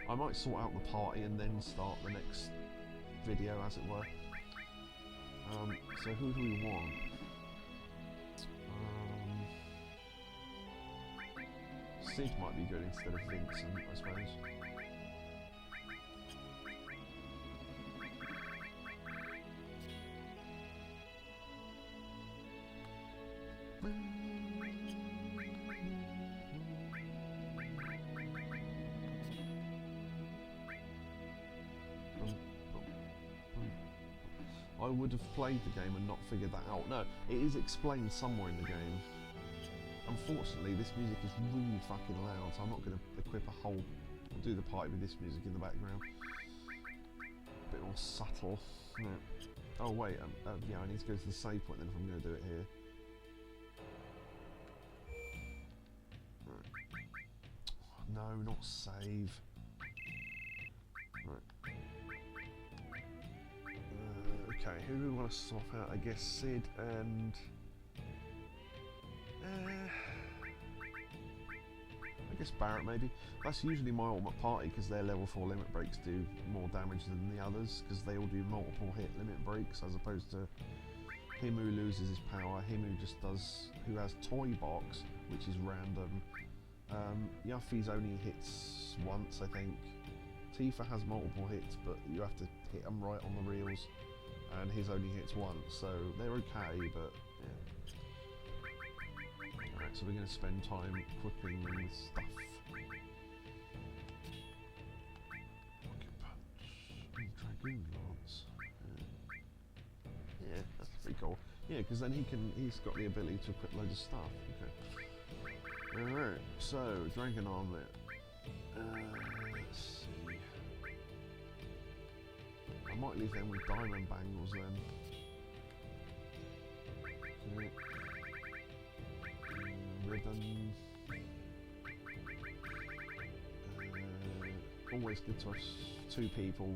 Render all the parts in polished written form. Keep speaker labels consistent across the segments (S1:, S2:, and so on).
S1: I might sort out the party and then start the next video, as it were. So who do we want? Sid might be good instead of Vincent, I suppose. I would have played the game and not figured that out. No, it is explained somewhere in the game. Unfortunately, this music is really fucking loud, so I'm not going to equip a whole... I'll do the party with this music in the background. A bit more subtle. No. Oh wait, yeah, I need to go to the save point then if I'm going to do it here. Right. No, not save. Right. Okay, who do we want to swap out? I guess Sid and... I guess Barrett maybe. That's usually my ultimate party because their level 4 limit breaks do more damage than the others because they all do multiple hit limit breaks as opposed to him who loses his power, him who just does, who has Toy Box, which is random. Yuffie's only hits once, I think. Tifa has multiple hits, but you have to hit them right on the reels, and his only hits once, so they're okay, but yeah. Alright, so we're going to spend time equipping them with stuff. Rocket Punch, Dragoon Lance. Yeah, that's pretty cool. Yeah, because then he's got the ability to equip loads of stuff. Okay. Alright, so Dragon Armlet. Let's see. I might leave them with diamond bangles then. Okay. Ribbon. Always good to have 2 people,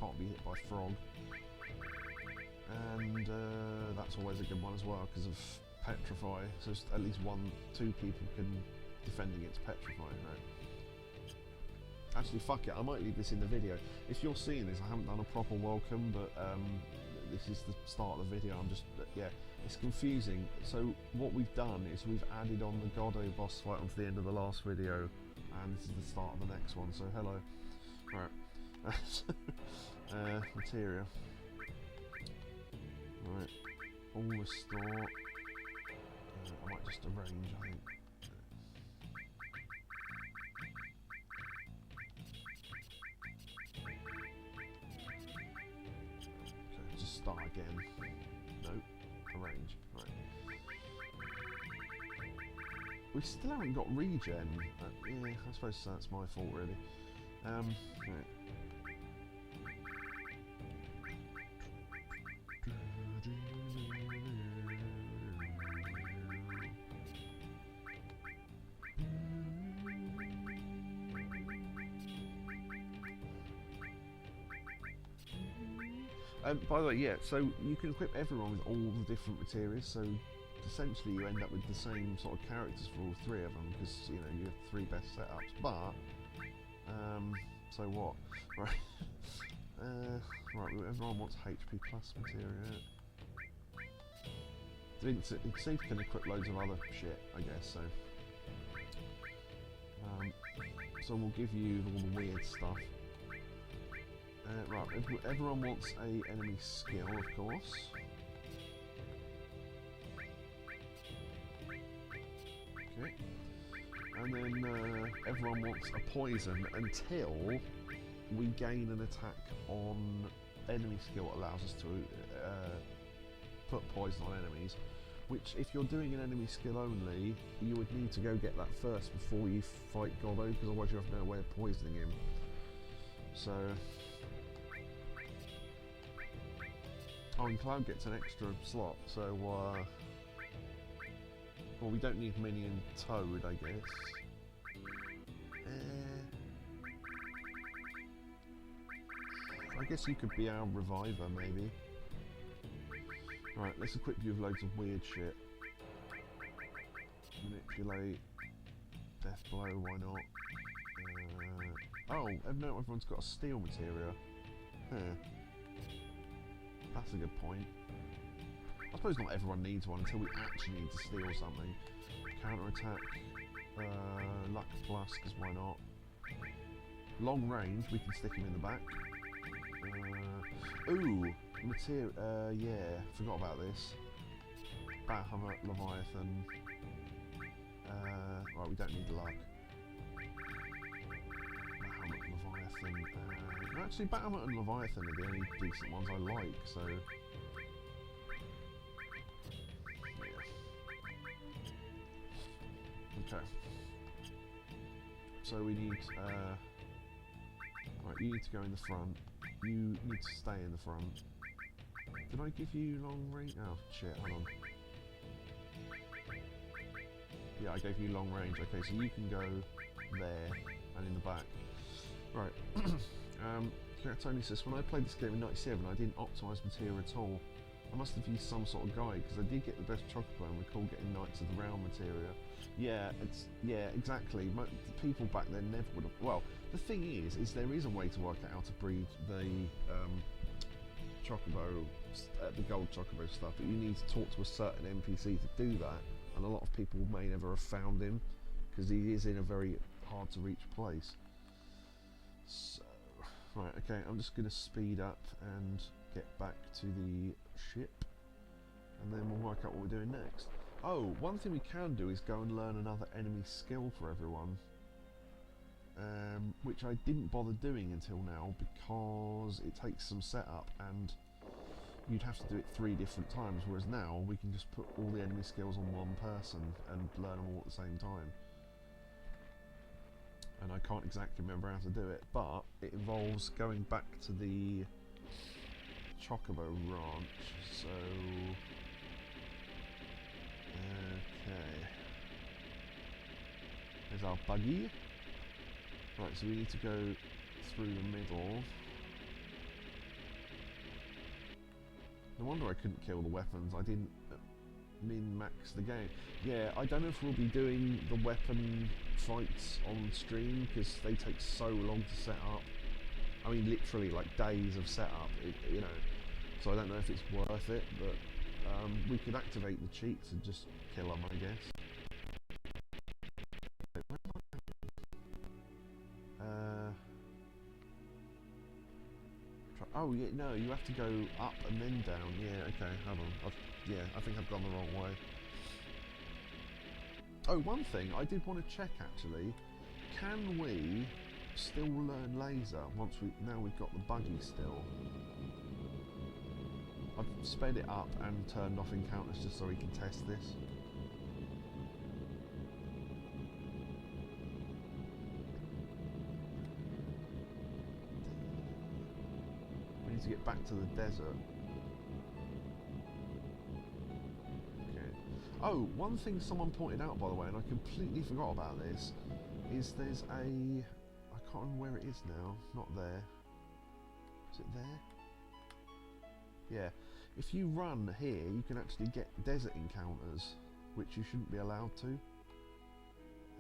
S1: can't be hit by frog. And that's always a good one as well because of Petrify, so at least 2 people can defend against Petrify, right? Actually, fuck it, I might leave this in the video. If you're seeing this, I haven't done a proper welcome, but this is the start of the video. I'm just, yeah, it's confusing. So what we've done is we've added on the Goddo boss fight onto the end of the last video, and this is the start of the next one, so hello. Right. Materia. Right. All restore. I might just arrange, I think. Start again. No. Arrange. Right. We still haven't got regen. Yeah, I suppose that's my fault really. Right. By the way, yeah, so you can equip everyone with all the different materials, so essentially you end up with the same sort of characters for all 3 of them, because, you know, you have 3 best setups, but, so what? Right, right, everyone wants HP plus material. Sid can equip loads of other shit, I guess, so. So we'll give you all the weird stuff. Right, everyone wants a enemy skill, of course. Okay. And then everyone wants a poison until we gain an attack on enemy skill that allows us to put poison on enemies. Which, if you're doing an enemy skill only, you would need to go get that first before you fight Goddo, because otherwise you have no way of poisoning him. So... Oh, and Cloud gets an extra slot, so, well, we don't need Minion Toad, I guess. I guess you could be our Reviver, maybe. Right, let's equip you with loads of weird shit. Manipulate. Death Blow, why not? Oh, no, everyone's got a steel materia. Huh. That's a good point. I suppose not everyone needs one until we actually need to steal something. Counter attack. Luck plus, because why not? Long range, we can stick him in the back. Ooh, materia. Yeah, forgot about this. Bathammer, Leviathan. Right, we don't need the luck. Bahamut, Leviathan. Actually, Bahamut and Leviathan are the only decent ones I like, so. Yeah. Okay. So we need. Right, you need to go in the front. You need to stay in the front. Did I give you long range? Oh shit, hold on. Yeah, I gave you long range. Okay, so you can go there and in the back. Right. Tony says, when I played this game in '97, I didn't optimise material at all. I must have used some sort of guide because I did get the best chocobo and recall getting Knights of the Round materia. Yeah, exactly. The people back then never would have. Well, the thing is there is a way to work out how to breed the chocobo, the gold chocobo stuff, but you need to talk to a certain NPC to do that, and a lot of people may never have found him because he is in a very hard to reach place. So, right, okay, I'm just going to speed up and get back to the ship, and then we'll work out what we're doing next. Oh, one thing we can do is go and learn another enemy skill for everyone, which I didn't bother doing until now because it takes some setup and you'd have to do it 3 different times, whereas now we can just put all the enemy skills on one person and learn them all at the same time. And I can't exactly remember how to do it, but it involves going back to the Chocobo Ranch, so. Okay. There's our buggy. Right, so we need to go through the middle. No wonder I couldn't kill the weapons. I didn't min-max the game. Yeah, I don't know if we'll be doing the weapon fights on stream because they take so long to set up. I mean, literally like days of setup, you know. So I don't know if it's worth it, but we could activate the cheats and just kill them, I guess. Oh yeah, no, you have to go up and then down. Yeah, okay, hold on. Yeah, I think I've gone the wrong way. Oh, one thing I did want to check actually. Can we still learn laser once now we've got the buggy still? I've sped it up and turned off encounters just so we can test this. We need to get back to the desert. Okay. Oh, one thing someone pointed out, by the way, and I completely forgot about this, is there's a... I can't remember where it is now. Not there. Is it there? Yeah. If you run here, you can actually get desert encounters, which you shouldn't be allowed to.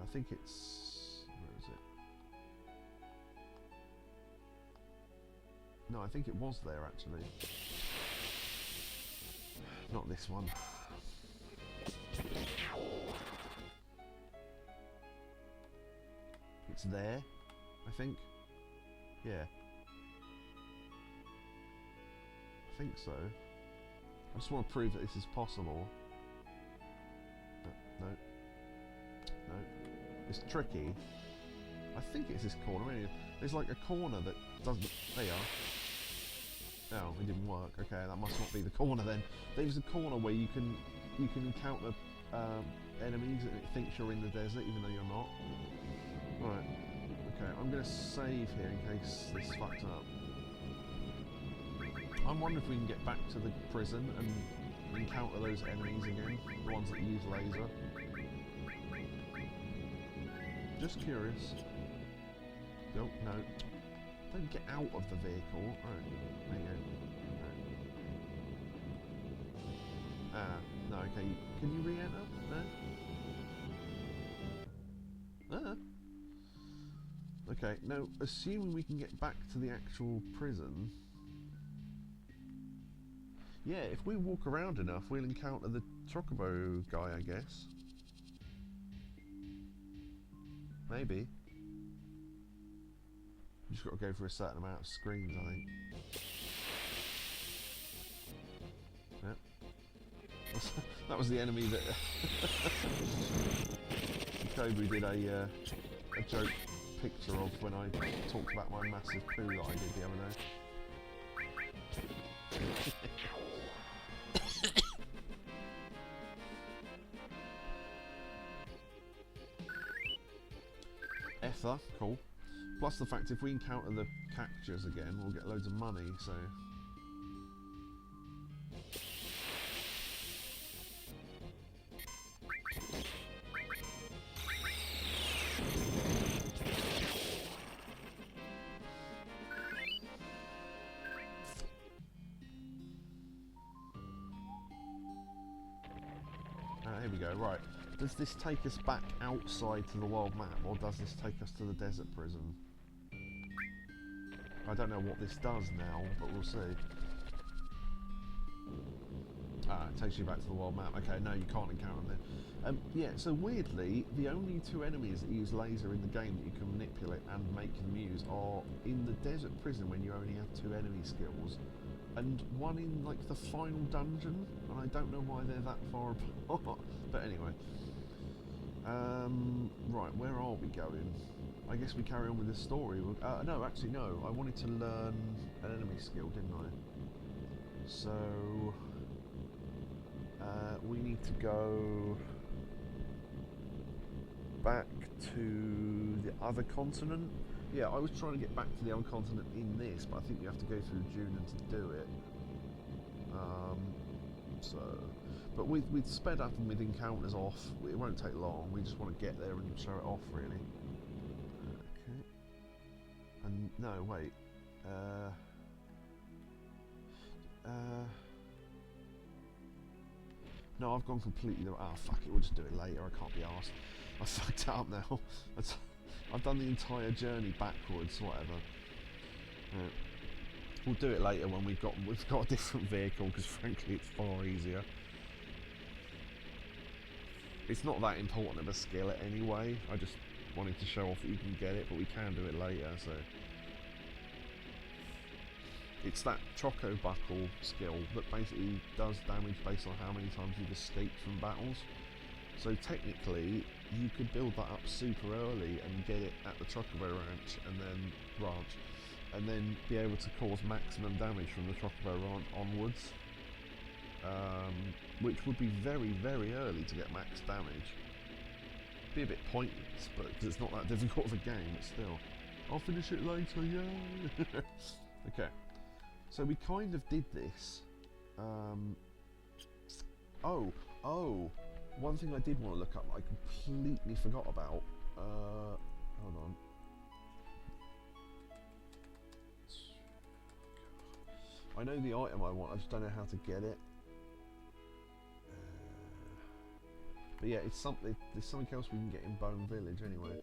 S1: I think it's... where is it? No, I think it was there, actually. Not this one. It's there, I think. Yeah. I think so. I just want to prove that this is possible. No. No. It's tricky. I think it's this corner. There's like a corner that doesn't... There you are. Oh, it didn't work. Okay, that must not be the corner then. There's a corner where you can encounter enemies and it thinks you're in the desert even though you're not. Right. Okay, I'm going to save here in case this fucks up. I'm wondering if we can get back to the prison and encounter those enemies again, the ones that use laser. Just curious. Nope, no. Don't get out of the vehicle. Right, there you go. Right. Ah, no, okay. Can you re-enter? No? Ah. Okay, now, assuming we can get back to the actual prison... Yeah, if we walk around enough, we'll encounter the Chocobo guy, I guess. Maybe. You just got to go for a certain amount of screens, I think. Yep. That was the enemy that Kobu did a joke picture of when I talked about my massive poo that I did the other day. Ether, cool. Plus the fact if we encounter the captures again, we'll get loads of money, so... Here we go, right. Does this take us back outside to the world map, or does this take us to the desert prison? I don't know what this does now, but we'll see. Ah, it takes you back to the world map. Okay, no, you can't encounter them there. Yeah, so weirdly, the only two enemies that use laser in the game that you can manipulate and make them use are in the desert prison when you only have two enemy skills, and one in, like, the final dungeon, and I don't know why they're that far apart. But anyway. Right, where are we going? I guess we carry on with the story. No, actually no. I wanted to learn an enemy skill, didn't I? So... we need to go... back to the other continent. Yeah, I was trying to get back to the other continent in this, but I think you have to go through Junon to do it. But with sped up and with encounters off, it won't take long. We just want to get there and show it off, really. Okay. And no, wait. No, I've gone completely. Fuck it. We'll just do it later. I can't be arsed. I fucked it up now. I've done the entire journey backwards. Whatever. We'll do it later when we've got a different vehicle, because frankly, it's far easier. It's not that important of a skill anyway. I just wanted to show off that you can get it, but we can do it later. So it's that Choco Buckle skill that basically does damage based on how many times you've escaped from battles. So technically, you could build that up super early and get it at the Chocobo Ranch and then be able to cause maximum damage from the Chocobo Ranch onwards. Which would be very, very early to get max damage. Be a bit pointless, but cause it's not that difficult of a game, but still. I'll finish it later, yay! Okay, so we kind of did this. One thing I did want to look up, I completely forgot about. Hold on. I know the item I want, I just don't know how to get it. But yeah, it's something. There's something else we can get in Bone Village anyway.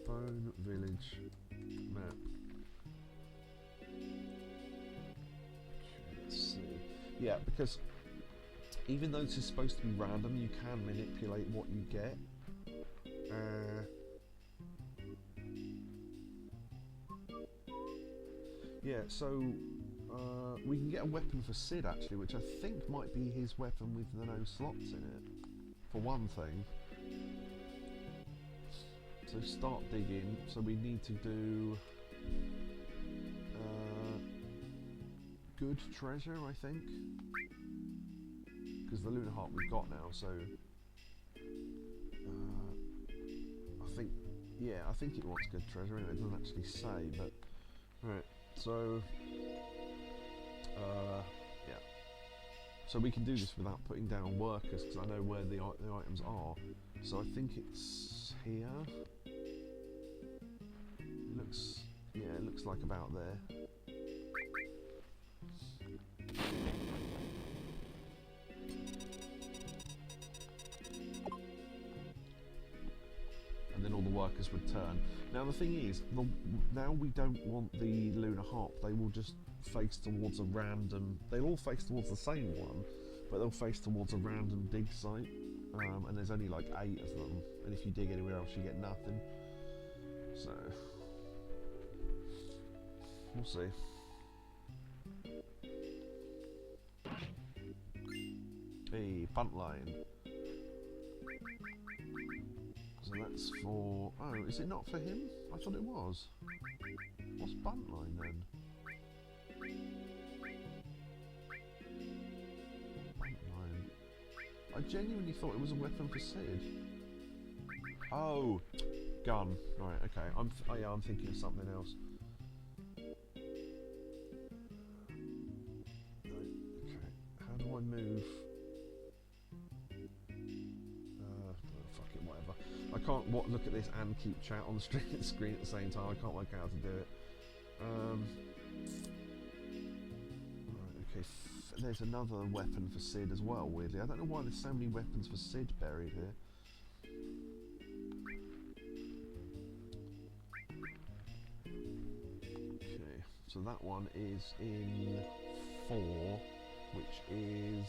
S1: Bone Village map. Let's see. Yeah, because even though this is supposed to be random, you can manipulate what you get. Yeah, so we can get a weapon for Sid actually, which I think might be his weapon with the no slots in it, for one thing. So start digging, so we need to do good treasure, I think, because the Lunar Heart we've got now, so I think it wants good treasure, anyway, it doesn't actually say, but right. So, yeah. So we can do this without putting down workers, because I know where the items are. So I think it's here. It looks like about there. workers would turn. Now the thing is, now we don't want the lunar hop. They will just face towards a random. They'll all face towards the same one, but they'll face towards a random dig site. And there's only like 8 of them. And if you dig anywhere else, you get nothing. So we'll see. Hey, punt line. So that's for... Oh, is it not for him? I thought it was. What's bunt line then? Bunt line. I genuinely thought it was a weapon for Sid. Oh, gun. Right, okay. Yeah, I'm thinking of something else. Right, okay. How do I move? I can't look at this and keep chat on the screen at the same time. I can't work out how to do it. Right, okay, there's another weapon for Sid as well, weirdly. I don't know why there's so many weapons for Sid buried here. Okay, so that one is in 4, which is...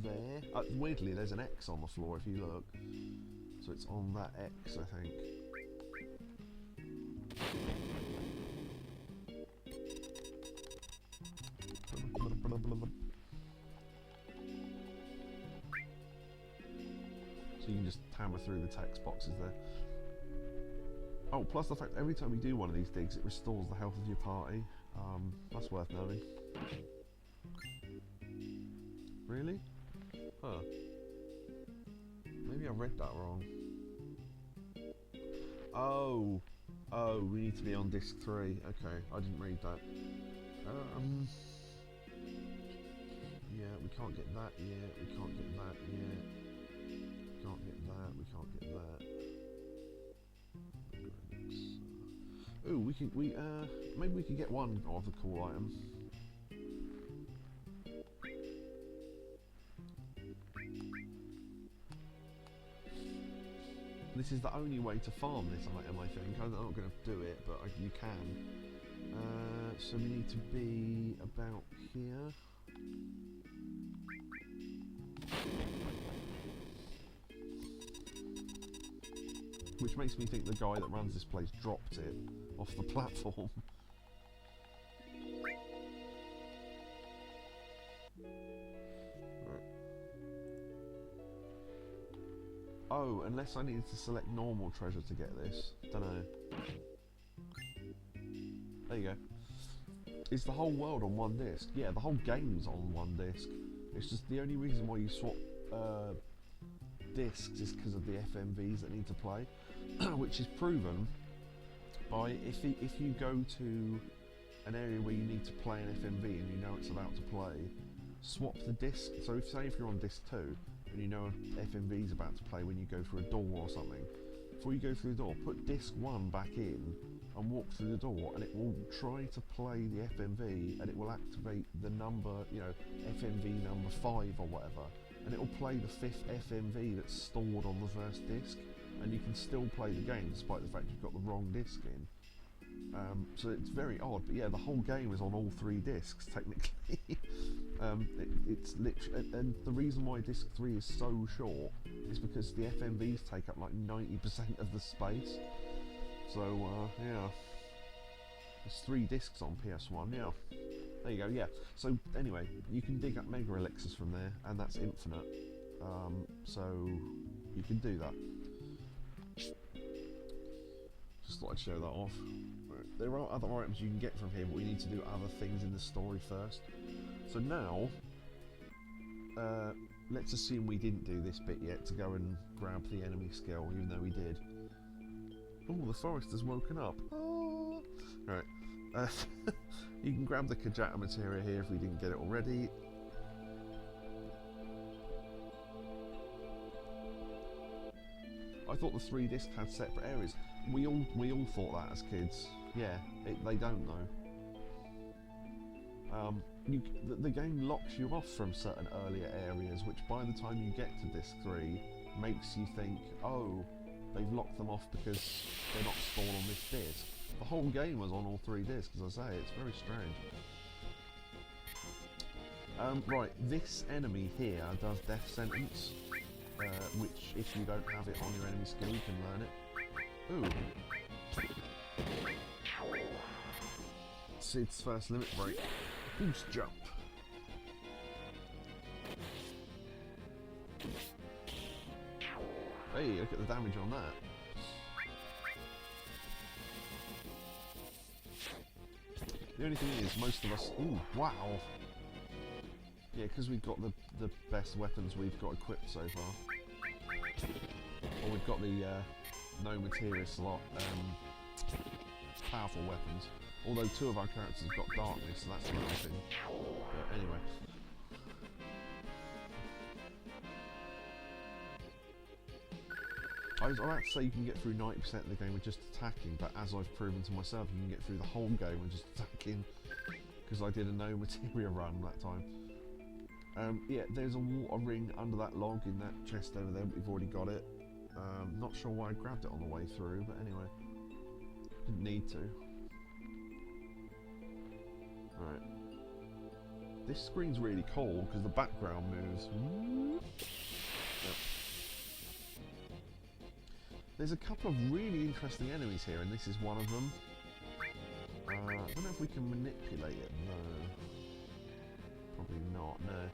S1: there. Weirdly, there's an X on the floor if you look. So it's on that X, I think. So you can just hammer through the text boxes there. Oh, plus the fact every time you do one of these digs, it restores the health of your party. That's worth knowing. Really? Huh. Maybe I read that wrong. Oh. Oh, we need to be on disc 3. Okay, I didn't read that. Yeah, we can't get that yet. We can't get that yet. We can't get that. We can't get that. Ooh, maybe we could get one of the cool items. This is the only way to farm this item, I think. I'm not going to do it, but you can. So we need to be about here. Which makes me think the guy that runs this place dropped it off the platform. Oh, unless I needed to select normal treasure to get this. Dunno. There you go. Is the whole world on one disc? Yeah, the whole game's on one disc. It's just the only reason why you swap discs is because of the FMVs that need to play, which is proven by if you go to an area where you need to play an FMV and you know it's about to play, swap the disc. So if you're on disc 2 and you know an FMV is about to play when you go through a door or something, before you go through the door, put disc 1 back in and walk through the door, and it will try to play the FMV, and it will activate the number, you know, FMV number 5 or whatever, and it will play the 5th FMV that's stored on the first disc, and you can still play the game despite the fact you've got the wrong disc in. So it's very odd, but yeah, the whole game is on all 3 discs technically. It's literally, and the reason why disc 3 is so short is because the FMVs take up like 90% of the space. So yeah, there's 3 discs on PS1. Yeah, there you go. Yeah. So anyway, you can dig up mega elixirs from there, and that's infinite. So you can do that. Just thought I'd show that off. There are other items you can get from here, but we need to do other things in the story first. So now, let's assume we didn't do this bit yet to go and grab the enemy skill, even though we did. Oh, the forest has woken up. Oh. Right. You can grab the Kajata materia here if we didn't get it already. I thought the 3 discs had separate areas. We all thought that as kids. Yeah, they don't though. The game locks you off from certain earlier areas, which by the time you get to disc 3 makes you think, oh, they've locked them off because they're not stored on this disc. The whole game was on all 3 discs, as I say. It's very strange. Right, this enemy here does Death Sentence, which if you don't have it on your enemy skill, you can learn it. Ooh. Sid's first limit break. Boost jump. Hey, look at the damage on that. The only thing is, most of us... Ooh, wow! Yeah, because we've got the best weapons we've got equipped so far. Or we've got the no materia slot powerful weapons. Although 2 of our characters have got darkness, so that's another thing. But anyway. I was about to say you can get through 90% of the game with just attacking, but as I've proven to myself, you can get through the whole game with just attacking, because I did a no materia run that time. Yeah, there's a water ring under that log in that chest over there, but we've already got it. Not sure why I grabbed it on the way through, but anyway. Didn't need to. Right. This screen's really cool, because the background moves. Yep. There's a couple of really interesting enemies here, and this is one of them. I don't know if we can manipulate it. No. Probably not, no.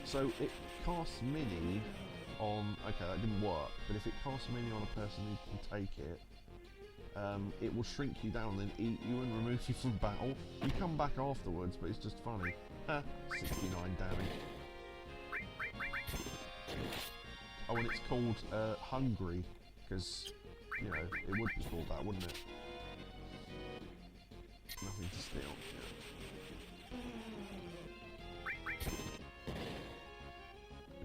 S1: So it casts mini on... Okay, that didn't work, but if it casts mini on a person who can take it, it will shrink you down and then eat you and remove you from battle. You come back afterwards, but it's just funny. 69 damage. Oh, and it's called Hungry. Because, you know, it would be called that, wouldn't it? Nothing to steal.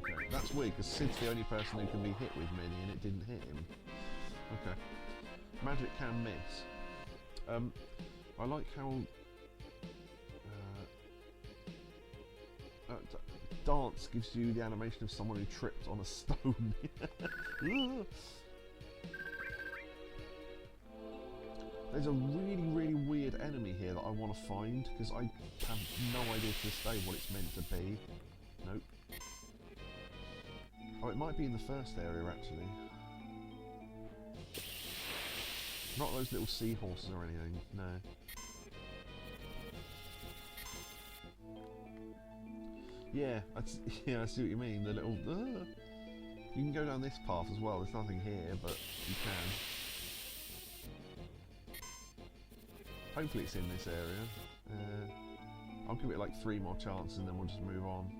S1: Okay, that's weird, because Sid's the only person who can be hit with mini, and it didn't hit him. Okay. Magic can miss. I like how... dance gives you the animation of someone who tripped on a stone. There's a really, really weird enemy here that I want to find, because I have no idea to this day what it's meant to be. Nope. Oh, it might be in the first area, actually. Not those little seahorses or anything, no. Yeah, yeah, I see what you mean, the little... You can go down this path as well, there's nothing here, but you can. Hopefully it's in this area. I'll give it like 3 more chances and then we'll just move on.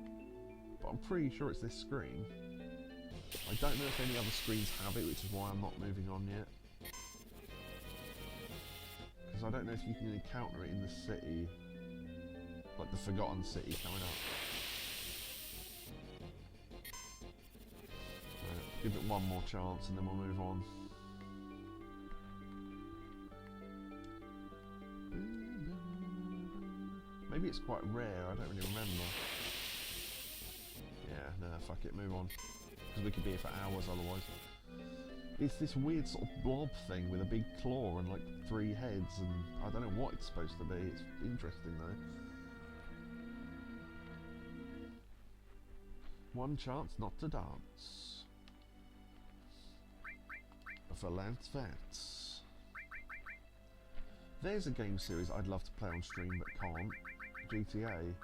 S1: But I'm pretty sure it's this screen. I don't know if any other screens have it, which is why I'm not moving on yet. Because I don't know if you can encounter it in the city. Like the Forgotten City coming up. Give it 1 more chance and then we'll move on. Maybe it's quite rare, I don't really remember. Yeah, no, fuck it, move on. Because we could be here for hours otherwise. It's this weird sort of blob thing with a big claw and like 3 heads, and I don't know what it's supposed to be. It's interesting though. 1 chance not to dance. For Lance Vance. There's a game series I'd love to play on stream but can't. GTA.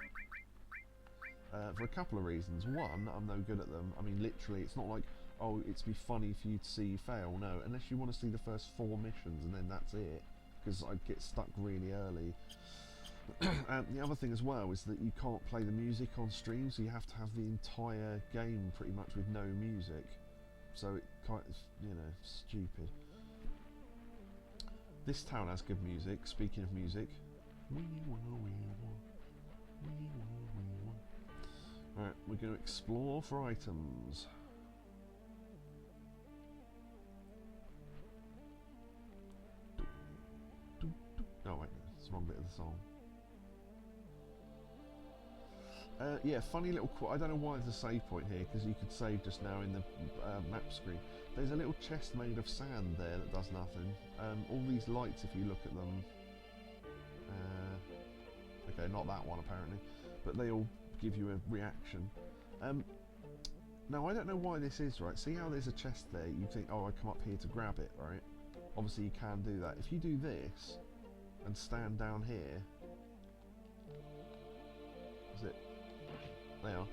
S1: For a couple of reasons. One, I'm no good at them. I mean, literally, it's not like, oh, it's be funny for you to see you fail. No, unless you want to see the first 4 missions and then that's it. Because I'd get stuck really early. The other thing as well is that you can't play the music on stream, so you have to have the entire game pretty much with no music. So it kind of, you know, stupid. This town has good music. Speaking of music. Alright, we're going to explore for items. Oh wait, it's the wrong bit of the song. Yeah, funny little I don't know why there's a save point here, because you could save just now in the map screen. There's a little chest made of sand there that does nothing. All these lights, if you look at them... okay, not that one apparently, but they all give you a reaction. Now, I don't know why this is, right? See how there's a chest there? You think, oh, I come up here to grab it, right? Obviously you can do that. If you do this, and stand down here... Is it? They are.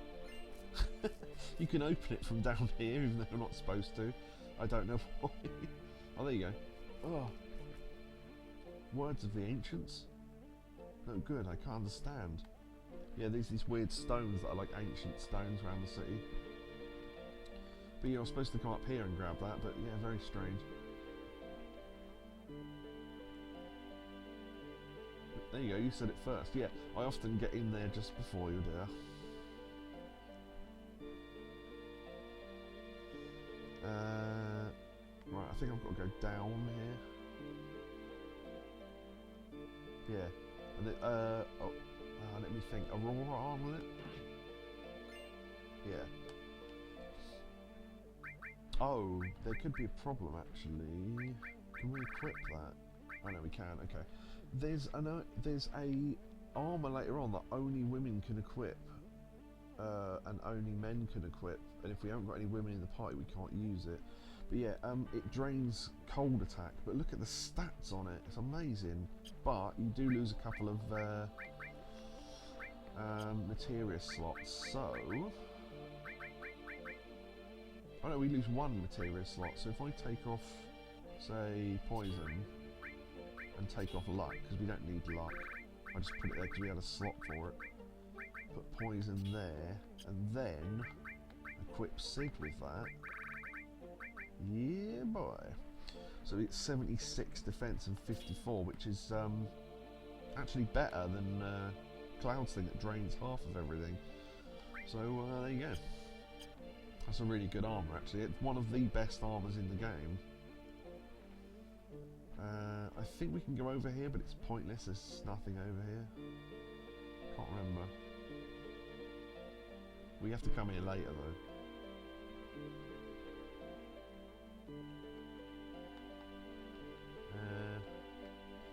S1: You can open it from down here, even though you're not supposed to. I don't know why. Oh, there you go. Oh. Words of the Ancients? No good, I can't understand. Yeah, there's these weird stones that are like ancient stones around the city. But you're supposed to come up here and grab that, but yeah, very strange. There you go, you said it first. Yeah, I often get in there just before you do. Right, I think I've got to go down here. Yeah. And then, let me think. Aurora armlet? Yeah. Oh, there could be a problem actually. Can we equip that? Oh no, we can. Okay. There's a armor later on that only women can equip, and only men can equip. And if we haven't got any women in the party, we can't use it. But yeah, it drains cold attack. But look at the stats on it; it's amazing. But you do lose a couple of materia slots. So, oh no, we lose one materia slot. So if I take off, say, poison, and take off luck, because we don't need luck. I just put it there because we had a slot for it. Put poison there, and then equip Sig with that. Yeah, boy. So it's 76 defense and 54, which is actually better than Cloud's thing that drains half of everything. So there you go. That's a really good armor, actually. It's one of the best armors in the game. I think we can go over here, but it's pointless. There's nothing over here. Can't remember. We have to come here later, though.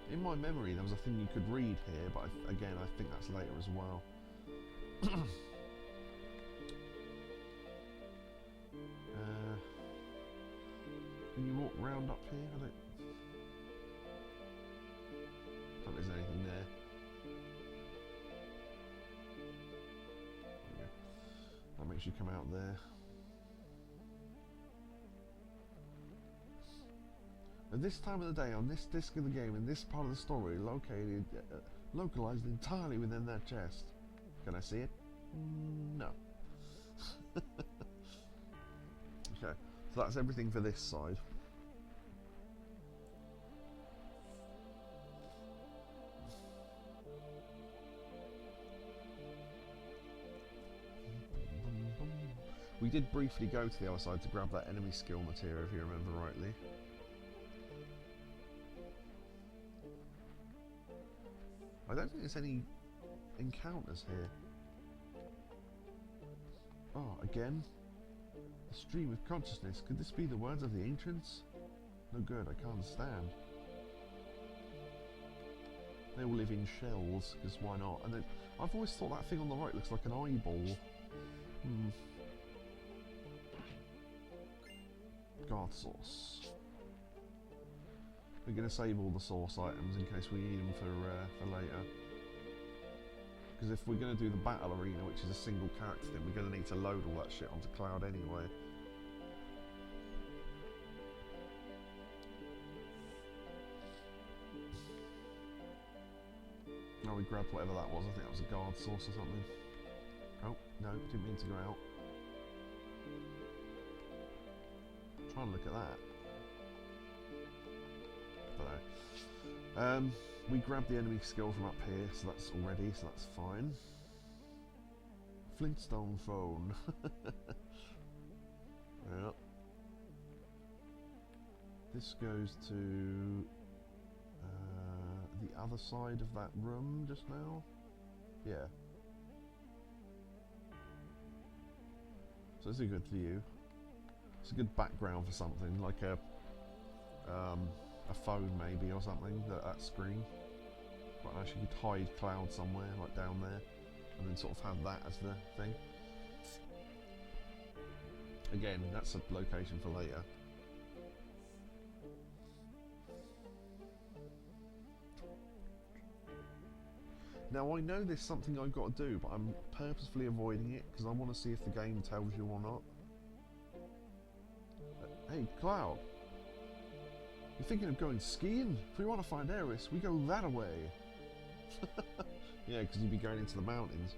S1: In my memory, there was a thing you could read here, but again, I think that's later as well. Can you walk round up here? I don't think there's anything there. That makes you come out there. At this time of the day, on this disc of the game, in this part of the story, localized entirely within that chest. Can I see it? No. Okay, so that's everything for this side. We did briefly go to the other side to grab that enemy skill material, if you remember rightly. I don't think there's any encounters here. Oh, again? A stream of consciousness. Could this be the words of the ancients? No good, I can't understand. They all live in shells, because why not? And then, I've always thought that thing on the right looks like an eyeball. Guard sauce. We're going to save all the source items in case we need them for later. Because if we're going to do the battle arena, which is a single character thing, we're going to need to load all that shit onto Cloud anyway. Oh, we grabbed whatever that was. I think that was a guard sauce or something. Oh, no, didn't mean to go out. Try and look at that. We grabbed the enemy skill from up here, so that's fine. Flintstone phone. Yep. This goes to the other side of that room just now. Yeah. So it's a good view. It's a good background for something, like a phone maybe or something, that screen. But actually you could hide cloud somewhere, like down there, and then sort of have that as the thing. Again, that's a location for later. Now I know there's something I've got to do, but I'm purposefully avoiding it because I want to see if the game tells you or not. Hey, Cloud! You're thinking of going skiing? If we want to find Aeris, we go that way. Yeah, because you'd be going into the mountains.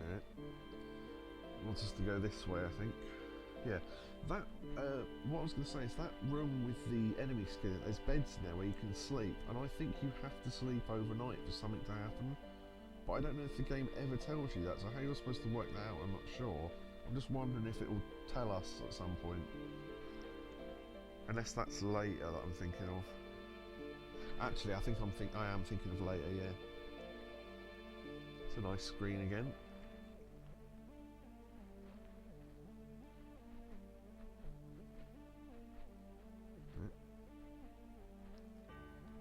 S1: Alright. Wants us to go this way, I think. Yeah. That, what I was going to say is that room with the enemy skeleton, there's beds in there where you can sleep, and I think you have to sleep overnight for something to happen. But I don't know if the game ever tells you that, so how you're supposed to work that out, I'm not sure. I'm just wondering if it will tell us at some point. Unless that's later that I'm thinking of. Actually, I am thinking of later, yeah. It's a nice screen again.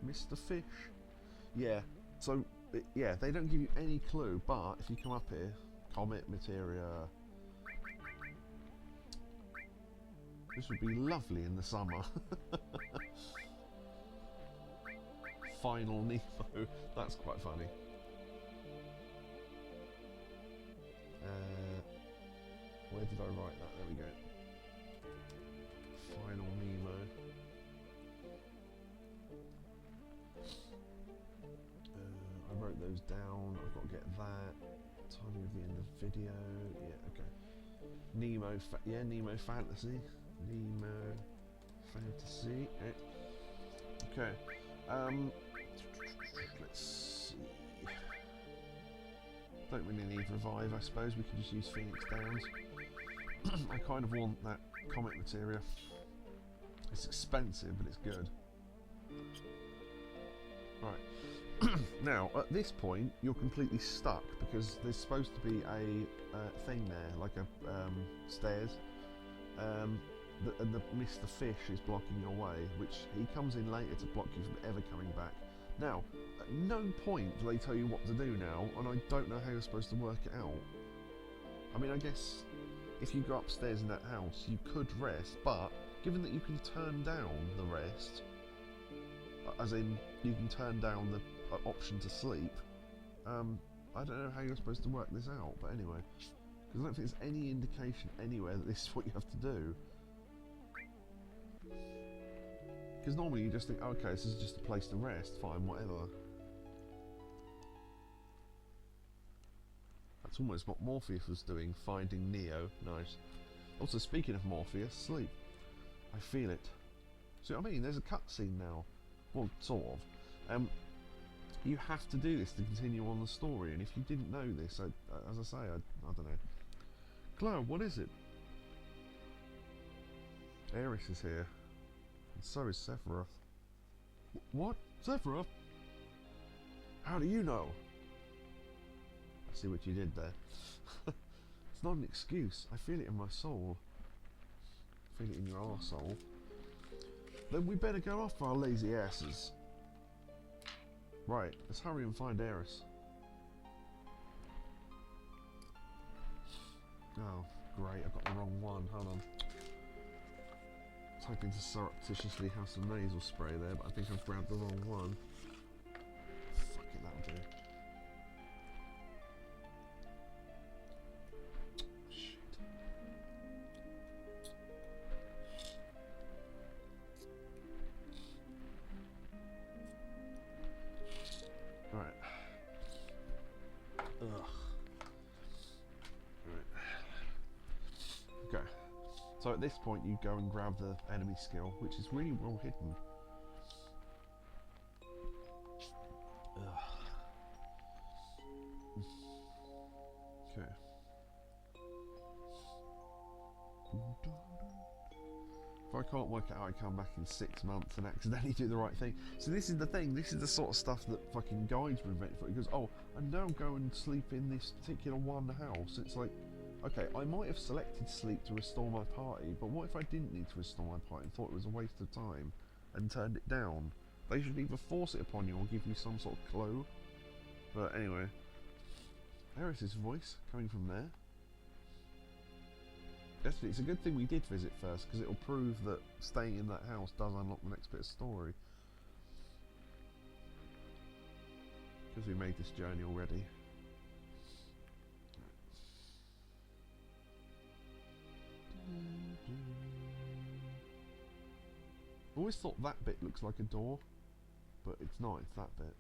S1: Mr. Fish. Yeah, so, yeah, they don't give you any clue, but if you come up here, Comet, Materia... This would be lovely in the summer. Final Nemo. That's quite funny. Where did I write that? There we go. Final Nemo. I wrote those down. I've got to get that. Timing of the end of video. Yeah, okay. Nemo Fantasy. Nemo Fantasy. Okay. Let's see. Don't really need revive, I suppose. We can just use Phoenix Downs. I kind of want that comet materia. It's expensive, but it's good. Right. Now, at this point, you're completely stuck because there's supposed to be a thing there, like a stairs. And the Mr. Fish is blocking your way, which he comes in later to block you from ever coming back. Now, at no point do they tell you what to do now, and I don't know how you're supposed to work it out. I mean, I guess if you go upstairs in that house, you could rest, but given that you can turn down the rest, as in you can turn down the option to sleep, I don't know how you're supposed to work this out, but anyway, because I don't think there's any indication anywhere that this is what you have to do. Because normally you just think, okay, this is just a place to rest, fine, whatever. That's almost what Morpheus was doing, finding Neo. Nice. Also, speaking of Morpheus, sleep. I feel it. See what I mean? There's a cutscene now. Well, sort of. You have to do this to continue on the story, and if you didn't know this, as I say, I don't know. Cloud, what is it? Aeris is here. And so is Sephiroth. What? Sephiroth? How do you know? I see what you did there. It's not an excuse. I feel it in my soul. I feel it in your arsehole. Then we better go off our lazy asses. Right, let's hurry and find Aeris. Oh, great, I've got the wrong one. Hold on. I was hoping to surreptitiously have some nasal spray there, but I think I've grabbed the wrong one. Fuck it, that'll do. Shit. Right. Ugh. Okay, so at this point you go and grab the enemy skill, which is really well hidden. Okay. If If I can't work it out, I come back in 6 months and accidentally do the right thing. So this is the thing, this is the sort of stuff that fucking guides were invented for. He goes, oh, and now go and sleep in this particular one house. It's like, okay, I might have selected sleep to restore my party, but what if I didn't need to restore my party and thought it was a waste of time and turned it down? They should either force it upon you or give you some sort of clue. But anyway, Aeris' voice coming from there. Definitely, it's a good thing we did visit first, because it'll prove that staying in that house does unlock the next bit of story. Because we made this journey already. I always thought that bit looks like a door, but it's not, it's that bit.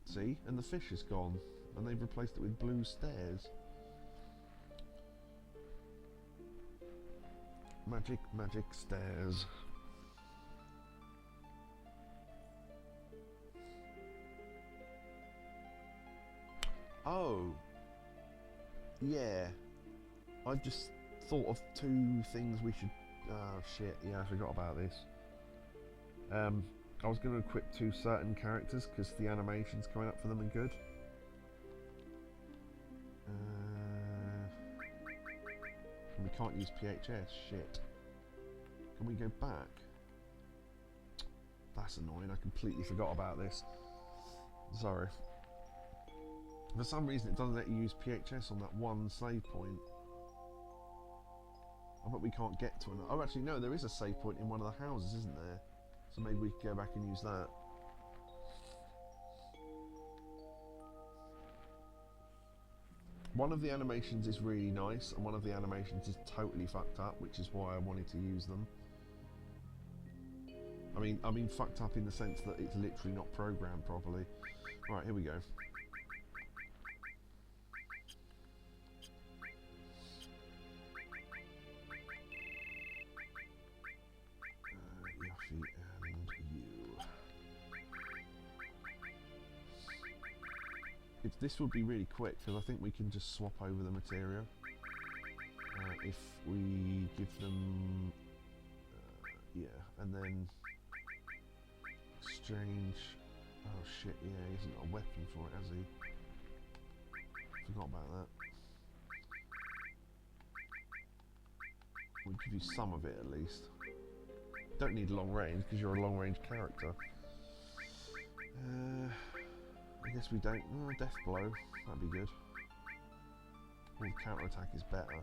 S1: See? And the fish is gone, and they've replaced it with blue stairs. Magic, magic stairs. Oh, yeah. I've just thought of 2 things we should. Oh shit! Yeah, I forgot about this. I was going to equip 2 certain characters because the animation's coming up for them and good. We can't use PHS, shit. Can we go back? That's annoying, I completely forgot about this. Sorry. For some reason it doesn't let you use PHS on that one save point. I bet we can't get to another. Oh actually no, there is a save point in one of the houses, isn't there? So maybe we can go back and use that. One of the animations is really nice, and one of the animations is totally fucked up, which is why I wanted to use them. I mean fucked up in the sense that it's literally not programmed properly. Right, here we go. Yuffie and you. This would be really quick because I think we can just swap over the materia if we give them yeah, and then exchange. Oh shit, yeah, he hasn't got a weapon for it, has he? Forgot about that. We'll give you some of it at least. Don't need long range because you're a long range character. I guess we don't. Oh, death blow. That'd be good. Well, counter attack is better.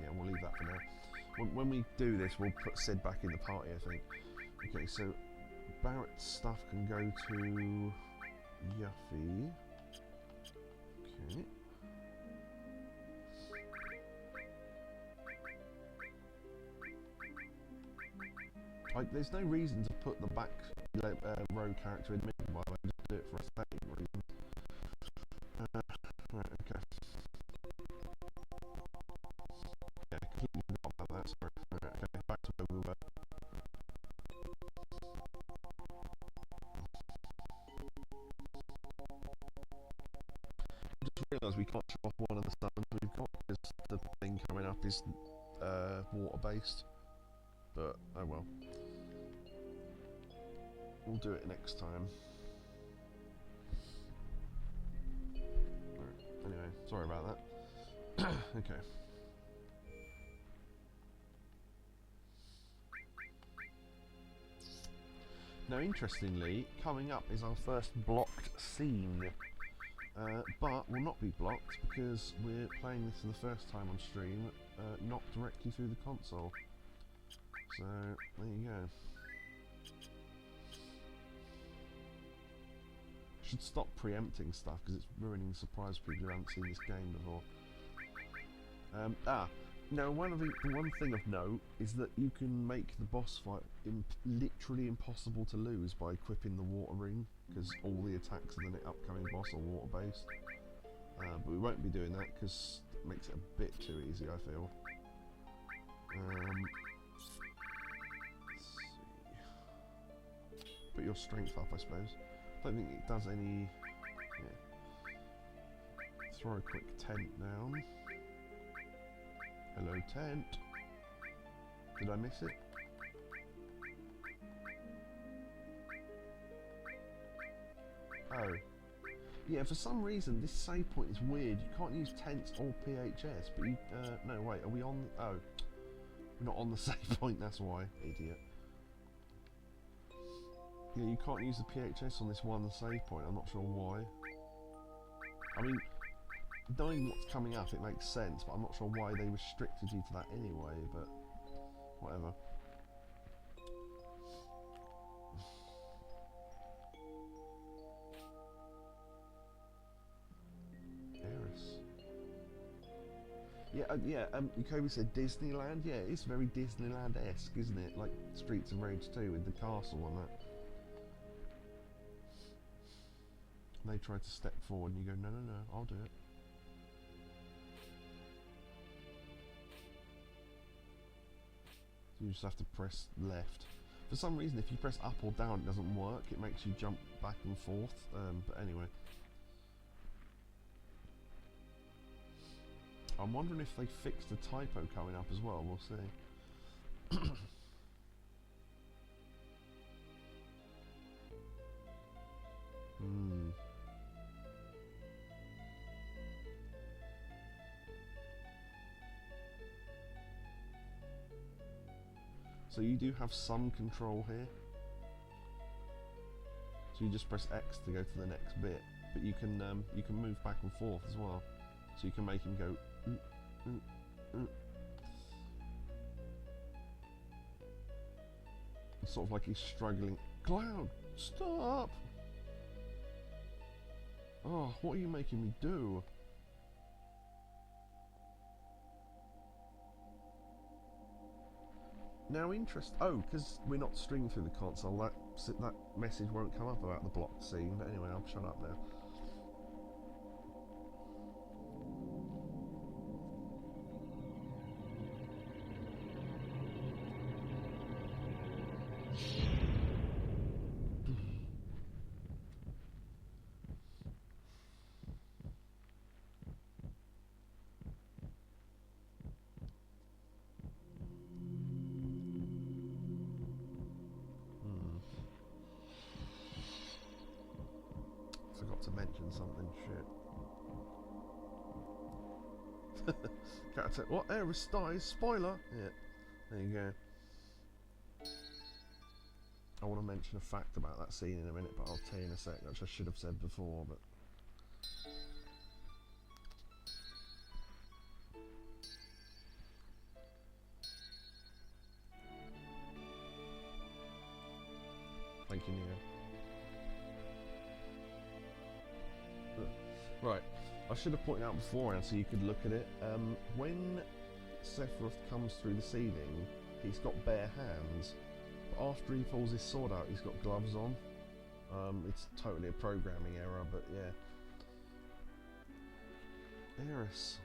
S1: Yeah, we'll leave that for now. When we do this, we'll put Sid back in the party, I think. Okay, so Barrett's stuff can go to Yuffie. Okay. There's no reason to put the back row character in the middle, by the way. Just do it for aesthetic reasons. Right, okay. Yeah, completely forgot about that, sorry. Right, okay, back to where we were. I just realised we can't show off one of the summons we've got because the thing coming up is water based. But oh well. We'll do it next time. Right, anyway, sorry about that. Okay. Now interestingly, coming up is our first blocked scene. But will not be blocked because we're playing this for the first time on stream, not directly through the console. So, there you go. Should stop preempting stuff because it's ruining the surprise for people who haven't seen this game before. Now one thing of note is that you can make the boss fight literally impossible to lose by equipping the water ring, because all the attacks of the upcoming boss are water based. But we won't be doing that because it makes it a bit too easy, I feel. Let's see. Put your strength up, I suppose. Don't think it does any. Yeah. Throw a quick tent down. Hello, tent. Did I miss it? Oh. Yeah, for some reason this save point is weird. You can't use tents or PHS, but you... no, wait, are we on... Oh. We're not on the save point, that's why. Idiot. Yeah, you can't use the PHS on this one save point, I'm not sure why. I mean, knowing what's coming up, it makes sense, but I'm not sure why they restricted you to that anyway, but... whatever. Aeris. Yeah, Kobe said Disneyland. Yeah, it's very Disneyland-esque, isn't it? Like Streets of Rage 2 with the castle and that. And they try to step forward and you go, no, no, no, I'll do it. So you just have to press left. For some reason, if you press up or down, it doesn't work. It makes you jump back and forth. But anyway. I'm wondering if they fixed the typo coming up as well. We'll see. So you do have some control here. So you just press X to go to the next bit, but you can move back and forth as well. So you can make him go. It's sort of like he's struggling. Cloud, stop! Oh, what are you making me do? Now oh, because we're not streaming through the console, that message won't come up about the blocked scene, but anyway, I'll shut up now. Forgot to mention something, shit. Character, what? Aeris dies? Spoiler! Yeah, there you go. I want to mention a fact about that scene in a minute, but I'll tell you in a sec, which I should have said before, but... Thank you, Neo. Right, I should have pointed out beforehand so you could look at it. When Sephiroth comes through the ceiling, he's got bare hands, but after he pulls his sword out, he's got gloves on. It's totally a programming error, but yeah. Aeris.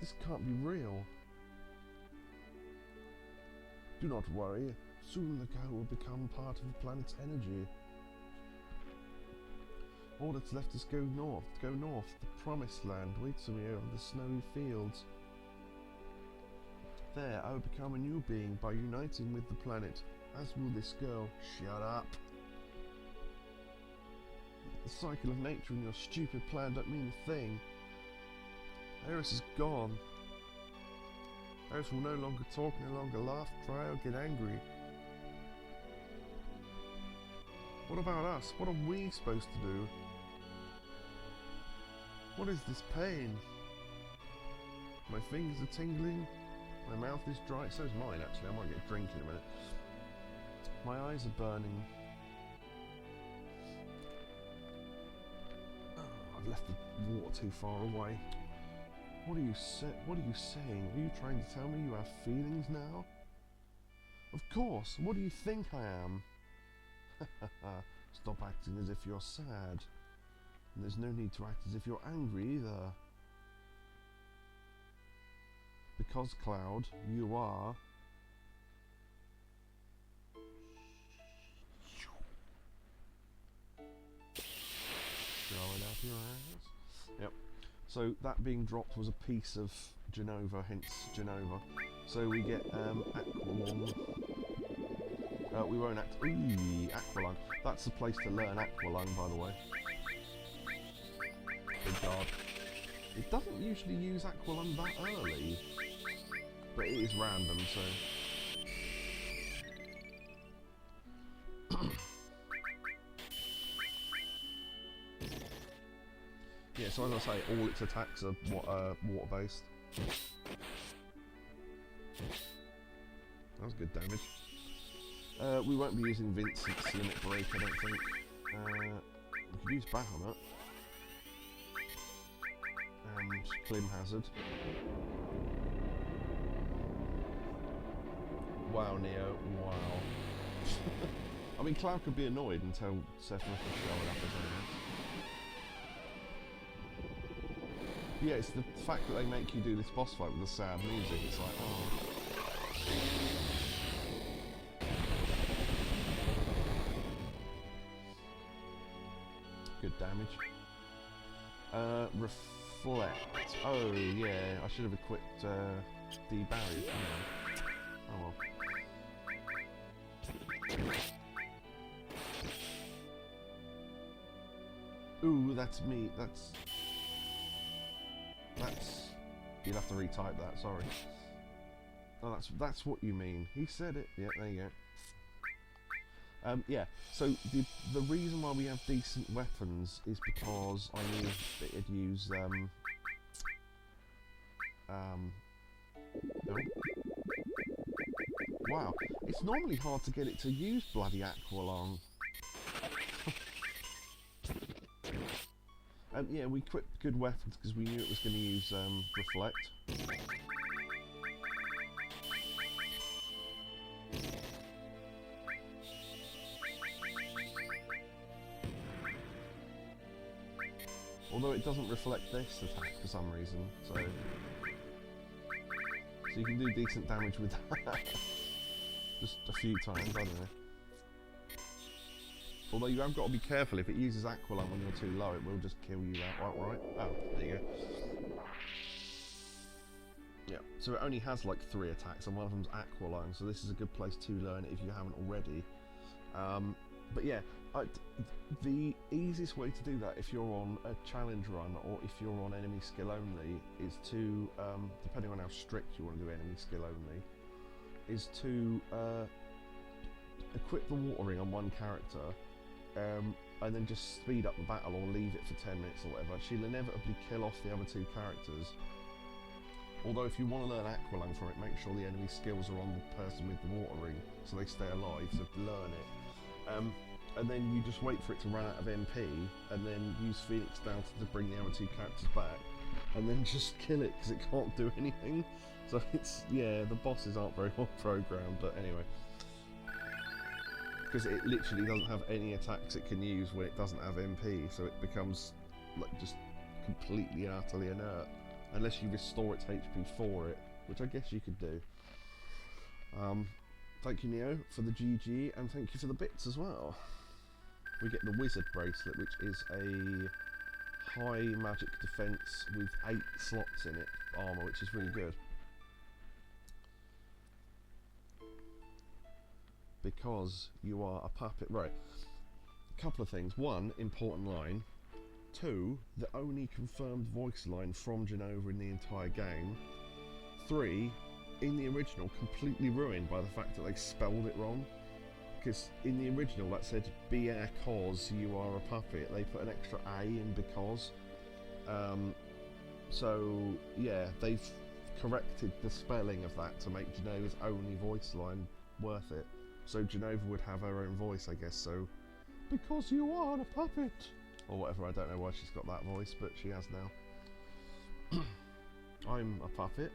S1: This can't be real. Do not worry, soon the girl will become part of the planet's energy. All that's left is go north. Go north. The promised land waits for me over the snowy fields. There, I will become a new being by uniting with the planet, as will this girl. Shut up. The cycle of nature and your stupid plan don't mean a thing. Aeris is gone. Aeris will no longer talk, no longer laugh, cry, or get angry. What about us? What are we supposed to do? What is this pain? My fingers are tingling. My mouth is dry. So's mine, actually. I might get a drink in a minute. My eyes are burning. Oh, I've left the water too far away. What are you saying? Are you trying to tell me you have feelings now? Of course. What do you think I am? Stop acting as if you're sad. And there's no need to act as if you're angry either. Because, Cloud, you are... Throw it out your ass. Yep. So that being dropped was a piece of Genova, hence Genova. So we get Aqualung. We won't Aqualung. That's the place to learn Aqualung, by the way. Good God. It doesn't usually use Aqualung that early, but it is random, so... Yeah, so as I say, all its attacks are water-based. That was good damage. We won't be using Vincent's Limit Break, I don't think. We could use Bahamut. And Klim Hazard. Wow, Neo, wow. I mean, Cloud could be annoyed until Sephiroth is showing up as anything. Yeah, it's the fact that they make you do this boss fight with the sad music, it's like, oh. Good damage. Reflect. Oh, yeah, I should have equipped D-Barrier, shouldn't I? Oh well. Ooh, that's me, that's... You'd have to retype that, sorry. Oh, that's what you mean. He said it. Yeah, there you go. Yeah, so the reason why we have decent weapons is because I knew that it'd use, Wow, it's normally hard to get it to use bloody Aqualung. Yeah, we equipped good weapons because we knew it was going to use Reflect. Although it doesn't reflect this attack for some reason, so you can do decent damage with that. Just a few times, I don't know. Although you have got to be careful, if it uses Aqualung when you're too low, it will just kill you outright. Oh, there you go. Yeah, so it only has like 3 attacks, and one of them's Aqualung, so this is a good place to learn it if you haven't already. But yeah, the easiest way to do that if you're on a challenge run, or if you're on enemy skill only, is to, depending on how strict you want to do enemy skill only, is to equip the water ring on one character, and then just speed up the battle or leave it for 10 minutes or whatever. She'll inevitably kill off the other 2 characters. Although if you want to learn Aqualung from it, make sure the enemy skills are on the person with the water ring, so they stay alive, so learn it. And then you just wait for it to run out of MP, and then use Phoenix down to bring the other 2 characters back, and then just kill it, because it can't do anything. So it's, yeah, the bosses aren't very well programmed, but anyway. Because it literally doesn't have any attacks it can use when it doesn't have MP, so it becomes like just completely and utterly inert, unless you restore its HP for it, which I guess you could do. Thank you, Neo, for the GG, and thank you for the bits as well. We get the Wizard Bracelet, which is a high magic defense with 8 slots in it, armor, which is really good. Because you are a puppet. Right, a couple of things. 1, important line. 2, the only confirmed voice line from Genova in the entire game. 3, in the original, completely ruined by the fact that they spelled it wrong. Because in the original that said because you are a puppet, they put an extra A in because. So yeah, they've corrected the spelling of that to make Genova's only voice line worth it. So Genova would have her own voice, I guess, so... Because you are a puppet! Or whatever, I don't know why she's got that voice, but she has now. I'm a puppet.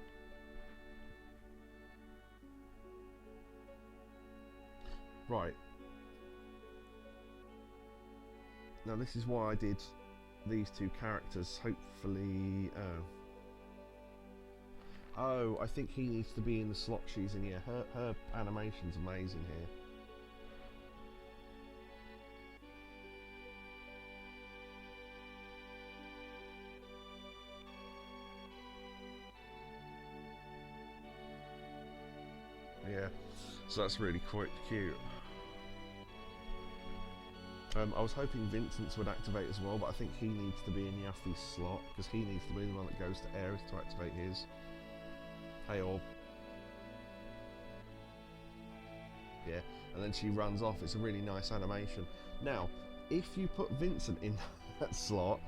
S1: Right. Now this is why I did these 2 characters, hopefully... Oh, I think he needs to be in the slot she's in here. Her animation's amazing here. Yeah, so that's really quite cute. I was hoping Vincent's would activate as well, but I think he needs to be in Yuffie's slot, because he needs to be the one that goes to Aeris to activate his. Hey Orb. Yeah, and then she runs off. It's a really nice animation. Now, if you put Vincent in that slot,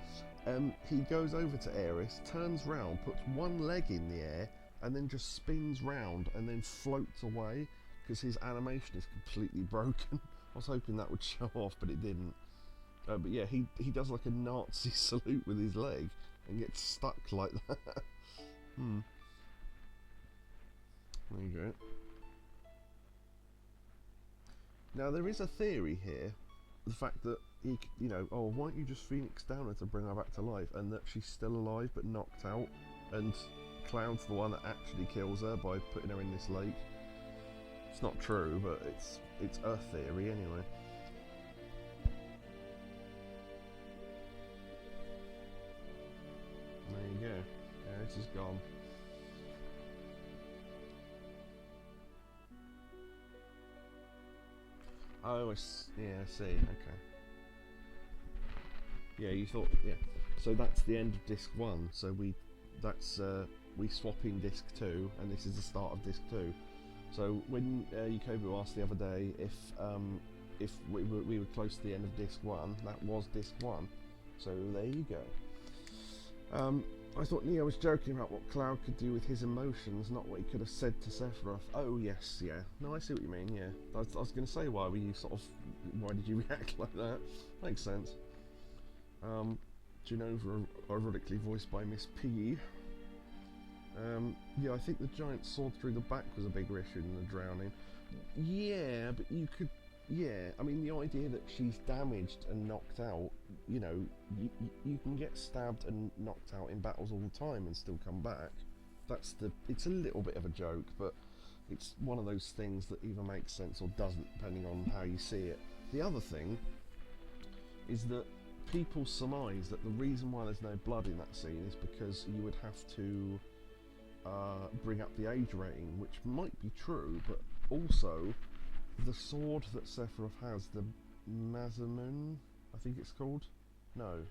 S1: he goes over to Aeris, turns round, puts one leg in the air, and then just spins round and then floats away, because his animation is completely broken. I was hoping that would show off, but it didn't. But yeah, he does like a Nazi salute with his leg and gets stuck like that. There you go. Now there is a theory here, the fact that he, you know, oh, why don't you just Phoenix down her to bring her back to life, and that she's still alive but knocked out, and Cloud's the one that actually kills her by putting her in this lake. It's not true, but it's a theory anyway. There you go. Aeris is gone. Oh, yeah, I see. Okay. Yeah, you thought, yeah. So that's the end of disc 1. So we swap in disc 2, and this is the start of disc 2. So when Yukobu asked the other day if we were close to the end of disc 1, that was disc 1. So there you go. I thought Neo was joking about what Cloud could do with his emotions, not what he could have said to Sephiroth. Oh yes, yeah. No, I see what you mean. Yeah, I was going to say, why did you react like that? Makes sense. Genova, ironically voiced by Miss Piggy. Yeah, I think the giant sword through the back was a bigger issue than the drowning. Yeah, but you could. Yeah, I mean, the idea that she's damaged and knocked out, you know, you can get stabbed and knocked out in battles all the time and still come back. It's a little bit of a joke, but it's one of those things that either makes sense or doesn't, depending on how you see it. The other thing is that people surmise that the reason why there's no blood in that scene is because you would have to bring up the age rating, which might be true, but also the sword that Sephiroth has, the Masamune, I think it's called? No,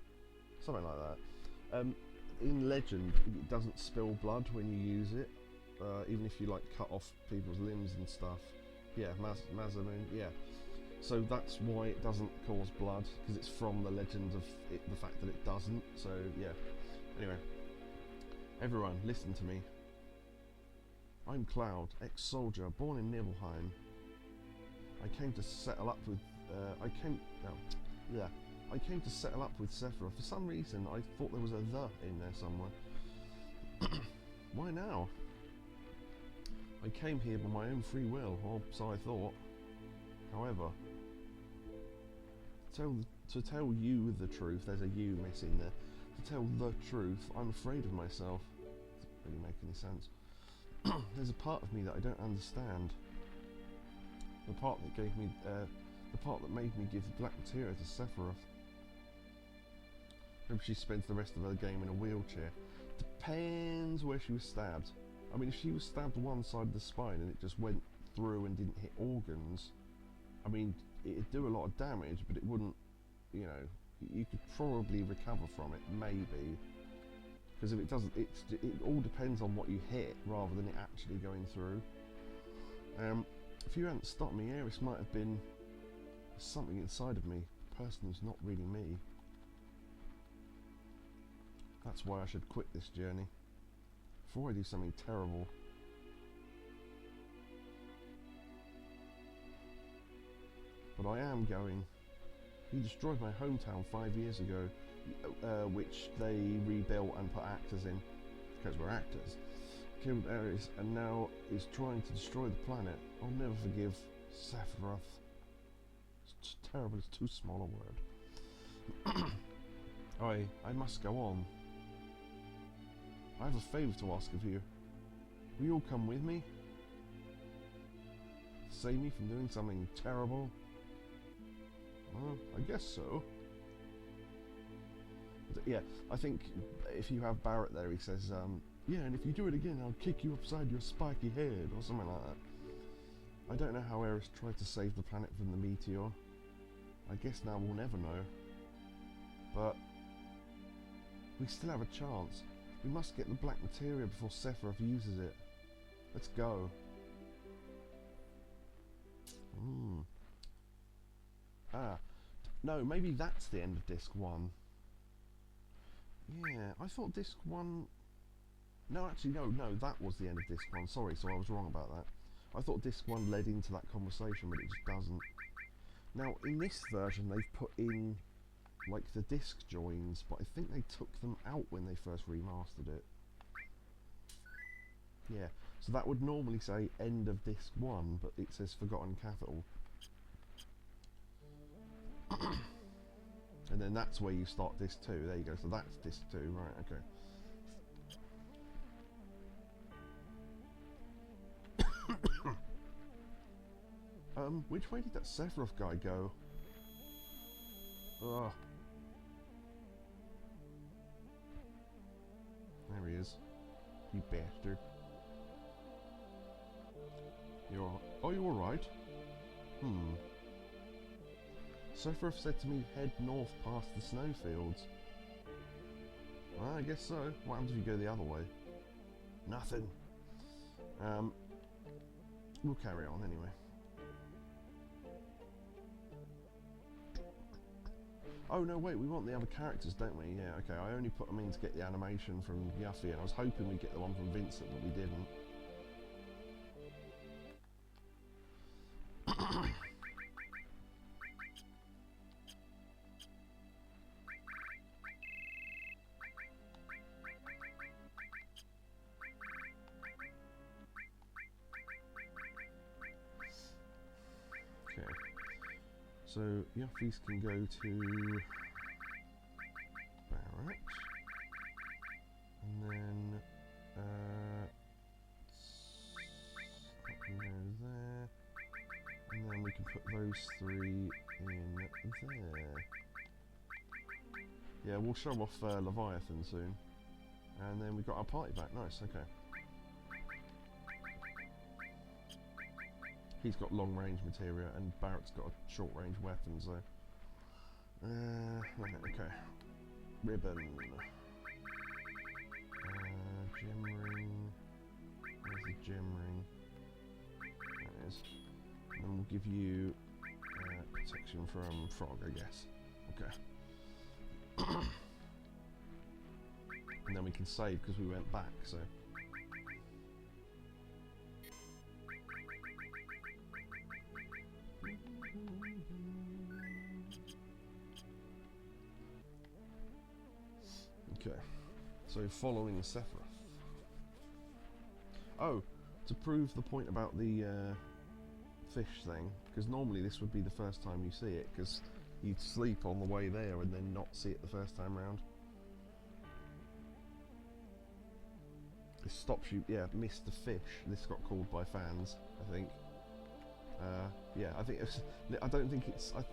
S1: something like that. In Legend, it doesn't spill blood when you use it, even if you like cut off people's limbs and stuff. Yeah, Masamune, yeah. So that's why it doesn't cause blood, because it's from the legend of it, the fact that it doesn't. So yeah. Anyway, everyone, listen to me. I'm Cloud, ex-soldier, born in Nibelheim. I came to settle up with. I came to settle up with Sephiroth. For some reason, I thought there was a "the" in there somewhere. Why now? I came here by my own free will, or so I thought. However, to tell you the truth, there's a "you" missing there. To tell the truth, I'm afraid of myself. Doesn't really make any sense. There's a part of me that I don't understand. The part that gave me, the part that made me give the black materia to Sephiroth. Maybe she spends the rest of her game in a wheelchair. Depends where she was stabbed. I mean, if she was stabbed one side of the spine and it just went through and didn't hit organs, I mean, it'd do a lot of damage, but it wouldn't, you know, you could probably recover from it, maybe. Because if it doesn't, it all depends on what you hit rather than it actually going through. If you hadn't stopped me, Aeris might have been something inside of me, a person who's not really me. That's why I should quit this journey, before I do something terrible. But I am going. You destroyed my hometown 5 years ago, which they rebuilt and put actors in, because we're actors. Killed Aeris and now is trying to destroy the planet. I'll never forgive Sephiroth. It's terrible, it's too small a word. I must go on. I have a favour to ask of you. Will you all come with me? Save me from doing something terrible? Well, I guess so. But yeah, I think if you have Barrett there, he says, yeah, and if you do it again, I'll kick you upside your spiky head, or something like that. I don't know how Aeris tried to save the planet from the meteor. I guess now we'll never know. But we still have a chance. We must get the black materia before Sephiroth uses it. Let's go. Ah, no, maybe that's the end of Disc 1. Yeah, I thought Disc 1... No, actually, no, that was the end of Disc 1. Sorry, so I was wrong about that. I thought Disc 1 led into that conversation, but it just doesn't. Now, in this version, they've put in, like, the disc joins, but I think they took them out when they first remastered it. Yeah, so that would normally say end of Disc 1, but it says forgotten capital. And then that's where you start Disc 2. There you go, so that's Disc 2, right, okay. Which way did that Sephiroth guy go? Ugh. There he is. You bastard. Are you alright? Sephiroth said to me, head north past the snowfields. Well, I guess so. What happens if you go the other way? Nothing. We'll carry on anyway. Oh no, wait, we want the other characters, don't we? Yeah, okay, I only put them in to get the animation from Yuffie, and I was hoping we'd get the one from Vincent, but we didn't. Okay. So, Yuffie's can go to Barrett, and then that can go there, and then we can put those three in there. Yeah, we'll show off Leviathan soon, and then we've got our party back. Nice, okay. He's got long range materia, and Barrett's got a short range weapon, so... okay. Ribbon. Gem ring. Where's the gem ring? There it is. And then we'll give you protection from Frog, I guess. Okay. And then we can save, because we went back, so... Okay, so following Sephiroth. Oh, to prove the point about the fish thing, because normally this would be the first time you see it, because you'd sleep on the way there and then not see it the first time round. It stops you, yeah, Mr. Fish, this got called by fans, I think. Yeah, I think it's, I don't think it's, I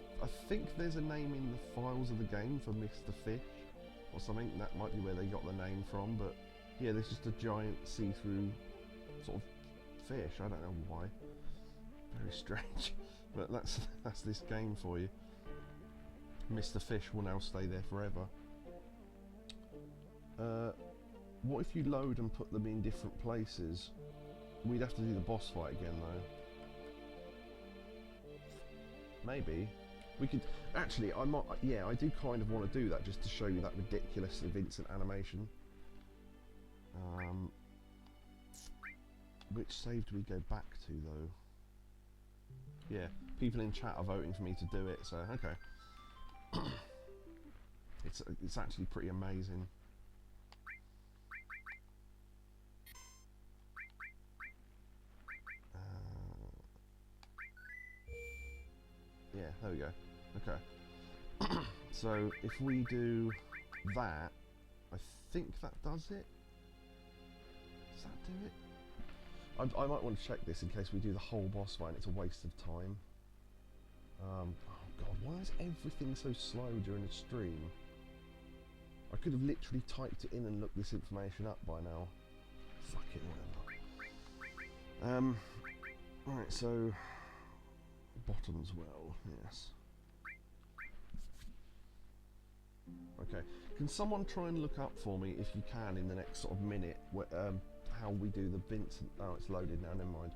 S1: think there's a name in the files of the game for Mr. Fish, or something. That might be where they got the name from, but yeah, there's just a giant see-through sort of fish. I don't know why. Very strange. But that's this game for you. Mr. Fish will now stay there forever. What if you load and put them in different places? We'd have to do the boss fight again though. Maybe. We could... Actually, I might... Yeah, I do kind of want to do that just to show you that ridiculous Vincent animation. Which save do we go back to, though? Yeah, people in chat are voting for me to do it, so, okay. It's actually pretty amazing. Yeah, there we go. Okay. So if we do that, I think that does it. Does that do it? I might want to check this in case we do the whole boss fight and it's a waste of time. Oh god, why is everything so slow during the stream? I could have literally typed it in and looked this information up by now. Fuck it, whatever. Right, so bottoms well, yes. Okay, can someone try and look up for me, if you can, in the next sort of minute, how we do the Vincent... Oh, it's loaded now, never mind.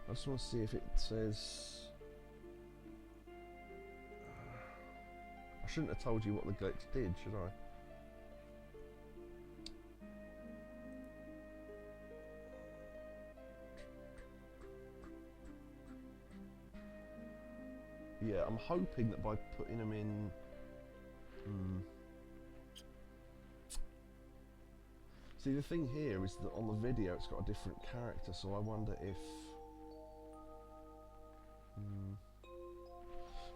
S1: I just want to see if it says... I shouldn't have told you what the glitch did, should I? Yeah, I'm hoping that by putting them in... See, the thing here is that on the video it's got a different character, so I wonder if...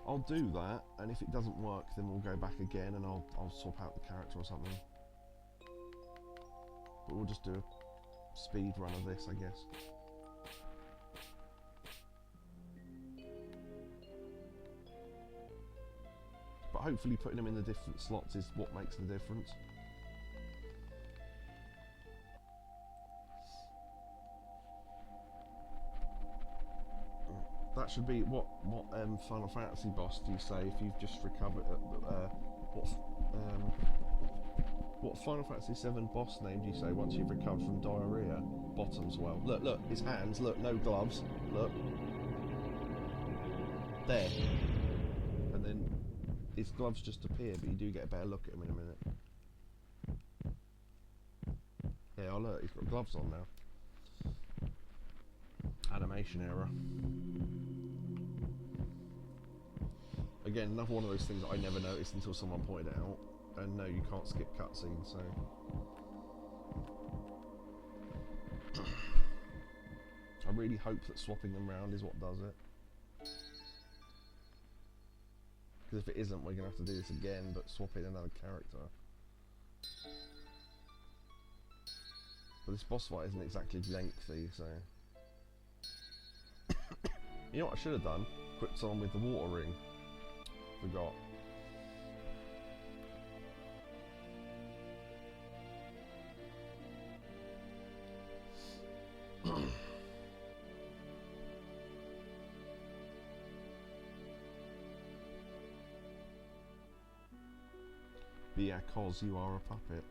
S1: I'll do that, and if it doesn't work, then we'll go back again and I'll swap out the character or something. But we'll just do a speed run of this, I guess. But hopefully putting them in the different slots is what makes the difference. That should be what Final Fantasy boss do you say if you've just recovered? What Final Fantasy 7 boss name do you say once you've recovered from diarrhea? Bottoms well. Look, his hands. Look, no gloves. Look, there, and then his gloves just appear, but you do get a better look at him in a minute. Yeah, oh look, he's got gloves on now. Animation error. Again, another one of those things that I never noticed until someone pointed it out. And no, you can't skip cutscenes, so... I really hope that swapping them around is what does it. Because if it isn't, we're going to have to do this again, but swap in another character. But this boss fight isn't exactly lengthy, so... You know what I should have done? Put someone with the water ring. Forgot. But yeah, cause you are a puppet.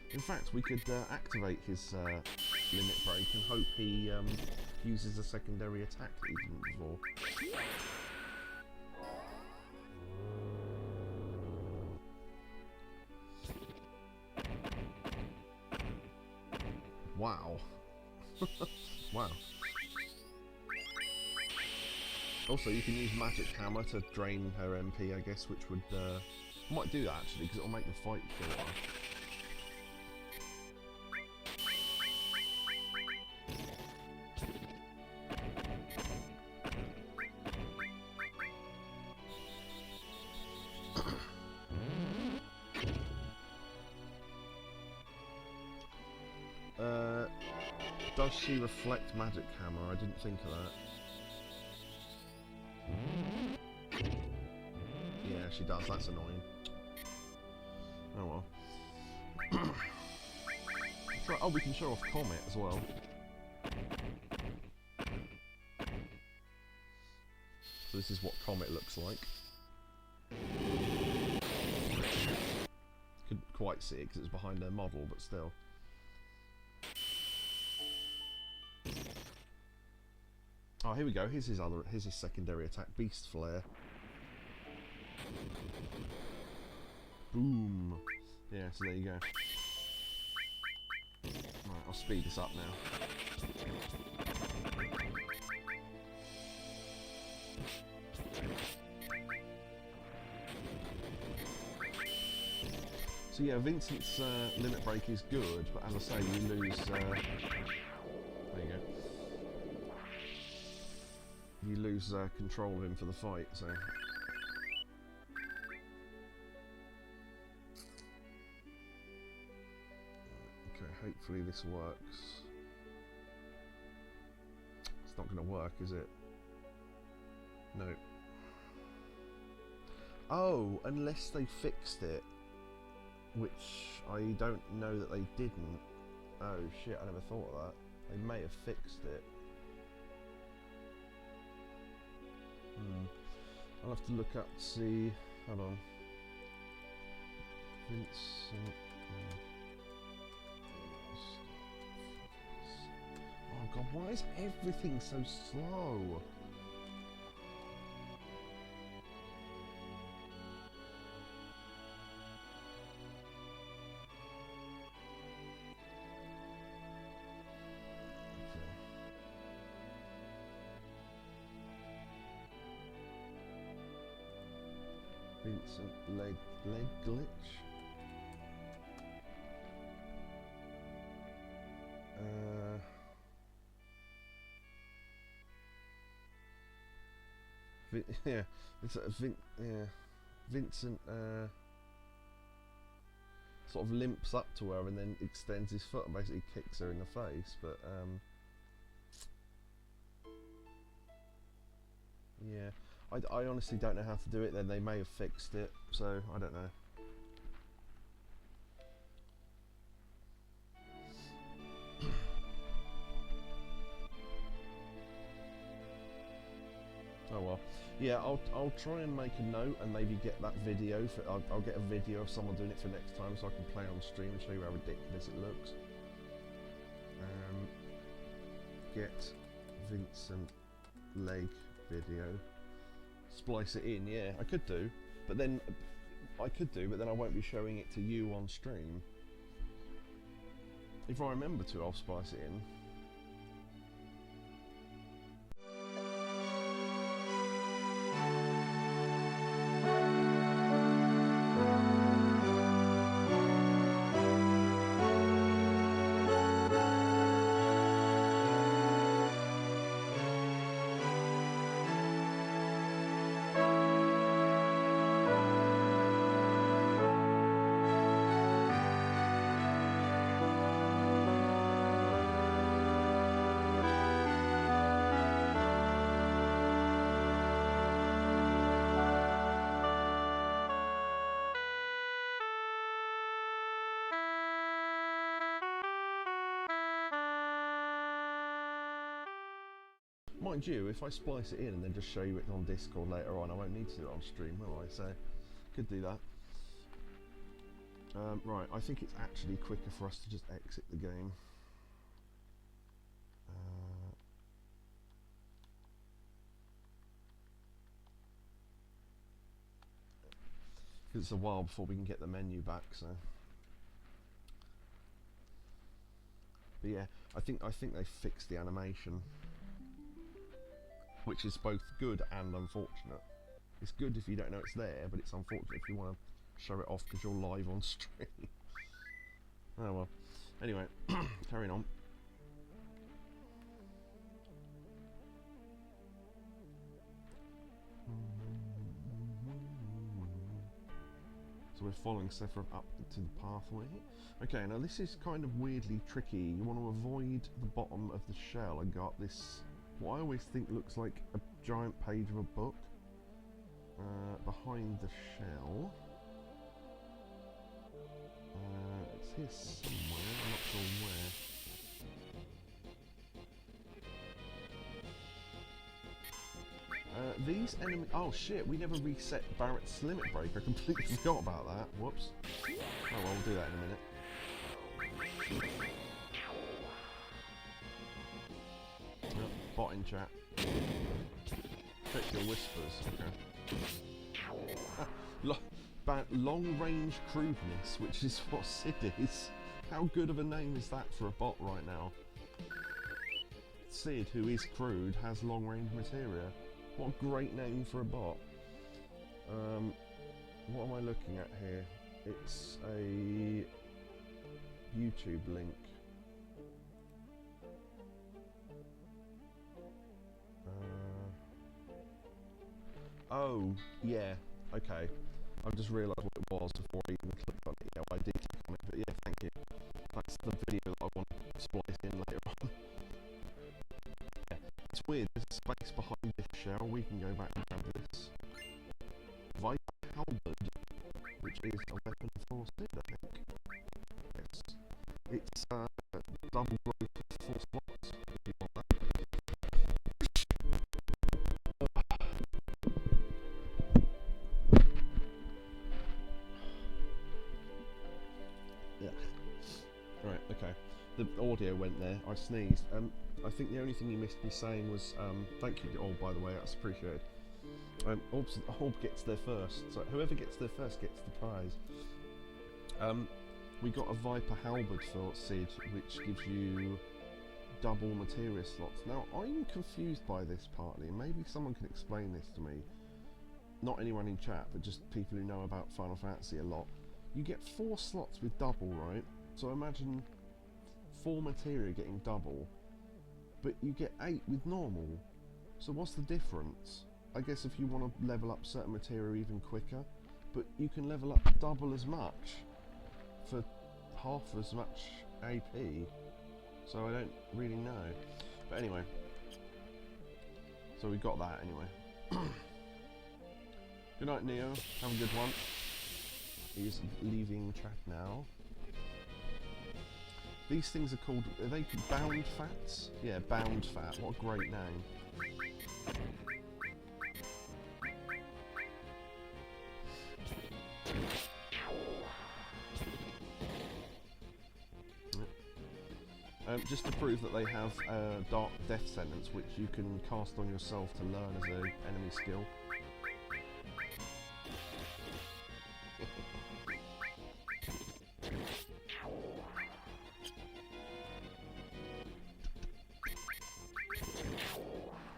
S1: In fact, we could activate his limit break and hope he uses a secondary attack that he didn't before. Wow. Wow. Also, you can use Magic Hammer to drain her MP, I guess, which would... might do that, actually, because it'll make the fight shorter. Does she reflect Magic Hammer? I didn't think of that. Yeah, she does. That's annoying. Oh well. Right. Oh, we can show off Comet as well. So this is what Comet looks like. Couldn't quite see it because it was behind her model, but still. Oh, here we go. Here's his secondary attack, Beast Flare. Boom. Yeah, so there you go. Right, I'll speed this up now. So yeah, Vincent's limit break is good, but as I say, you lose... there you go. You lose control of him for the fight, so... Okay, hopefully this works. It's not going to work, is it? No. Oh, unless they fixed it, which I don't know that they didn't. Oh shit, I never thought of that. They may have fixed it. I'll have to look up to see. Hold on. Vincent. Oh god, why is everything so slow? Vincent leg glitch. Yeah, it's Vincent sort of limps up to her and then extends his foot and basically kicks her in the face. But yeah. I honestly don't know how to do it. Then they may have fixed it, so I don't know. Oh well, yeah. I'll try and make a note and maybe get that video. I'll get a video of someone doing it for next time, so I can play on stream and show you how ridiculous it looks. Get Vincent leg video. Splice it in, yeah, I could do, but then I won't be showing it to you on stream. If I remember to, I'll splice it in. Mind you, if I splice it in and then just show you it on Discord later on, I won't need to do it on stream, will I? So, could do that. Right, I think it's actually quicker for us to just exit the game. Because it's a while before we can get the menu back, so. But yeah, I think they fixed the animation, which is both good and unfortunate. It's good if you don't know it's there, but it's unfortunate if you want to show it off because you're live on stream. Oh well. Anyway, carrying on. So we're following Sephiroth up to the pathway. Okay, now this is kind of weirdly tricky. You want to avoid the bottom of the shell. I got this, what I always think looks like a giant page of a book behind the shell. It's here somewhere, I'm not sure where. These enemies... Oh shit, we never reset Barrett's limit break. I completely forgot about that. Whoops. Oh well, we'll do that in a minute. Bot in chat. Check your whispers. Okay. Long-range crudeness, which is what Sid is. How good of a name is that for a bot right now? Sid, who is crude, has long-range materia. What a great name for a bot. What am I looking at here? It's a YouTube link. Oh, yeah, okay. I've just realised what it was before I even clicked on it. Yeah, well, I did click on it, but yeah, thank you. That's the video that I want to splice in later on. Yeah, it's weird, there's a space behind this shell. We can go back and grab this. How halberd, which is a weapon for Sid, I think. Yes. It's double growth of 4 slots, if you want that. Yeah. Right, okay. The audio went there. I sneezed. I think the only thing you missed me saying was, thank you, Orb, by the way, that's appreciated. Orb gets there first, so whoever gets there first gets the prize. We got a Viper Halberd for Sid, which gives you double materia slots. Now, I'm confused by this partly, and maybe someone can explain this to me. Not anyone in chat, but just people who know about Final Fantasy a lot. You get 4 slots with double, right? So imagine 4 materia getting double, but you get 8 with normal. So what's the difference? I guess if you want to level up certain materia even quicker, but you can level up double as much for half as much AP, so I don't really know. But anyway, so we got that anyway. Good night, Neo. Have a good one. He's leaving chat now. These things are called, are they bound fats? Yeah, bound fat. What a great name. Just to prove that they have a Dark Death Sentence, which you can cast on yourself to learn as an enemy skill.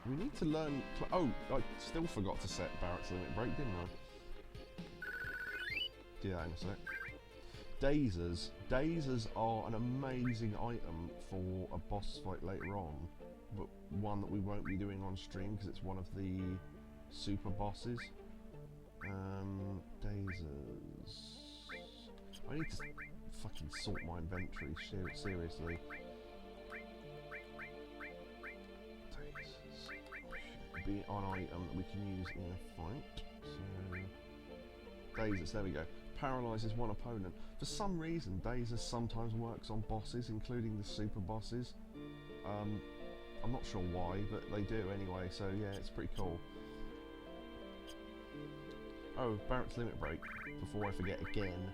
S1: We need to learn... Oh, I still forgot to set Barrett's Limit Break, didn't I? Do that in a sec. Dazers. Dazers are an amazing item for a boss fight later on, but one that we won't be doing on stream because it's one of the super bosses. Dazers. I need to fucking sort my inventory, seriously. Dazers. Be an item that we can use in a fight. So, Dazers, there we go. Paralyzes one opponent. For some reason, Dazers sometimes works on bosses, including the super bosses. I'm not sure why, but they do anyway, so yeah, it's pretty cool. Oh, Barrett's Limit Break, before I forget again.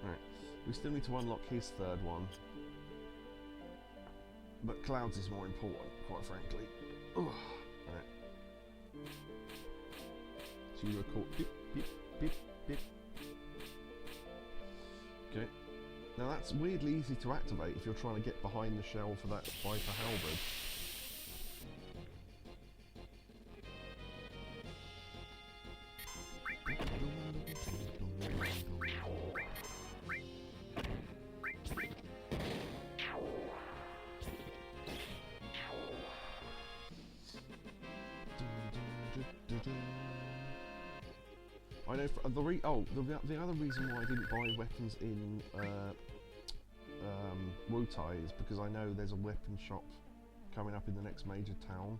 S1: Right, we still need to unlock his third one. But Clouds is more important, quite frankly. Right. So you record... Beep, beep, beep, beep. Okay. Now that's weirdly easy to activate if you're trying to get behind the shell for that Viper Halberd. I know the other reason why I didn't buy weapons in Wutai is because I know there's a weapon shop coming up in the next major town,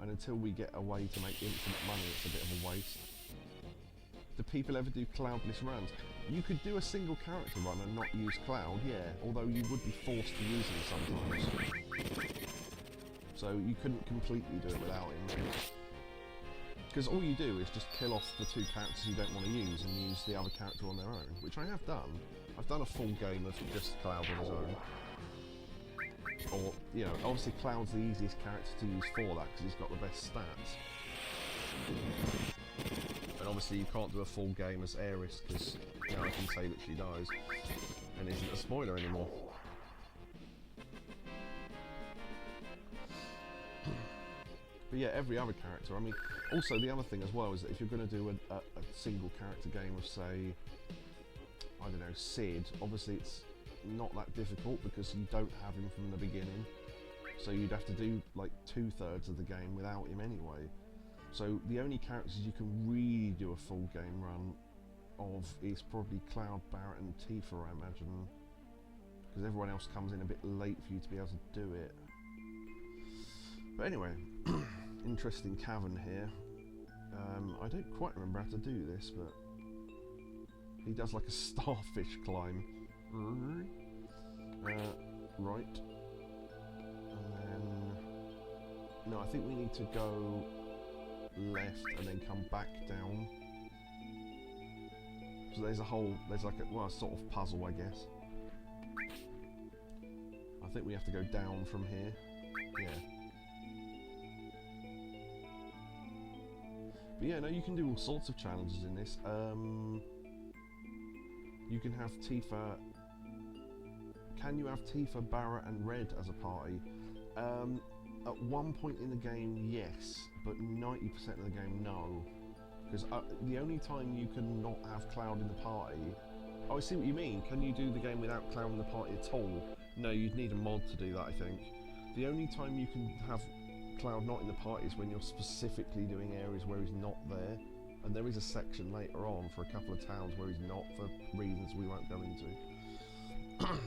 S1: and until we get a way to make infinite money, it's a bit of a waste. Do people ever do cloudless runs? You could do a single character run and not use Cloud, yeah, although you would be forced to use him sometimes. So you couldn't completely do it without him. Because all you do is just kill off the 2 characters you don't want to use and use the other character on their own, which I have done. I've done a full game of just Cloud on his own. Or, you know, obviously Cloud's the easiest character to use for that because he's got the best stats. And obviously you can't do a full game as Aeris because, you know, I can say that she dies and isn't a spoiler anymore. But yeah, every other character, I mean, also the other thing as well is that if you're going to do a single character game of, say, I don't know, Sid, obviously it's not that difficult because you don't have him from the beginning. So you'd have to do like 2/3 of the game without him anyway. So the only characters you can really do a full game run of is probably Cloud, Barrett and Tifa, I imagine. Because everyone else comes in a bit late for you to be able to do it. But anyway, interesting cavern here. I don't quite remember how to do this, but he does like a starfish climb. Right. And then... No, I think we need to go left and then come back down. So there's like a, well, a sort of puzzle, I guess. I think we have to go down from here. Yeah. But yeah, no, you can do all sorts of challenges in this. You can have Tifa... Can you have Tifa, Barret and Red as a party? At one point in the game, yes, but 90% of the game, no. Because the only time you can not have Cloud in the party... Oh, I see what you mean. Can you do the game without Cloud in the party at all? No, you'd need a mod to do that, I think. The only time you can have Cloud not in the party is when you're specifically doing areas where he's not there. And there is a section later on for a couple of towns where he's not, for reasons we won't go into.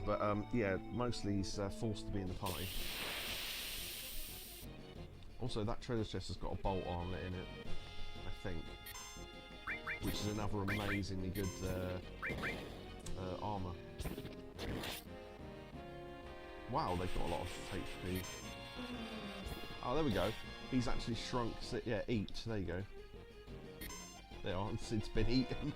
S1: But yeah, mostly he's forced to be in the party. Also, that treasure chest has got a bolt armlet in it, I think, which is another amazingly good armour. Wow, they've got a lot of HP. Oh, there we go. He's actually shrunk. Yeah, eat. There you go. There are. Sid's been eaten.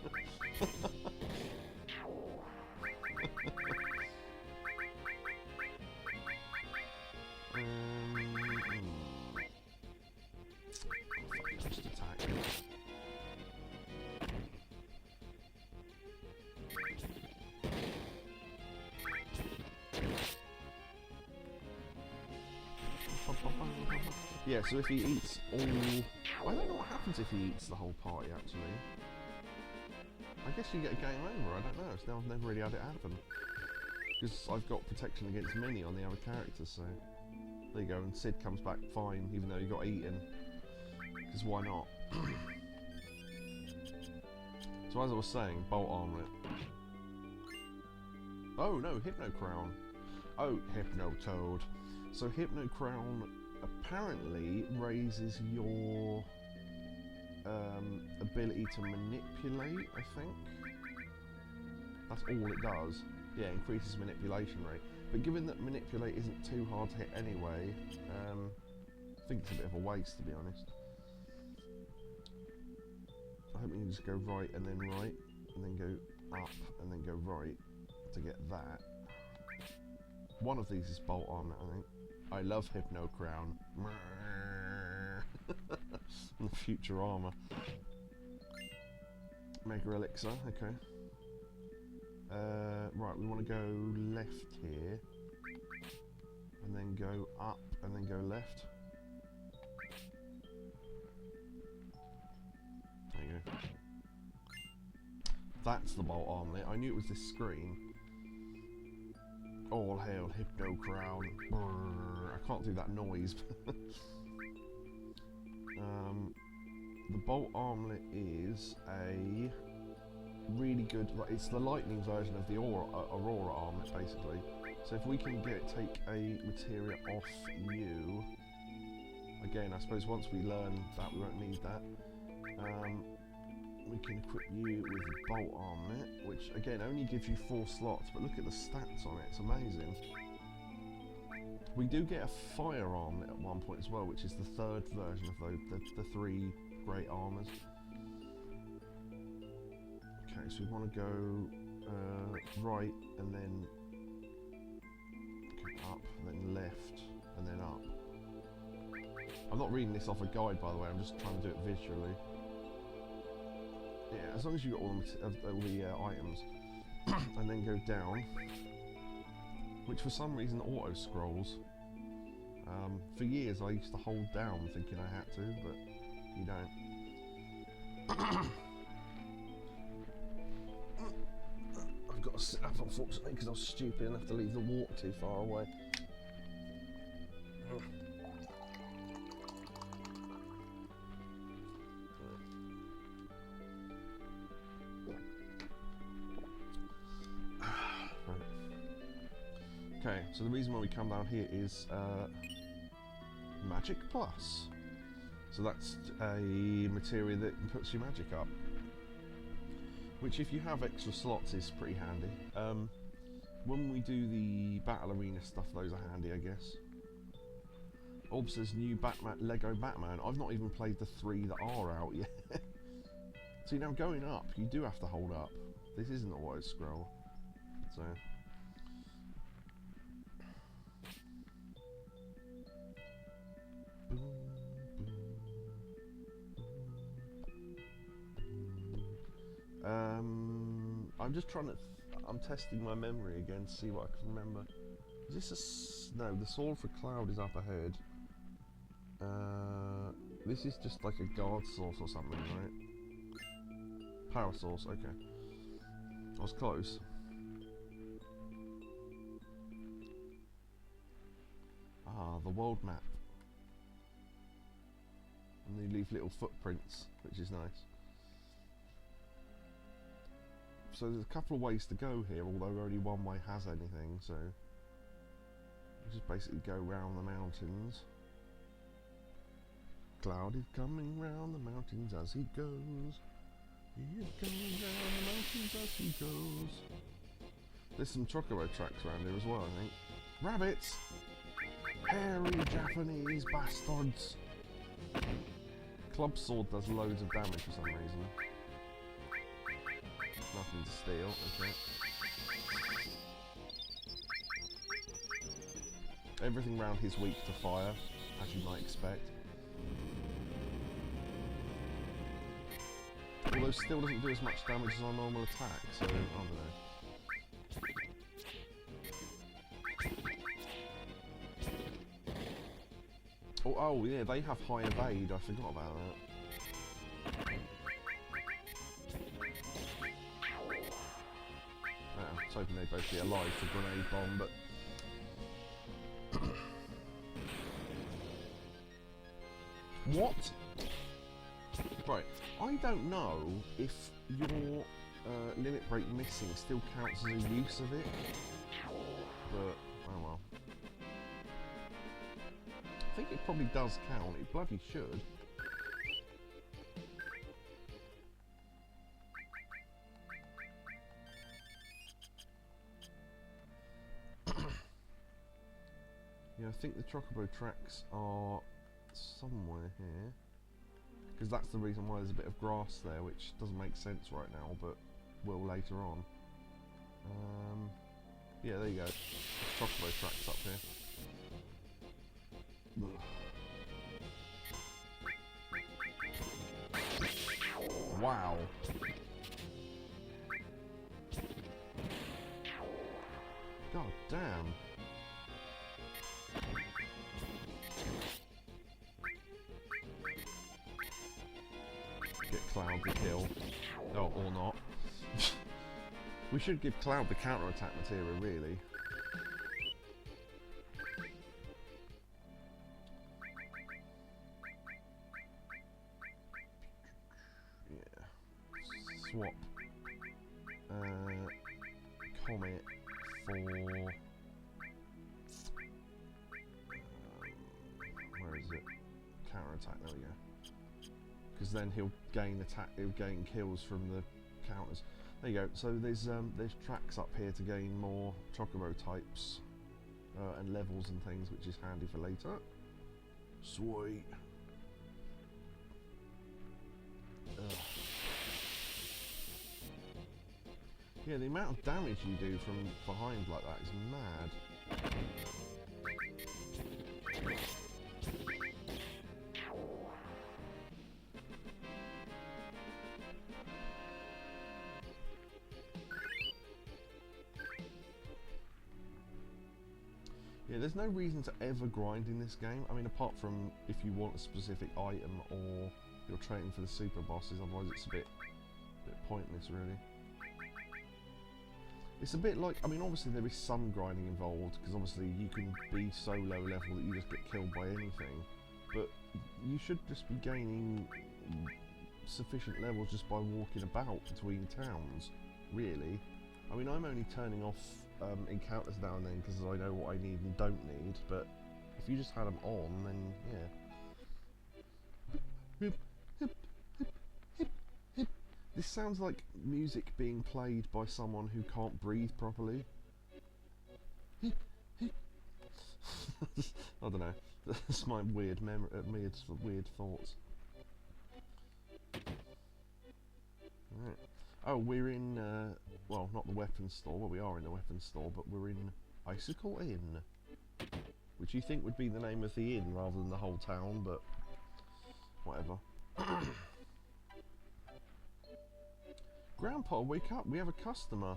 S1: Just attack. Yeah, so if he eats all... I don't know what happens if he eats the whole party, actually. I guess you get a game over, I don't know. I've never really had it happen. Because I've got protection against many on the other characters, so... There you go, and Sid comes back fine, even though he got eaten. Because why not? So as I was saying, bolt armlet. Oh no, Hypno Crown. Oh, Hypno Toad. So Hypno Crown apparently raises your ability to manipulate, I think. That's all it does. Yeah, increases manipulation rate. But given that manipulate isn't too hard to hit anyway, I think it's a bit of a waste, to be honest. I hope we can just go right, and then go up, and then go right to get that. One of these is bolt armor, I think. I love Hypno Crown. And the future armor. Mega Elixir, okay. Right, we want to go left here, and then go up, and then go left. There you go. That's the bolt armlet. I knew it was this screen. All hail Hypno Crown. Brrr. I can't do that noise. The bolt armlet is a really good, like, it's the lightning version of the Aurora armlet, basically. So if we can take a materia off you, again, I suppose once we learn that, we won't need that. We can equip you with the bolt armlet, which again only gives you 4 slots, but look at the stats on it, it's amazing. We do get a fire armlet at one point as well, which is the 3rd version of the 3 great armors. Okay, so we want to go right, and then up, then left, and then up. I'm not reading this off a guide, by the way, I'm just trying to do it visually. Yeah, as long as you got all the items, and then go down, which for some reason auto-scrolls. For years I used to hold down thinking I had to, but you don't. I've got to sit up, unfortunately, because I was stupid enough to leave the walk too far away. Okay, so the reason why we come down here is Magic Plus. So that's a materia that puts your magic up, which if you have extra slots is pretty handy. When we do the battle arena stuff, those are handy, I guess. Orb says new Lego Batman. I've not even played the 3 that are out yet. See, now going up, you do have to hold up. This isn't a wide scroll, so. I'm just trying to. I'm testing my memory again to see what I can remember. Is this a no? The sword for Cloud is up ahead. This is just like a guard source or something, right? Power source. Okay, I was close. Ah, the world map. And they leave little footprints, which is nice. So there's a couple of ways to go here, although only one way has anything, so we just basically go round the mountains. Cloud is coming round the mountains as he goes. He is coming round the mountains as he goes. There's some chocobo tracks around here as well, I think. Rabbits! Hairy Japanese bastards! Club sword does loads of damage for some reason. Nothing to steal, okay. Everything around his weak to fire, as you might expect. Although still doesn't do as much damage as our normal attack, so I don't know. Oh yeah, they have high evade, I forgot about that. I was hoping they'd both be alive for grenade bomb, but what? Right, I don't know if your limit break missing still counts as a use of it, but oh well. I think it probably does count, it bloody should. Yeah, I think the chocobo tracks are somewhere here. Because that's the reason why there's a bit of grass there, which doesn't make sense right now, but will later on. Yeah, there you go. There's chocobo tracks up here. Wow. God damn. Get Cloud the kill. Oh, or not. We should give Cloud the counter-attack material, really. Yeah. Swap. Comet for... where is it? Counter-attack, there we go. Because then he'll gain kills from the counters. There you go. So there's tracks up here to gain more chocobo types and levels and things, which is handy for later. Sweet. Ugh. Yeah, the amount of damage you do from behind like that is mad. Yeah, there's no reason to ever grind in this game. I mean, apart from if you want a specific item or you're training for the super bosses, otherwise it's a bit pointless, really. It's a bit like, I mean, obviously there is some grinding involved, because obviously you can be so low level that you just get killed by anything, but you should just be gaining sufficient levels just by walking about between towns, really. I mean, I'm only turning off encounters now and then because I know what I need and don't need, but if you just had them on, then yeah. hip, hip, hip, hip, hip. This sounds like music being played by someone who can't breathe properly. Hip, hip. I don't know. That's my weird weird thoughts. Right. Oh, we're in, well, not the weapons store. Well, we are in the weapons store, but we're in Icicle Inn, which you think would be the name of the inn rather than the whole town, but whatever. Grandpa, wake up! We have a customer.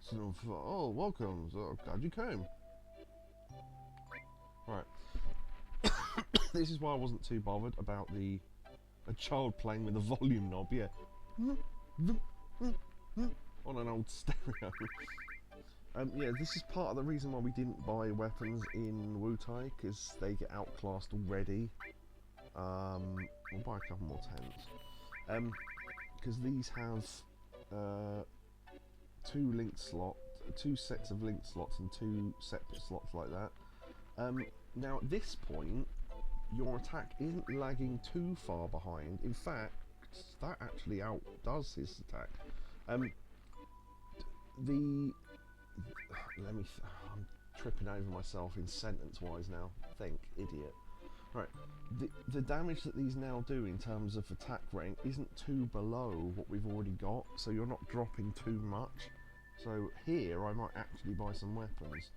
S1: Sort of, oh, welcome. So, glad you came. Right. This is why I wasn't too bothered about a child playing with a volume knob. Yeah. On an old stereo. Yeah, this is part of the reason why we didn't buy weapons in Wutai, because they get outclassed already. We'll buy a couple more tents. Because these have two sets of link slots and two separate slots like that. Now at this point, your attack isn't lagging too far behind. In fact, that actually outdoes his attack. I'm tripping over myself in sentence-wise now. Think, idiot. Right, the damage that these now do in terms of attack rank isn't too below what we've already got, so you're not dropping too much. So here, I might actually buy some weapons.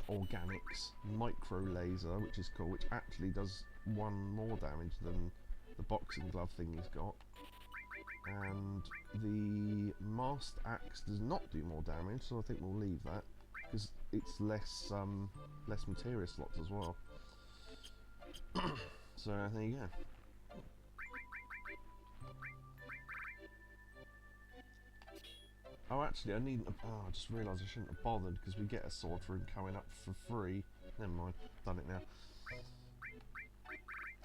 S1: Organics, micro laser, which is cool, which actually does one more damage than the boxing glove thing he's got. And the masked axe does not do more damage, so I think we'll leave that, because it's less materia slots as well. So there you go. Oh, actually, I need. Oh, I just realised I shouldn't have bothered, because we get a sword for him coming up for free. Never mind, done it now.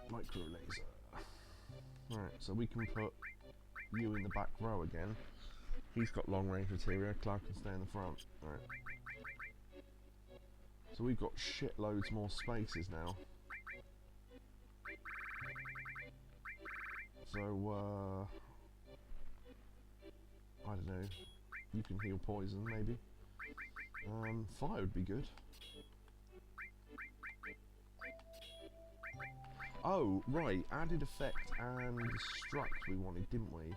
S1: Micro laser. Right, so we can put you in the back row again. He's got long range materia. Clark can stay in the front. Right. So we've got shitloads more spaces now. So, I don't know. You can heal poison, maybe. Fire would be good. Oh, right. Added effect and destruct we wanted, didn't we?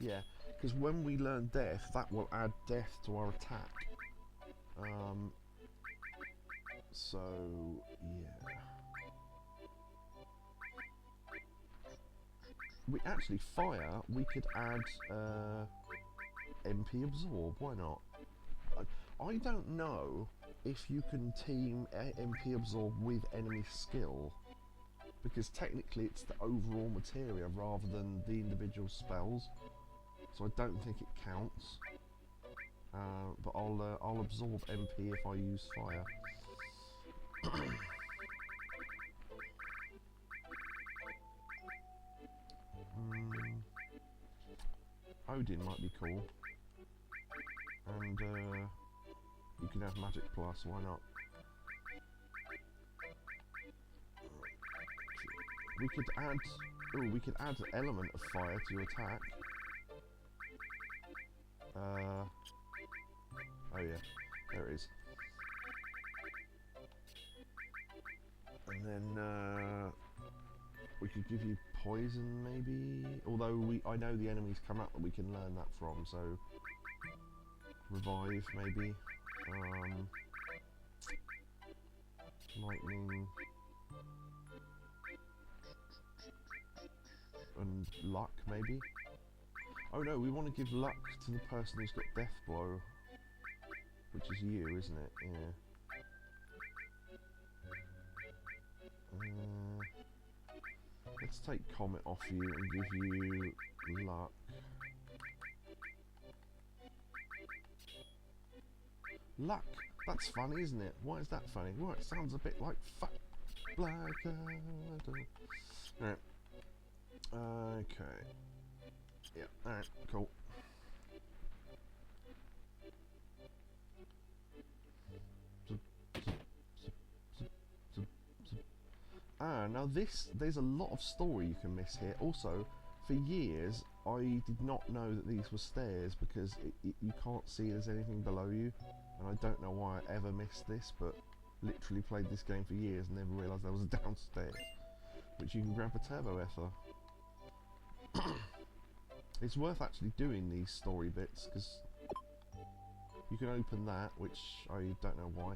S1: Yeah, because when we learn death, that will add death to our attack. So, yeah. We actually, fire, we could add MP absorb, why not? I don't know if you can team MP absorb with enemy skill, because technically it's the overall materia rather than the individual spells, so I don't think it counts. But I'll absorb MP if I use fire. Odin might be cool, and you can have magic plus, why not? We could add an element of fire to your attack. Oh yeah, there it is. And then we could give you poison, maybe. Although I know the enemies come up that we can learn that from. So revive, maybe. Lightning and luck, maybe. Oh no, we want to give luck to the person who's got death blow, which is you, isn't it? Yeah. Let's take Comet off you and give you luck. Luck! That's funny, isn't it? Why is that funny? Well, it sounds a bit like fuck black. Right. Okay. Yeah, alright, cool. Now there's a lot of story you can miss here. Also, for years, I did not know that these were stairs because you can't see there's anything below you. And I don't know why I ever missed this, but literally played this game for years and never realised there was a downstairs, which you can grab a turbo ether. It's worth actually doing these story bits because you can open that, which I don't know why.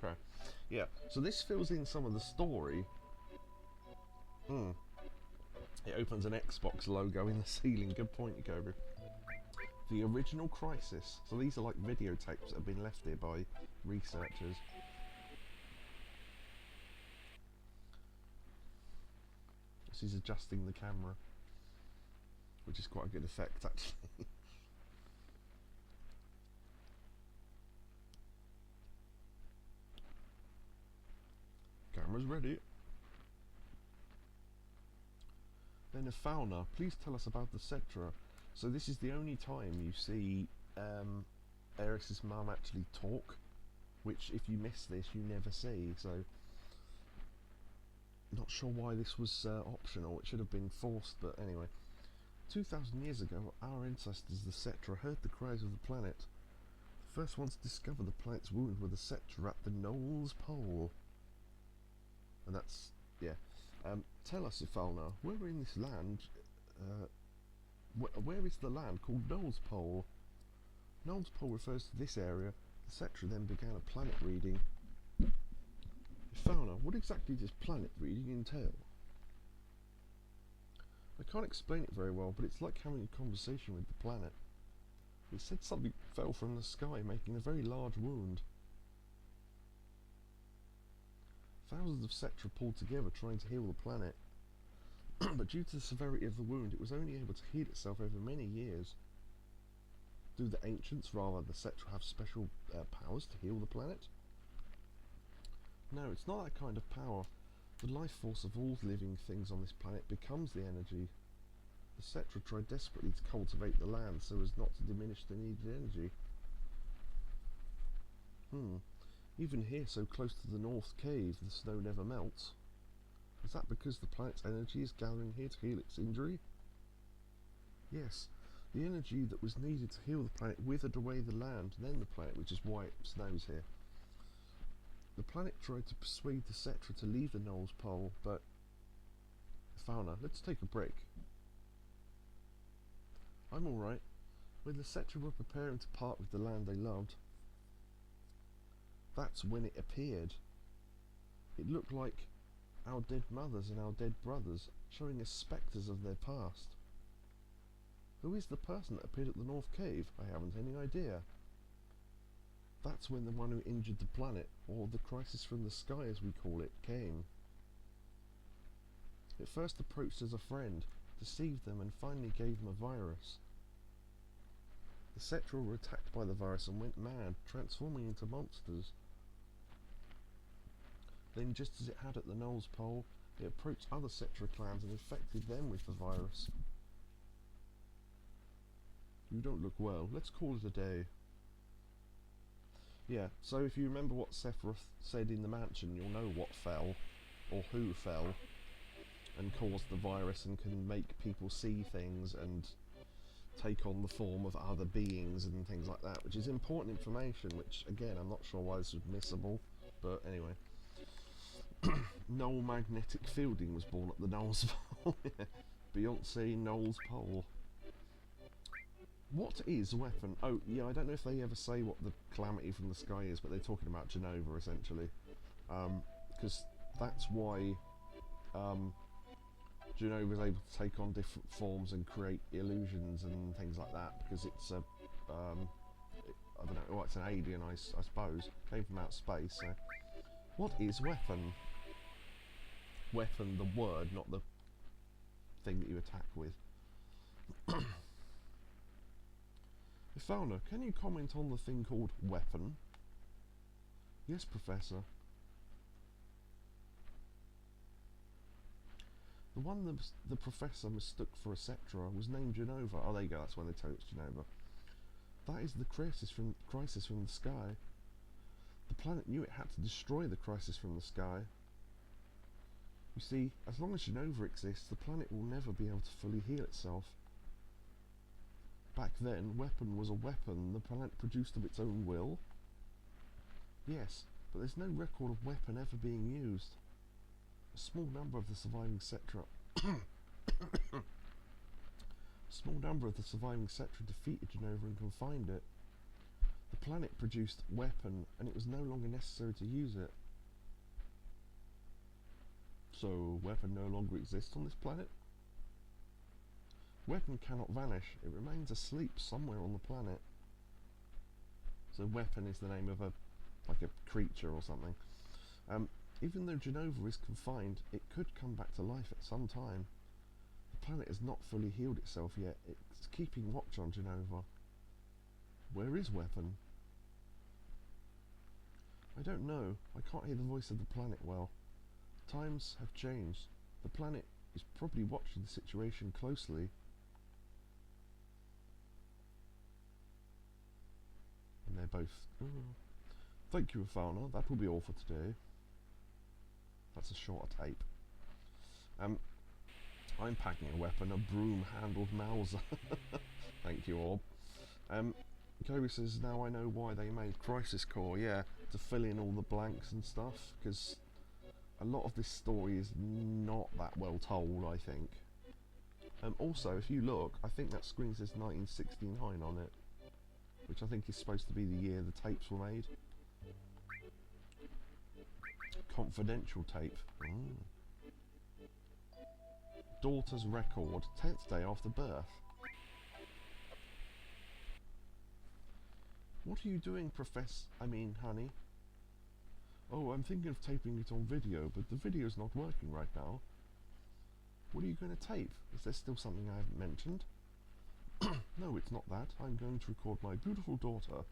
S1: Okay, yeah, so this fills in some of the story. It opens an Xbox logo in the ceiling. Good point, Jacoby. The original Crisis. So these are like videotapes that have been left here by researchers. This is adjusting the camera, which is quite a good effect actually. Camera's ready. Then a fauna. Please tell us about the Cetra. So this is the only time you see Aeris' mum actually talk, which if you miss this you never see, so not sure why this was optional. It should have been forced, but anyway. 2,000 years ago, our ancestors, the Cetra, heard the cries of the planet. The first ones to discover the planet's wound were the Cetra at the Knowles Pole. And that's, yeah. Tell us, Ifalna, where in this land, where is the land called Knowles Pole? Knowles Pole refers to this area. The Cetra then began a planet reading. Ifalna, what exactly does planet reading entail? I can't explain it very well, but it's like having a conversation with the planet. It said something fell from the sky, making a very large wound. Thousands of Cetra pulled together trying to heal the planet, but due to the severity of the wound, it was only able to heal itself over many years. Do the ancients, rather the Cetra, have special powers to heal the planet? No, it's not that kind of power. The life force of all living things on this planet becomes the energy. The Cetra try desperately to cultivate the land so as not to diminish the needed energy. Even here, so close to the North Cave, the snow never melts. Is that because the planet's energy is gathering here to heal its injury? Yes, the energy that was needed to heal the planet withered away the land, then the planet, which is why it snows here. The planet tried to persuade the Cetra to leave the Knowles Pole, but... Fauna, let's take a break. I'm alright. When the Cetra were preparing to part with the land they loved, that's when it appeared. It looked like our dead mothers and our dead brothers, showing us spectres of their past. Who is the person that appeared at the North Cave? I haven't any idea. That's when the one who injured the planet, or the crisis from the sky as we call it, came. It first approached as a friend, deceived them and finally gave them a virus. The Cetra were attacked by the virus and went mad, transforming into monsters. Then, just as it had at the Knowles Pole, it approached other Cetra clans and infected them with the virus. You don't look well. Let's call it a day. Yeah, so if you remember what Sephiroth said in the mansion, you'll know what fell, or who fell, and caused the virus and can make people see things and take on the form of other beings and things like that, which is important information, which, again, I'm not sure why this was missable, but anyway. Knoll Magnetic Fielding was born at the Knowles Pole. Beyonce Knowles Pole. What is weapon? Oh, yeah, I don't know if they ever say what the calamity from the sky is, but they're talking about Genova, essentially. Because that's why Genova is able to take on different forms and create illusions and things like that, because it's a, I don't know, well, it's an alien, I suppose. Came from outer space, so. What is weapon? Weapon, the word, not the thing that you attack with. Fauna, can you comment on the thing called weapon? Yes, Professor. The one the Professor mistook for a Cetra was named Genova. Oh, there you go, that's when they tell you it's Genova. That is the crisis from the sky. The planet knew it had to destroy the crisis from the sky. You see, as long as Genova exists, the planet will never be able to fully heal itself. Back then, weapon was a weapon the planet produced of its own will. Yes, but there's no record of weapon ever being used. A small number of the surviving Cetra defeated Genova and confined it. The planet produced weapon, and it was no longer necessary to use it. So, weapon no longer exists on this planet? Weapon cannot vanish. It remains asleep somewhere on the planet. So, weapon is the name of a creature or something. Even though Genova is confined, it could come back to life at some time. The planet has not fully healed itself yet. It's keeping watch on Genova. Where is weapon? I don't know. I can't hear the voice of the planet well. Times have changed. The planet is probably watching the situation closely. And they're both... Thank you, Fauna. That will be all for today. That's a shorter tape. I'm packing a weapon, a broom-handled Mauser. Thank you, Orb. Kobe says, now I know why they made Crisis Core, yeah, to fill in all the blanks and stuff, because a lot of this story is not that well told, I think. Also, if you look, I think that screen says 1969 on it, which I think is supposed to be the year the tapes were made. Confidential tape. Daughter's record, 10th day after birth. What are you doing, honey? Oh, I'm thinking of taping it on video, but the video's not working right now. What are you going to tape? Is there still something I haven't mentioned? No, it's not that. I'm going to record my beautiful daughter.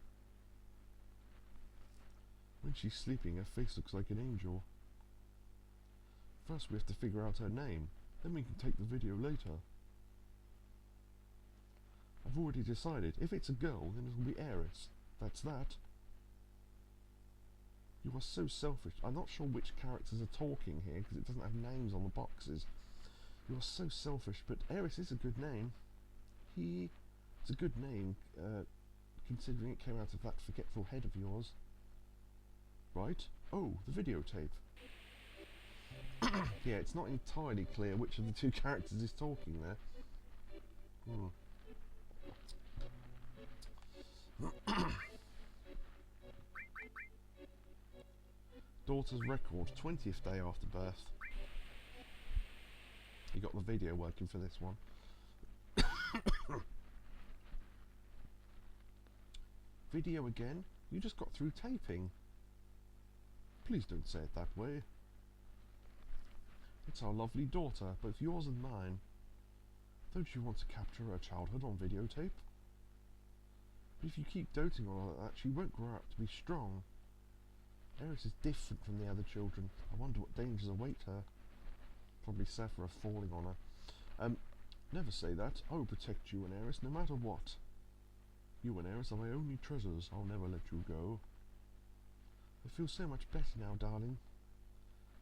S1: When she's sleeping, her face looks like an angel. First we have to figure out her name, then we can take the video later. I've already decided. If it's a girl, then it'll be Aeris. That's that. You are so selfish. I'm not sure which characters are talking here, because it doesn't have names on the boxes. You are so selfish, but Aeris is a good name. It's a good name, considering it came out of that forgetful head of yours. Right? Oh, the videotape. Yeah, it's not entirely clear which of the two characters is talking there. Daughter's record, 20th day after birth. You got the video working for this one. Video again? You just got through taping. Please don't say it that way. It's our lovely daughter, both yours and mine. Don't you want to capture her childhood on videotape? But if you keep doting on her like that, she won't grow up to be strong. Aeris is different from the other children. I wonder what dangers await her. Probably Sephiroth falling on her. Never say that. I will protect you and Aeris no matter what. You and Aeris are my only treasures. I'll never let you go. I feel so much better now, darling.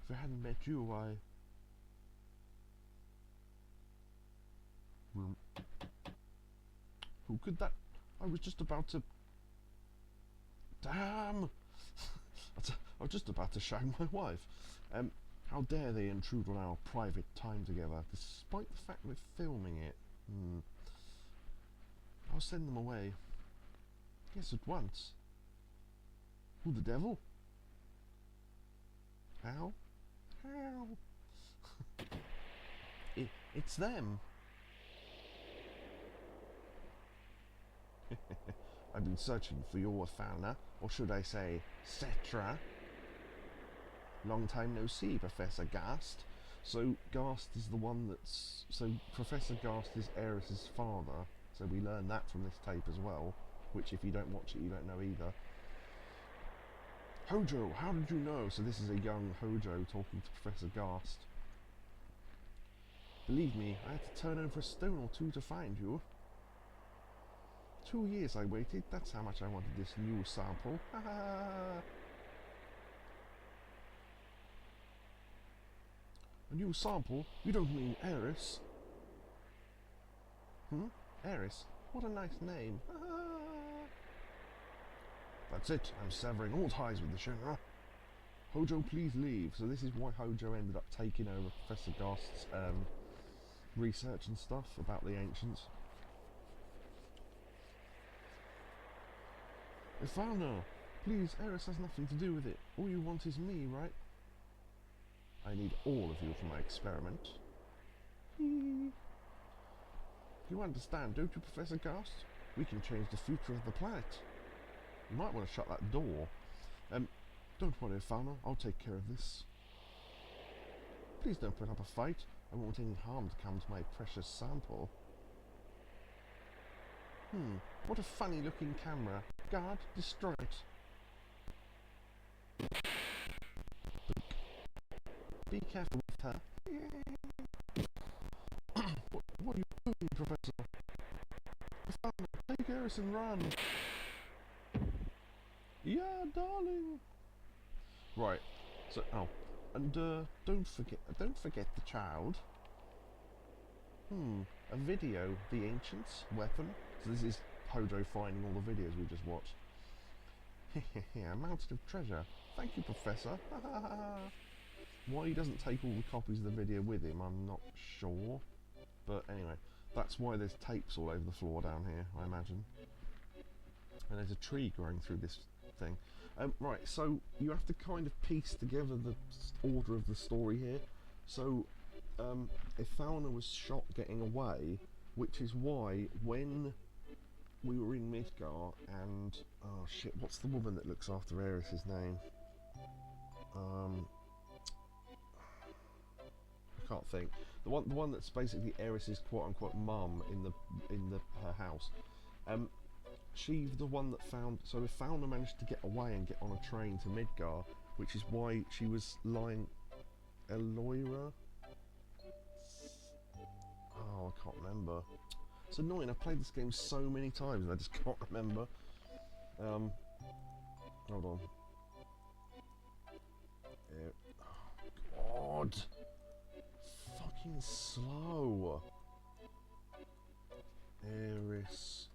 S1: If I hadn't met you, Who could that... I was just about to... Damn! I was just about to shag my wife. How dare they intrude on our private time together, despite the fact we're filming it. I'll send them away. Yes, at once. Who, the devil? How? How? It's them. I've been searching for your fauna, or should I say, Cetra. Long time no see, Professor Gast. So Gast is the one that's... So Professor Gast is Aeris' father, so we learn that from this tape as well, which if you don't watch it you don't know either. Hojo, how did you know? So this is a young Hojo talking to Professor Gast. Believe me, I had to turn over a stone or two to find you. 2 years I waited. That's how much I wanted this new sample. Ha ha! A new sample? You don't mean Aeris? Aeris? What a nice name. Ha ha! That's it. I'm severing all ties with the Shinra. Hojo, please leave. So this is why Hojo ended up taking over Professor Ghast's research and stuff about the ancients. Ifalna, please, Aeris has nothing to do with it. All you want is me, right? I need all of you for my experiment. You understand, don't you, Professor Ghast? We can change the future of the planet. You might want to shut that door. Don't worry, Ifalna, I'll take care of this. Please don't put up a fight. I won't want any harm to come to my precious sample. What a funny looking camera. Guard, destroy it. Be careful with her. What are you doing, Professor? Ifalna, take Aeris and run. Yeah, darling. Right. So, and don't forget the child. A video, the ancients weapon. So this is Hojo finding all the videos we just watched. A mountain of treasure. Thank you, Professor. Why he doesn't take all the copies of the video with him, I'm not sure. But anyway, that's why there's tapes all over the floor down here, I imagine. And there's a tree growing through this thing. Right, so you have to kind of piece together the order of the story here. So, Ifalna was shot getting away, which is why when we were in Midgar and... oh shit, what's the woman that looks after Aeris' name? I can't think. The one that's basically Aeris' quote-unquote mum in her house. She's the one that found... so Ifalna managed to get away and get on a train to Midgar, which is why she was lying... Eloira? Oh, I can't remember. It's annoying, I've played this game so many times and I just can't remember. Hold on. Oh, God! Fucking slow! Aeris...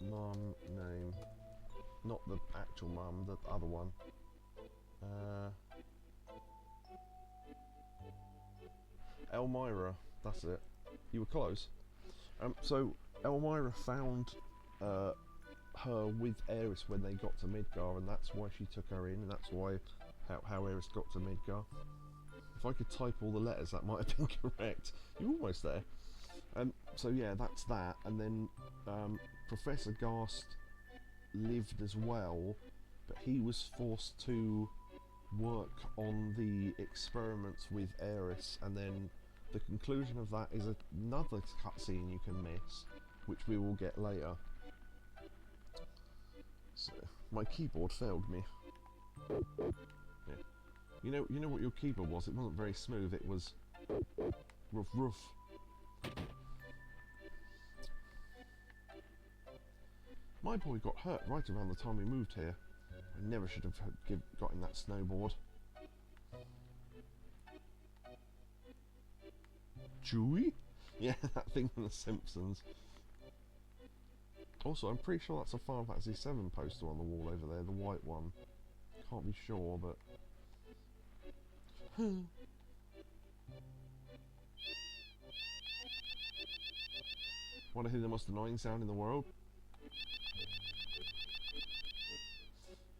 S1: mum name. Not the actual mum, the other one. Elmira, that's it. You were close. So Elmira found her with Aeris when they got to Midgar, and that's why she took her in, and that's why how Aeris got to Midgar. If I could type all the letters, that might have been correct. You're almost there. So yeah, that's that, and then Professor Ghast lived as well, but he was forced to work on the experiments with Aeris, and then the conclusion of that is another cutscene you can miss, which we will get later. So, my keyboard failed me. Yeah. You know what your keyboard was? It wasn't very smooth, it was rough. My boy got hurt right around the time we moved here. I never should have gotten that snowboard. Chewie? Yeah, that thing from The Simpsons. Also, I'm pretty sure that's a Final Fantasy VII poster on the wall over there, the white one. Can't be sure, but... Want to hear the most annoying sound in the world?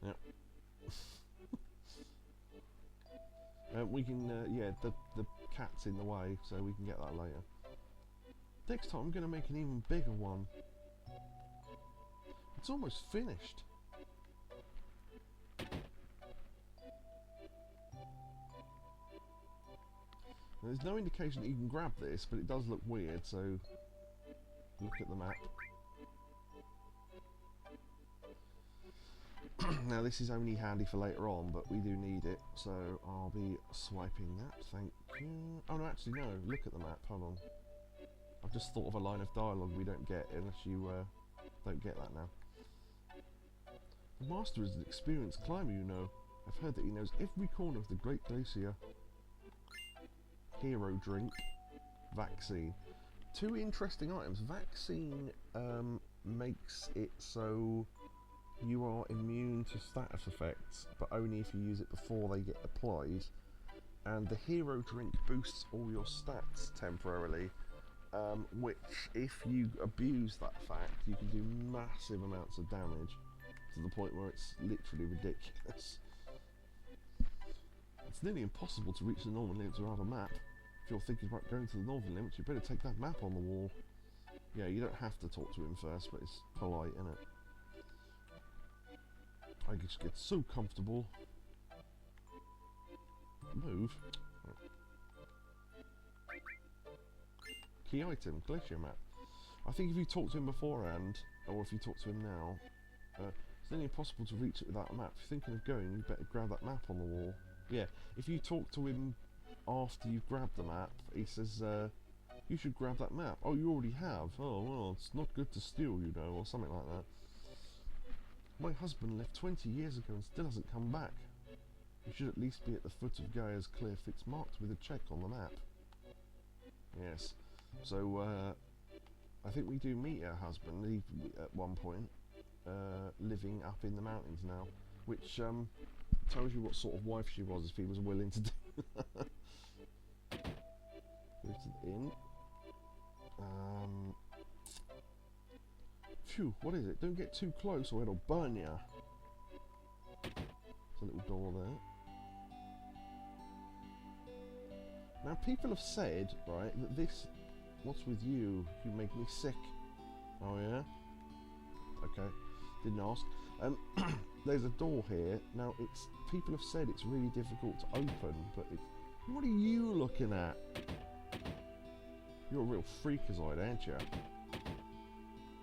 S1: Yep. We can, yeah, the cat's in the way, so we can get that later. Next time I'm going to make an even bigger one. It's almost finished. There's no indication that you can grab this, but it does look weird, so look at the map. Now this is only handy for later on, but we do need it, so I'll be swiping that, thank you. Oh no, actually no, look at the map, hold on. I've just thought of a line of dialogue we don't get unless you Don't get that now. The Master is an experienced climber, you know. I've heard that he knows every corner of the Great Glacier. Hero drink. Vaccine. Two interesting items. Vaccine makes it so you are immune to status effects, but only if you use it before they get applied. And the hero drink boosts all your stats temporarily, which, if you abuse that fact, you can do massive amounts of damage, to the point where it's literally ridiculous. It's nearly impossible to reach the northern limits without a map. If you're thinking about going to the northern limits, you better take that map on the wall. Yeah, you don't have to talk to him first, but it's polite, isn't it? I just get so comfortable. Move. Key item, glacier map. I think if you talk to him beforehand, or if you talk to him now, it's nearly impossible to reach it without a map. If you're thinking of going, you better grab that map on the wall. Yeah, if you talk to him after you've grabbed the map, he says, you should grab that map. Oh, you already have? Oh, well, it's not good to steal, you know, or something like that. My husband left 20 years ago and still hasn't come back. You should at least be at the foot of Gaia's cliff. It's marked with a check on the map. Yes. So, I think we do meet her husband at one point, living up in the mountains now, which tells you what sort of wife she was if he was willing to do that. Go to the inn. Phew, what is it? Don't get too close or it'll burn ya. There's a little door there. Now, people have said, right, that this, what's with you? You make me sick. Oh, yeah? Okay, didn't ask. There's a door here. Now, people have said it's really difficult to open, but what are you looking at? You're a real freakazoid, aren't you?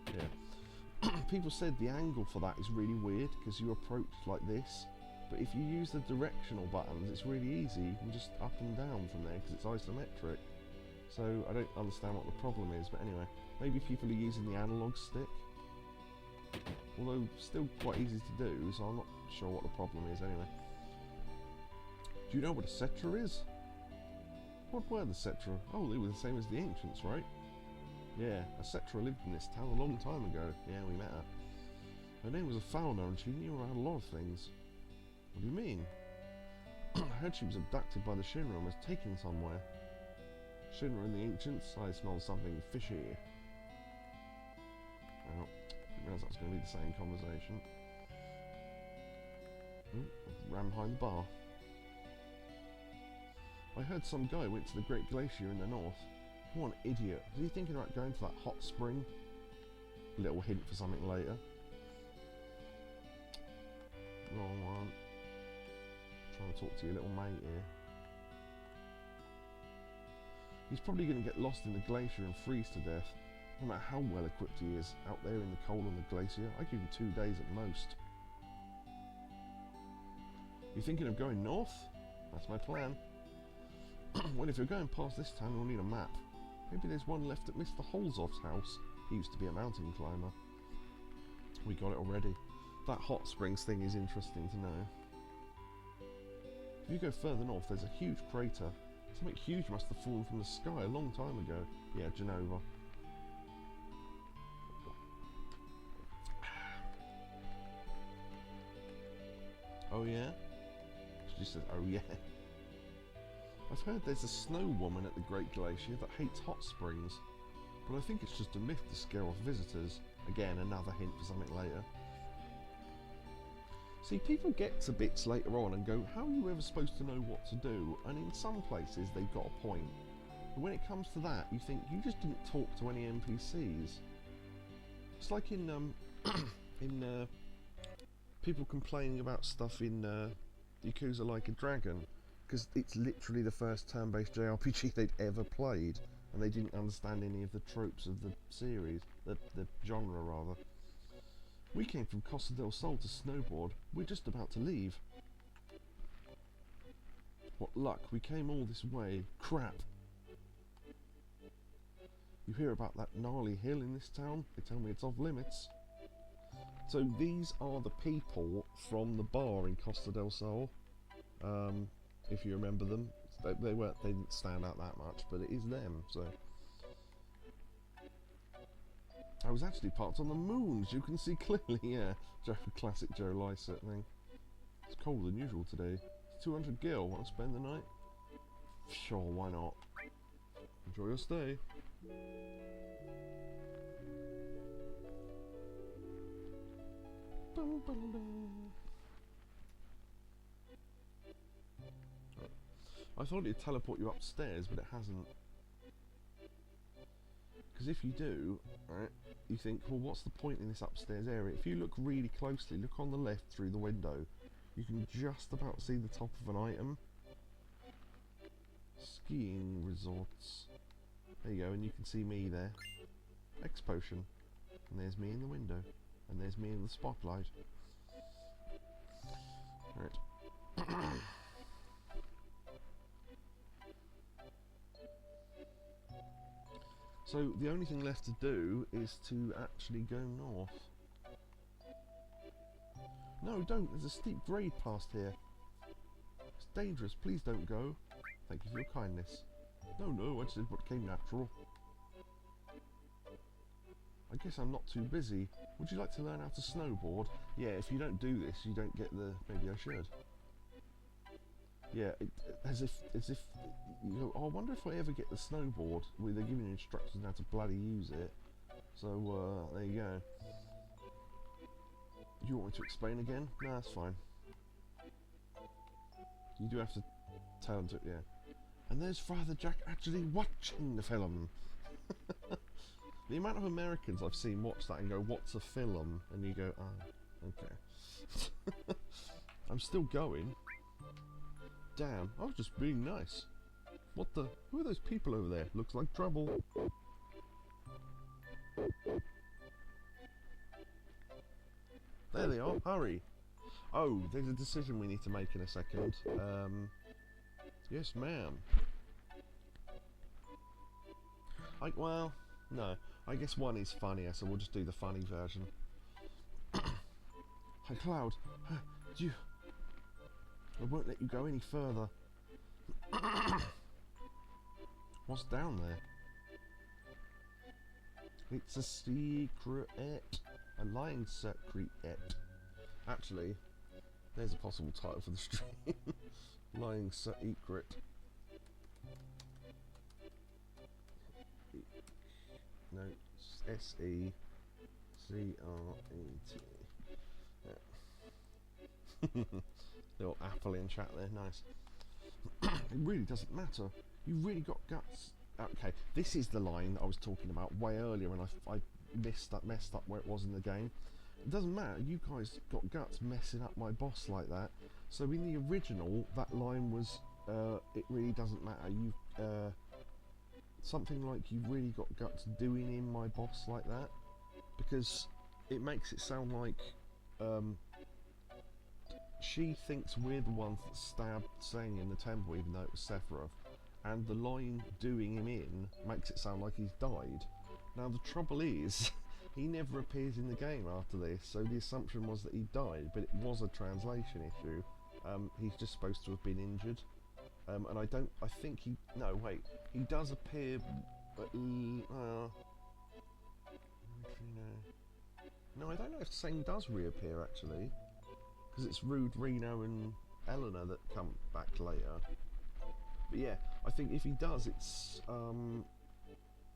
S1: Yeah. People said the angle for that is really weird, because you approach like this. But if you use the directional buttons, it's really easy. You can just up and down from there because it's isometric. So I don't understand what the problem is, but anyway. Maybe people are using the analog stick. Although still quite easy to do, so I'm not sure what the problem is anyway. Do you know what a Cetra is? What were the Cetra? Oh, they were the same as the ancients, right? Yeah, a Cetra lived in this town a long time ago. Yeah, we met her. Her name was a Fauna and she knew about a lot of things. What do you mean? I heard she was abducted by the Shinra and was taken somewhere. Shinra and the ancients? I smell something fishy. Oh, didn't realise that was going to be the same conversation. Ran behind the bar. I heard some guy went to the Great Glacier in the north. What an idiot. Was he thinking about going to that hot spring? A little hint for something later. Wrong one. Trying to talk to your little mate here. He's probably going to get lost in the glacier and freeze to death. No matter how well equipped he is, out there in the cold on the glacier, I give him 2 days at most. You thinking of going north? That's my plan. Well, if you're going past this town, you'll need a map. Maybe there's one left at Mr. Holzoff's house. He used to be a mountain climber. We got it already. That hot springs thing is interesting to know. If you go further north, there's a huge crater. Something huge must have fallen from the sky a long time ago. Yeah, Genova. Oh yeah? She just said, oh yeah. I've heard there's a snow woman at the Great Glacier that hates hot springs. But I think it's just a myth to scare off visitors. Again, another hint for something later. See, people get to bits later on and go, how are you ever supposed to know what to do? And in some places, they've got a point. But when it comes to that, you think, you just didn't talk to any NPCs. It's like in people complaining about stuff in Yakuza Like a Dragon, because it's literally the first turn-based JRPG they'd ever played, and they didn't understand any of the tropes of the series, the genre rather. We came from Costa del Sol to snowboard. We're just about to leave. What luck, we came all this way. Crap. You hear about that gnarly hill in this town? They tell me it's off limits. So these are the people from the bar in Costa del Sol. If you remember them, they didn't stand out that much, but it is them. So I was actually parked on the moon, as you can see clearly. Yeah, classic Joe Lycett thing. It's colder than usual today. 200 gil. Want to spend the night? Sure, why not? Enjoy your stay. I thought it'd teleport you upstairs, but it hasn't. Because if you do, right, you think, well, what's the point in this upstairs area? If you look really closely, look on the left through the window, you can just about see the top of an item. Skiing resorts. There you go, and you can see me there. X potion. And there's me in the window. And there's me in the spotlight. Right. So the only thing left to do is to actually go north. No, don't. There's a steep grade past here. It's dangerous. Please don't go. Thank you for your kindness. No, I just did what came natural. I guess I'm not too busy. Would you like to learn how to snowboard? Yeah, if you don't do this, you don't get the... Maybe I should. Yeah, as if you know, oh, I wonder if I ever get the snowboard where they're giving you instructions how to bloody use it. So, there you go. You want me to explain again? No, that's fine. You do have to tell them to, yeah. And there's Father Jack actually watching the film. The amount of Americans I've seen watch that and go, what's a film? And you go, oh, okay. I'm still going. Damn, I was just being nice. What the? Who are those people over there? Looks like trouble. There they are, hurry. Oh, there's a decision we need to make in a second. Yes, ma'am. Well, no. I guess one is funnier, so we'll just do the funny version. Hey, Cloud, I won't let you go any further. What's down there? It's a secret. A lying secret. Actually, there's a possible title for the stream. Lying secret. No, S-E-C-R-E-T. Yeah. Little apple in chat there, nice. It really doesn't matter. You really got guts. Okay, this is the line that I was talking about way earlier when I messed up where it was in the game. It doesn't matter, you guys got guts messing up my boss like that. So in the original, that line was, it really doesn't matter. You, something like you've really got guts doing in my boss like that. Because it makes it sound like, she thinks we're the ones that stabbed Sang in the temple, even though it was Sephiroth. And the line doing him in makes it sound like he's died. Now the trouble is, he never appears in the game after this, so the assumption was that he died, but it was a translation issue. He's just supposed to have been injured. And I think he, no wait, he does appear, but, no, I don't know if Sang does reappear actually. Because it's Rude, Reno and Eleanor that come back later. But yeah, I think if he does, it's,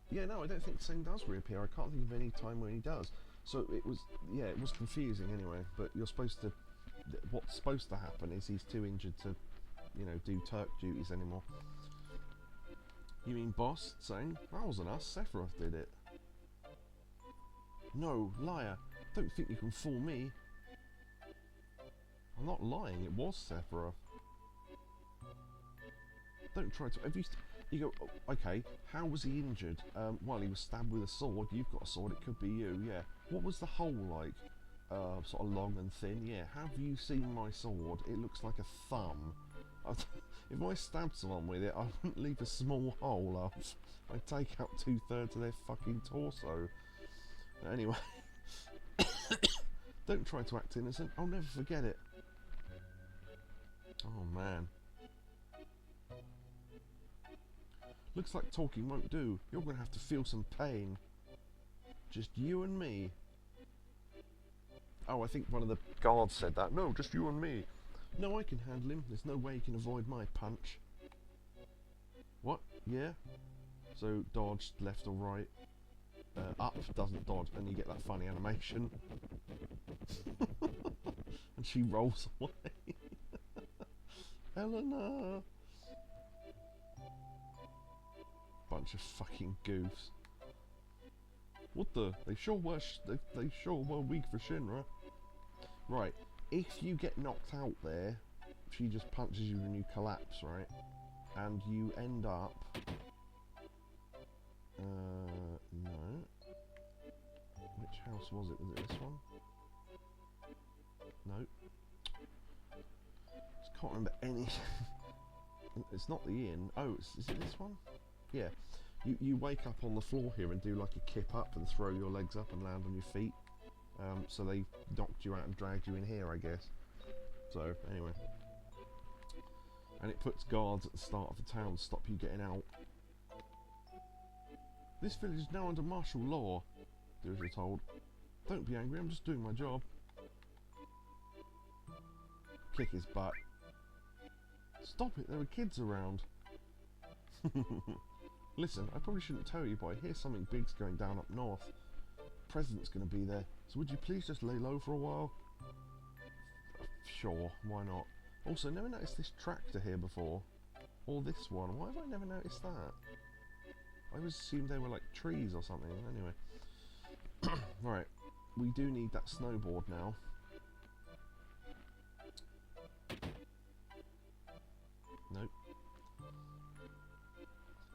S1: yeah, no, I don't think Sang does reappear. I can't think of any time when he does. So it was, yeah, it was confusing anyway. But you're supposed to, what's supposed to happen is he's too injured to, you know, do Turk duties anymore. You mean boss? Sang? That wasn't us, Sephiroth did it. No, liar. Don't think you can fool me. I'm not lying, it was Sephiroth. Don't try to... You go, oh, okay, how was he injured? Well, he was stabbed with a sword. You've got a sword, it could be you, yeah. What was the hole like? Sort of long and thin, yeah. Have you seen my sword? It looks like a thumb. If I stabbed someone with it, I wouldn't leave a small hole. I'd take out 2/3 of their fucking torso. Anyway... Don't try to act innocent. I'll never forget it. Oh, man. Looks like talking won't do. You're going to have to feel some pain. Just you and me. Oh, I think one of the guards said that. No, just you and me. No, I can handle him. There's no way he can avoid my punch. What? Yeah? So, dodge, left or right. Up doesn't dodge, and you get that funny animation. And she rolls away. Eleanor! Bunch of fucking goofs. What the? They sure were weak for Shinra. Right, if you get knocked out there, she just punches you and you collapse, right? And you end up... no. Which house was it? Was it this one? No. Just can't remember any... It's not the inn. Oh, is it this one? Yeah. You wake up on the floor here and do like a kip up and throw your legs up and land on your feet. So they knocked you out and dragged you in here, I guess. So, anyway. And it puts guards at the start of the town to stop you getting out. This village is now under martial law, you're told. Don't be angry, I'm just doing my job. Kick his butt. Stop it, there are kids around. Listen, I probably shouldn't tell you, but I hear something big's going down up north. The president's going to be there, so would you please just lay low for a while? Sure, why not? Also, never noticed this tractor here before. Or this one. Why have I never noticed that? I always assumed they were like trees or something. Anyway. Right. We do need that snowboard now. Nope.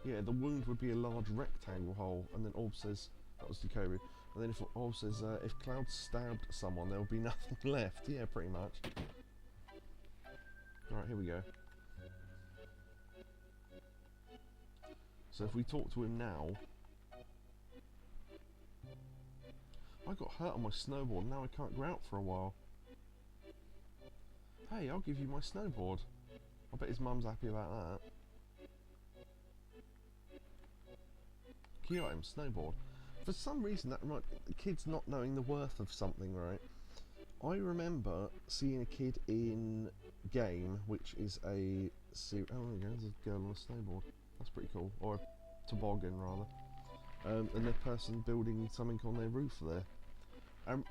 S1: Yeah, the wound would be a large rectangle hole, and then Orb says, that was Dekobu, and then if Orb says, if Cloud stabbed someone, there will be nothing left. Yeah, pretty much. Alright, here we go. So if we talk to him now... I got hurt on my snowboard, and now I can't go out for a while. Hey, I'll give you my snowboard. I bet his mum's happy about that. Key item, snowboard. For some reason, that reminds kids not knowing the worth of something, right? I remember seeing a kid in Game, which is a series. Oh, there we go, there's a girl on a snowboard. That's pretty cool. Or a toboggan, rather. And the person building something on their roof there.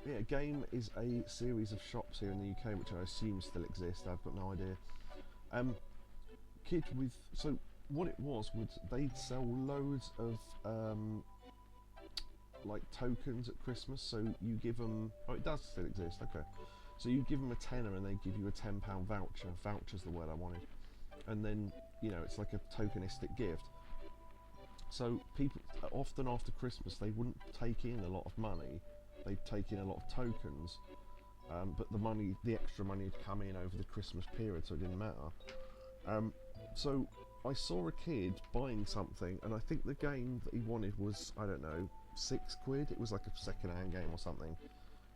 S1: Yeah, Game is a series of shops here in the UK, which I assume still exist. I've got no idea. Kid with... So, what it was they'd sell loads of like tokens at Christmas, so you give them... Oh, it does still exist, okay. So you give them a tenner and they give you a £10 voucher. Voucher's the word I wanted. And then, you know, it's like a tokenistic gift. So people, often after Christmas, they wouldn't take in a lot of money. They'd take in a lot of tokens. But the money, the extra money would come in over the Christmas period, so it didn't matter. So I saw a kid buying something, and I think the game that he wanted was, I don't know, £6. It was like a second-hand game or something.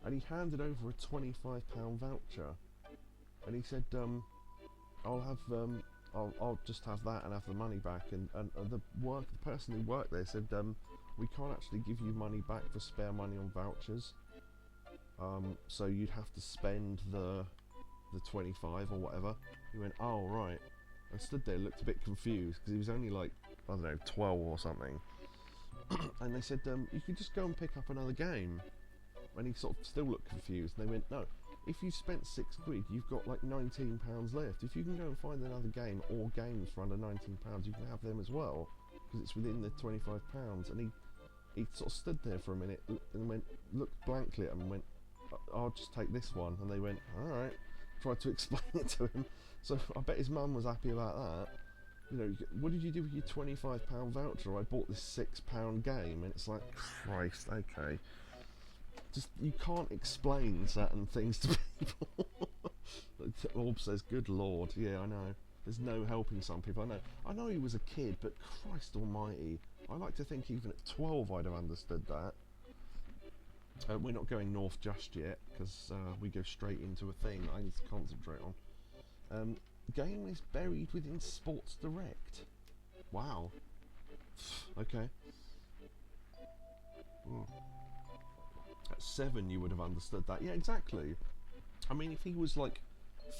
S1: And he handed over a £25 voucher, and he said, I'll just have that and have the money back. And the person who worked there said, we can't actually give you money back for spare money on vouchers. So you'd have to spend the 25 or whatever. He went, oh right. I stood there, looked a bit confused because he was only like, I don't know, 12 or something. And they said, you could just go and pick up another game. And he sort of still looked confused. And they went, no, if you spent £6, you've got like £19 left. If you can go and find another game or games for under £19, you can have them as well, because it's within the £25. And he sort of stood there for a minute and went, looked blankly at them and went, I'll just take this one. And they went, alright. Tried to explain it to him. So I bet his mum was happy about that. You know, what did you do with your £25 voucher? I bought this £6 game. And it's like, Christ, okay. Just, you can't explain certain things to people. Orb says, good lord, yeah, I know. There's no helping some people, I know he was a kid, but Christ almighty, I like to think even at 12 I'd have understood that. We're not going north just yet, because we go straight into a thing I need to concentrate on. Game is buried within Sports Direct. Wow. Okay. At 7 you would have understood that. Yeah, exactly. I mean, if he was like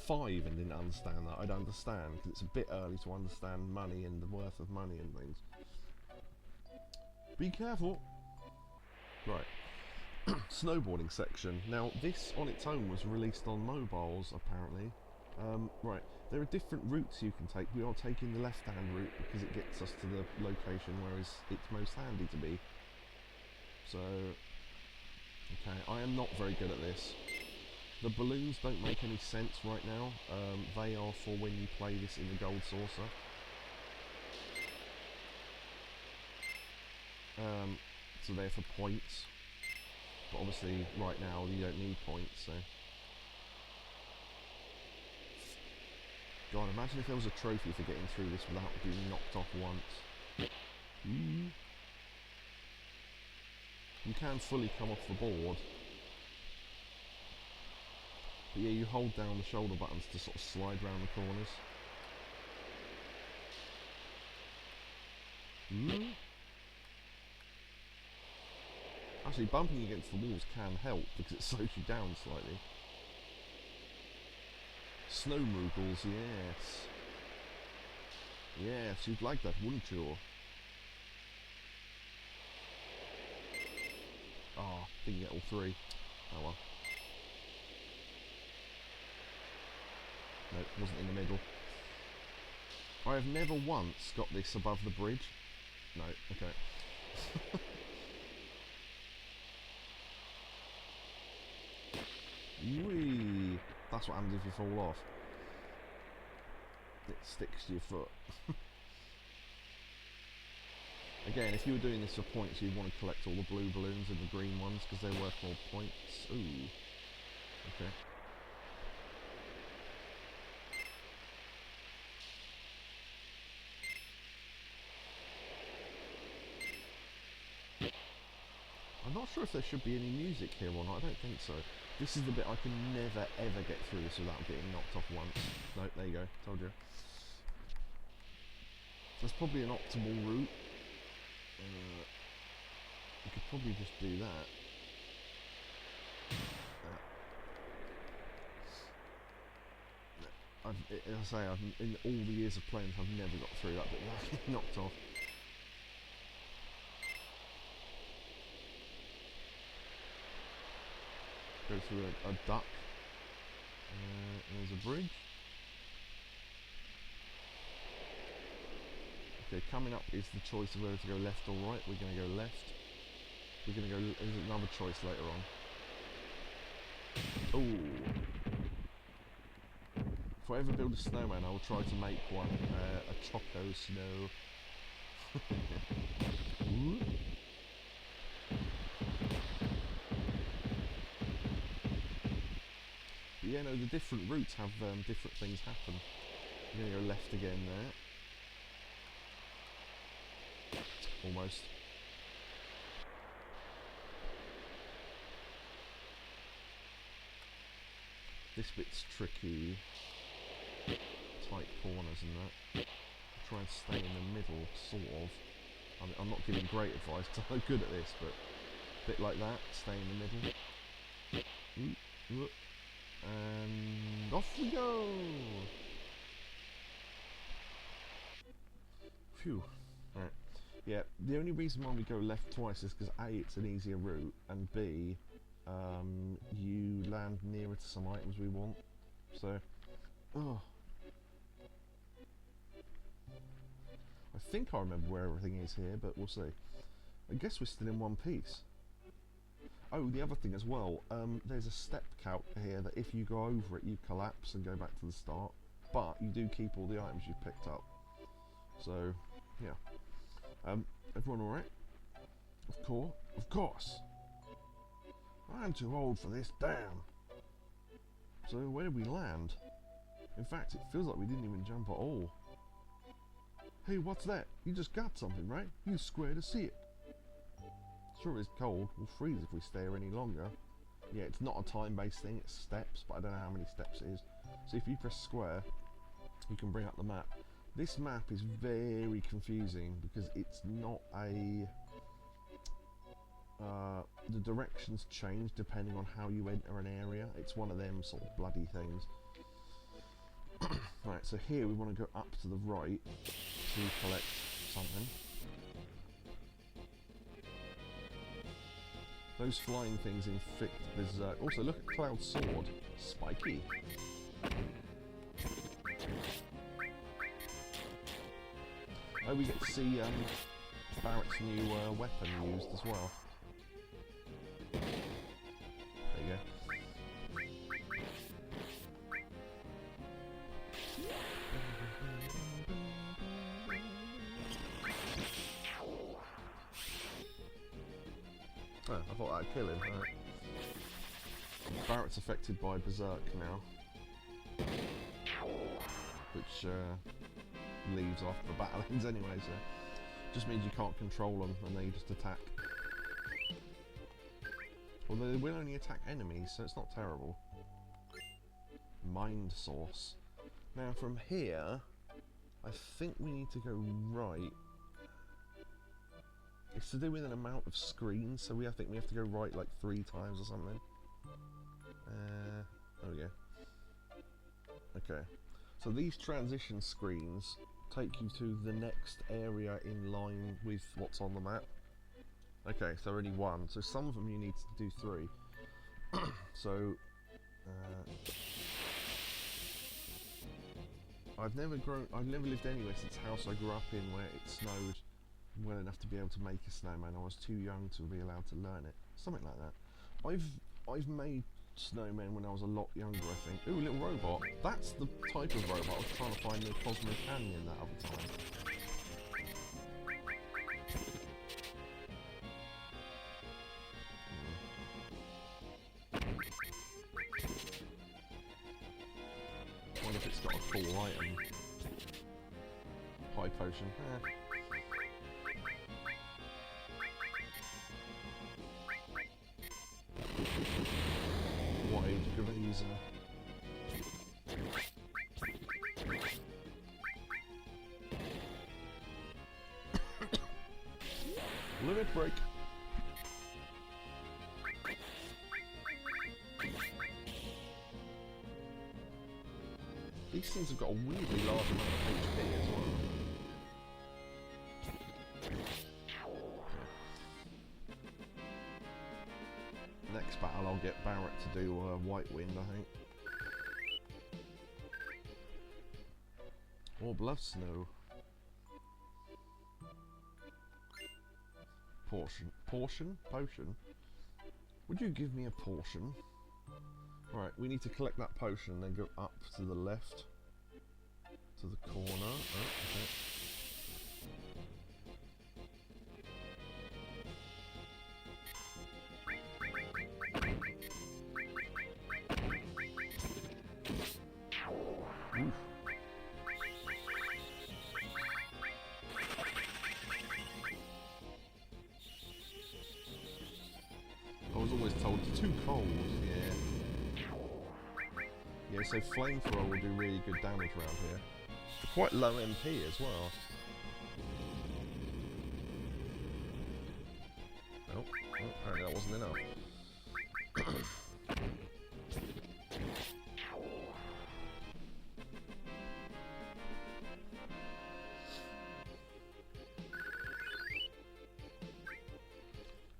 S1: 5 and didn't understand that, I'd understand, because it's a bit early to understand money and the worth of money and things. Be careful. Right. Snowboarding section. Now, this on its own was released on mobiles, apparently. Right, there are different routes you can take. We are taking the left-hand route because it gets us to the location where it's most handy to be. So, okay, I am not very good at this. The balloons don't make any sense right now. They are for when you play this in the gold saucer. So they're for points. But obviously, right now, you don't need points, so... God, imagine if there was a trophy for getting through this without being knocked off once. You can fully come off the board. But yeah, you hold down the shoulder buttons to sort of slide round the corners. Actually, bumping against the walls can help because it slows you down slightly. Snow Moogles, yes. Yes, you'd like that, wouldn't you? Oh, didn't get all 3. Oh well. No, wasn't in the middle. I have never once got this above the bridge. No, okay. Whee! That's what happens if you fall off. It sticks to your foot. Again, if you were doing this for points, you'd want to collect all the blue balloons and the green ones because they're worth more points. Ooh. Okay. I'm not sure if there should be any music here or not. I don't think so. This is the bit I can never ever get through this without getting knocked off once. No, there you go. Told you. There's probably an optimal route. You could probably just do that. As I say, in all the years of playing, I've never got through that bit without getting knocked off. Go through a duck. There's a bridge. Okay, coming up is the choice of whether to go left or right. We're going to go left. We're going to go... There's another choice later on. Ooh. If I ever build a snowman, I will try to make one. A Choco Snow. But yeah, no, the different routes have different things happen. You're going to go left again there. Almost. This bit's tricky. Tight corners and that. Try and stay in the middle, sort of. I mean, I'm not giving great advice because I'm no good at this, but a bit like that. Stay in the middle. And off we go! Phew. Alright. Yeah, the only reason why we go left twice is because A, it's an easier route, and B, you land nearer to some items we want. So, oh. I think I remember where everything is here, but we'll see. I guess we're still in one piece. Oh, the other thing as well, there's a step count here that if you go over it, you collapse and go back to the start. But you do keep all the items you've picked up. So, yeah. Everyone alright? Of course. Of course. I'm too old for this, damn. So, where did we land? In fact, it feels like we didn't even jump at all. Hey, what's that? You just got something, right? You square to see it. Sure, it's cold. We'll freeze if we stay here any longer. Yeah, it's not a time-based thing, it's steps, but I don't know how many steps it is. So if you press square, you can bring up the map. This map is very confusing because it's not a... the directions change depending on how you enter an area. It's one of them sort of bloody things. Right, so here we want to go up to the right to collect something. Those flying things inflict berserk. Also, look at Cloud's sword. Spiky. Oh, we get to see Barrett's new weapon used as well. There you go. Oh, I thought that'd kill him. Right. Barrett's affected by berserk now, which leaves after the battle ends anyway, so just means you can't control them and they just attack. Although they will only attack enemies, so it's not terrible. Mind source. Now from here, I think we need to go right. It's to do with an amount of screens, so I think we have to go right like 3 times or something. There we go. Okay, so these transition screens take you to the next area in line with what's on the map. Okay, so only 1. So some of them you need to do 3. So I've never lived anywhere since the house I grew up in where it snowed well enough to be able to make a snowman. I was too young to be allowed to learn it. Something like that. I've made snowmen when I was a lot younger, I think. Ooh, little robot. That's the type of robot I was trying to find in the Cosmo Canyon that other time. I wonder if it's got a cool item. High potion. Wide grazer. Limit break. These things have got a weirdly large amount of HP as well. Next battle I'll get Barrett to do White Wind, I think. Or Blood Snow. Potion? Would you give me a portion? Right, we need to collect that potion and then go up to the left. To the corner. Oh, okay. Oof. I was always told it's too cold, yeah. Yeah, so flamethrower will do really good damage around here. Quite low MP as well. Oh, apparently that wasn't enough.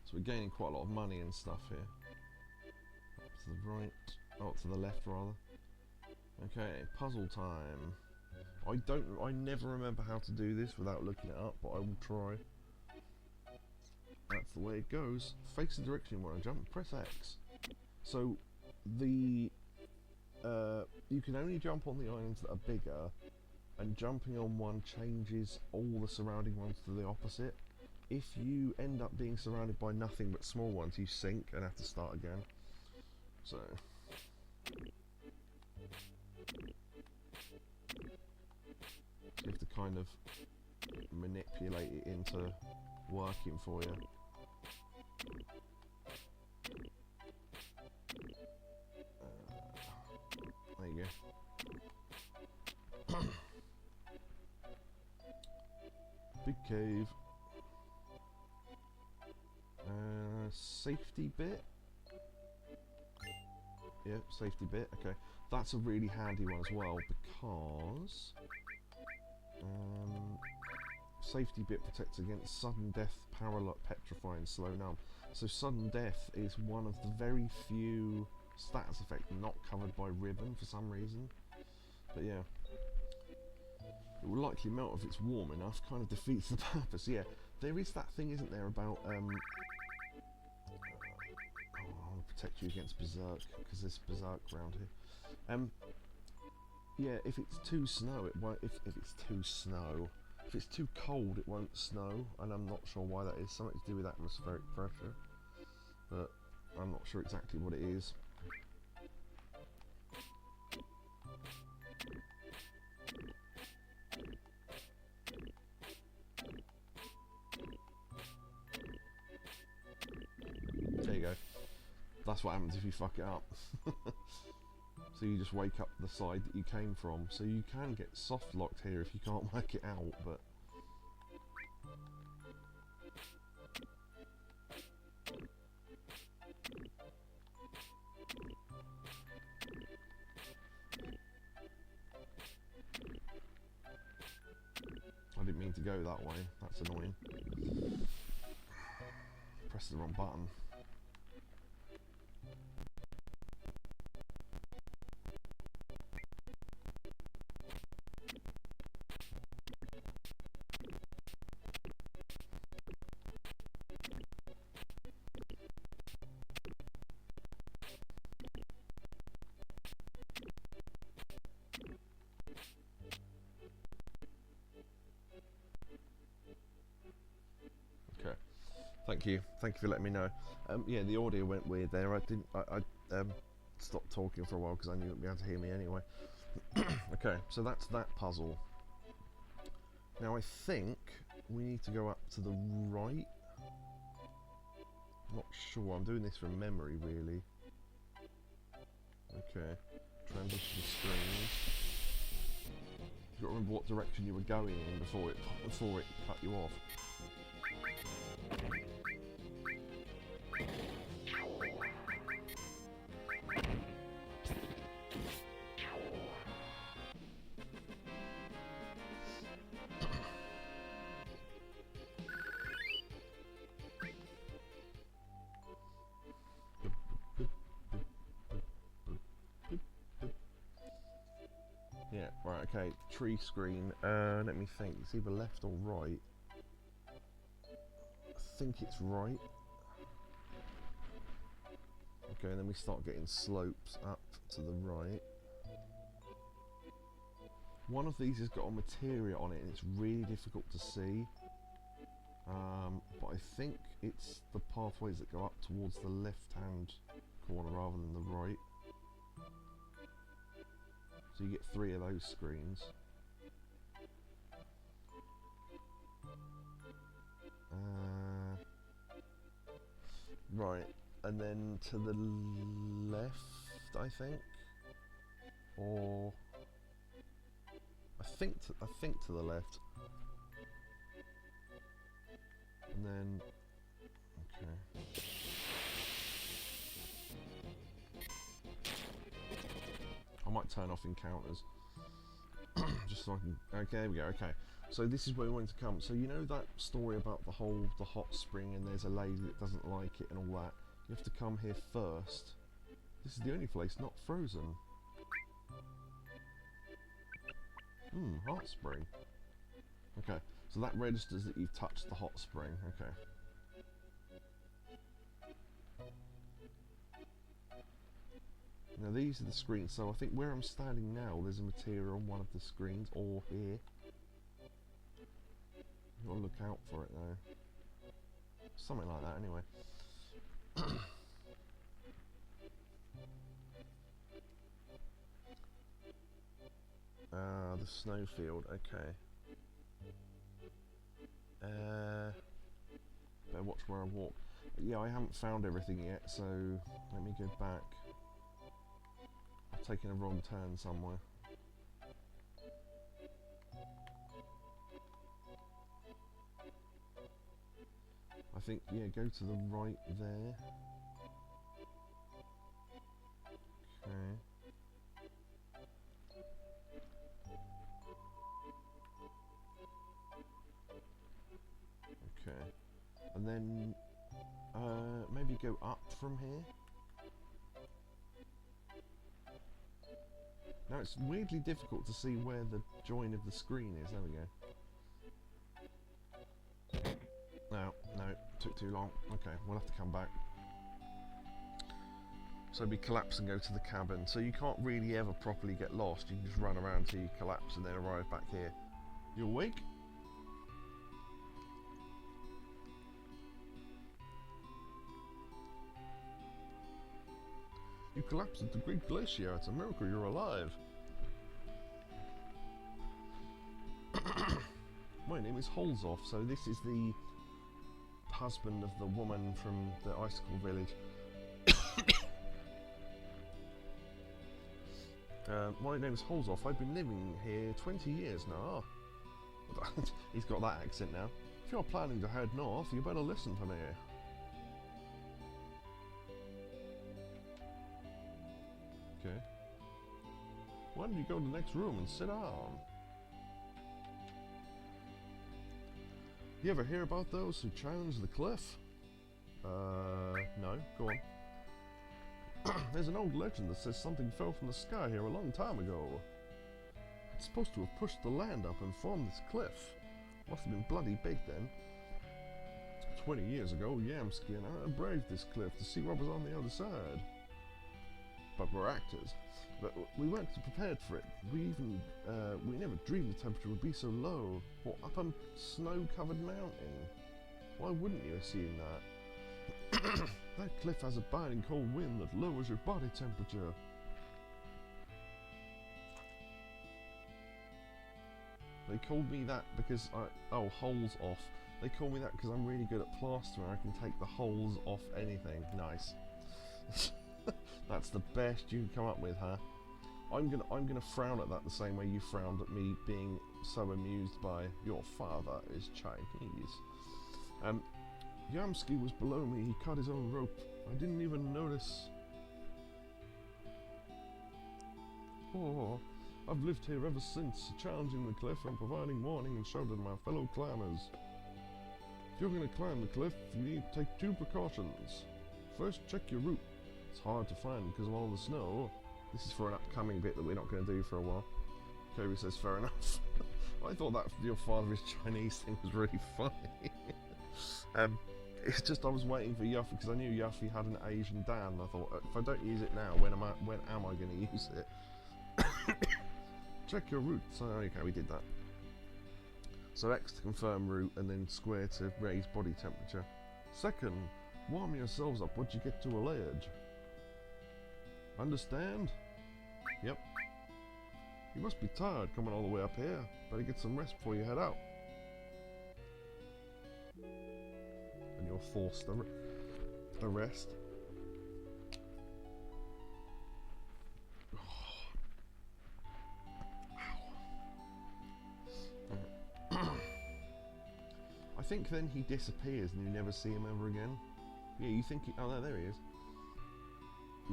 S1: So we're gaining quite a lot of money and stuff here. Up to the right, oh, to the left rather. Okay, puzzle time. I never remember how to do this without looking it up, but I will try. That's the way it goes. Face the direction you want to jump, press X. So, you can only jump on the islands that are bigger, and jumping on one changes all the surrounding ones to the opposite. If you end up being surrounded by nothing but small ones, you sink and have to start again. So... you have to kind of manipulate it into working for you. There you go. Big cave. Safety bit. Yeah, safety bit. Okay, that's a really handy one as well because safety bit protects against sudden death, paralyze, petrify, and slow numb. So sudden death is one of the very few status effects not covered by ribbon for some reason. But yeah, it will likely melt if it's warm enough. Kind of defeats the purpose. Yeah, there is that thing, isn't there, about I'll protect you against berserk because there's berserk around here. Yeah, if it's too snow, it won't. If it's too snow. If it's too cold, it won't snow, and I'm not sure why that is. Something to do with atmospheric pressure, but I'm not sure exactly what it is. There you go. That's what happens if you fuck it up. So you just wake up the side that you came from. So you can get soft locked here if you can't work it out, but I didn't mean to go that way. That's annoying. Pressed the wrong button. Thank you for letting me know. Yeah, the audio went weird there. I stopped talking for a while because I knew you'd be able to hear me anyway. Okay, so that's that puzzle. Now I think we need to go up to the right. Not sure. I'm doing this from memory, really. Okay, transition screens. You've got to remember what direction you were going in before it cut you off. Yeah, right, okay, tree screen, let me think, it's either left or right. I think it's right. Okay, and then we start getting slopes up to the right. One of these has got a materia on it and it's really difficult to see. But I think it's the pathways that go up towards the left-hand corner rather than the right. So you get 3 of those screens. Right, and then to the left, I think, or I think to the left, and then okay. I might turn off encounters just so I can. Okay, there we go. Okay, so this is where we wanted to come. So you know that story about the hot spring and there's a lady that doesn't like it and all that. You have to come here first. This is the only place not frozen. Hot spring. Okay, so that registers that you've touched the hot spring. Okay. Now these are the screens, so I think where I'm standing now there's a material on one of the screens, or here. You've got to look out for it though. Something like that anyway. The snowfield, okay. Better watch where I walk. Yeah, I haven't found everything yet, so let me go back. I've taken a wrong turn somewhere. I think, yeah, go to the right there. Okay. Okay. And then maybe go up from here. Now it's weirdly difficult to see where the join of the screen is. There we go. No, took too long. Okay, we'll have to come back. So we collapse and go to the cabin. So you can't really ever properly get lost. You can just run around till you collapse and then arrive back here. You awake? You collapsed at the Great Glacier. It's a miracle you're alive. My name is Holzoff, so this is the husband of the woman from the icicle village. My name is Holzoff. I've been living here 20 years now. He's got that accent now. If you're planning to head north, you better listen to me. Okay. Why don't you go to the next room and sit down? You ever hear about those who challenge the cliff? No. Go on. There's an old legend that says something fell from the sky here a long time ago. It's supposed to have pushed the land up and formed this cliff. Must have been bloody big then. 20 years ago, Yamsky and I braved this cliff to see what was on the other side. But we're actors. But we weren't prepared for it. We never dreamed the temperature would be so low. Or up a snow-covered mountain. Why wouldn't you assume that? That cliff has a biting cold wind that lowers your body temperature. They called me that because holes off. They call me that because I'm really good at plastering. I can take the holes off anything. Nice. That's the best you can come up with, huh? I'm gonna frown at that the same way you frowned at me being so amused by your father is Chinese. Yamsky was below me. He cut his own rope. I didn't even notice. Oh, I've lived here ever since, challenging the cliff and providing warning and shelter to my fellow climbers. If you're going to climb the cliff, you need to take 2 precautions. First, check your route. It's hard to find because of all the snow. This is for an upcoming bit that we're not going to do for a while. Kobe says, fair enough. I thought that your father is Chinese thing was really funny. It's just I was waiting for Yuffie because I knew Yuffie had an Asian dad, and I thought if I don't use it now, when am I going to use it? Check your route. So okay, we did that. So X to confirm route, and then square to raise body temperature. Second, warm yourselves up once you get to a ledge. Understand? Yep. You must be tired coming all the way up here. Better get some rest before you head out. And you're forced to rest. I think then he disappears and you never see him ever again. Yeah, you think he... Oh, no, there he is.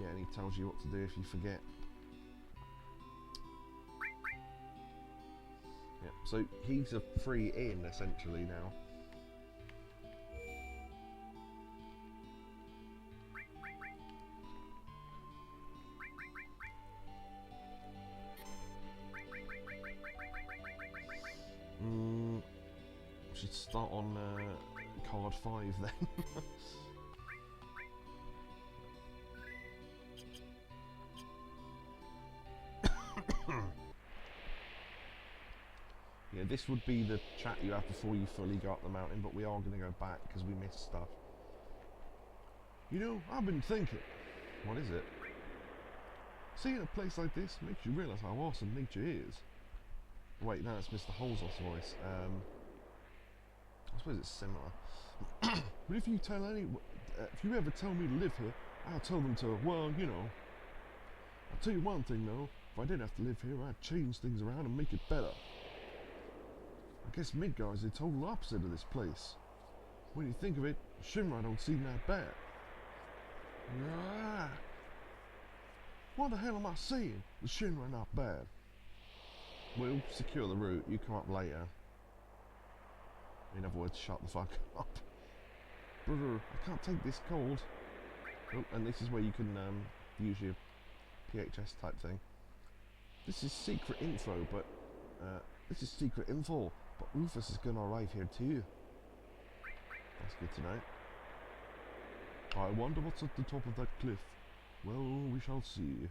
S1: Yeah, and he tells you what to do if you forget. Yeah, so he's a free in, essentially, now. Should start on card 5 then. Yeah, this would be the chat you have before you fully go up the mountain, but we are going to go back because we missed stuff. You know, I've been thinking. What is it? Seeing a place like this makes you realise how awesome nature is. Wait, no, it's Mr. Holzoff's voice. I suppose it's similar. But if you tell if you ever tell me to live here, I'll tell them to, well, you know. I'll tell you one thing though, if I did have to live here, I'd change things around and make it better. I guess Midgard's the total opposite of this place. When you think of it, Shinra don't seem that bad. Ah. What the hell am I saying? The Shinra not bad. We'll secure the route, you come up later. In other words, shut the fuck up. Brother, I can't take this cold. Oh, and this is where you can use your PHS type thing. This is secret info, but Rufus is gonna arrive here too. That's good to know. I wonder what's at the top of that cliff. Well, we shall see.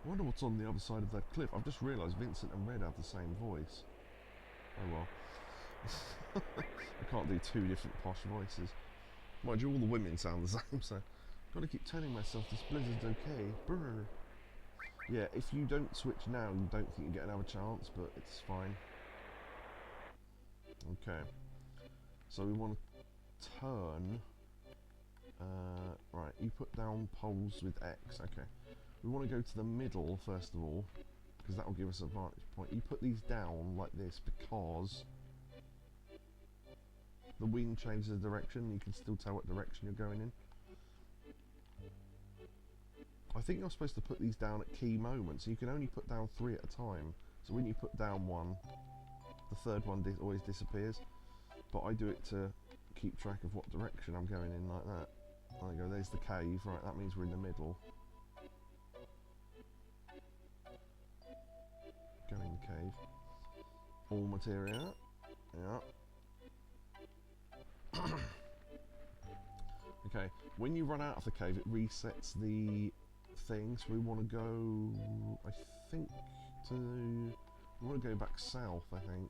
S1: I wonder what's on the other side of that cliff. I've just realised Vincent and Red have the same voice. Oh well. I can't do two different posh voices. Mind you, all the women sound the same, so I've got to keep telling myself this blizzard's okay. Brr. Yeah, if you don't switch now, you don't think you get another chance, but it's fine. Okay. So we want to turn. Right, you put down poles with X. Okay. We want to go to the middle first of all, because that will give us a vantage point. You put these down like this because the wind changes the direction. You can still tell what direction you're going in. I think you're supposed to put these down at key moments. So you can only put down 3 at a time. So when you put down one, the third one always disappears. But I do it to keep track of what direction I'm going in like that. There you go, there's the cave. Right, that means we're in the middle. Go in the cave. All materia. Yeah. Okay, when you run out of the cave, it resets the thing. So we want to go, I think, we want to go back south, I think.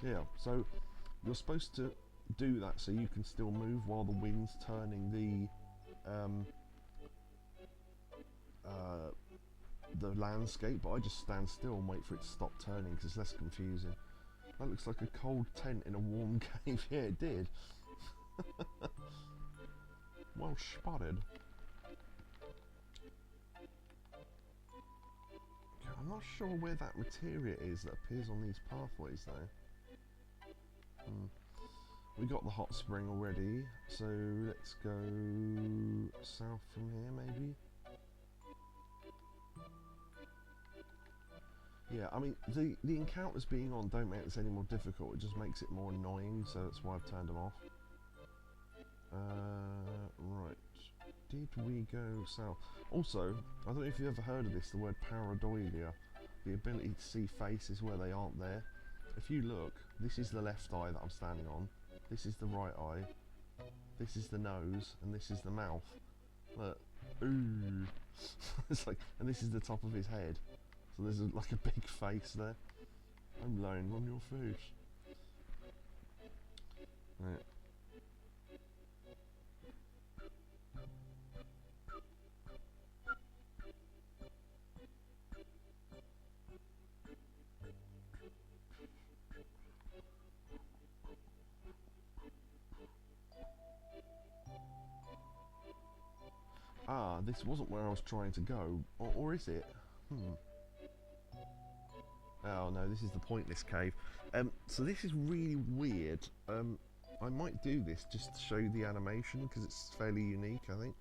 S1: Yeah, so you're supposed to do that so you can still move while the wind's turning the landscape, but I just stand still and wait for it to stop turning because it's less confusing. That looks like a cold tent in a warm cave. Yeah, it did. Well spotted. Okay, I'm not sure where that materia is that appears on these pathways though. We got the hot spring already, so let's go south from here maybe. Yeah, I mean the encounters being on don't make this any more difficult, it just makes it more annoying, so that's why I've turned them off. Right, did we go south? Also, I don't know if you've ever heard of this, the word pareidolia, the ability to see faces where they aren't there. If you look, this is the left eye that I'm standing on, this is the right eye, this is the nose, and this is the mouth. Look, ooh, it's like, and this is the top of his head. So there's like a big face there. I'm laying on your face. Right. Ah, this wasn't where I was trying to go, or is it? Oh no, this is the pointless cave. So this is really weird. I might do this just to show you the animation because it's fairly unique, I think.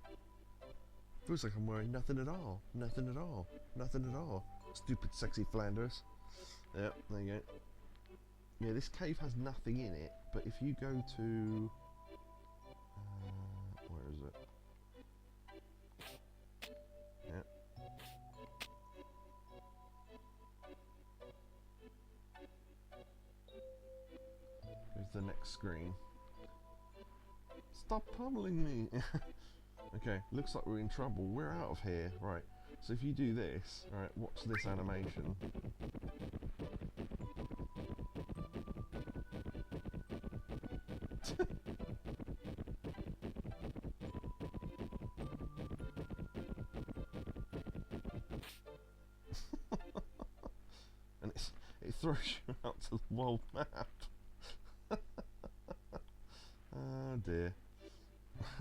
S1: Feels like I'm wearing nothing at all, nothing at all, nothing at all. Stupid sexy Flanders. Yep, there you go. Yeah, this cave has nothing in it, but if you go to... where is it? Yeah. Here's the next screen. Stop pummeling me! Okay, looks like we're in trouble. We're out of here. Right, so if you do this, alright, watch this animation. It throws you out to the world map. Oh dear.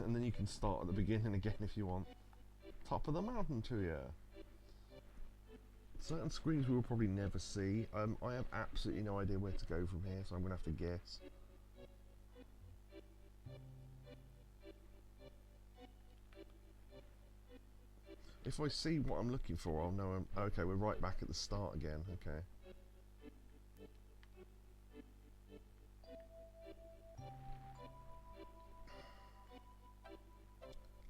S1: And then you can start at the beginning again if you want. Top of the mountain to you. Certain screens we will probably never see. I have absolutely no idea where to go from here, so I'm going to have to guess. If I see what I'm looking for, I'll know okay, we're right back at the start again. Okay.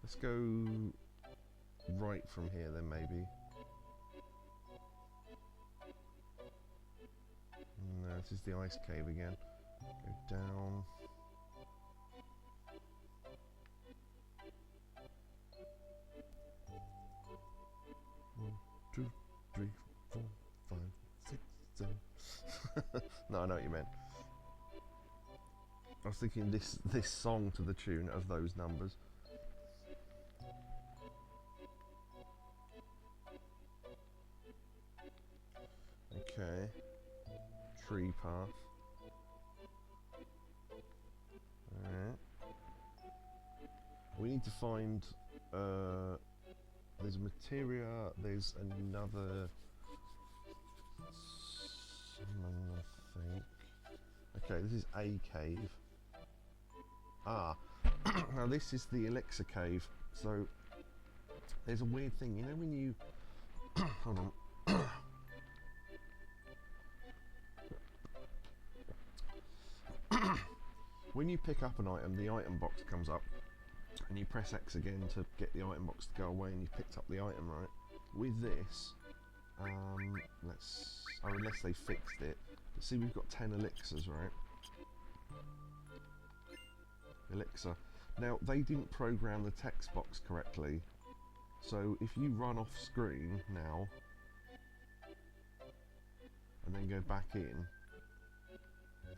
S1: Let's go right from here then, maybe. No, this is the ice cave again. Go down. One, two, three, 4, 5, 6, 7. No, I know what you meant. I was thinking this song to the tune of those numbers. Okay. Tree path. Alright. We need to find there's a materia, there's another summon, I think. Okay, this is a cave. Ah, now this is the elixir cave. So there's a weird thing, you know when you hold on. When you pick up an item, the item box comes up, and you press X again to get the item box to go away, and you picked up the item, right? With this, unless they fixed it. But see, we've got 10 elixirs, right? Elixir. Now, they didn't program the text box correctly, so if you run off screen now, and then go back in,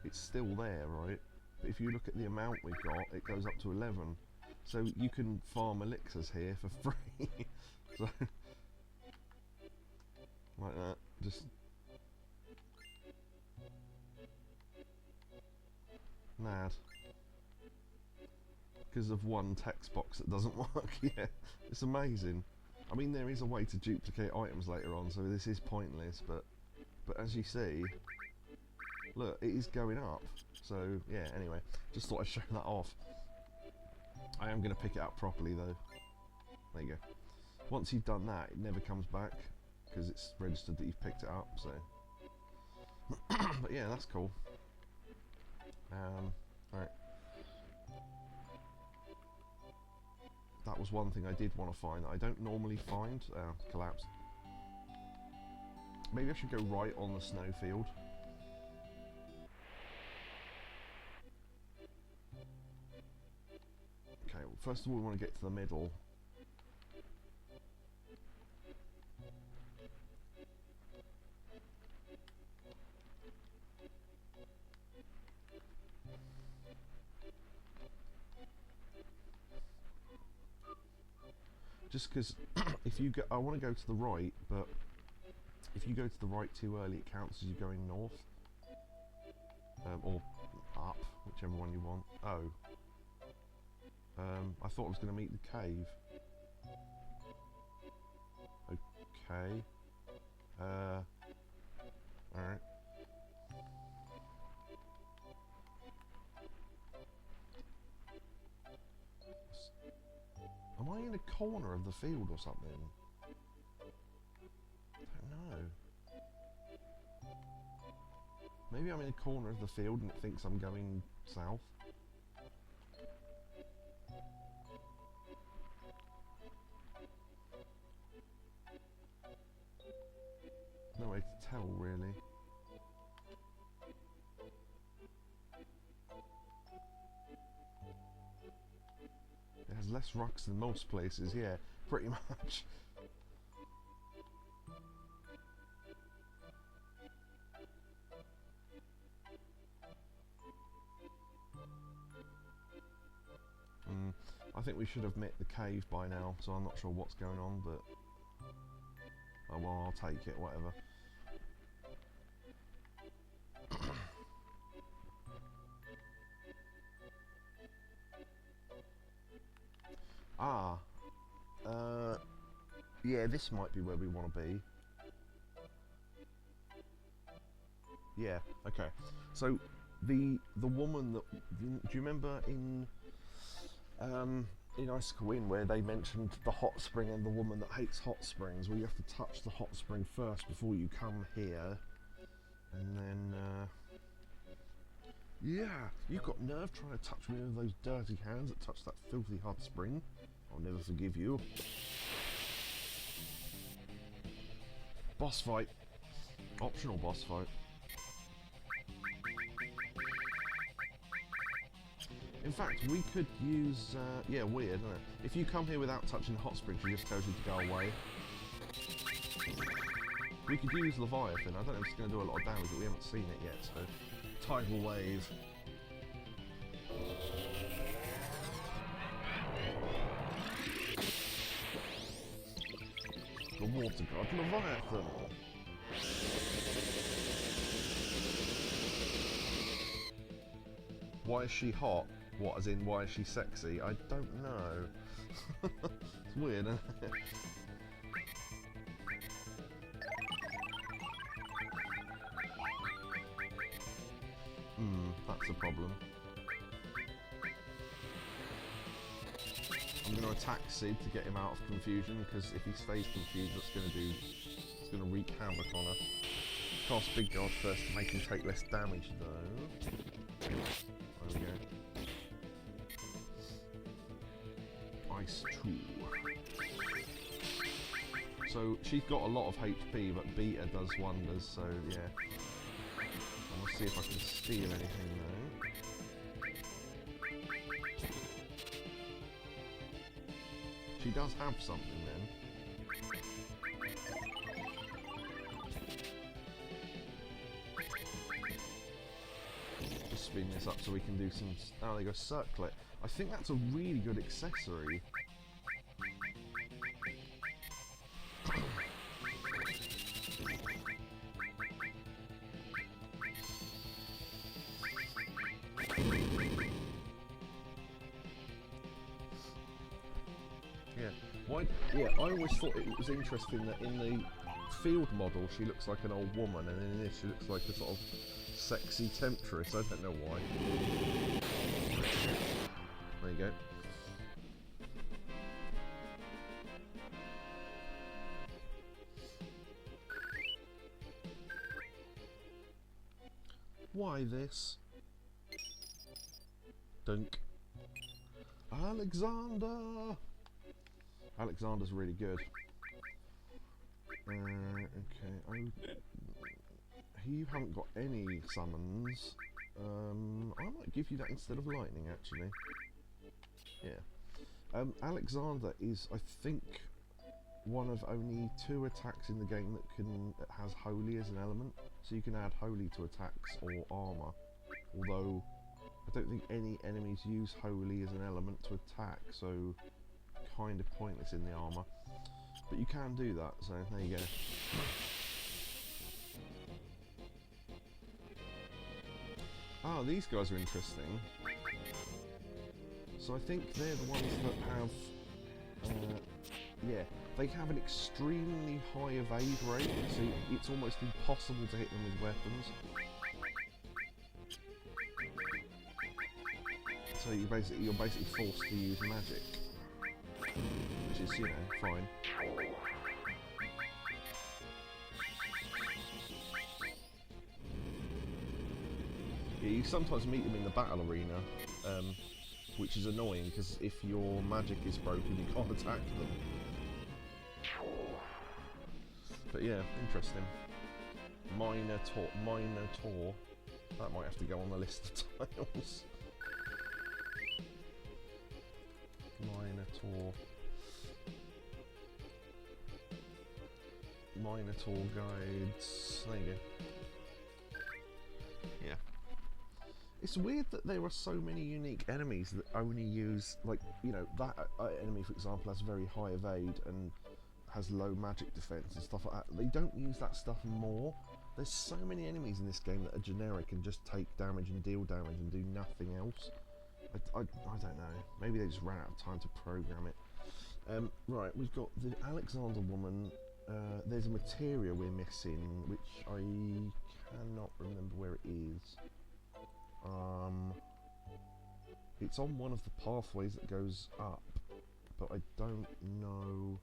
S1: it's still there, right? But if you look at the amount we've got, it goes up to 11. So you can farm elixirs here for free. So, like that, just mad. Because of one text box that doesn't work. Yeah, it's amazing. I mean, there is a way to duplicate items later on, so this is pointless, but as you see, look, it is going up. So yeah, anyway, just thought I'd show that off. I am going to pick it up properly though. There you go. Once you've done that, it never comes back because it's registered that you've picked it up. So, but yeah, that's cool. Alright. That was one thing I did want to find that I don't normally find. Collapse. Maybe I should go right on the snowfield. Okay, well, first of all we want to get to the middle. Just because if you go, I want to go to the right, but if you go to the right too early, it counts as you going north, or up, whichever one you want. Oh, I thought I was going to meet the cave. Okay. Alright. Am I in a corner of the field or something? I don't know. Maybe I'm in a corner of the field and it thinks I'm going south. No way to tell, really. It has less rocks than most places, yeah, pretty much. I think we should have met the cave by now, so I'm not sure what's going on, but oh well, I'll take it, whatever. Ah. Yeah, this might be where we want to be. Yeah, okay. So, the woman that... Do you remember in Icicle Wind where they mentioned the hot spring and the woman that hates hot springs? Well, you have to touch the hot spring first before you come here. And then... yeah, you've got nerve trying to touch me with those dirty hands that touch that filthy hot spring. I'll never forgive you. Boss fight. Optional boss fight. In fact, we could use... yeah, weird, isn't it? If you come here without touching the hot spring, she just tells you to go away. We could use Leviathan. I don't know if it's going to do a lot of damage, but we haven't seen it yet, so... Tidal wave. The water god Leviathan. Why is she hot? What, as in why is she sexy? I don't know. It's weird, isn't it? That's a problem. I'm going to attack Sid to get him out of confusion, because if he stays confused, it's going to wreak havoc on us. Cast Big Guard first to make him take less damage, though. There we go. Ice 2. So she's got a lot of HP, but Beta does wonders, so yeah. I'll see if I can steal anything though. She does have something then. Just spin this up so we can do some... Oh, there you go, circlet. I think that's a really good accessory. Yeah, I always thought it was interesting that in the field model she looks like an old woman, and in this she looks like a sort of sexy temptress. I don't know why. There you go. Why this? Dunk. Alexander! Alexander's really good. Okay, you haven't got any summons. I might give you that instead of lightning, actually. Yeah. Alexander is, I think, one of only 2 attacks in the game that has holy as an element. So you can add holy to attacks or armor. Although I don't think any enemies use holy as an element to attack, so kind of pointless in the armor. But you can do that, so there you go. Ah, these guys are interesting. So I think they're the ones that have, yeah, they have an extremely high evade rate, so it's almost impossible to hit them with weapons. So you're basically forced to use magic, which is, you know, fine. Yeah, you sometimes meet them in the battle arena, which is annoying because if your magic is broken, you can't attack them. But yeah, interesting. Minotaur. That might have to go on the list of tiles. Minotaur guides. There you go. Yeah. It's weird that there are so many unique enemies that only use, like, you know, that enemy, for example, has very high evade and has low magic defense and stuff like that. They don't use that stuff more. There's so many enemies in this game that are generic and just take damage and deal damage and do nothing else. I don't know. Maybe they just ran out of time to program it. Right, we've got the Alexander woman. There's a materia we're missing, which I cannot remember where it is. It's on one of the pathways that goes up, but I don't know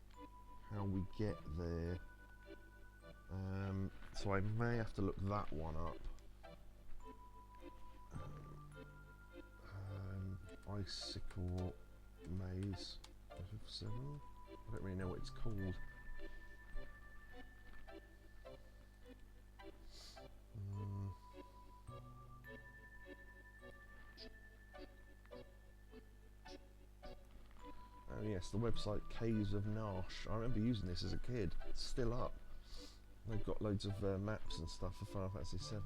S1: how we get there. So I may have to look that one up. Icicle Maze 7. I don't really know what it's called. Oh yes, the website Caves of Nash. I remember using this as a kid. It's still up. They've got loads of maps and stuff for Final Fantasy 7.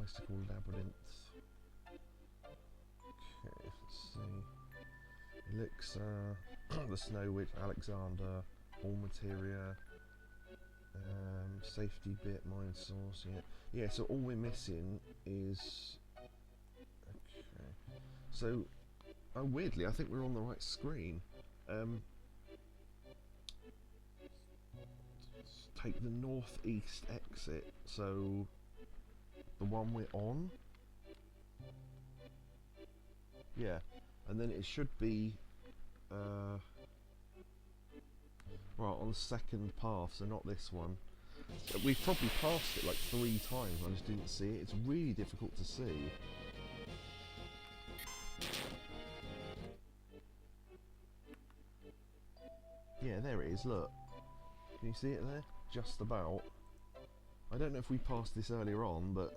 S1: Icicle Labyrinth. Okay, let's see. Elixir, the Snow Witch, Alexander, all materia, safety bit, mind source, yeah, so all we're missing is, okay, so, oh weirdly, I think we're on the right screen. Let's take the northeast exit, so, the one we're on, yeah, and then it should be right on the second path, so not this one. We've probably passed it like 3 times, I just didn't see it. It's really difficult to see. Yeah, there it is, look. Can you see it there? Just about. I don't know if we passed this earlier on, but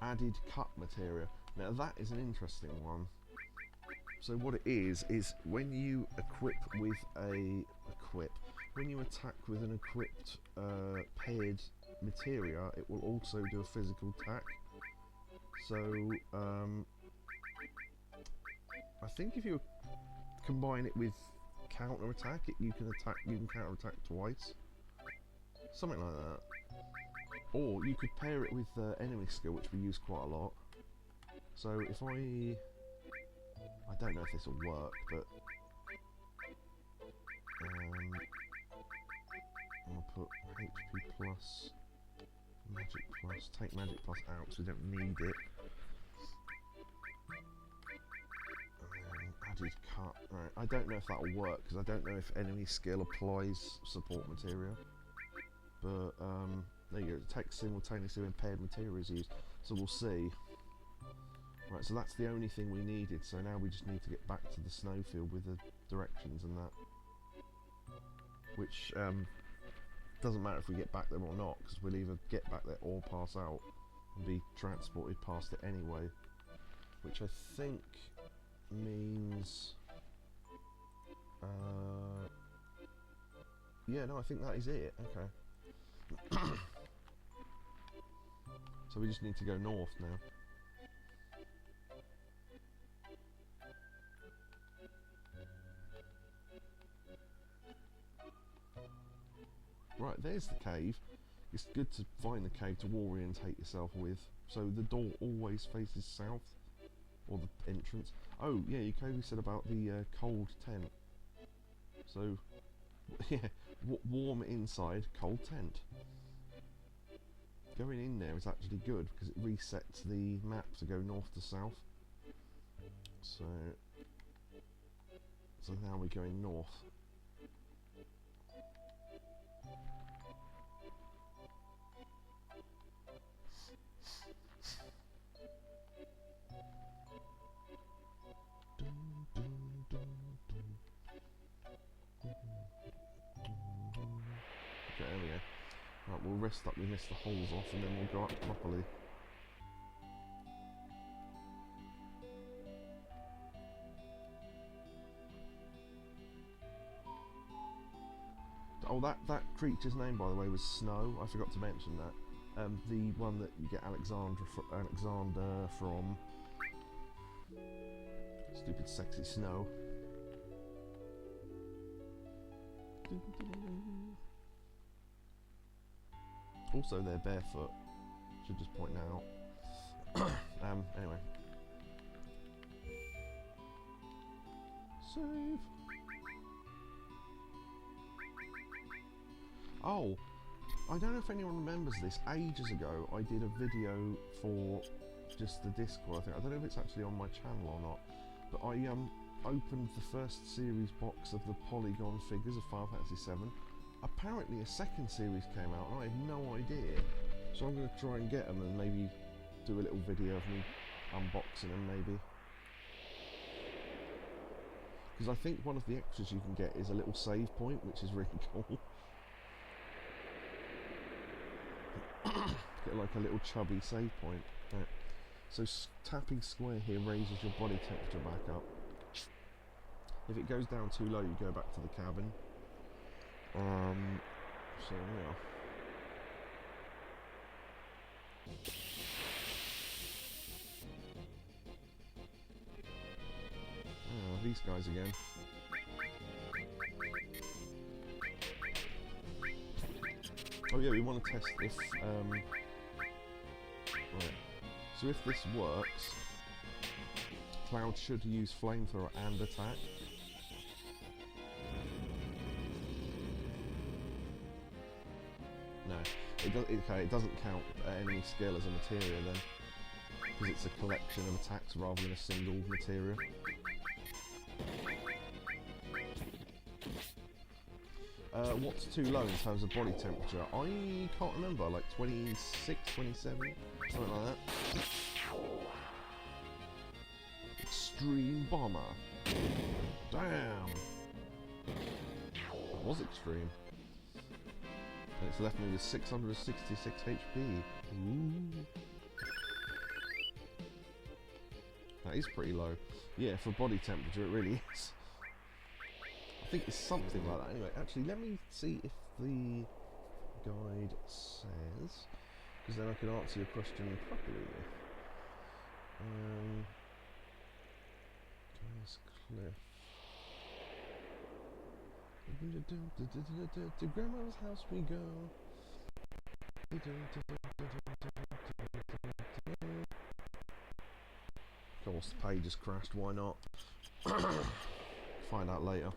S1: added cut materia. Now that is an interesting one. So what it is when you equip with when you attack with an equipped paired materia, it will also do a physical attack. So I think if you combine it with counter attack, you can counter attack twice, something like that. Or you could pair it with enemy skill, which we use quite a lot. So if I don't know if this will work, but I'll put HP plus, magic plus, take magic plus out because we don't need it. Added cut. Right, I don't know if that will work because I don't know if enemy skill applies support materia. But there you go. Text simultaneously when paired materia is used. So we'll see. Right, so that's the only thing we needed, so now we just need to get back to the snowfield with the directions and that. Which doesn't matter if we get back there or not, because we'll either get back there or pass out and be transported past it anyway. Which I think means... yeah, no, I think that is it, okay. So we just need to go north now. Right, there's the cave. It's good to find the cave to orientate yourself with. So the door always faces south, or the entrance. Oh, yeah, you Kobe said about the cold tent. So, yeah, warm inside, cold tent. Going in there is actually good because it resets the map to go north to south. So now we're going north. Okay, there we go. Right, we'll rest up, we missed the holes off, and then we'll go up properly. Oh, that creature's name, by the way, was Snow. I forgot to mention that. The one that you get Alexander from. Stupid sexy Snow. Also, they're barefoot. Should just point that out. Anyway. Save. Oh, I don't know if anyone remembers this. Ages ago, I did a video for just the Discord, I think. I don't know if it's actually on my channel or not. But I opened the first series box of the Polygon figures of Final Fantasy VII. Apparently a second series came out, and I had no idea. So I'm going to try and get them and maybe do a little video of me unboxing them, maybe. Because I think one of the extras you can get is a little save point, which is really cool. Get like a little chubby save point. Right. So tapping square here raises your body temperature back up. If it goes down too low, you go back to the cabin. So yeah. Oh, these guys again. Oh yeah, we want to test if right. So if this works, Cloud should use flamethrower and attack. No, it doesn't count enemy skill as a materia then, because it's a collection of attacks rather than a single materia. What's too low in terms of body temperature? I can't remember, like 26, 27, something like that. Extreme Bomber. Damn! That was extreme. And it's left me with 666 HP. Ooh. That is pretty low. Yeah, for body temperature it really is. I think it's something like that. Anyway, actually, let me see if the guide says, because then I can answer your question properly. Guys, Cliff. To Grandma's house we go. Of course, the page has crashed. Why not? Find out later.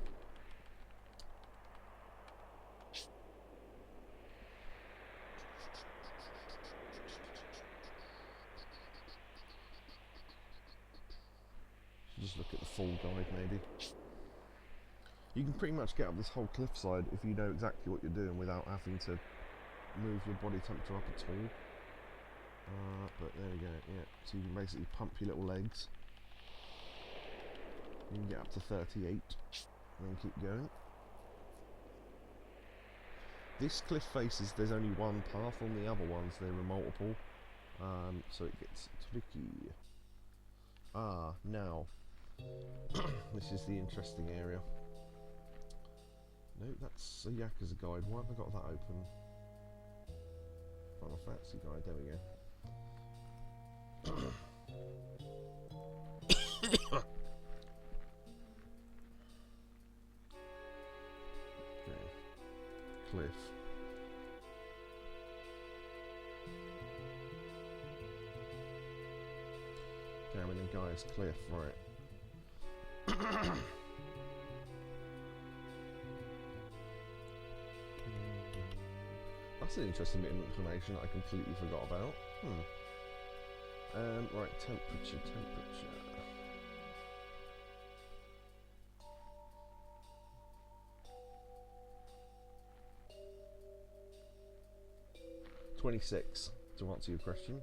S1: Just look at the full guide maybe. You can pretty much get up this whole cliffside if you know exactly what you're doing without having to move your body temperature up at all. But there we go, yeah. So you can basically pump your little legs. You can get up to 38 and then keep going. This cliff faces, there's only one path. On the other ones there are multiple. So it gets tricky. Now this is the interesting area. No, that's a Yakuza guide. Why have I got that open? Final Fantasy guide, there we go. Okay. Cliff. Carrying the guy's cliff, right. That's an interesting bit of information that I completely forgot about. Right, temperature. 26, to answer your question.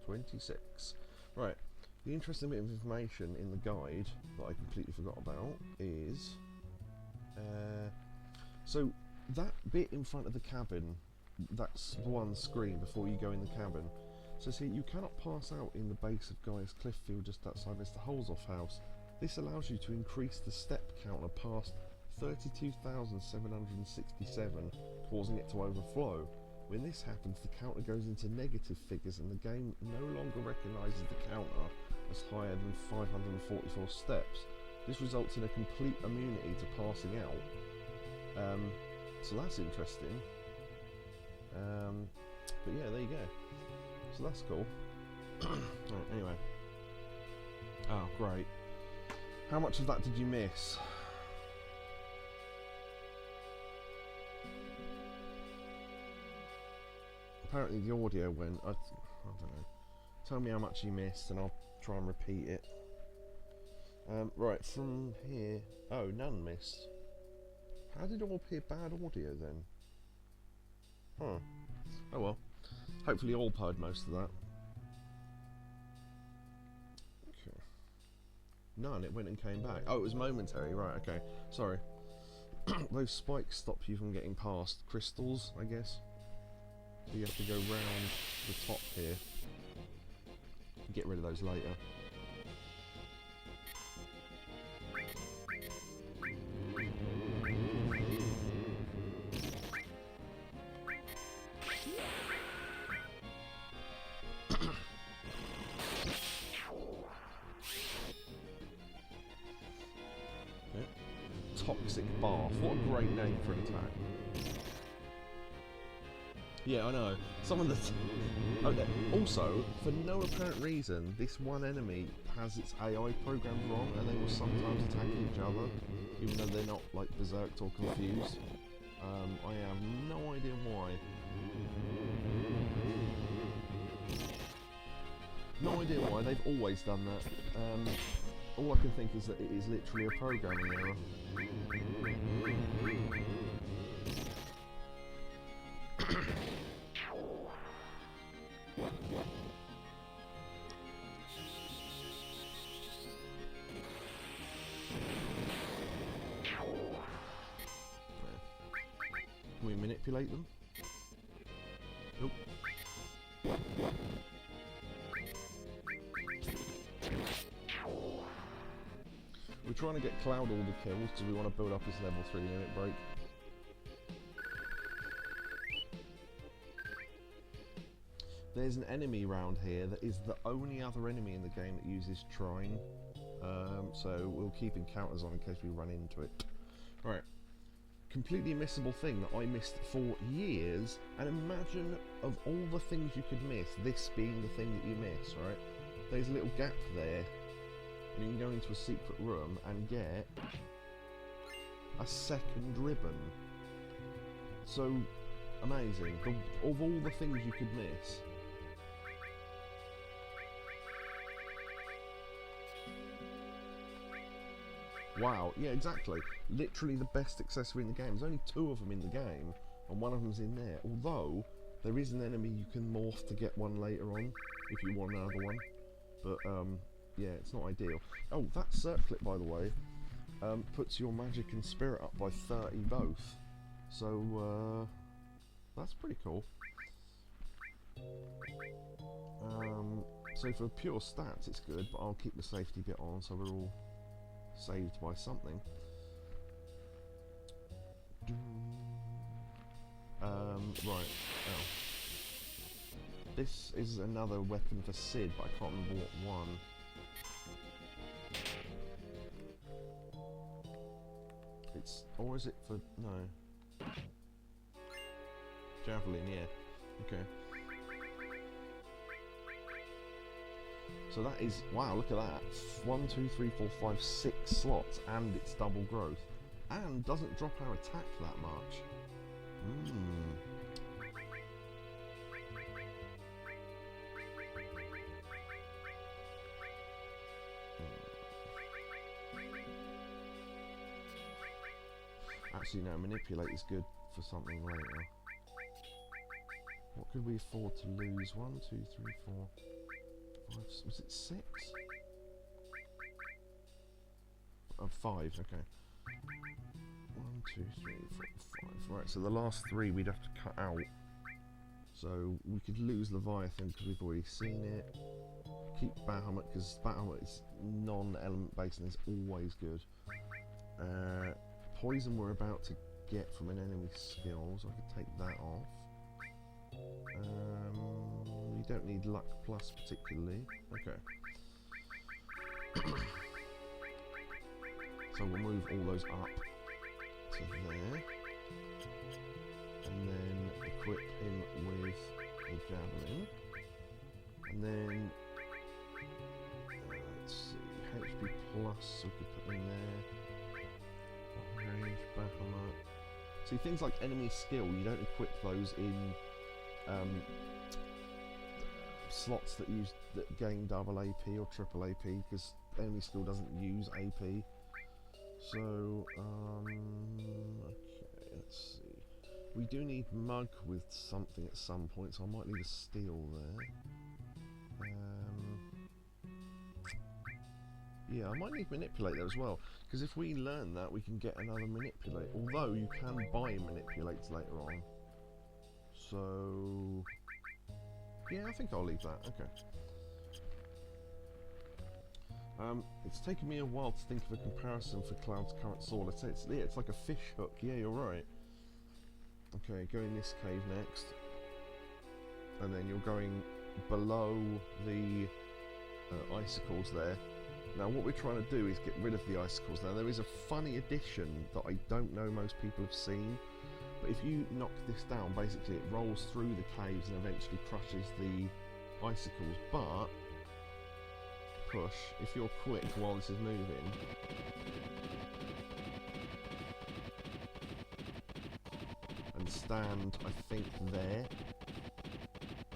S1: 26. Right, the interesting bit of information in the guide that I completely forgot about is... so, that bit in front of the cabin, that's one screen before you go in the cabin. So see, you cannot pass out in the base of Gaia's cliff field just outside Mr. Holzoff house. This allows you to increase the step counter past 32,767, causing it to overflow. When this happens, the counter goes into negative figures and the game no longer recognises the counter as higher than 544 steps. This results in a complete immunity to passing out. So that's interesting. But yeah, there you go. So that's cool. Right, anyway. Oh, great. How much of that did you miss? apparently the audio went. I don't know. Tell me how much you missed, and I'll try and repeat it. Right, from here. Oh, none missed. How did it all appear bad audio then? Huh. Oh well. Hopefully all heard most of that. Okay. None, it went and came back. Oh, it was momentary, right, okay. Sorry. Those spikes stop you from getting past crystals, I guess. So you have to go round the top here. Get rid of those later. Toxic Bath. What a great name for an attack. Yeah, I know. Some of the... Okay. Also, for no apparent reason, this one enemy has its AI programmed wrong, and they will sometimes attack each other, even though they're not, like, berserked or confused. I have no idea why. No idea why, they've always done that. All I can think is that it is literally a programming error. Can we manipulate them? Nope. We're trying to get Cloud all the kills because we want to build up his level 3 limit break. There's an enemy round here that is the only other enemy in the game that uses Trine. So we'll keep encounters on in case we run into it. Right. Completely missable thing that I missed for years, and imagine of all the things you could miss, this being the thing that you miss, right? There's a little gap there, and you can go into a secret room and get a second ribbon. So amazing. Of all the things you could miss. Wow, yeah, exactly. Literally the best accessory in the game. There's only 2 of them in the game, and one of them's in there. Although, there is an enemy you can morph to get one later on, if you want another one. But, yeah, it's not ideal. Oh, that circlet, by the way, puts your magic and spirit up by 30 both. So, that's pretty cool. So for pure stats, it's good, but I'll keep the safety bit on so we're all saved by something. Right. Oh. This is another weapon for Sid, but I can't remember what one. It's... or is it for... no. Javelin, yeah. Okay. So that is... wow, look at that. 1, 2, 3, 4, 5, 6 slots, and it's double growth. And doesn't drop our attack that much. Actually, no, manipulate is good for something later. What could we afford to lose? 1, 2, 3, 4, 5. Was it 6? 5, okay. 1, 2, 3, 4, 5. Right, so the last 3 we'd have to cut out. So we could lose Leviathan because we've already seen it. Keep Bahamut because Bahamut is non-element based and is always good. Poison we're about to get from an enemy skill, so I could take that off. We don't need luck plus particularly. Okay. So we'll move all those up to there. And then equip him with the javelin. And then let's see, HP plus we could put in there. Range, Bahamut. See, things like enemy skill, you don't equip those in slots that gain double AP or triple AP, because enemy skill doesn't use AP. So, okay, let's see. We do need Mug with something at some point, so I might leave a Steel there. Yeah, I might need Manipulate there as well, because if we learn that, we can get another Manipulate. Although you can buy Manipulates later on. So, yeah, I think I'll leave that. Okay. It's taken me a while to think of a comparison for Cloud's current sword. It's like a fish hook. Yeah, you're right. Okay, go in this cave next, and then you're going below the icicles there. Now what we're trying to do is get rid of the icicles. Now there is a funny addition that I don't know most people have seen, but if you knock this down, basically it rolls through the caves and eventually crushes the icicles. But push, if you're quick while this is moving, and stand, I think there.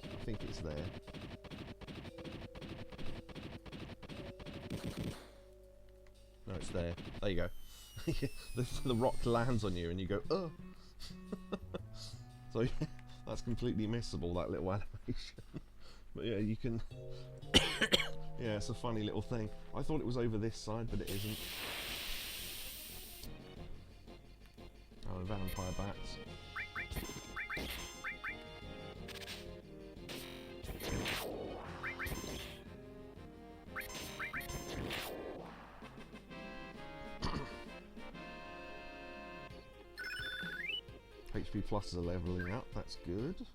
S1: I think it's there. No, it's there. There you go. the rock lands on you and you go, oh! So yeah, that's completely missable, that little animation. But yeah, you can... Yeah, it's a funny little thing. I thought it was over this side, but it isn't. Oh, vampire bats. HP pluses are levelling up, that's good.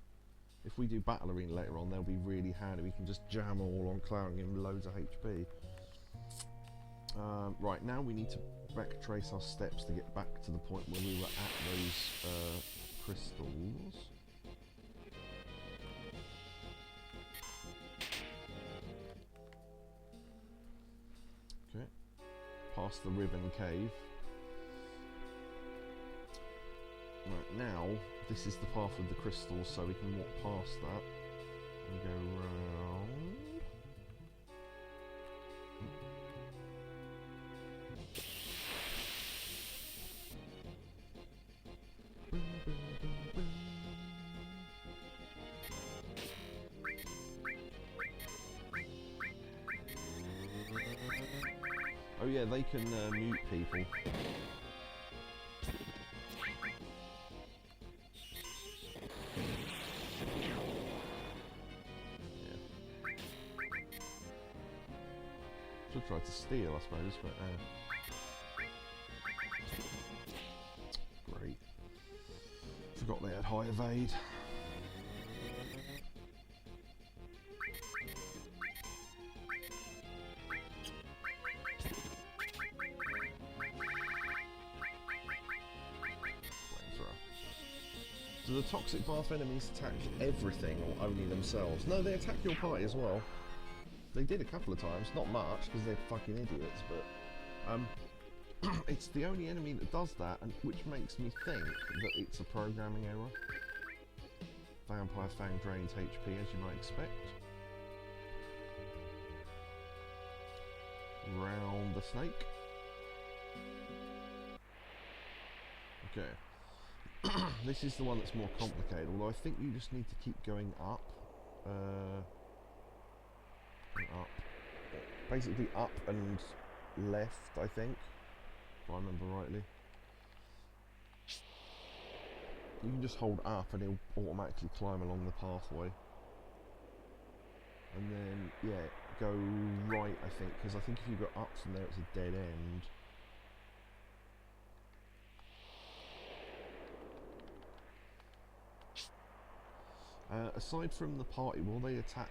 S1: If we do Battle Arena later on, they'll be really handy. We can just jam all on Cloud and give him loads of HP. Right, now we need to backtrace our steps to get back to the point where we were at those crystals. Okay, past the Ribbon Cave. Right, now this is the path of the crystals, so we can walk past that and go round. Oh yeah, they can mute people. Should try to steal, I suppose, but great. Forgot they had high evade. Do the toxic bath enemies attack everything or only themselves? No, they attack your party as well. They did a couple of times, not much because they're fucking idiots, but it's the only enemy that does that, and which makes me think that it's a programming error. Vampire Fang drains HP as you might expect. Round the snake. Okay. This is the one that's more complicated, although I think you just need to keep going up. Up. Basically up and left, I think, if I remember rightly. You can just hold up and it'll automatically climb along the pathway. And then, yeah, go right, I think, because I think if you go up from there it's a dead end. Aside from the party, will they attack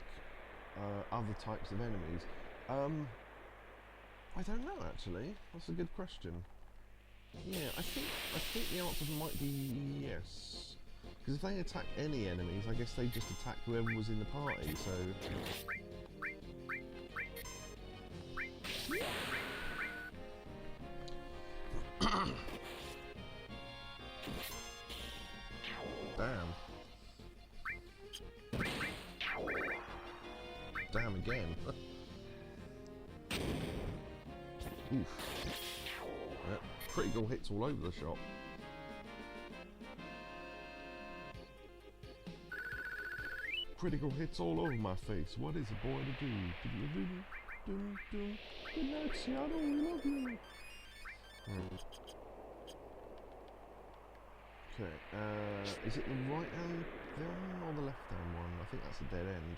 S1: other types of enemies? I don't know actually. That's a good question. Yeah, I think the answer might be yes. Because if they attack any enemies, I guess they just attack whoever was in the party. So. Damn. damn again. Oof. Yep. Critical hits all over the shop. Critical hits all over my face. What is a boy to do? Good night, Seattle. We love you. Okay. Is it the right hand one or the left hand one? I think that's a dead end.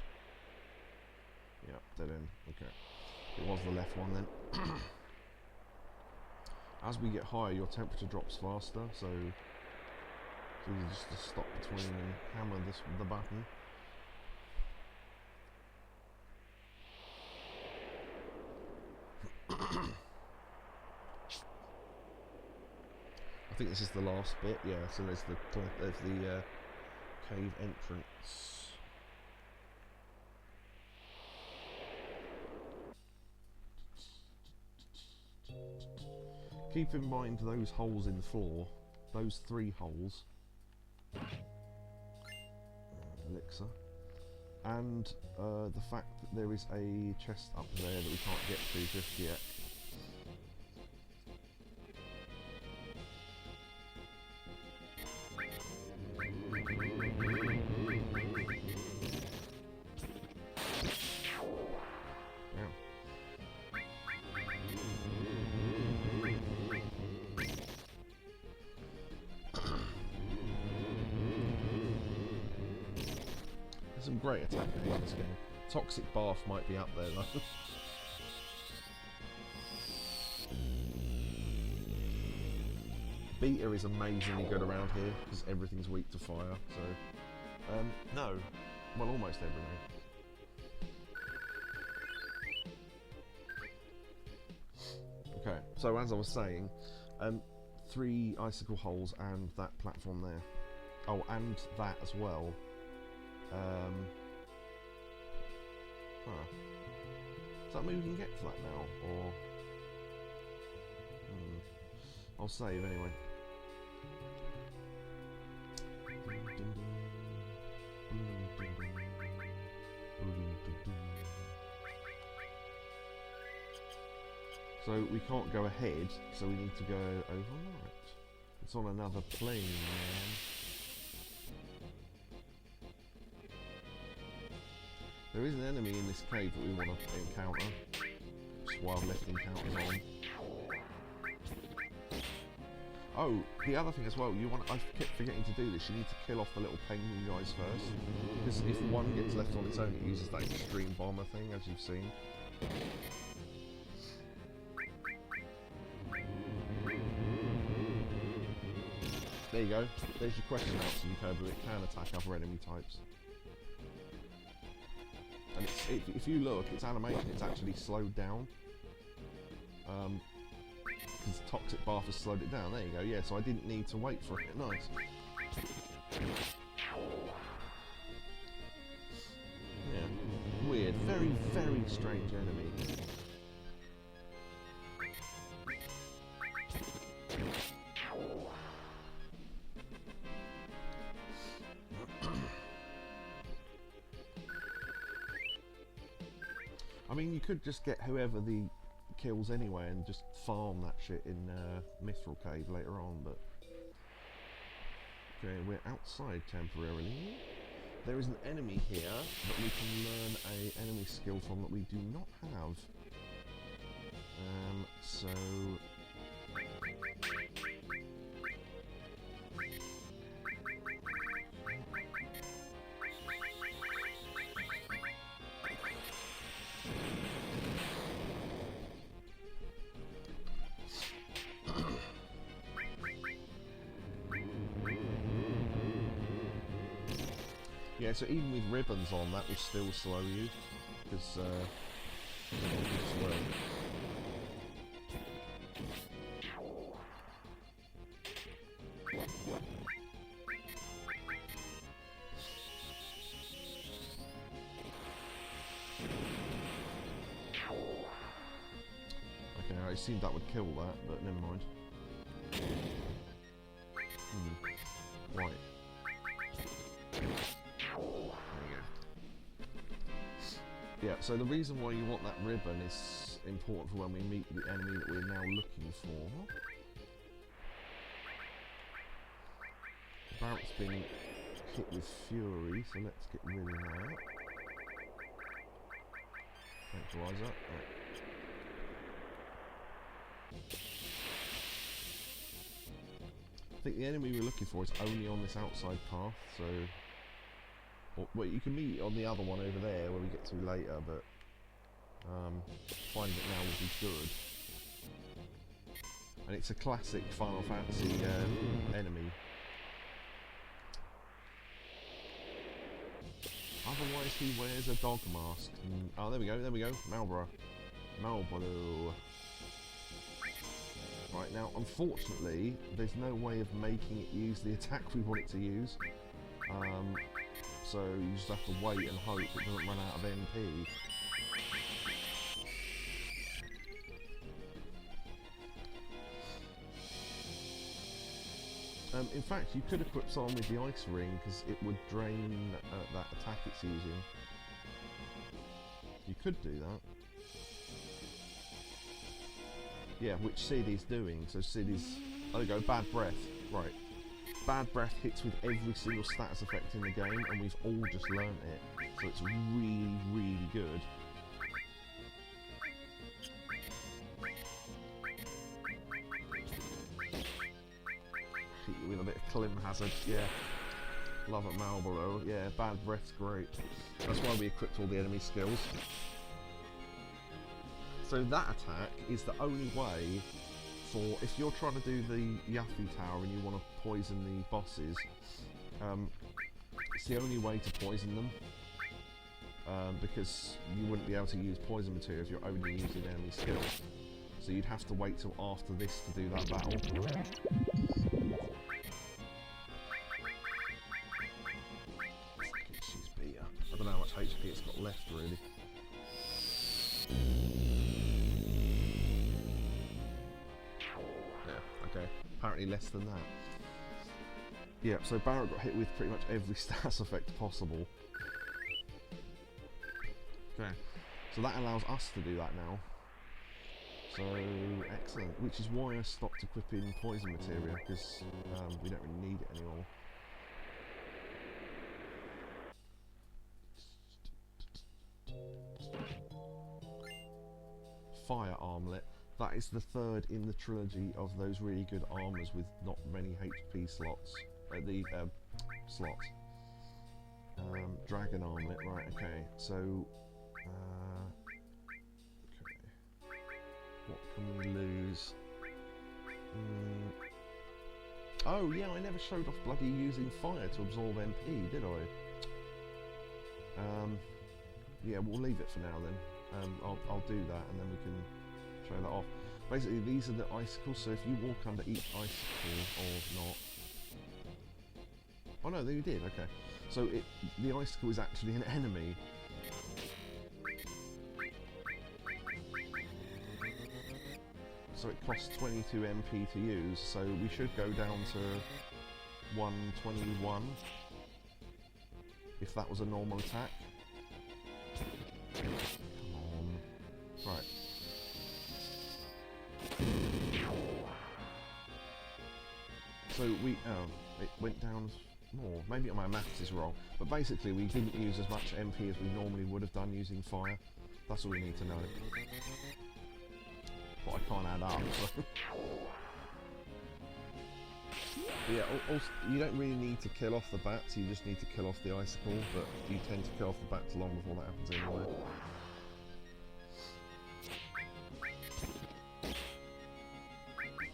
S1: Yep, dead end. Okay. It was the left one then. As we get higher, your temperature drops faster, so it's easy just to stop between and hammer this with the button. I think this is the last bit. Yeah. So there's the cave entrance. Keep in mind those holes in the floor, those 3 holes, elixir, and the fact that there is a chest up there that we can't get to just yet. Some great attack in this game. Toxic Bath might be up there though. Beta is amazingly good around here because everything's weak to fire. So, no, well, almost everything. Okay, so as I was saying, 3 icicle holes and that platform there. Oh, and that as well. Does that mean we can get to that now, or I'll save anyway. So we can't go ahead, so we need to go overnight. It's on another plane, man. There is an enemy in this cave that we want to encounter. Just while I've left encounters on. Oh, the other thing as well, I kept forgetting to do this, you need to kill off the little penguin guys first. Because if one gets left on its own, it uses that extreme bomber thing, as you've seen. There you go, there's your question answer, Yukobu. It can attack other enemy types. And if you look, its animation, it's actually slowed down. Because Toxic Bath has slowed it down. There you go, yeah, so I didn't need to wait for it. Nice. Yeah, weird. Very, very strange enemy. I mean, you could just get whoever the kills anyway and just farm that shit in Mithril Cave later on, but... Okay, we're outside temporarily. There is an enemy here that we can learn an enemy skill from that we do not have. So... Yeah, so even with ribbons on, that will still slow you, because, okay, I assumed that would kill that, but never mind. Right. Yeah, so the reason why you want that ribbon is important for when we meet the enemy that we're now looking for. Barrett's been hit with fury, so let's get rid of that. Tranquilizer. Right. I think the enemy we're looking for is only on this outside path, so... Well, you can meet on the other one over there when we get to later, but finding it now would be good. And it's a classic Final Fantasy enemy. Otherwise he wears a dog mask. Oh, there we go, Marlborough. Right, now, unfortunately, there's no way of making it use the attack we want it to use. So you just have to wait and hope it doesn't run out of MP. In fact, you could equip someone with the ice ring because it would drain that attack it's using. You could do that. Yeah, which Sid is doing. So Sid is... Oh, there we go, bad breath. Right. Bad breath hits with every single status effect in the game, and we've all just learnt it. So it's really, really good. Hit you with a bit of Clim Hazard, yeah. Love it, Marlborough. Yeah, bad breath's great. That's why we equipped all the enemy skills. So that attack is the only way for, if you're trying to do the Yuffie Tower and you want to poison the bosses, it's the only way to poison them, because you wouldn't be able to use poison material if you're only using enemy skill. So you'd have to wait till after this to do that battle. She's beat up. I don't know how much HP it's got left really. Okay, apparently less than that. Yeah, so Barrett got hit with pretty much every status effect possible. Okay, so that allows us to do that now. So, excellent. Which is why I stopped equipping poison materia, because we don't really need it anymore. Fire armlet. That is the third in the trilogy of those really good armors with not many HP slots. Slots. Dragon armlet, right, okay. So, okay. What can we lose? Oh, yeah, I never showed off bloody using fire to absorb MP, did I? Yeah, we'll leave it for now then. I'll do that and then we can show that off. Basically, these are the icicles, so if you walk under each icicle or not... Oh no, you did, okay. So the icicle is actually an enemy. So it costs 22 MP to use, so we should go down to 121 if that was a normal attack. Come on. Right. So it went down more. Maybe my maths is wrong, but basically we didn't use as much MP as we normally would have done using fire. That's all we need to know. But I can't add up. So. Yeah, also, you don't really need to kill off the bats, you just need to kill off the icicle, but you tend to kill off the bats long before that happens anyway.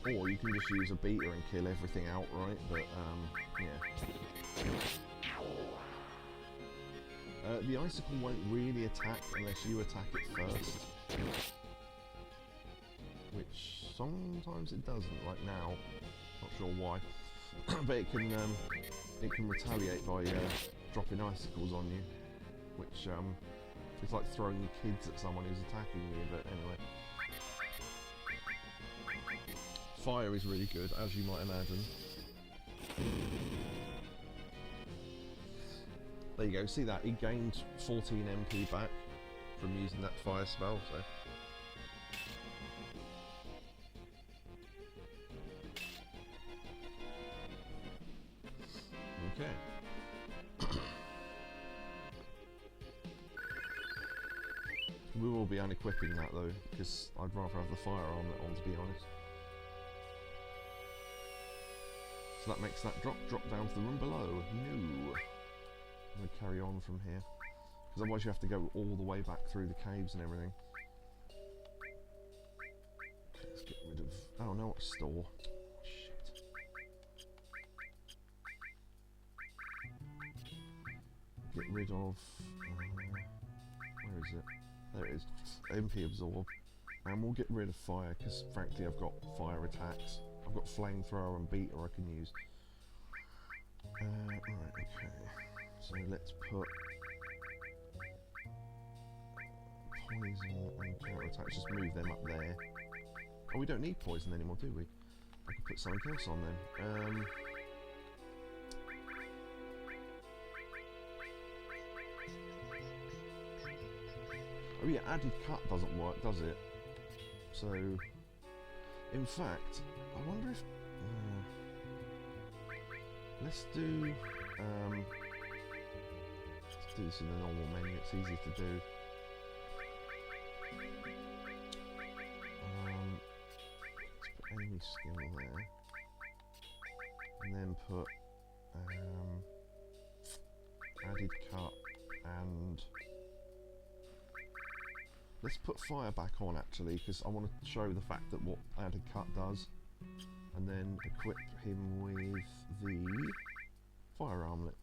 S1: Or you can just use a beater and kill everything outright, but yeah. The icicle won't really attack unless you attack it first. Which sometimes it doesn't, like now. Not sure why. But it can retaliate by dropping icicles on you. Which it's like throwing your kids at someone who's attacking you, but anyway. Fire is really good, as you might imagine. There you go, see that? He gained 14 MP back. from using that fire spell, so. Okay. We will be unequipping that though, because I'd rather have the fire armlet on, to be honest. So that makes that drop down to the room below. No. I'm going to carry on from here. Because otherwise you have to go all the way back through the caves and everything. Okay, let's get rid of... Oh no, what store? Shit. Get rid of... where is it? There it is. MP absorb. And we'll get rid of fire, because frankly I've got fire attacks. I've got flamethrower and beater I can use. Right, okay. So let's put poison and counter attacks. Just move them up there. Oh, we don't need poison anymore, do we? I could put something else on then. Oh yeah, added cut doesn't work, does it? So, in fact, I wonder if... let's do this in the normal menu, it's easy to do. Let's put enemy skill there. And then put added cut and... Let's put fire back on actually, because I want to show the fact that what added cut does. And then equip him with the fire armlet.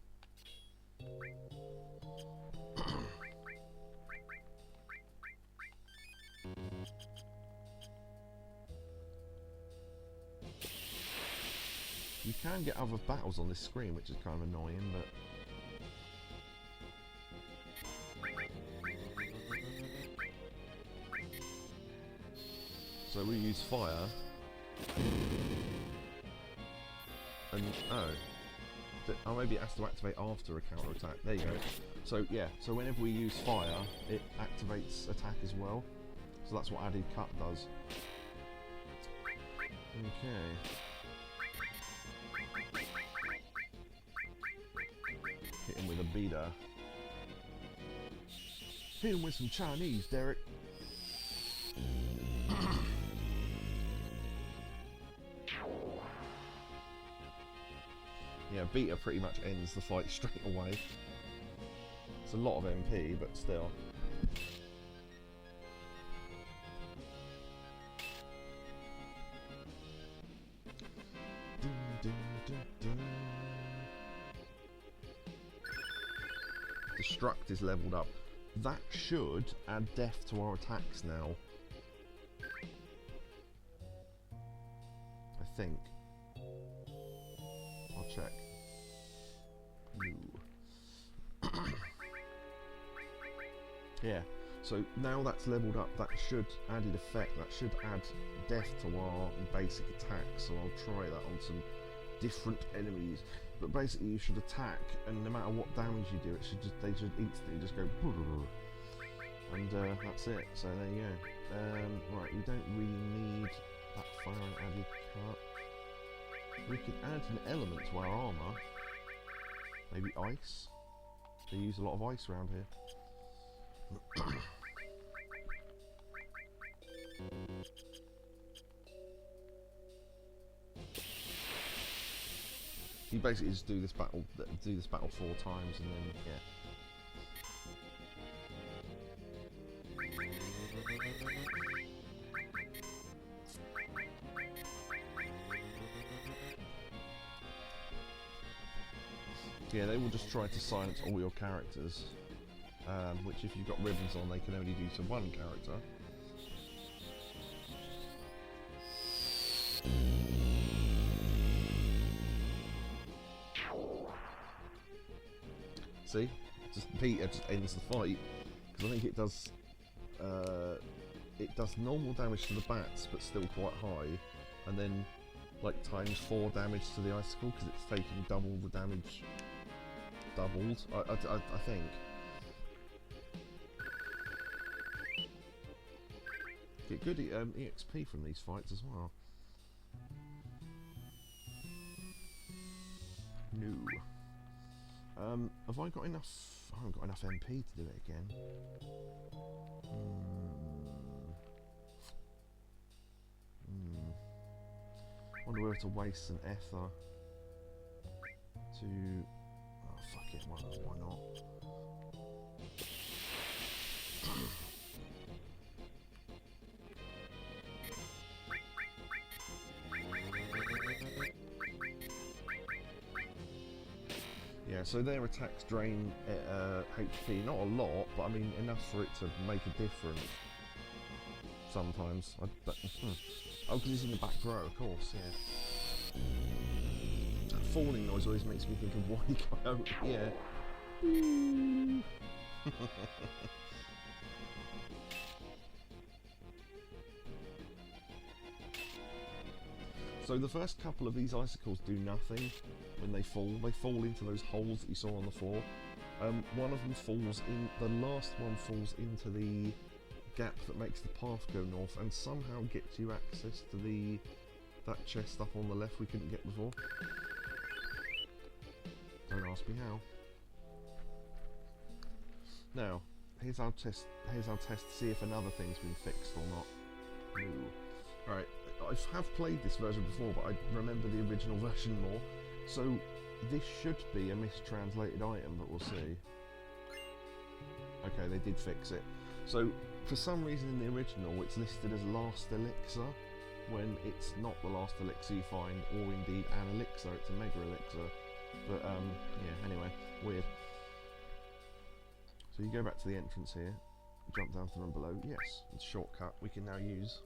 S1: You can get other battles on this screen, which is kind of annoying, but... So we use fire. And, oh, maybe it has to activate after a counter attack. There you go. So, yeah, so whenever we use fire, it activates attack as well. So that's what added cut does. Okay. Hit him with a beater. Hit him with some Chinese, Derek. Yeah, beater pretty much ends the fight straight away. It's a lot of MP, but still. Destruct is leveled up. That should add death to our attacks now. I think. I'll check. No. Yeah, so now that's leveled up, that should added effect, that should add death to our basic attacks, so I'll try that on some different enemies. But basically you should attack, and no matter what damage you do, they should instantly just go and that's it, so there you go. Right, we don't really need that fire and added cut. We could add an element to our armour. Maybe ice. They use a lot of ice around here. You basically just do this battle 4 times and then yeah. Yeah, they will just try to silence all your characters, which if you've got ribbons on, they can only do to one character. See? Peter just ends the fight, because I think it does normal damage to the bats, but still quite high, and then like times 4 damage to the icicle, because it's taking double the damage. Doubled, I think. Get good EXP from these fights as well. No. Have I got enough? I haven't got enough MP to do it again. Wonder whether to waste an ether to. Oh fuck it! Why not? Yeah, so their attacks drain HP, not a lot, but I mean enough for it to make a difference. Sometimes. Oh, because he's in the back row, of course, yeah. That falling noise always makes me think of Wily Coyote, yeah. So the first couple of these icicles do nothing when they fall. They fall into those holes that you saw on the floor. One of them falls in, the last one falls into the gap that makes the path go north and somehow gets you access to that chest up on the left we couldn't get before. Don't ask me how. Now, here's our test to see if another thing's been fixed or not. No. Alright, I have played this version before, but I remember the original version more. So this should be a mistranslated item, but we'll see. Okay, they did fix it. So for some reason in the original it's listed as last elixir when it's not the last elixir you find, or indeed an elixir, it's a mega elixir. But yeah, anyway, weird. So you go back to the entrance here, jump down to them below. Yes, it's a shortcut we can now use.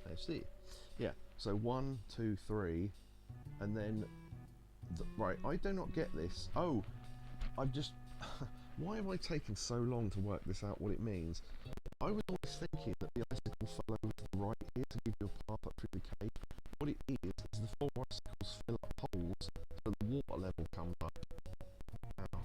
S1: Let's see. Yeah, so 1, 2, 3, and then right. I do not get this. Oh, I've just. Why have I taken so long to work this out? What it means? I was always thinking that the icicle fell over to the right here to give you a path up through the cave. What it is the 4 icicles fill up holes so the water level comes up. Ow.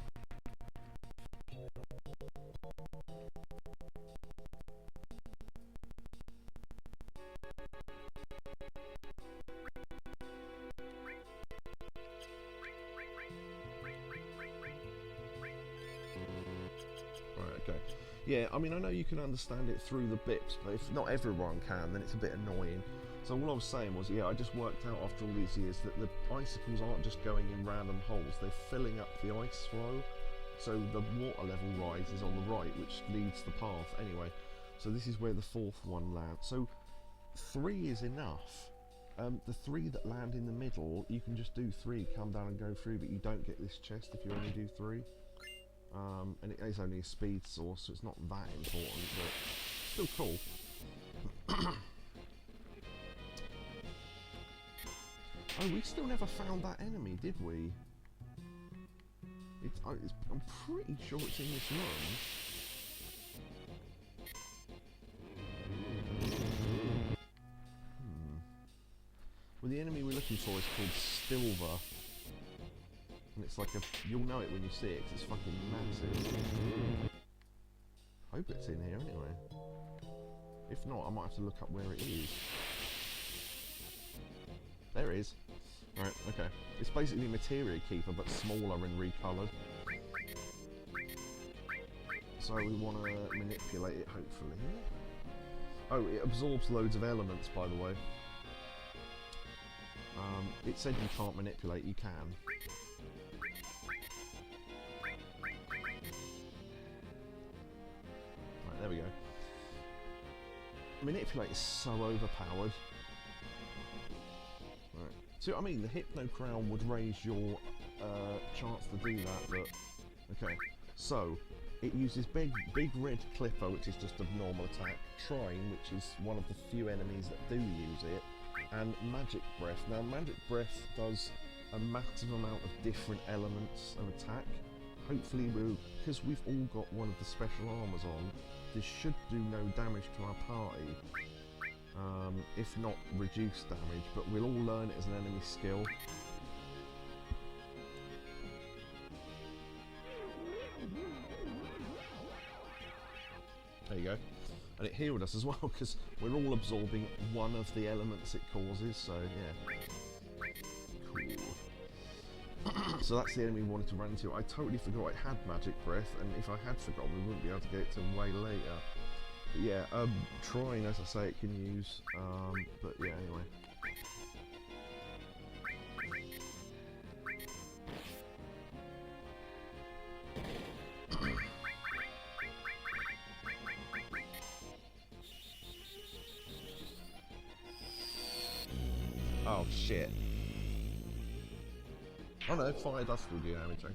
S1: Right, okay. Yeah, I mean, I know you can understand it through the bips, but if not everyone can, then it's a bit annoying. So all I was saying was, yeah, I just worked out after all these years that the icicles aren't just going in random holes, they're filling up the ice flow. So the water level rise is on the right, which leads the path. Anyway, so this is where the 4th one lands. So 3 is enough. The 3 that land in the middle, you can just do 3, come down and go through, but you don't get this chest if you only do 3. And it is only a speed source, so it's not that important, but still cool. Oh, we still never found that enemy, did we? I'm pretty sure it's in this room. Well, the enemy we're looking for is called Stilver. And it's like you'll know it when you see it, because it's fucking massive. Hope it's in here anyway. If not, I might have to look up where it is. There it is. Right, okay. It's basically Materia Keeper, but smaller and recoloured. So we want to manipulate it, hopefully. Oh, it absorbs loads of elements, by the way. It said you can't manipulate, you can. Right, there we go. Manipulate is so overpowered. Right. So, I mean, the Hypno Crown would raise your chance to do that, but... Okay. So, it uses big red Clipper, which is just a normal attack, Trine, which is one of the few enemies that do use it, and Magic Breath. Now, Magic Breath does a massive amount of different elements of attack. Hopefully, because we've all got one of the special armours on, this should do no damage to our party. If not reduced damage, but we'll all learn it as an enemy skill. it healed us as well, because we're all absorbing one of the elements it causes, so yeah. Cool. So that's the enemy we wanted to run into. I totally forgot it had magic breath, and if I had forgotten, we wouldn't be able to get it till way later. But yeah, trying, as I say, it can use, but yeah, anyway. Oh shit. Oh no, fire does still do damage, okay.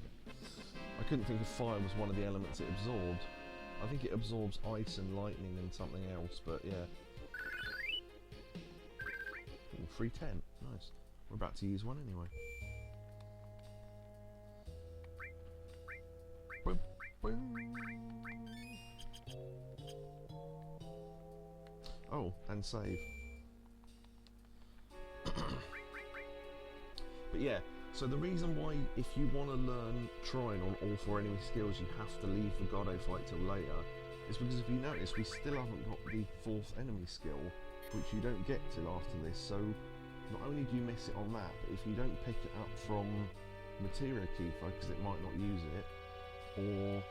S1: I couldn't think if fire was one of the elements it absorbed. I think it absorbs ice and lightning and something else, but yeah. Ooh, 310, nice. We're about to use one anyway. Boom, boom. Oh, and save. But yeah, so the reason why, if you want to learn trying on all 4 enemy skills, you have to leave the Goddo fight till later, is because if you notice, we still haven't got the 4th enemy skill, which you don't get till after this. So not only do you miss it on that, but if you don't pick it up from Materia Kiefer, because it might not use it, or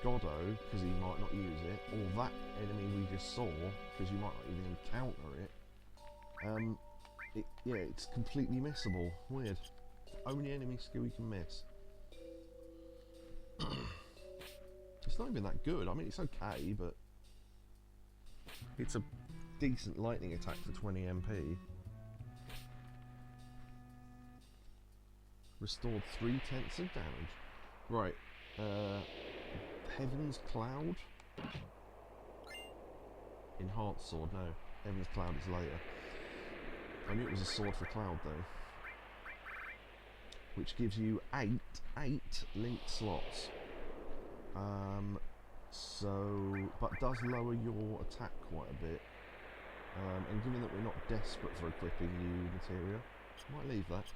S1: Goddo, because he might not use it, or that enemy we just saw, because you might not even encounter it, yeah, it's completely missable. Weird. Only enemy skill you can miss. It's not even that good. I mean, it's okay, but it's a decent lightning attack for 20 MP. Restored 3/10 of damage. Right. Heaven's Cloud. Enhanced sword. No, Heaven's Cloud is later. I knew it was a sword for Cloud though, which gives you eight linked slots. But does lower your attack quite a bit. And given that we're not desperate for equipping new materia, I might leave that.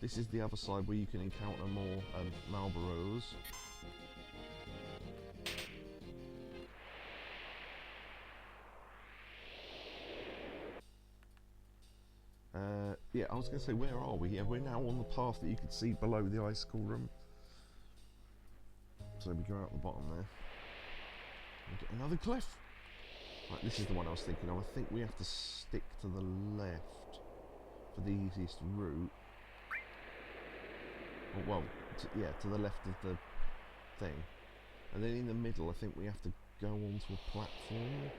S1: This is the other side where you can encounter more Malboros. Yeah, I was going to say, where are we? Yeah, we're now on the path that you could see below the icicle room. So we go out the bottom there. We get another cliff. Right, this is the one I was thinking of. I think we have to stick to the left for the easiest route. Well, yeah, to the left of the thing. And then in the middle, I think we have to go onto a platform.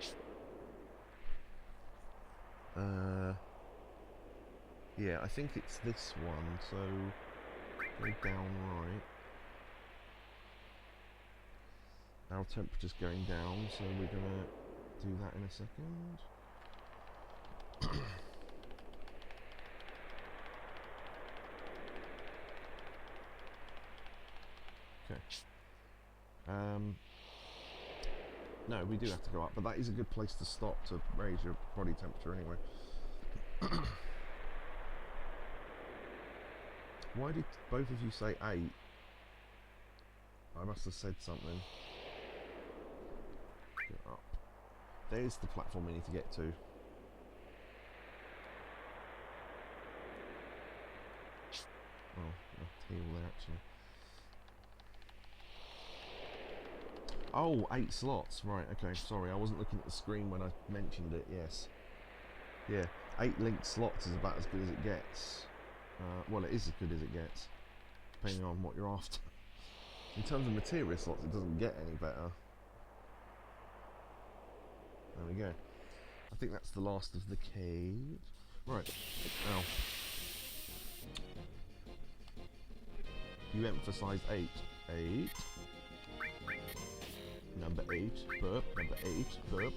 S1: Yeah, I think it's this one, so go down right. Our temperature's going down, so we're gonna do that in a second. Okay. No, we do have to go up, but that is a good place to stop to raise your body temperature anyway. Why did both of you say 8? I must have said something. Get up. There's the platform we need to get to. Oh, a heal there actually. Oh, 8 slots. Right, okay, sorry, I wasn't looking at the screen when I mentioned it, yes. Yeah, 8 linked slots is about as good as it gets. Well, it is as good as it gets, depending on what you're after. In terms of materia slots, it doesn't get any better. There we go. I think that's the last of the cave. Right. Ow. You emphasise 8. 8. Number 8. Burp. Number 8. Burp.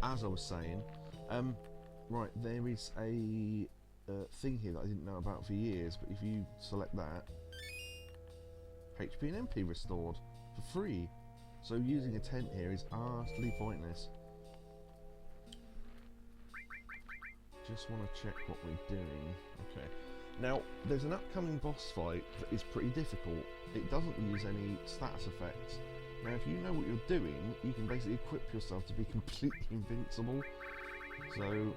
S1: as I was saying, right, there is a thing here that I didn't know about for years, but if you select that, HP and MP restored for free. So using a tent here is utterly pointless. Just want to check what we're doing. Okay. Now, there's an upcoming boss fight that is pretty difficult. It doesn't use any status effects. Now, if you know what you're doing, you can basically equip yourself to be completely invincible. So,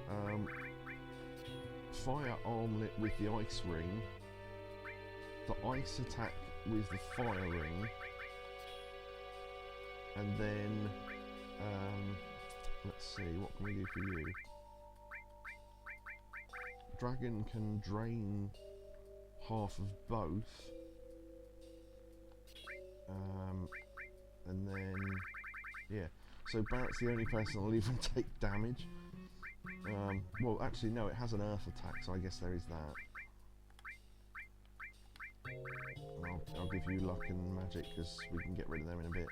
S1: fire armlet with the ice ring, the ice attack with the fire ring, and then, let's see, what can we do for you? Dragon can drain half of both, and then, yeah, so Barrett's the only person that'll even take damage. Well, actually, no, it has an earth attack, so I guess there is that. I'll give you luck and magic, because we can get rid of them in a bit.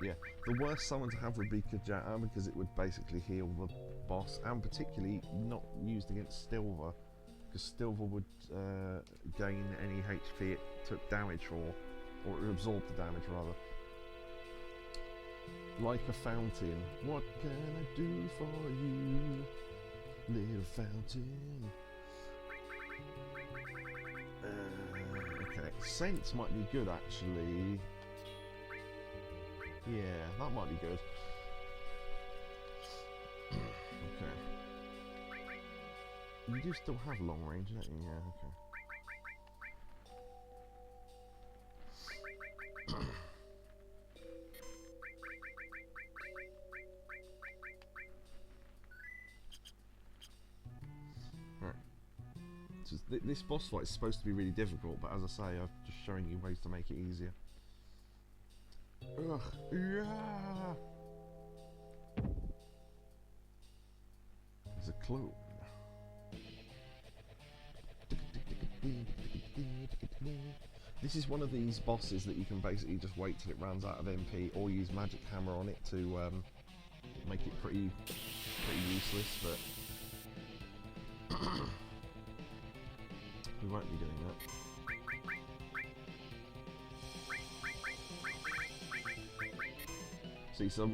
S1: Yeah, the worst summon to have would be Kajata, because it would basically heal the boss, and particularly not used against Stilva, because Stilva would gain any HP it took damage for, or it absorbed the damage rather. Like a fountain, what can I do for you, little fountain? Okay, Sense might be good actually. Yeah, that might be good. Okay. You do still have long range, don't you? Yeah, okay. Right. So this boss fight is supposed to be really difficult, but as I say, I'm just showing you ways to make it easier. Ugh, yeah. There's a clue. This is one of these bosses that you can basically just wait till it runs out of MP, or use magic hammer on it to make it pretty useless. But we won't be doing that. See, so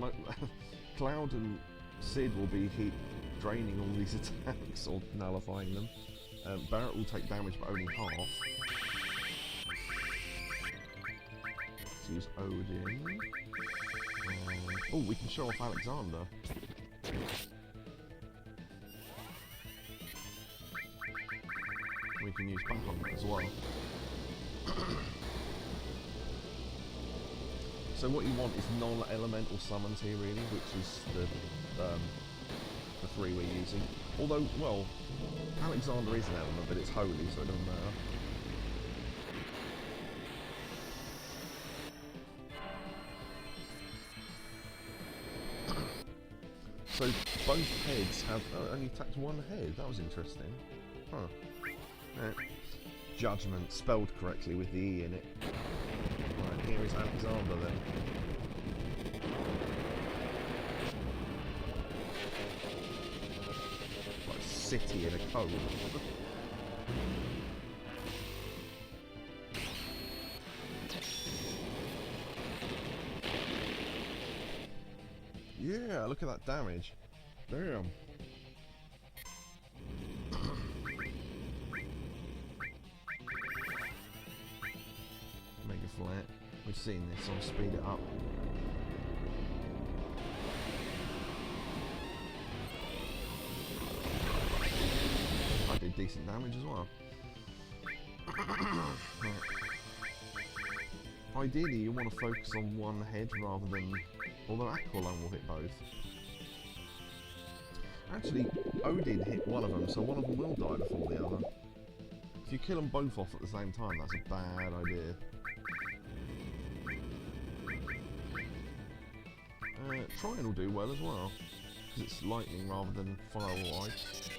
S1: Cloud and Sid will be draining all these attacks or nullifying them. Barrett will take damage, but only half. Let's use Odin. Oh, we can show off Alexander. We can use Bahamut as well. So what you want is non-elemental summons here, really, which is the three we're using. Although, well, Alexander is an element, but it's holy, so it doesn't matter. So both heads have only attacked one head. That was interesting. Huh. Judgment, spelled correctly with the E in it. Right, here is Alexander then. Like a city in a cove. Yeah, look at that damage. Damn. Mega flat. We've seen this, I'll speed it up. I did decent damage as well. Ideally, you want to focus on one head rather than... Although Aqualung will hit both. Actually, Odin hit one of them, so one of them will die before the other. If you kill them both off at the same time, that's a bad idea. Trine will do well as well, because it's lightning rather than fire or ice.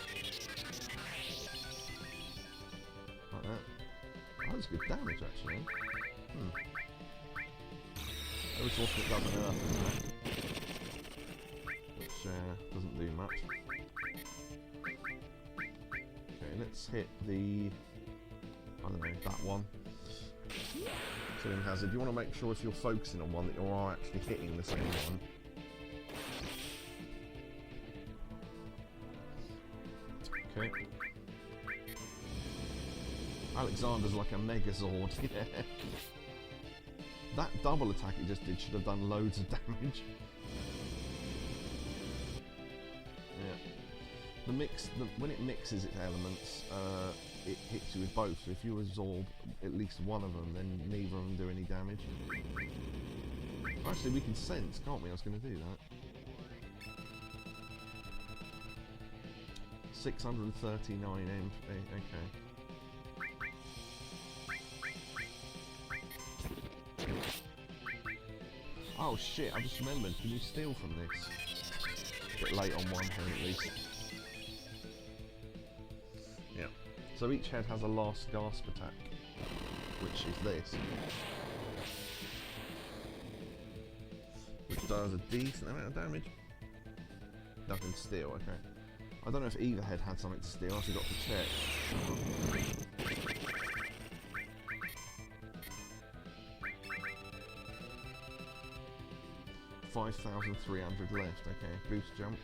S1: Like that. Oh, that's good damage, actually. Every so often it does an earth attack, which doesn't do much. Okay, let's hit the, I don't know, that one. Killing Hazard. You want to make sure if you're focusing on one that you are actually hitting the same one. Okay. Alexander's like a Megazord, yeah. That double attack it just did should have done loads of damage. Yeah. When it mixes its elements, it hits you with both. So if you absorb at least one of them, then neither of them do any damage. Actually, we can sense, can't we? I was going to do that. 639 MP. Okay. Oh shit, I just remembered, can you steal from this? A bit late on one turn at least. Yeah. So each head has a last gasp attack, which is this. Which does a decent amount of damage. Nothing to steal, okay. I don't know if either head had something to steal, I forgot to check. 5,300 left, okay, boost jump.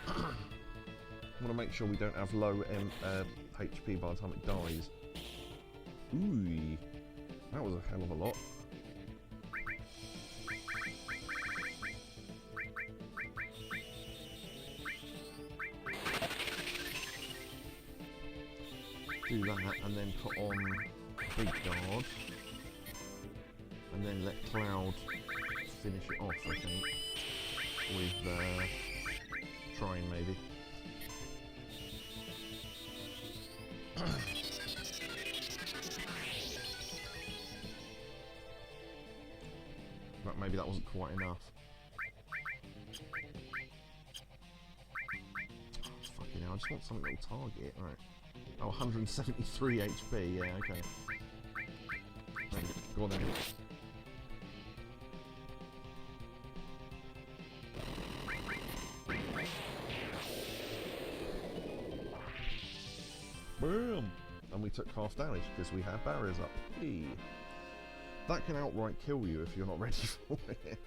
S1: I want to make sure we don't have low HP by the time it dies. Ooh, that was a hell of a lot. Do that and then put on Big Guard. And then let Cloud finish it off, I think, with Trine maybe. But maybe that wasn't quite enough. Oh, fucking hell, I just want something that will target it, right. Oh, 173 HP, yeah, okay. Go on then. Boom! And we took half damage because we had barriers up. Hey. That can outright kill you if you're not ready for it.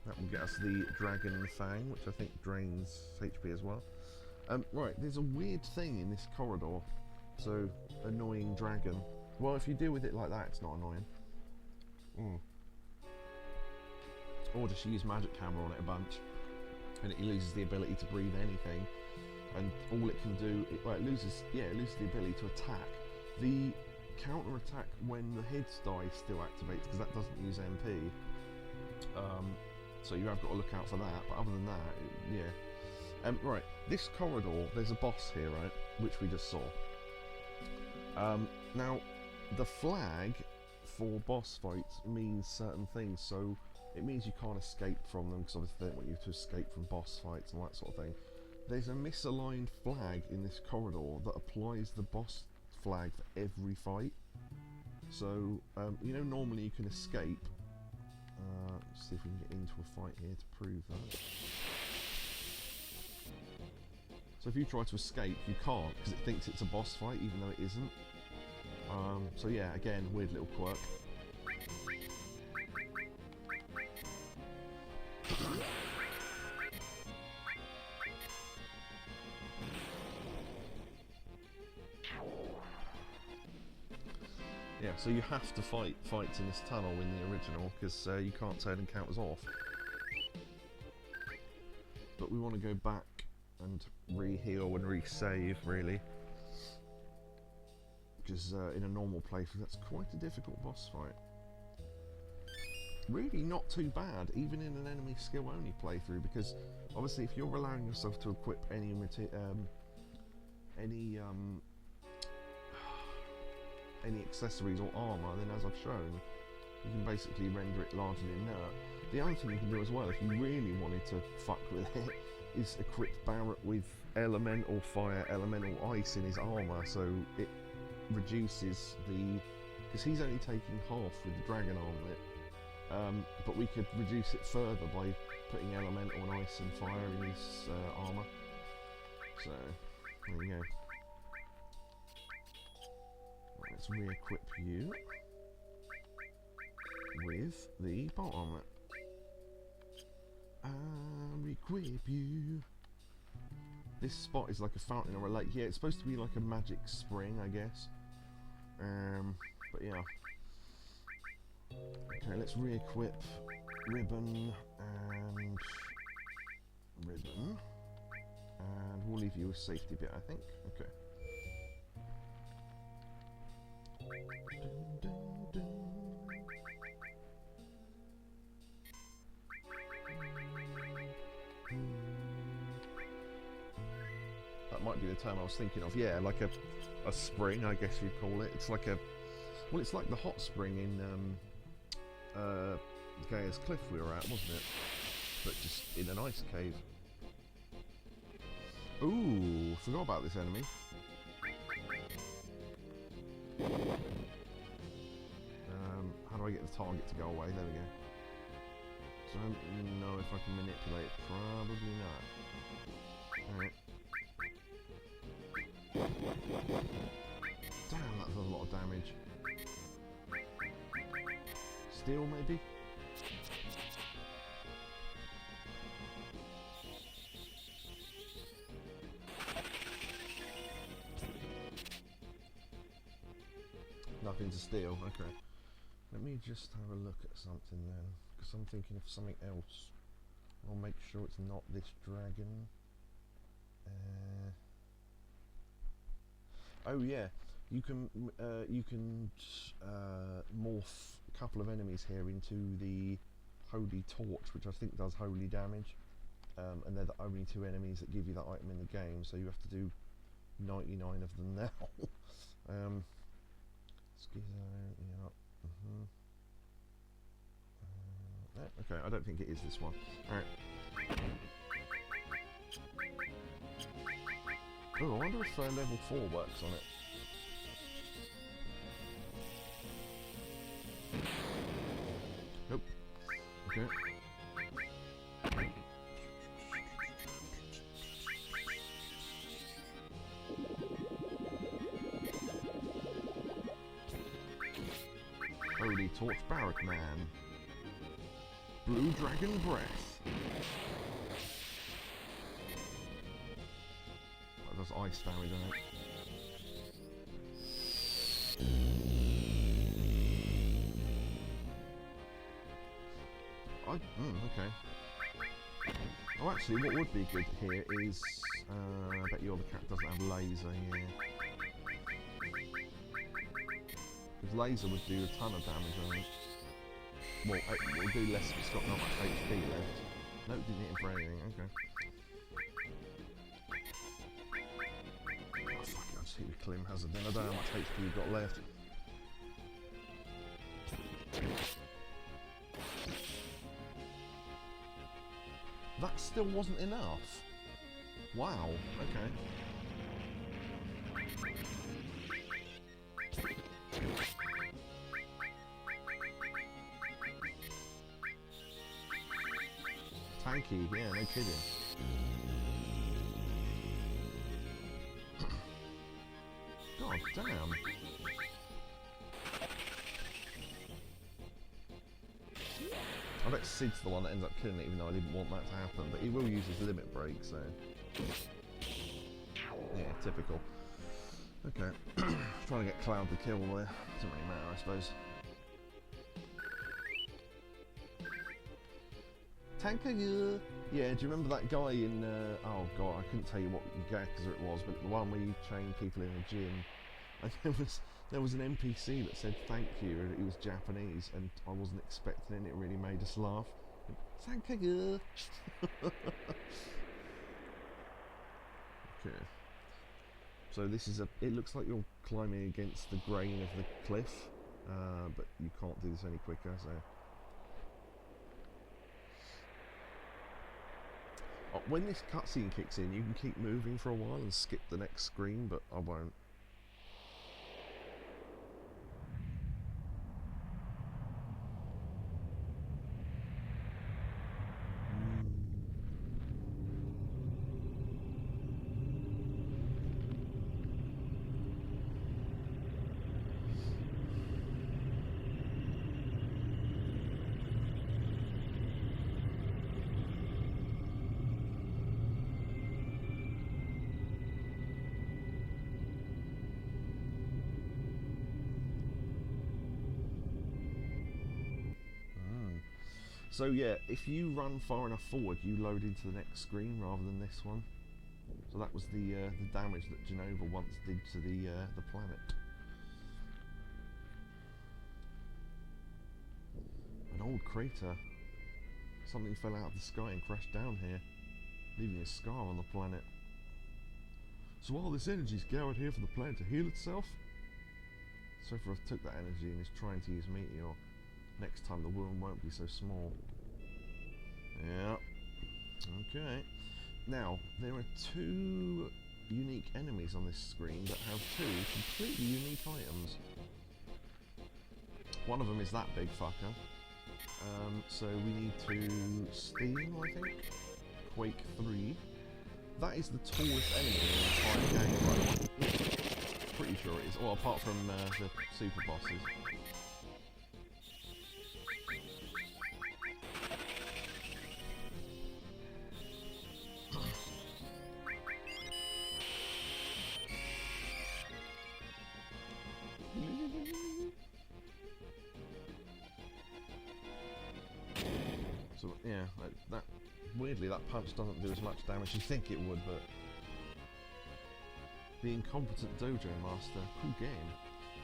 S1: That will get us the Dragon Fang, which I think drains HP as well. Right, there's a weird thing in this corridor. So, annoying dragon. Well, if you deal with it like that, it's not annoying. Or just use magic camera on it a bunch, and it loses the ability to breathe anything. And all it can do, it loses the ability to attack. The counter attack when the heads die still activates because that doesn't use MP. So you have got to look out for that. But other than that, yeah. Right, this corridor, there's a boss here, right, which we just saw. Now, the flag for boss fights means certain things, so it means you can't escape from them, because obviously they don't want you to escape from boss fights and that sort of thing. There's a misaligned flag in this corridor that applies the boss flag for every fight. So, you know, normally you can escape. Let's see if we can get into a fight here to prove that. So if you try to escape, you can't, because it thinks it's a boss fight, even though it isn't. So yeah, again, weird little quirk. Yeah, so you have to fight fights in this tunnel in the original, because you can't turn encounters off. But we want to go back and re-heal and re-save, really. Because in a normal playthrough, that's quite a difficult boss fight. Really not too bad, even in an enemy skill-only playthrough, because obviously if you're allowing yourself to equip any accessories or armour, then as I've shown, you can basically render it largely inert. The other thing you can do as well, if you really wanted to fuck with it, is equip Barrett with elemental fire, elemental ice in his armour, so it reduces the... because he's only taking half with the dragon armlet, but we could reduce it further by putting elemental and ice and fire in his armour. So, there you go. Right, let's re-equip you with the bolt armlet. Re-equip you. This spot is like a fountain or a lake. Yeah, it's supposed to be like a magic spring, I guess. But yeah. Okay, let's re-equip Ribbon and Ribbon. And we'll leave you a safety bit, I think. Okay. Dun, dun, dun. That might be the term I was thinking of. Yeah, like a spring, I guess you'd call it. It's like a... well, it's like the hot spring in Gaia's Cliff we were at, wasn't it? But just in an ice cave. Ooh, forgot about this enemy. How do I get the target to go away? There we go. Don't know if I can manipulate it. Probably not. Alright. Damn, that does a lot of damage. Steel, maybe? Nothing to steal, okay. Let me just have a look at something then, because I'm thinking of something else. I'll make sure it's not this dragon. Oh yeah, you can morph a couple of enemies here into the Holy Torch, which I think does holy damage. And they're the only two enemies that give you that item in the game, so you have to do 99 of them now. Schizo, yeah. Okay, I don't think it is this one. Alright. Oh, I wonder if level 4 works on it. Nope. Okay. Holy Torch Barrack Man. Blue Dragon Breath. That does ice damage on it. Okay. Oh, actually, what would be good here is... I bet your other cat doesn't have laser, yeah. Because laser would do a ton of damage on it. Well, it will do less if it's got not much HP left. Nope, didn't hit him for anything, okay. Oh fuck it, I'll just hit with Clim Hazard then. I don't know how much HP you've got left. That still wasn't enough. Wow, okay. Tanky, yeah, no kidding. God damn. I bet Sid's the one that ends up killing it, even though I didn't want that to happen, but he will use his limit break, so... yeah, typical. Okay. Trying to get Cloud to kill there. Doesn't really matter, I suppose. Tanker, yeah, do you remember that guy in, oh god, I couldn't tell you what character it was, but the one where you train people in a gym, and there was an NPC that said thank you, and it was Japanese, and I wasn't expecting it, and it really made us laugh. Thank you. Okay. So this is it looks like you're climbing against the grain of the cliff, but you can't do this any quicker, so... when this cutscene kicks in, you can keep moving for a while and skip the next screen, but I won't. So yeah, if you run far enough forward, you load into the next screen rather than this one. So that was the damage that Genova once did to the planet. An old crater. Something fell out of the sky and crashed down here, leaving a scar on the planet. So all this energy's gathered here for the planet to heal itself? Sephiroth took that energy and is trying to use Meteor. Next time the wound won't be so small. Yeah. Okay. Now, there are two unique enemies on this screen that have two completely unique items. One of them is that big fucker. So we need to steal, I think, Quake 3. That is the tallest enemy in the entire game, right? Pretty sure it is. Well, apart from the super bosses. So yeah, that weirdly that punch doesn't do as much damage as you think it would, but the Incompetent Dojo Master, cool game.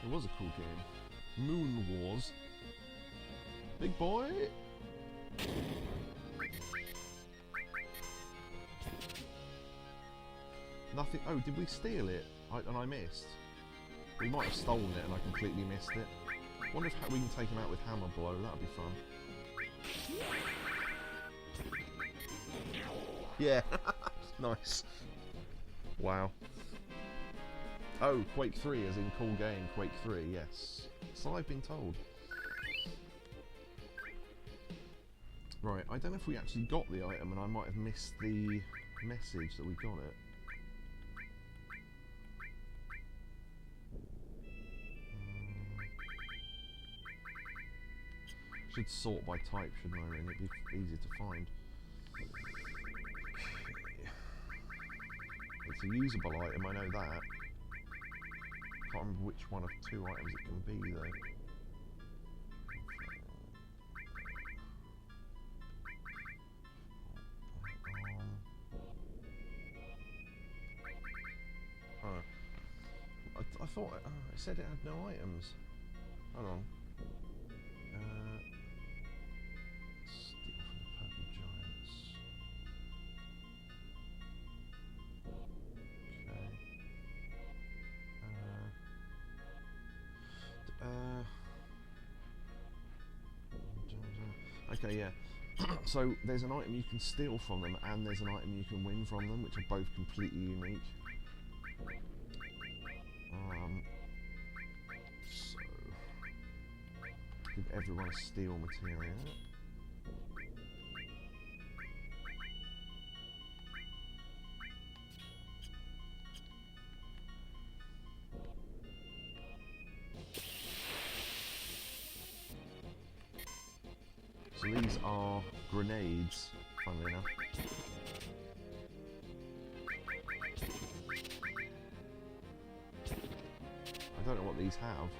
S1: It was a cool game. Moon Wars. Big boy. Nothing. Oh, did we steal it? And I missed. We might have stolen it and I completely missed it. Wonder if we can take him out with Hammer Blow. That'd be fun. Yeah. Nice. Wow. Oh, Quake 3 as in cool game, Quake 3, yes. So I've been told. Right, I don't know if we actually got the item and I might have missed the message that we got it. Should sort by type, shouldn't I, really? It'd be easier to find. It's a usable item, I know that. Can't remember which one of two items it can be, though. I thought it said it had no items. Hold on. Steal from the purple giants. Okay. Okay, yeah. So there's an item you can steal from them, and there's an item you can win from them, which are both completely unique. So give everyone a steel material. So these are grenades, funnily enough. I don't know what these have.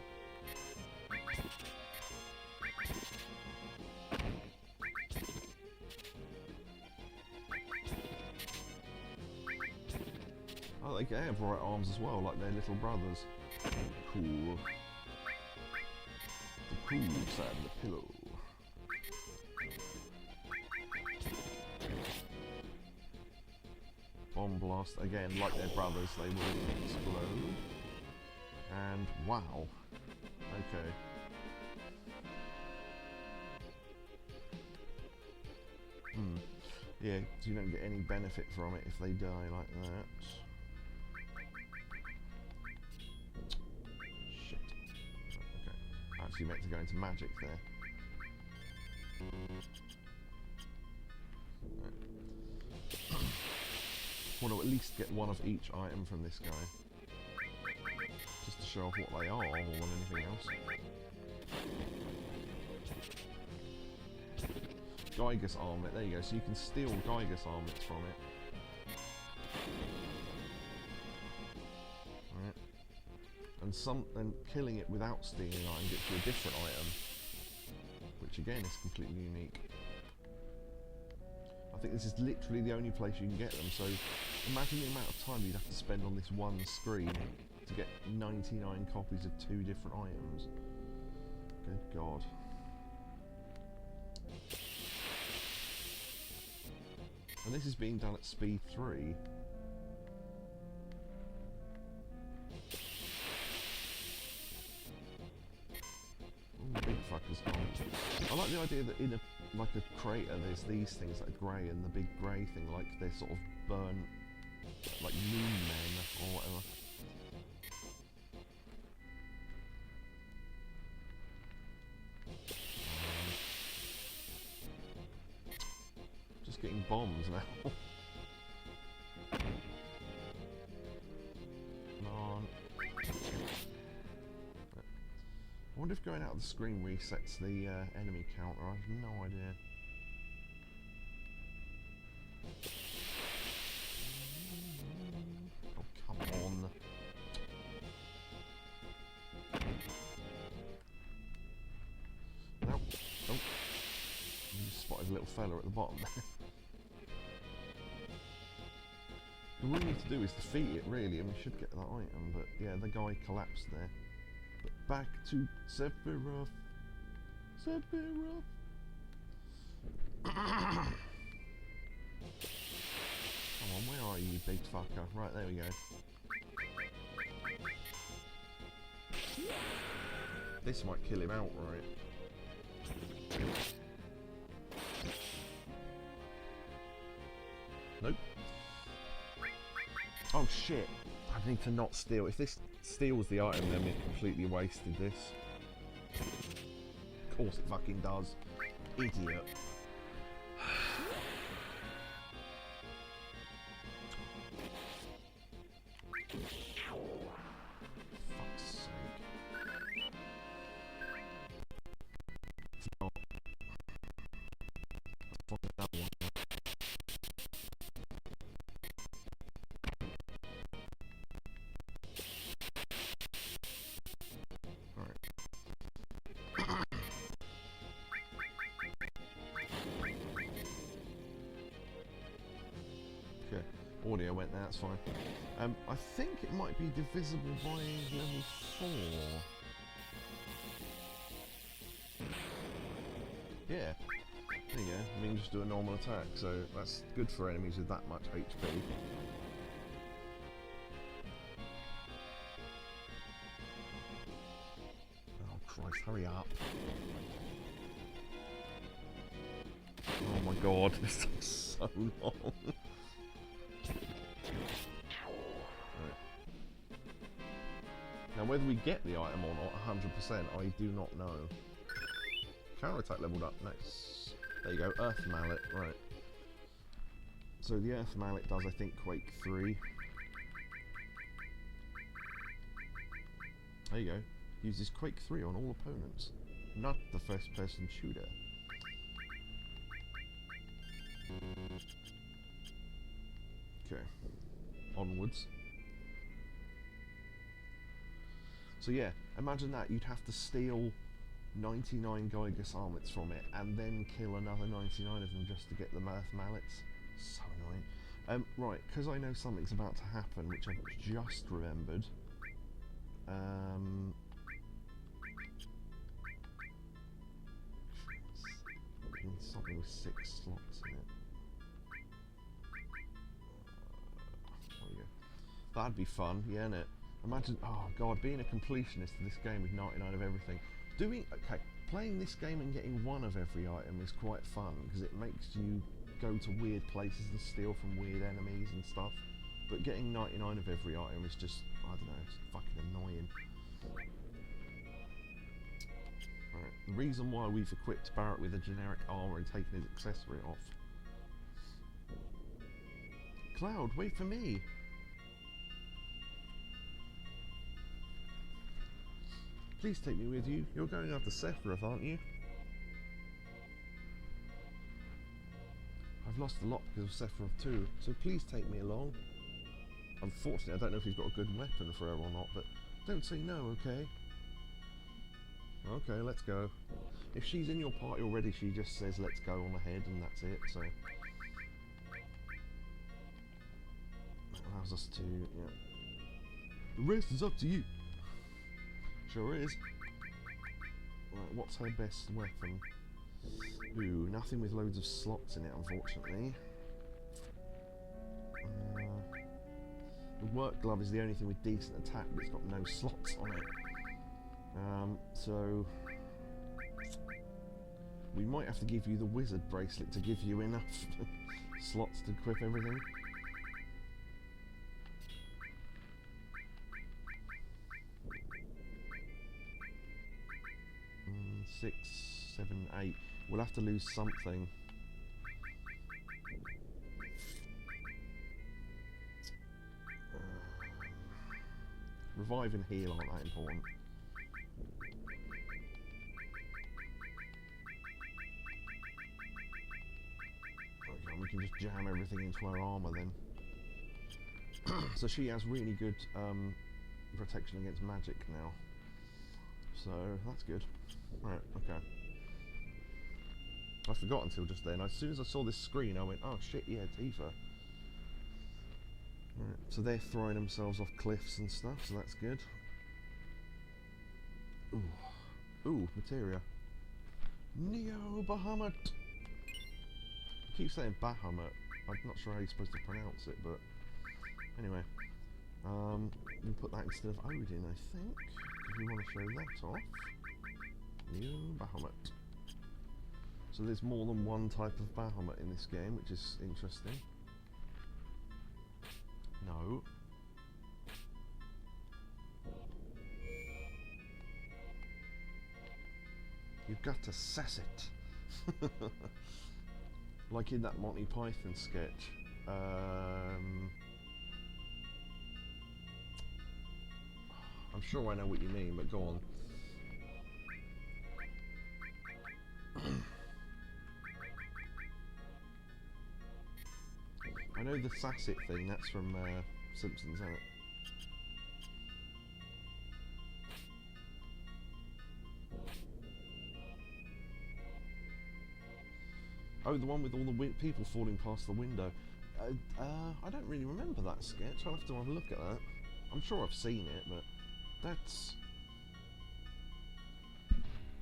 S1: Oh, they have right arms as well, like their little brothers. Cool. The cool side of the pillow. Bomb blast, again, like their brothers, they will explode. And wow. Okay. Yeah, so you don't get any benefit from it if they die like that. Shit. Okay. I actually meant to go into magic there. Want to at least get one of each item from this guy. Just to show off what they are more than anything else. Gygus armlet, there you go, so you can steal Gygus armlets from it. Right. And killing it without stealing an item gets you a different item. Which again is completely unique. think this is literally the only place you can get them, so imagine the amount of time you'd have to spend on this one screen to get 99 copies of 2 different items. Good God. And this is being done at speed 3. Oh, big fucker's gone. I like the idea that in like a crater there's these things like grey, and the big grey thing, like they're sort of burnt, like moon men or whatever. Just getting bombs now. Come on. I wonder if going out of the screen resets the enemy counter. I have no idea. Oh, come on. No. Oh. You just spotted a little fella at the bottom there. All we need to do is defeat it, really, and we should get that item, but yeah, the guy collapsed there. But back to Sephiroth. Sephiroth. Come on, where are you, big fucker? Right, there we go. This might kill him outright. Nope. Oh shit, I need to not steal. If this steals the item, then we've completely wasted this. Of course it fucking does. Idiot. Fuck's sake. No. Find another one. Audio went there, that's fine. I think it might be divisible by level 4. Yeah, there you go. I mean, just do a normal attack, so that's good for enemies with that much HP. Oh Christ, hurry up. Oh my God, this takes so long. Now whether we get the item or not, 100%, I do not know. Counter attack leveled up, nice. There you go, Earth Mallet, right. So the Earth Mallet does, I think, Quake 3. There you go, uses Quake 3 on all opponents. Not the first person shooter. Okay, onwards. So yeah, imagine that, you'd have to steal 99 Geiger Armlets from it and then kill another 99 of them just to get the Earth Mallets. So annoying. Right, because I know something's about to happen, which I've just remembered. Something with 6 slots in it. There we go. That'd be fun, yeah, innit? Imagine, oh god, being a completionist of this game with 99 of everything. Playing this game and getting 1 of every item is quite fun, because it makes you go to weird places and steal from weird enemies and stuff. But getting 99 of every item is just, I don't know, it's fucking annoying. Right, the reason why we've equipped Barrett with a generic armour and taken his accessory off. Cloud, wait for me! Please take me with you. You're going after Sephiroth, aren't you? I've lost a lot because of Sephiroth too, so please take me along. Unfortunately, I don't know if he's got a good weapon for her or not, but don't say no, okay? Okay, let's go. If she's in your party already, she just says let's go on ahead and that's it, so... allows us to, yeah. The rest is up to you. Sure is. Right, what's her best weapon? Ooh, nothing with loads of slots in it, unfortunately. The work glove is the only thing with decent attack, but it's got no slots on it. So we might have to give you the wizard bracelet to give you enough slots to equip everything. 6, 7, 8. We'll have to lose something. Revive and heal aren't that important. Okay, we can just jam everything into her armour then. So she has really good protection against magic now. So that's good. Right, okay. I forgot until just then. As soon as I saw this screen, I went, oh shit, yeah, Tifa. Right, so they're throwing themselves off cliffs and stuff, so that's good. Ooh, ooh, materia. Neo Bahamut. I keep saying Bahamut. I'm not sure how you're supposed to pronounce it, but anyway. We'll put that instead of Odin, I think. If we want to show that off. Neo Bahamut. So there's more than one type of Bahamut in this game, which is interesting. No. You've got to sass it. Like in that Monty Python sketch. I'm sure I know what you mean, but go on. I know the sass it thing, that's from Simpsons, isn't it? Oh, the one with all the people falling past the window. I don't really remember that sketch. I'll have to have a look at that. I'm sure I've seen it, but that's...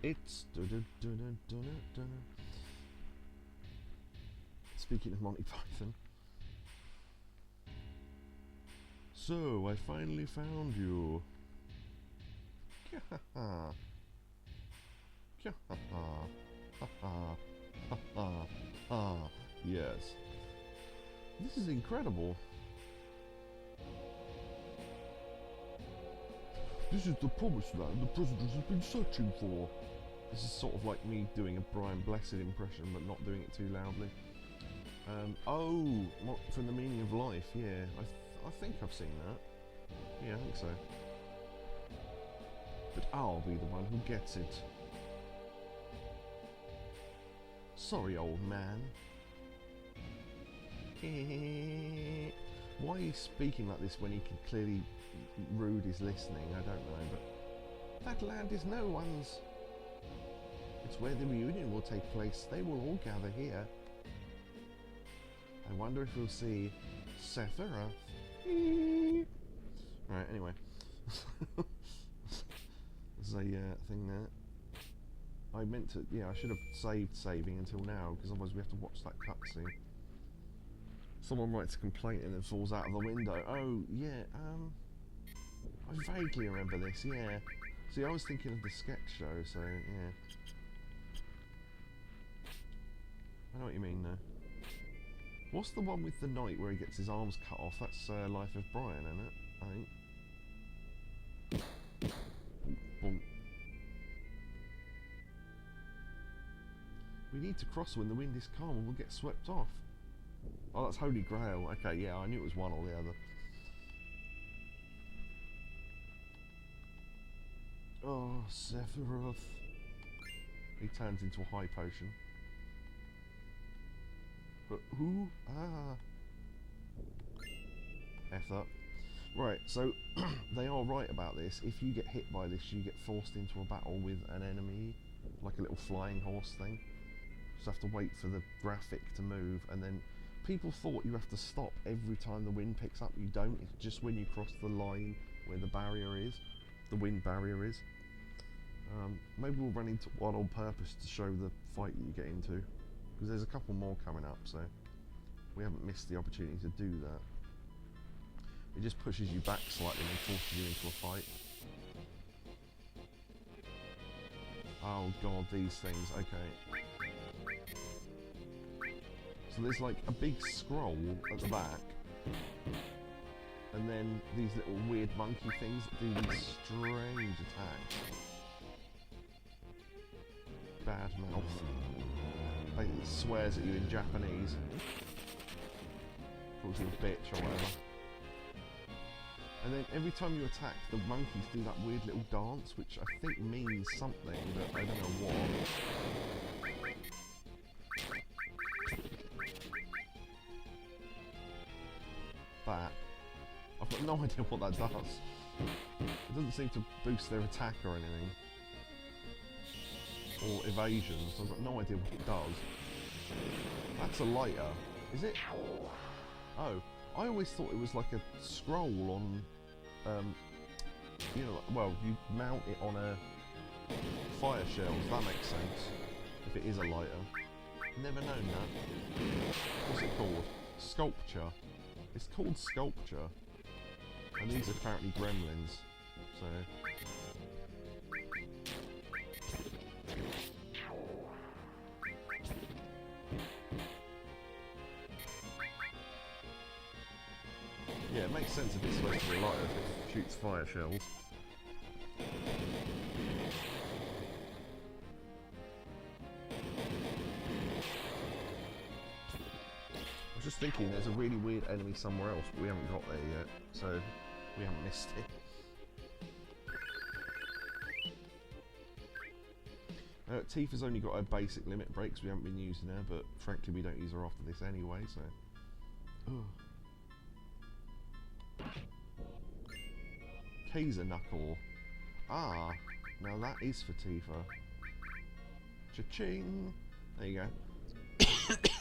S1: It's... Speaking of Monty Python. So, I finally found you. Yes. This is incredible. This is the promised land the prisoners have been searching for. This is sort of like me doing a Brian Blessed impression, but not doing it too loudly. Oh, from The Meaning of Life, yeah. I think I've seen that. Yeah, I think so. But I'll be the one who gets it. Sorry, old man. Why are you speaking like this when he can clearly rude is listening? I don't know, but that land is no one's. It's where the reunion will take place. They will all gather here. I wonder if we'll see Sephiroth. Right, anyway. There's a thing there. I meant to, yeah, I should have saved saving until now, because otherwise we have to watch that cutscene. Someone writes a complaint and then falls out of the window. Oh, yeah, I vaguely remember this, yeah. See, I was thinking of the sketch show, so, yeah. I know what you mean, though. What's the one with the knight where he gets his arms cut off? That's Life of Brian, isn't it? I think. Boom. We need to cross when the wind is calm and we'll get swept off. Oh, that's Holy Grail. Okay, yeah, I knew it was one or the other. Oh, Sephiroth. He turns into a high potion. But who? Ah. F up. Right, so they are right about this. If you get hit by this, you get forced into a battle with an enemy, like a little flying horse thing. Just have to wait for the graphic to move, and then people thought you have to stop every time the wind picks up. You don't. It's just when you cross the line where the barrier is, the wind barrier is. Maybe we'll run into one on purpose to show the fight that you get into, because there's a couple more coming up, so we haven't missed the opportunity to do that. It just pushes you back slightly and forces you into a fight. Oh god, these things, okay. So there's like a big scroll at the back, and then these little weird monkey things that do these strange attacks. Bad mouth. Basically swears at you in Japanese. Calls you a bitch or whatever. And then every time you attack, the monkeys do that weird little dance, which I think means something, but I don't know what. That. I've got no idea what that does. It doesn't seem to boost their attack or anything. Or evasion, so I've got no idea what it does. That's a lighter. Is it? Oh. I always thought it was like a scroll on, you know, well, you mount it on a fire shells, that makes sense, if it is a lighter. Never known that. What's it called? Sculpture. It's called Sculpture. And these are apparently gremlins, so... Yeah, it makes sense if it's supposed to be a lighter if it shoots fire shells. I was just thinking there's a really weird enemy somewhere else, but we haven't got there yet, so we haven't missed it. Tifa's only got her basic limit breaks, we haven't been using her, but frankly we don't use her after this anyway, so... Ugh. Kaiser Knuckle. Ah, now that is for Tifa. Cha-ching! There you go.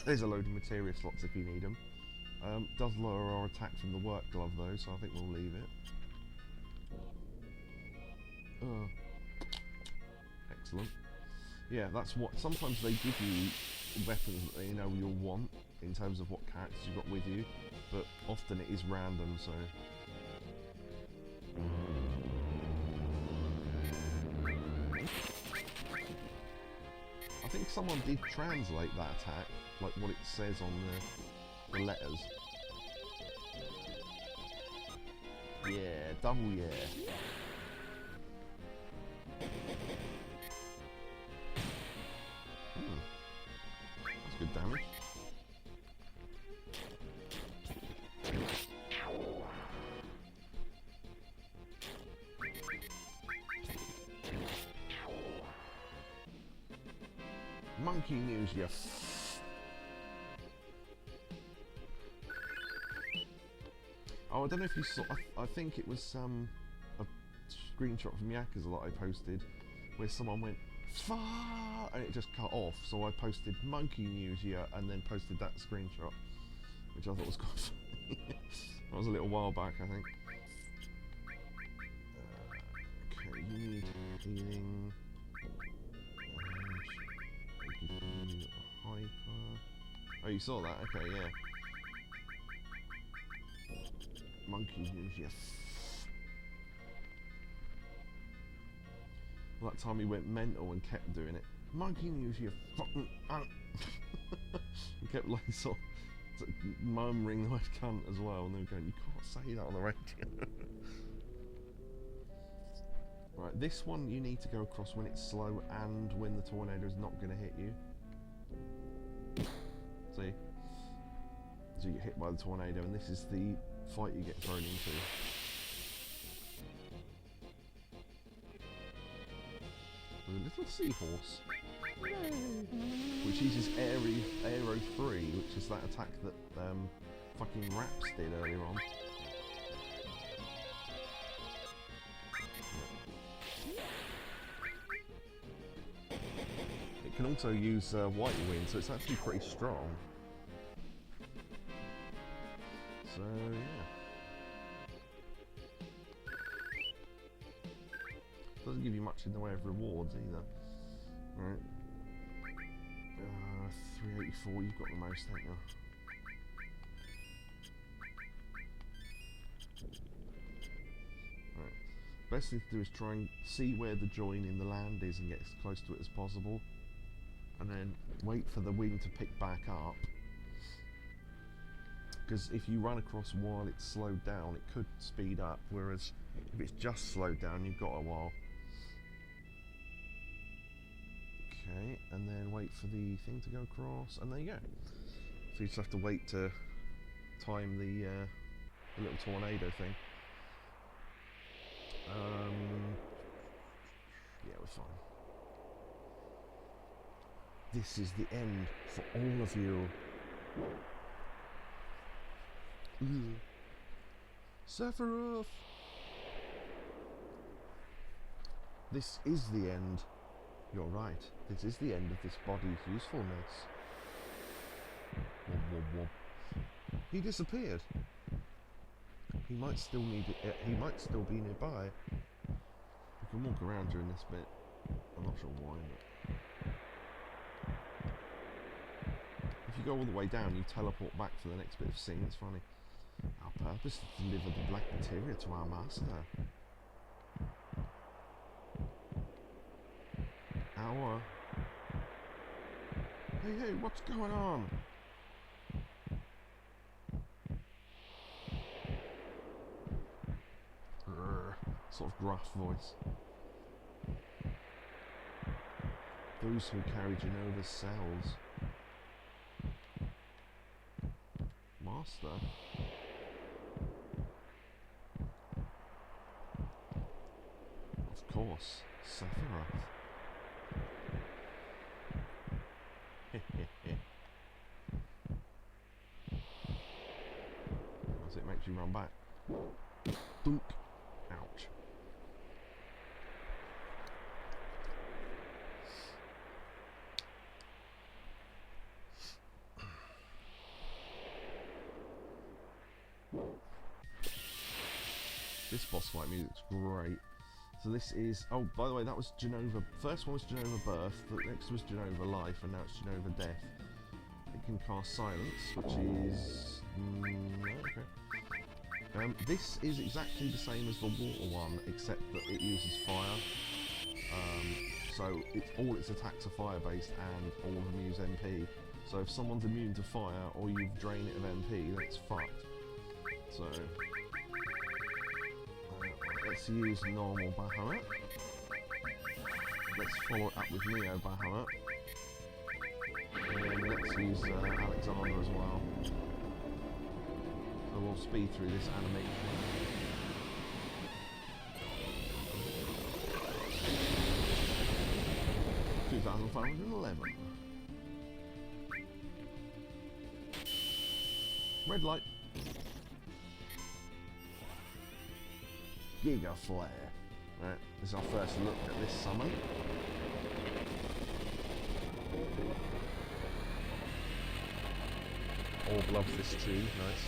S1: There's a load of materia slots if you need them. Does lower our attack from the work glove though, so I think we'll leave it. Excellent. Yeah, that's what... Sometimes they give you weapons that they know you'll want in terms of what characters you've got with you, but often it is random, so... I think someone did translate that attack, like what it says on the letters. Yeah, double yeah. That's good damage. Monkey news, you. Oh, I don't know if you saw. I think it was a screenshot from Yakuza that I posted, where someone went "far" and it just cut off. So I posted monkey news, yeah, and then posted that screenshot, which I thought was quite funny. That was a little while back, I think. Okay, you need healing. Hyper. Oh, you saw that? Okay, yeah. Monkey news, yes. Well, that time he went mental and kept doing it. Monkey news, you fucking... He kept like sort of murmuring the word cunt as well, and they were going, you can't say that on the radio. Right, this one you need to go across when it's slow and when the tornado is not going to hit you. See? So you get hit by the tornado, and this is the fight you get thrown into. With a little seahorse. Which uses Aero 3, which is that attack that fucking Raps did earlier on. It can also use White Wind, so it's actually pretty strong. So, yeah. Doesn't give you much in the way of rewards either. Right. 384, you've got the most, haven't you? Right. Best thing to do is try and see where the join in the land is and get as close to it as possible. And then wait for the wind to pick back up. Because if you run across while it's slowed down, it could speed up. Whereas if it's just slowed down, you've got a while. Okay, and then wait for the thing to go across, and there you go. So you just have to wait to time the little tornado thing. Yeah, we're fine. This is the end for all of you. Sephiroth! This is the end. You're right. This is the end of this body's usefulness. He disappeared. He might still need it. He might still be nearby. We can walk around during this bit. I'm not sure why, but if you go all the way down, you teleport back for the next bit of scene. It's funny. Our purpose is to deliver the black materia to our master. Hey, what's going on? Sort of gruff voice. Those who carry Genova's cells. Master? Of course, Sephiroth. As it makes you run back. Dunk. Ouch. This boss fight music's great. So this is, oh, by the way, that was Genova. First one was Genova Birth, the next was Genova Life, and now it's Genova Death. It can cast Silence, which is... okay. This is exactly the same as the water one, except that it uses fire. So all its attacks are fire-based, and all of them use MP. So if someone's immune to fire, or you've drained it of MP, then it's fucked. So... let's use normal Bahamut. Let's follow it up with Neo Bahamut. And then let's use Alexander as well. So we'll speed through this animation. $2,511. Red light. Giga Flare. Right, this is our first look at this summon. Orb loves this too, nice.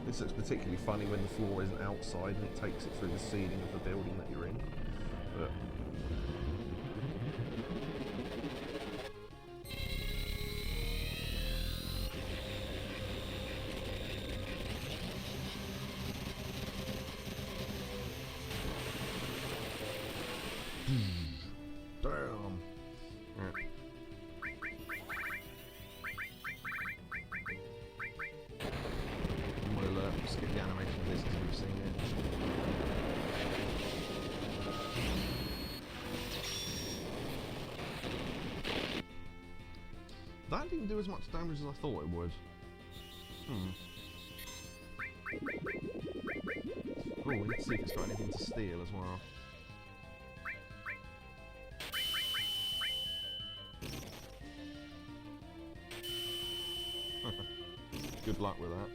S1: This looks particularly funny when the floor isn't outside and it takes it through the ceiling of the building that you're in. But damn. Right. We'll skip the animation of this because we've seen it. That didn't do as much damage as I thought it would. Oh, we need to see if it's got anything to steal as well. Good luck with that.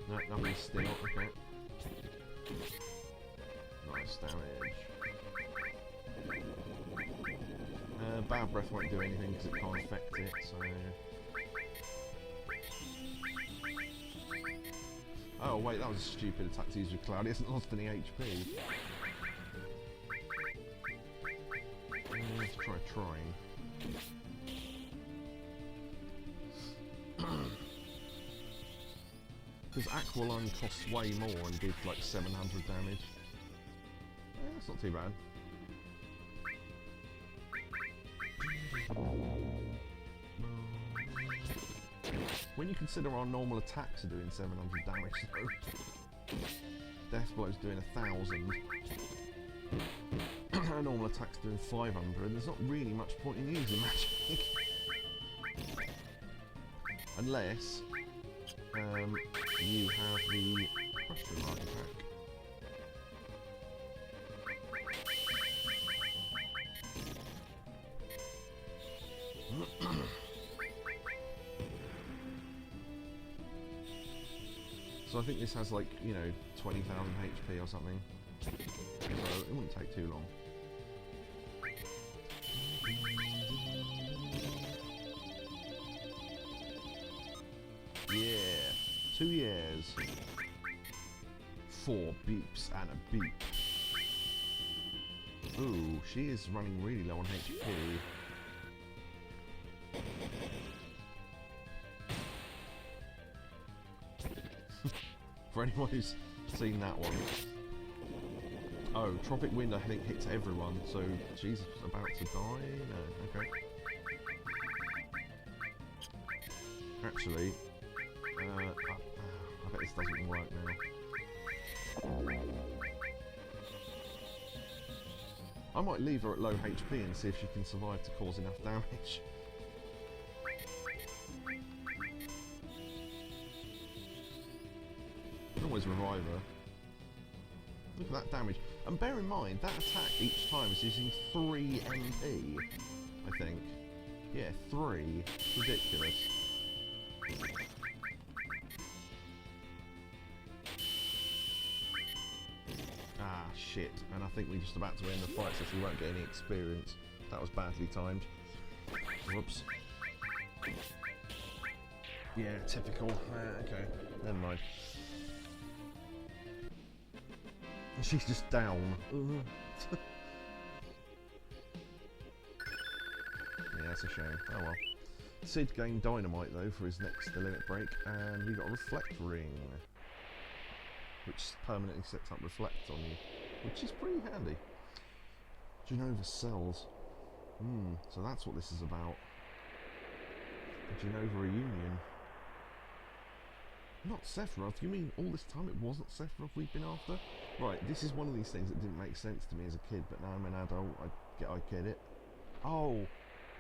S1: No, nothing's still, okay. Nice damage. Bad Breath won't do anything because it can't affect it, so... Oh wait, that was a stupid attack to use with Cloud. He hasn't lost any HP. Let's try trying. Because Aqualung costs way more and did like 700 damage. Yeah, that's not too bad. When you consider our normal attacks are doing 700 damage, though, Death Blow's doing 1,000. Our normal attack's doing 500. There's not really much point in using magic. Unless you have the question mark attack. So I think this has like, you know, 20,000 HP or something. So it wouldn't take too long. Yeah, 2 years. 4 beeps and a beep. Ooh, she is running really low on HP. For anyone who's seen that one. Oh, Tropic Wind I think hits everyone, so she's about to die? No, okay. Actually, I bet this doesn't work now. I might leave her at low HP and see if she can survive to cause enough damage. I can always revive her. Look at that damage. And bear in mind, that attack each time is using 3 MP, I think. Yeah, 3. Ridiculous. Ah, shit. And I think we're just about to end the fight, so she won't get any experience. That was badly timed. Whoops. Yeah, typical. Okay, never mind. She's just down. Yeah, that's a shame. Oh well. Sid gained Dynamite though for his next Limit Break, and we got a Reflect Ring, which permanently sets up Reflect on you, which is pretty handy. Genova Cells. So that's what this is about. The Genova Reunion. Not Sephiroth, you mean all this time it wasn't Sephiroth we've been after? Right, this is one of these things that didn't make sense to me as a kid, but now I'm an adult, I get it. Oh,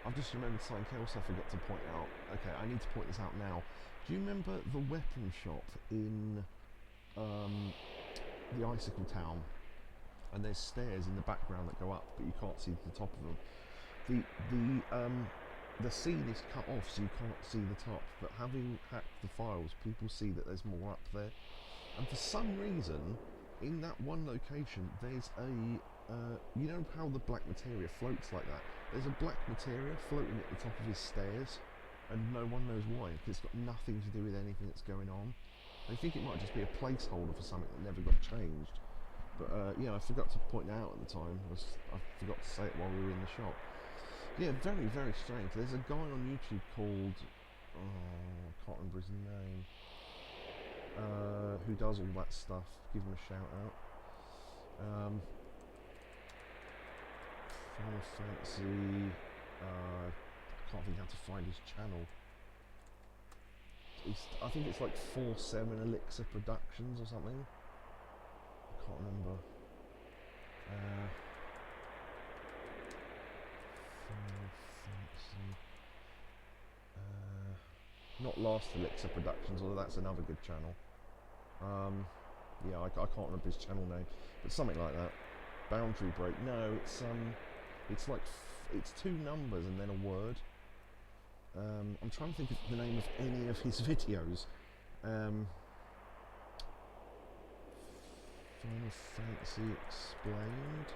S1: I've just remembered something else I forgot to point out. Okay, I need to point this out now. Do you remember the weapon shop in the Icicle Town? And there's stairs in the background that go up, but you can't see the top of them. The scene is cut off so you can't see the top, but having hacked the files, people see that there's more up there. And for some reason, in that one location, there's a, you know how the black materia floats like that? There's a black materia floating at the top of his stairs, and no one knows why, because it's got nothing to do with anything that's going on. They think it might just be a placeholder for something that never got changed. But yeah, I forgot to point it out at the time. I forgot to say it while we were in the shop. Yeah, very, very strange. There's a guy on YouTube called, I can't remember his name, who does all that stuff. Give him a shout out. Final Fantasy, I can't think how to find his channel. I think it's like 47 Elixir Productions or something. I can't remember. Not Last Elixir Productions, although that's another good channel. Yeah, I can't remember his channel name, but something like that. Boundary Break. No, it's like it's 2 numbers and then a word. I'm trying to think of the name of any of his videos. Final Fantasy explained?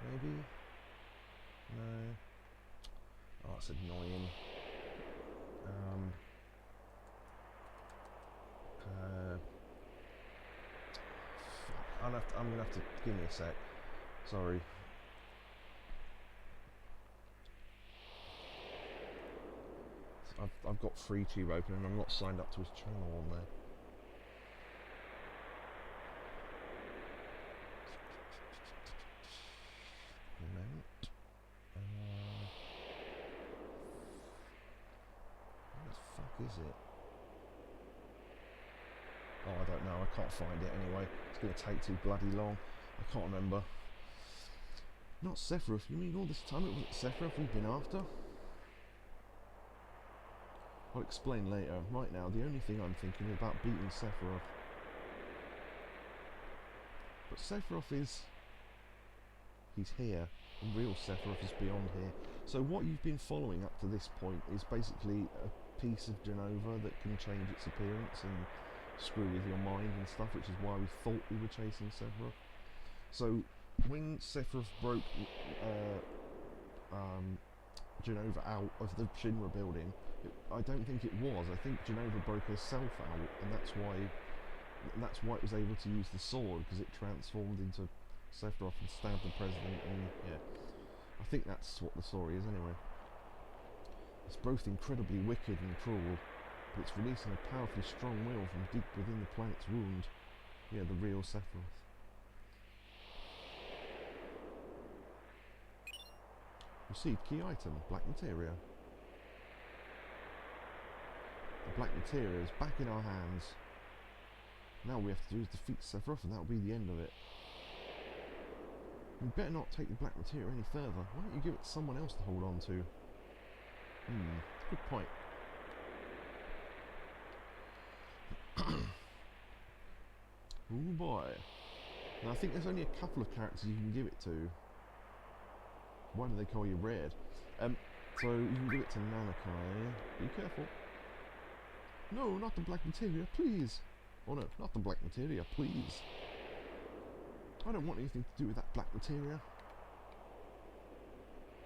S1: Maybe? No. Oh, that's annoying. Fuck. I'm gonna have to give me a sec. Sorry. I've got FreeTube open and I'm not signed up to his channel on there. Where the fuck is it? Oh, I don't know. I can't find it anyway. It's going to take too bloody long. I can't remember. Not Sephiroth. You mean all this time it wasn't Sephiroth we've been after? I'll explain later. Right now, the only thing I'm thinking is about beating Sephiroth. But Sephiroth is... he's here. And real Sephiroth is beyond here. So what you've been following up to this point is basically a piece of Genova that can change its appearance and screw with your mind and stuff, which is why we thought we were chasing Sephiroth. So when Sephiroth broke Genova out of the Shinra building, I don't think it was. I think Genova broke herself out, and that's why it was able to use the sword, because it transformed into Sephiroth and stabbed the president. And yeah, I think that's what the story is anyway. It's both incredibly wicked and cruel, but it's releasing a powerfully strong will from deep within the planet's wound. Yeah, the real Sephiroth. Received key item, black materia. The black materia is back in our hands. Now all we have to do is defeat Sephiroth and that'll be the end of it. We better not take the black materia any further. Why don't you give it to someone else to hold on to? Good point. Oh boy. Now I think there's only a couple of characters you can give it to. Why do they call you Red? So you can give it to Nanakai. Be careful. No, not the black materia, please. Oh no, not the black materia, please. I don't want anything to do with that black materia.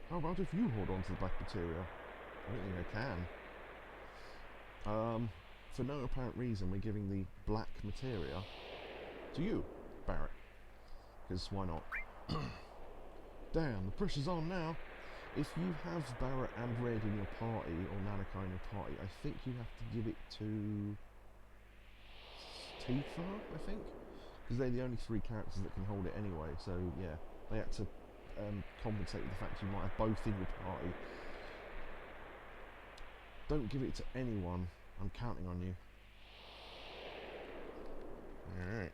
S1: How about if you hold on to the black materia? I don't think I can. For no apparent reason, we're giving the black materia to you, Barrett. Because why not? Damn, the pressure's on now. If you have Barrett and Red in your party, or Nanakai in your party, I think you have to give it to Tifa, I think? Because they're the only three characters that can hold it anyway, so yeah, they had to compensate with the fact you might have both in your party. Don't give it to anyone. I'm counting on you. Alright.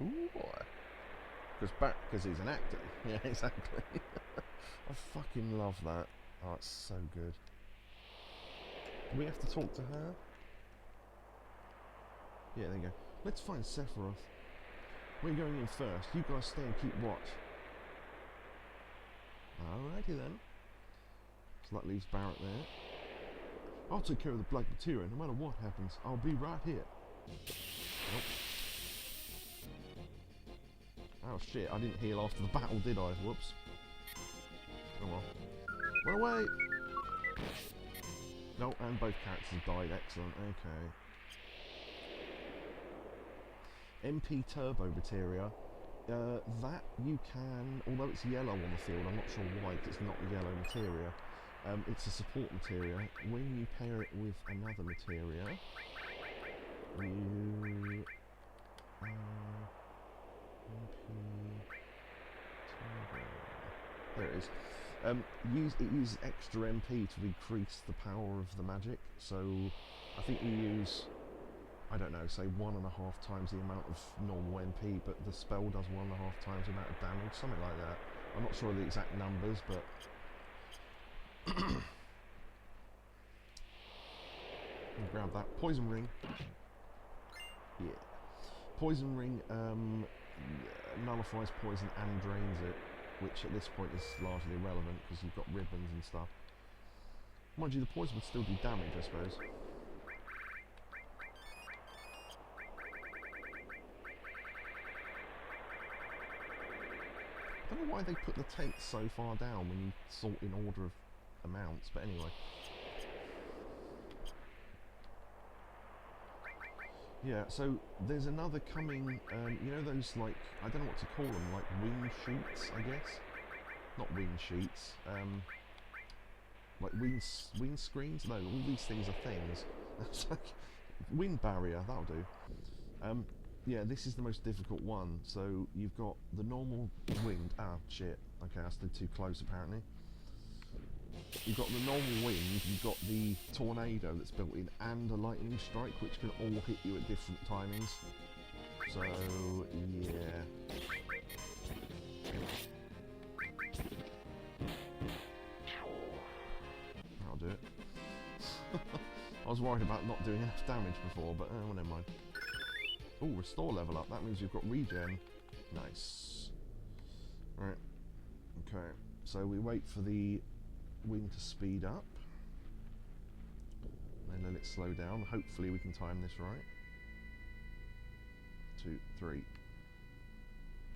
S1: Ooh boy. Because he's an actor. Yeah, exactly. I fucking love that. Oh, it's so good. Do we have to talk to her? Yeah, there you go. Let's find Sephiroth. We're going in first. You guys stay and keep watch. Alrighty then. So that leaves Barrett there. I'll take care of the black materia no matter what happens. I'll be right here. Nope. Oh shit, I didn't heal after the battle, did I? Whoops. Oh well. Run away! No, and both characters have died. Excellent, okay. MP Turbo Materia. That you can, although it's yellow on the field, I'm not sure why, because it's not yellow materia. It's a support materia. When you pair it with another materia, you... there it is. It uses extra MP to increase the power of the magic, so I think you use, I don't know, say 1.5 times the amount of normal MP, but the spell does 1.5 times the amount of damage, something like that. I'm not sure of the exact numbers, but grab that. Poison Ring. Yeah. Poison Ring nullifies poison and drains it, which at this point is largely irrelevant because you've got ribbons and stuff. Mind you, the poison would still do damage, I suppose. don't know why they put the tents so far down when you sort in order of amounts, but anyway. Yeah, so there's another coming, you know those, like, I don't know what to call them, like wing sheets, I guess? Not wing sheets, like wind screens? No, all these things are things. It's like, wind barrier, that'll do. Yeah, this is the most difficult one. So you've got the normal wind. Ah, shit. Okay, I stood too close apparently. You've got the normal wind, you've got the tornado that's built in, and a lightning strike, which can all hit you at different timings. So, yeah. I'll do it. I was worried about not doing enough damage before, but well, never mind. Oh, restore level up. That means we've got regen. Nice. Right. Okay. So we wait for the wind to speed up. Then let it slow down. Hopefully we can time this right. 2, 3.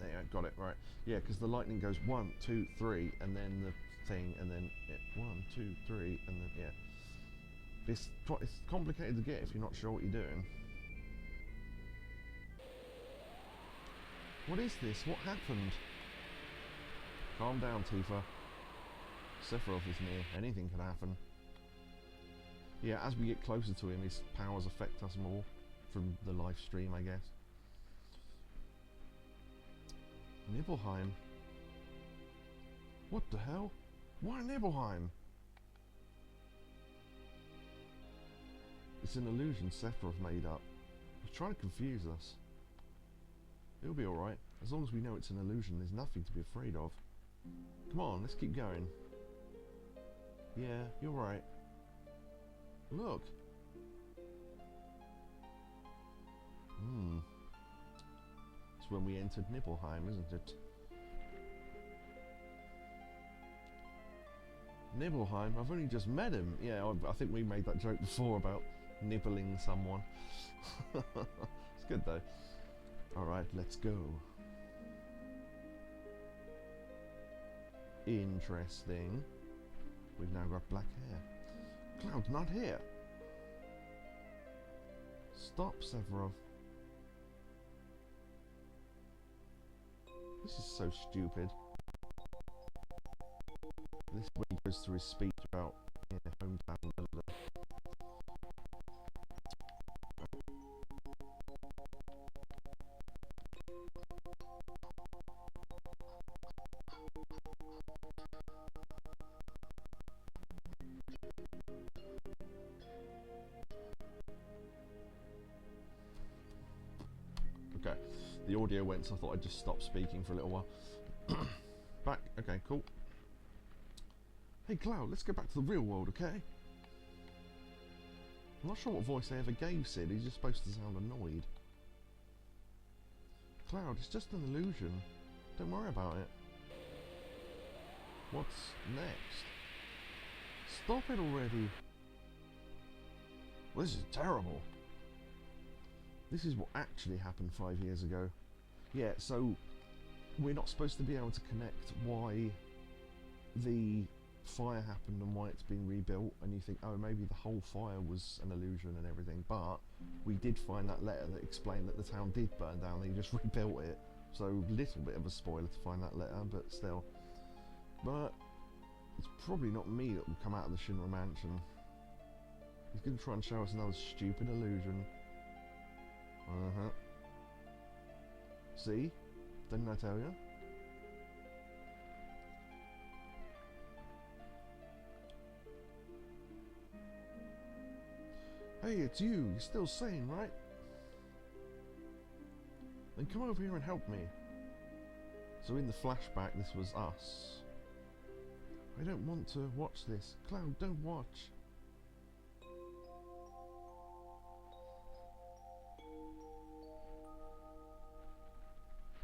S1: There you go. Got it. Right. Yeah, because the lightning goes 1, 2, 3, and then the thing, and then 1, 2, 3, and then yeah. It's complicated to get if you're not sure what you're doing. What is this? What happened? Calm down, Tifa. Sephiroth is near. Anything can happen. Yeah, as we get closer to him, his powers affect us more from the live stream, I guess. Nibelheim. What the hell? Why Nibelheim? It's an illusion Sephiroth made up. He's trying to confuse us. It'll be alright. As long as we know it's an illusion, there's nothing to be afraid of. Come on, let's keep going. Yeah, you're right. Look. It's when we entered Nibelheim, isn't it? Nibelheim? I've only just met him. Yeah, I think we made that joke before about nibbling someone. It's good though. Alright, let's go. Interesting. We've now got black hair. Cloud's not here. Stop, Sephiroth. This is so stupid. This is when he goes through his speech about hometown. Okay, the audio went, so I thought I'd just stop speaking for a little while. Back, okay, cool. Hey Cloud, let's go back to the real world, okay? I'm not sure what voice I ever gave Sid, he's just supposed to sound annoyed. Cloud, it's just an illusion. Don't worry about it. What's next? Stop it already! Well, this is terrible. This is what actually happened 5 years ago. Yeah, so we're not supposed to be able to connect why the fire happened and why it's been rebuilt, and you think, oh, maybe the whole fire was an illusion and everything, but we did find that letter that explained that the town did burn down, they just rebuilt it. So little bit of a spoiler to find that letter, but still. But it's probably not me that will come out of the Shinra mansion. He's going to try and show us another stupid illusion. See? Didn't I tell you? Hey, it's you. You're still sane, right? Then come over here and help me. So in the flashback, this was us. I don't want to watch this. Cloud, don't watch.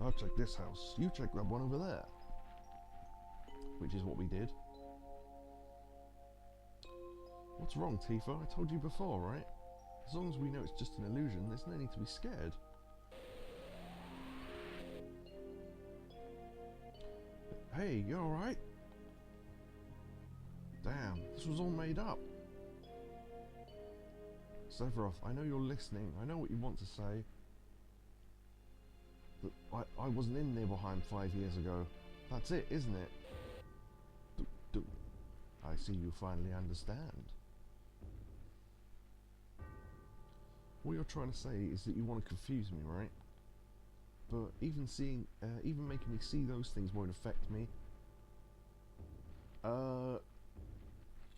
S1: I'll check this house. You check that one over there. Which is what we did. What's wrong, Tifa? I told you before, right? As long as we know it's just an illusion, there's no need to be scared. Hey, you alright? Damn, this was all made up. Sephiroth, I know you're listening. I know what you want to say. But I wasn't in Nibelheim 5 years ago. That's it, isn't it? I see you finally understand. What you're trying to say is that you want to confuse me, right? But even making me see those things won't affect me.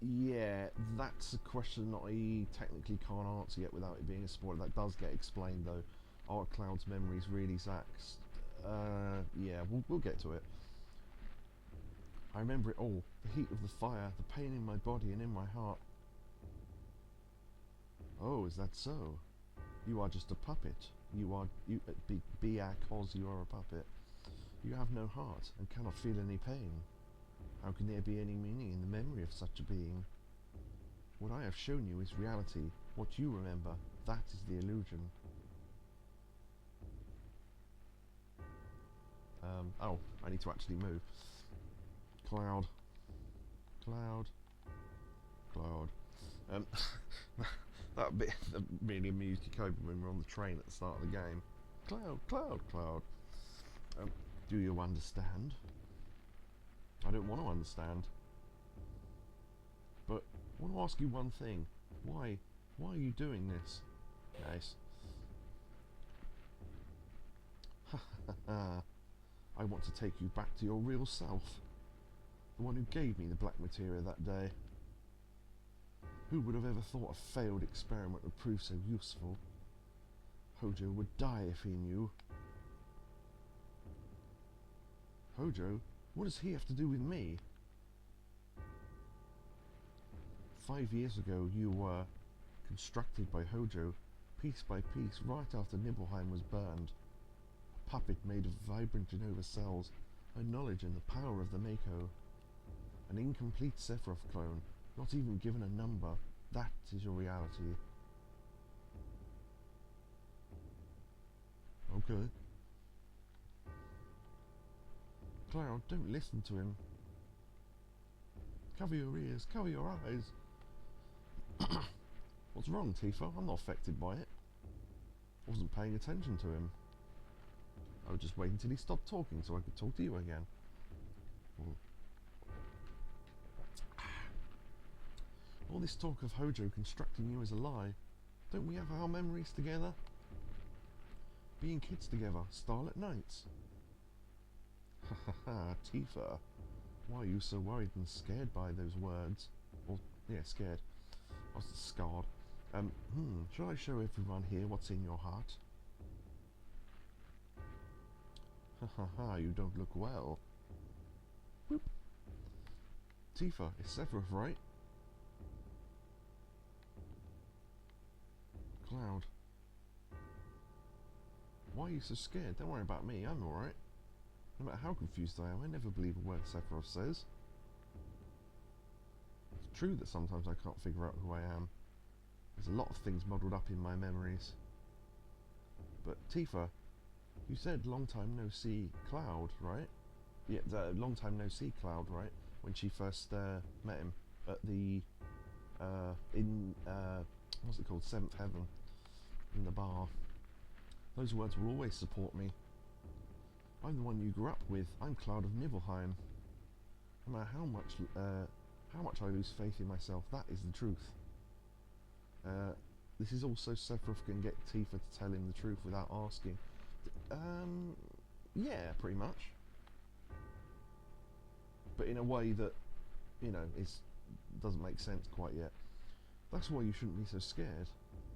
S1: Yeah, that's a question that I technically can't answer yet without it being a spoiler. That does get explained though. Are Cloud's memories really Zack's? Yeah, we'll get to it. I remember it all. The heat of the fire, the pain in my body and in my heart. Oh, is that so? You are just a puppet. Because you are a puppet. You have no heart and cannot feel any pain. How can there be any meaning in the memory of such a being? What I have shown you is reality. What you remember, that is the illusion. Oh, I need to actually move. Cloud. That bit that really amused you, Kobe, when we were on the train at the start of the game. Cloud. Do you understand? I don't want to understand. But I want to ask you one thing. Why are you doing this? Nice. I want to take you back to your real self. The one who gave me the black materia that day. Who would have ever thought a failed experiment would prove so useful? Hojo would die if he knew. Hojo? What does he have to do with me? 5 years ago you were constructed by Hojo, piece by piece, right after Nibelheim was burned. A puppet made of vibrant Genova cells, her knowledge and the power of the Mako. An incomplete Sephiroth clone, not even given a number. That is your reality. Okay. Cloud, don't listen to him. Cover your ears, cover your eyes. What's wrong, Tifa? I'm not affected by it. I wasn't paying attention to him. I was just waiting until he stopped talking so I could talk to you again. All this talk of Hojo constructing you is a lie. Don't we have our memories together? Being kids together, starlit nights. Ha ha ha, Tifa. Why are you so worried and scared by those words? Or, yeah, scared. I was scarred. Shall I show everyone here what's in your heart? Ha ha ha, you don't look well. Whoop. Tifa, it's Sephiroth, right? Cloud. Why are you so scared? Don't worry about me, I'm alright. No matter how confused I am, I never believe a word Sephiroth says. It's true that sometimes I can't figure out who I am. There's a lot of things muddled up in my memories. But Tifa, you said long time no see Cloud, right? Yeah, long time no see Cloud, right? When she first met him at the what's it called? Seventh Heaven, in the bar. Those words will always support me. I'm the one you grew up with. I'm Cloud of Nibelheim. No matter how much I lose faith in myself, that is the truth. This is also Sephiroth can get Tifa to tell him the truth without asking. Yeah, pretty much. But in a way that, you know, doesn't make sense quite yet. That's why you shouldn't be so scared.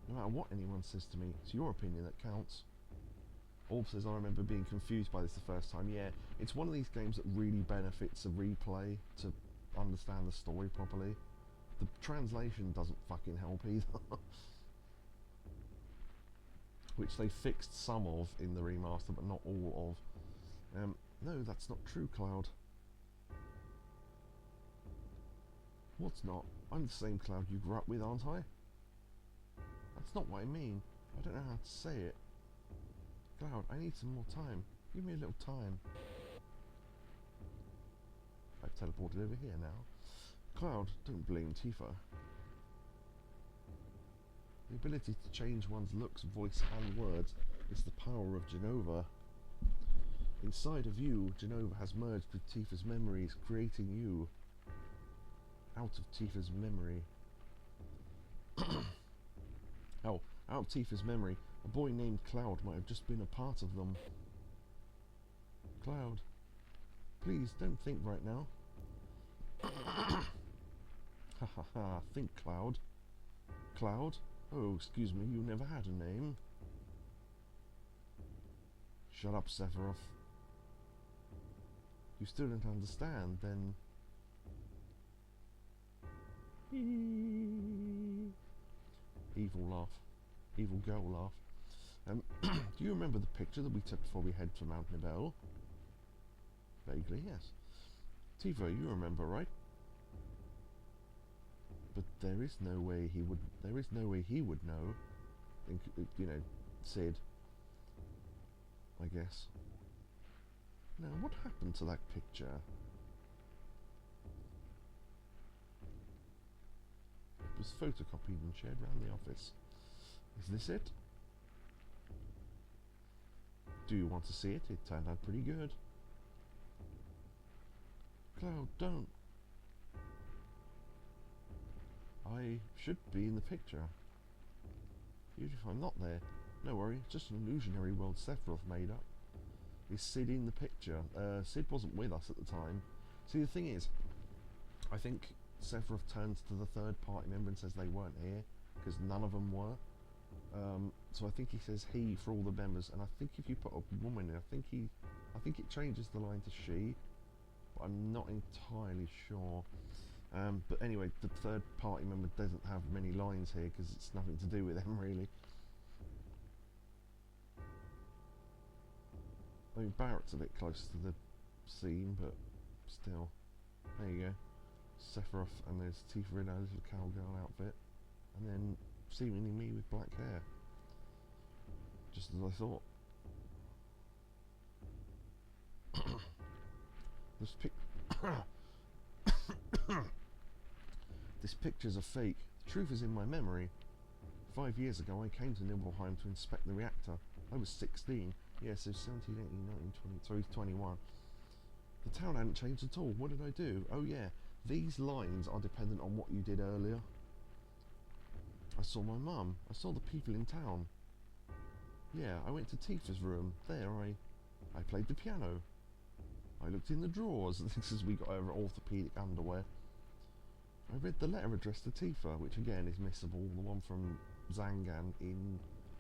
S1: No matter what anyone says to me, it's your opinion that counts. Orb says, I remember being confused by this the first time. Yeah, it's one of these games that really benefits a replay to understand the story properly. The translation doesn't fucking help either. Which they fixed some of in the remaster, but not all of. No, that's not true, Cloud. What's not? I'm the same Cloud you grew up with, aren't I? That's not what I mean. I don't know how to say it. Cloud, I need some more time. Give me a little time. I've teleported over here now. Cloud, don't blame Tifa. The ability to change one's looks, voice and words is the power of Jenova. Inside of you, Jenova has merged with Tifa's memories, creating you out of Tifa's memory. Oh, out of Tifa's memory, a boy named Cloud might have just been a part of them. Cloud, please don't think right now. Ha ha ha, think, Cloud. Cloud? Oh, excuse me, you never had a name. Shut up, Sephiroth. You still don't understand, then... Evil laugh. Evil girl laugh. Do you remember the picture that we took before we head to Mount Nibel? Vaguely, yes. Tifa, you remember, right? But there is no way he would. There is no way he would know. You know, Sid. I guess. Now, what happened to that picture? It was photocopied and shared around the office. Is this it? Do you want to see it? It turned out pretty good. Cloud, don't. I should be in the picture. Even if I'm not there, no worry, it's just an illusionary world Sephiroth made up. Is Sid in the picture? Sid wasn't with us at the time. See, the thing is, I think Sephiroth turns to the third party member and says they weren't here, because none of them were. So I think he says he for all the members, and I think if you put a woman in, I think it changes the line to she, but I'm not entirely sure. But anyway, the third party member doesn't have many lines here because it's nothing to do with them really. I mean, Barrett's a bit close to the scene, but still. There you go. Sephiroth, and there's Tifa in her little cowgirl outfit, and then seemingly me with black hair. Just as I thought. This picture's a fake. The truth is in my memory. 5 years ago, I came to Nibelheim to inspect the reactor. I was 16. Yeah, so 17, 18, 19, 20. So he's 21. The town hadn't changed at all. What did I do? Oh yeah, these lines are dependent on what you did earlier. I saw my mum. I saw the people in town. Yeah, I went to Tifa's room. There, I played the piano. I looked in the drawers. This is we got over orthopedic underwear. I read the letter addressed to Tifa, which again is missable. The one from Zangan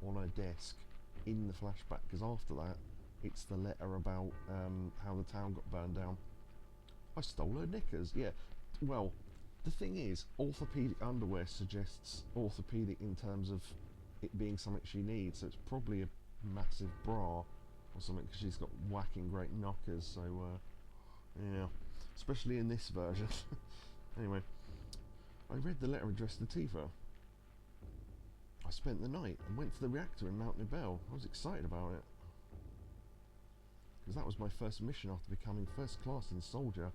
S1: on her desk in the flashback, because after that, it's the letter about how the town got burned down. I stole her knickers. Yeah, well, the thing is, orthopedic underwear suggests orthopedic in terms of it being something she needs, so it's probably a massive bra or something, because she's got whacking great knockers, so yeah, especially in this version. Anyway, I read the letter addressed to Tifa. I spent the night and went to the reactor in Mount Nibel. I was excited about it, because that was my first mission after becoming first class in Soldier.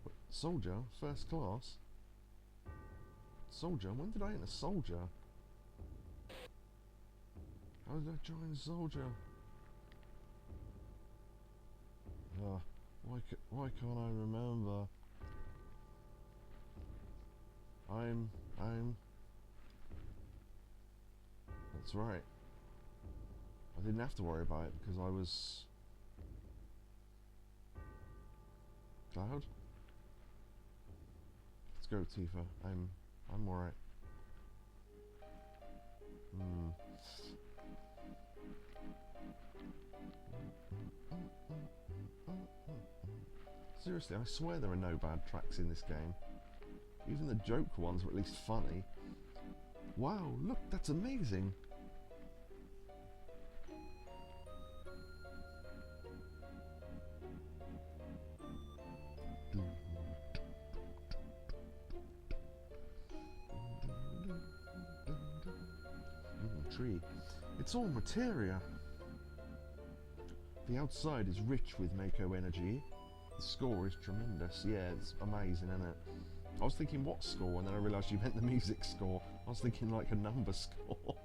S1: Wait, Soldier? First class? Soldier? When did I enter Soldier? How did I join Soldier? Why can't I remember? That's right. I didn't have to worry about it because I was... Cloud? Let's go, Tifa. I'm alright. Seriously, I swear there are no bad tracks in this game. Even the joke ones were at least funny. Wow, look, that's amazing! Tree. It's all materia. The outside is rich with Mako energy. The score is tremendous. Yeah, it's amazing, isn't it? I was thinking what score, and then I realised you meant the music score. I was thinking like a number score.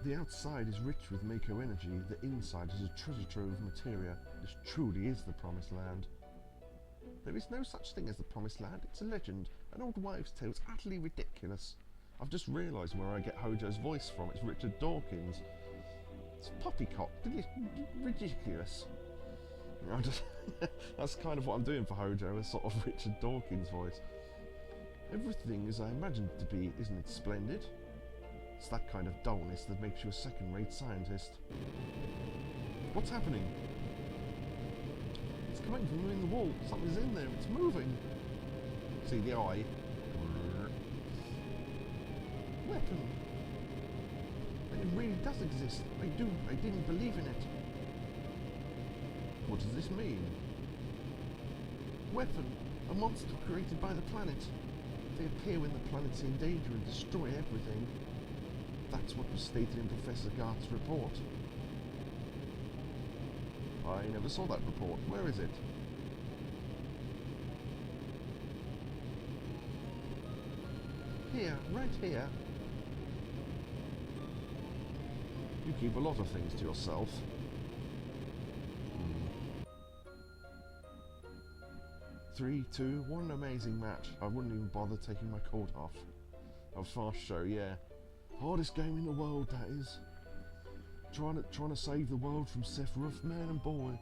S1: The outside is rich with Mako energy. The inside is a treasure trove of materia. This truly is the Promised Land. There is no such thing as the Promised Land. It's a legend, an old wives' tale. It's utterly ridiculous. I've just realised where I get Hojo's voice from. It's Richard Dawkins. It's poppycock. Ridiculous. That's kind of what I'm doing for Hojo, a sort of Richard Dawkins voice. Everything as I imagined it to be, isn't it splendid? It's that kind of dullness that makes you a second-rate scientist. What's happening? It's coming from within the wall. Something's in there. It's moving. See the eye? Weapon. And it really does exist. I didn't believe in it. What does this mean? Weapon. A monster created by the planet. They appear when the planet's in danger and destroy everything. That's what was stated in Professor Garth's report. I never saw that report. Where is it? Here, right here. You keep a lot of things to yourself. 3, 2, what an amazing match. I wouldn't even bother taking my coat off. A fast show, yeah. Hardest game in the world, that is. Trying to save the world from Sephiroth, man and boy.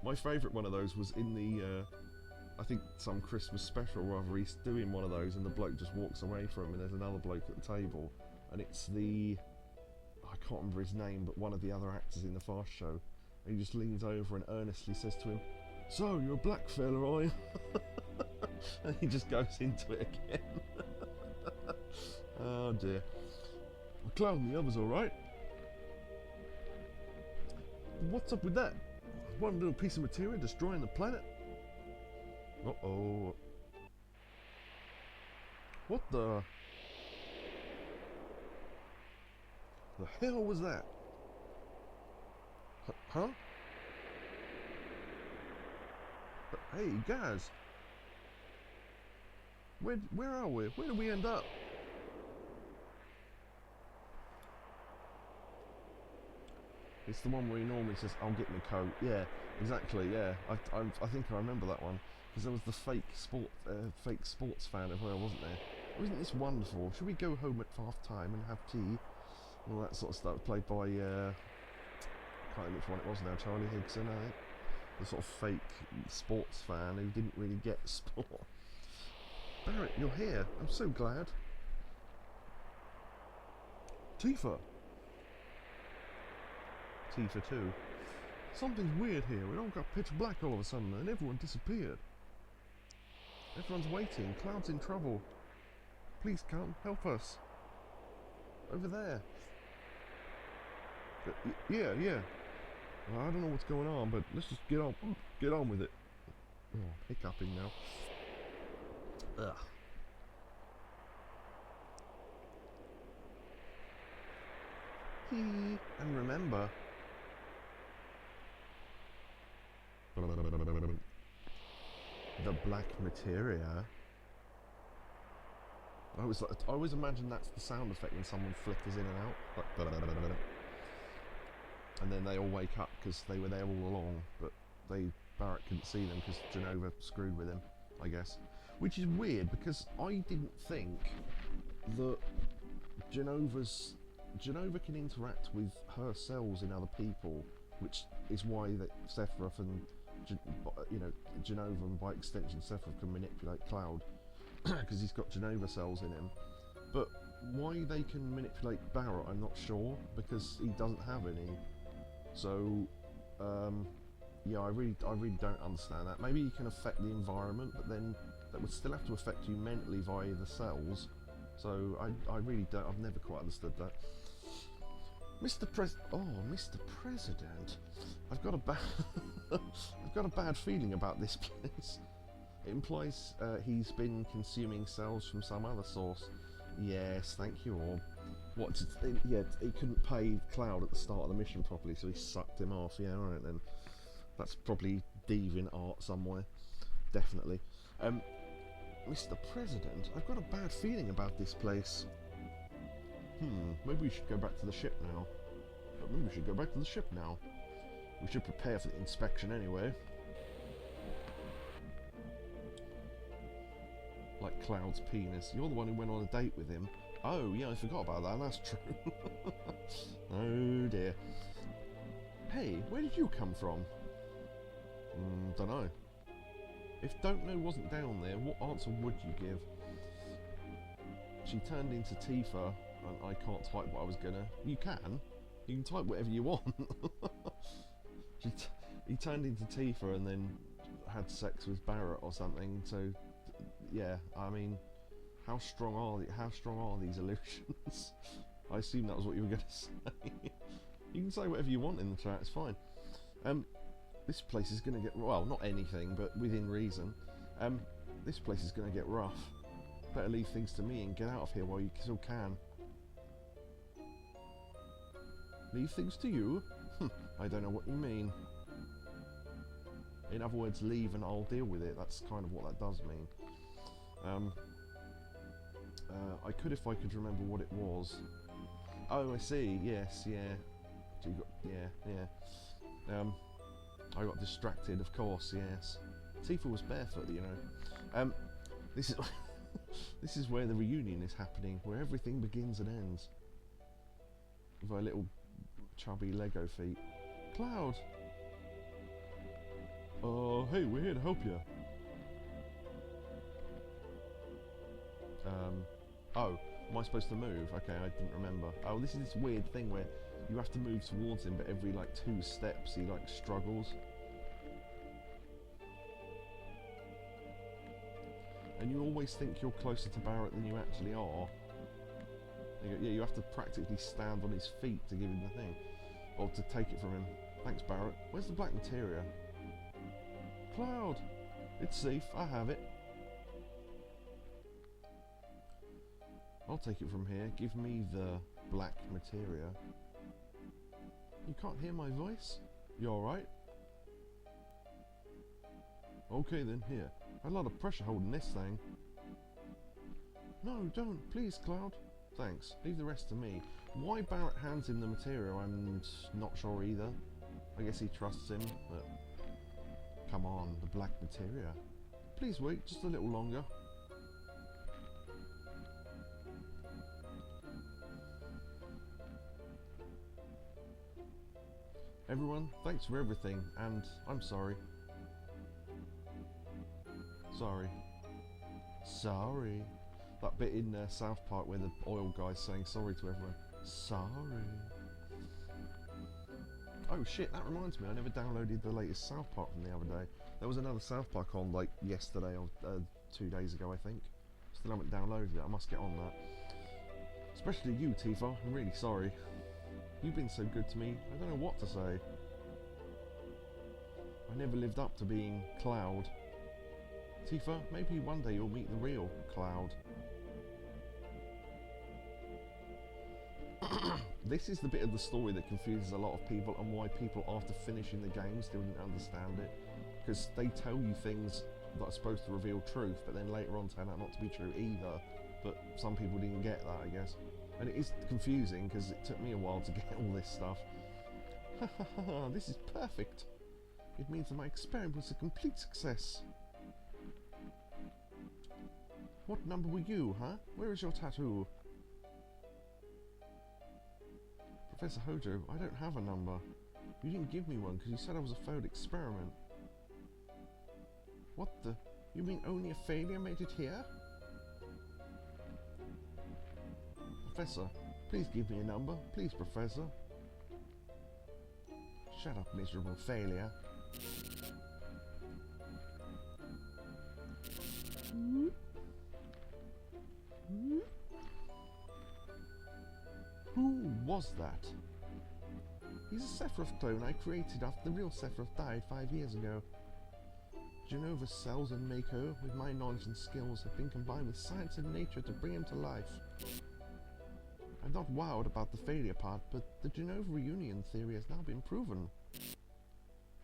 S1: My favourite one of those was in the, I think some Christmas special or other. He's doing one of those and the bloke just walks away from him and there's another bloke at the table. And it's the, I can't remember his name, but one of the other actors in the fast show. And he just leans over and earnestly says to him, "So, you're a black fella, are you?" And he just goes into it again. Oh dear. Cloud and the others alright. What's up with that? One little piece of material destroying the planet? Uh-oh. What the hell was that? Huh? Hey guys. Where are we? Where do we end up? It's the one where he normally says, "I'll get my coat." Yeah, exactly. Yeah, I think I remember that one because there was the fake sports fan as well, wasn't there? Oh, isn't this wonderful? Should we go home at half time and have tea? And all that sort of stuff. Played by I can't remember which one it was now. Charlie Higson, I think. The sort of fake sports fan who didn't really get sport. Barrett, you're here. I'm so glad. Tifa. Tifa 2. Something's weird here. It all got pitch black all of a sudden and everyone disappeared. Everyone's waiting. Cloud's in trouble. Please come, help us. Over there. Yeah. Well, I don't know what's going on, but let's just get on with it. Oh, hiccuping now. Ugh. And remember, the black materia. I always imagine that's the sound effect when someone flickers in and out, like, and then they all wake up because they were there all along, but Barrett couldn't see them because Jenova screwed with him, I guess. Which is weird because I didn't think that Jenova can interact with her cells in other people, which is why that Sephiroth and Jenova, and by extension Sephiroth, can manipulate Cloud because he's got Jenova cells in him. But why they can manipulate Barrett, I'm not sure, because he doesn't have any. So yeah, I really don't understand that. Maybe you can affect the environment, but then that would still have to affect you mentally via the cells. So I really don't. I've never quite understood that. Mr. President, I've got a bad feeling about this place. It implies he's been consuming cells from some other source. Yes, thank you all. What? Yeah, he couldn't pay Cloud at the start of the mission properly, so he sucked him off. Yeah, alright then. That's probably deviant art somewhere. Definitely. Mr. President, I've got a bad feeling about this place. Maybe we should go back to the ship now. Maybe we should go back to the ship now. We should prepare for the inspection anyway. Like Cloud's penis. You're the one who went on a date with him. Oh, yeah, I forgot about that. That's true. Oh, dear. Hey, where did you come from? Dunno. If don't know wasn't down there, what answer would you give? She turned into Tifa, and I can't type what I was gonna. You can. You can type whatever you want. He turned into Tifa and then had sex with Barrett or something. So, yeah, I mean, how strong are these illusions? I assume that was what you were going to say. You can say whatever you want in the chat. It's fine. This place is going to get, well, not anything, but within reason. This place is going to get rough. Better leave things to me and get out of here while you still can. Leave things to you? I don't know what you mean. In other words, leave and I'll deal with it. That's kind of what that does mean. I could if I could remember what it was. Oh, I see. Yes, yeah. So you got, yeah. I got distracted, of course. Yes. Tifa was barefoot, you know. This is this is where the reunion is happening, where everything begins and ends. With our little chubby Lego feet. Cloud. Hey, we're here to help you. Oh, am I supposed to move? Okay, I didn't remember. Oh, this is this weird thing where you have to move towards him, but every like 2 steps he like struggles. And you always think you're closer to Barrett than you actually are. Yeah, you have to practically stand on his feet to give him the thing. Or to take it from him. Thanks, Barrett. Where's the black materia? Cloud! It's safe, I have it. I'll take it from here. Give me the black materia. You can't hear my voice? You alright? Okay then, here. A lot of pressure holding this thing. No, don't. Please, Cloud. Thanks. Leave the rest to me. Why Barrett hands him the material, I'm not sure either. I guess he trusts him, but... Come on, the black materia. Please wait just a little longer. Everyone, thanks for everything, and I'm sorry. Sorry. Sorry. That bit in South Park where the oil guy's saying sorry to everyone. Sorry. Oh shit, that reminds me, I never downloaded the latest South Park from the other day. There was another South Park on like yesterday or 2 days ago, I think. Still haven't downloaded it, I must get on that. Especially you, Tifa, I'm really sorry. You've been so good to me, I don't know what to say. I never lived up to being Cloud. Tifa, maybe one day you'll meet the real Cloud. This is the bit of the story that confuses a lot of people and why people after finishing the game still didn't understand it. Because they tell you things that are supposed to reveal truth, but then later on turn out not to be true either. But some people didn't get that, I guess. And it is confusing because it took me a while to get all this stuff. This is perfect. It means that my experiment was a complete success. What number were you, huh? Where is your tattoo? Professor Hojo, I don't have a number. You didn't give me one because you said I was a failed experiment. What the? You mean only a failure made it here? Professor, please give me a number. Please, Professor. Shut up, miserable failure. Who was that? He's a Sephiroth clone I created after the real Sephiroth died 5 years ago. Genova's cells and Mako, with my knowledge and skills, have been combined with science and nature to bring him to life. I'm not wowed about the failure part, but the Genova reunion theory has now been proven.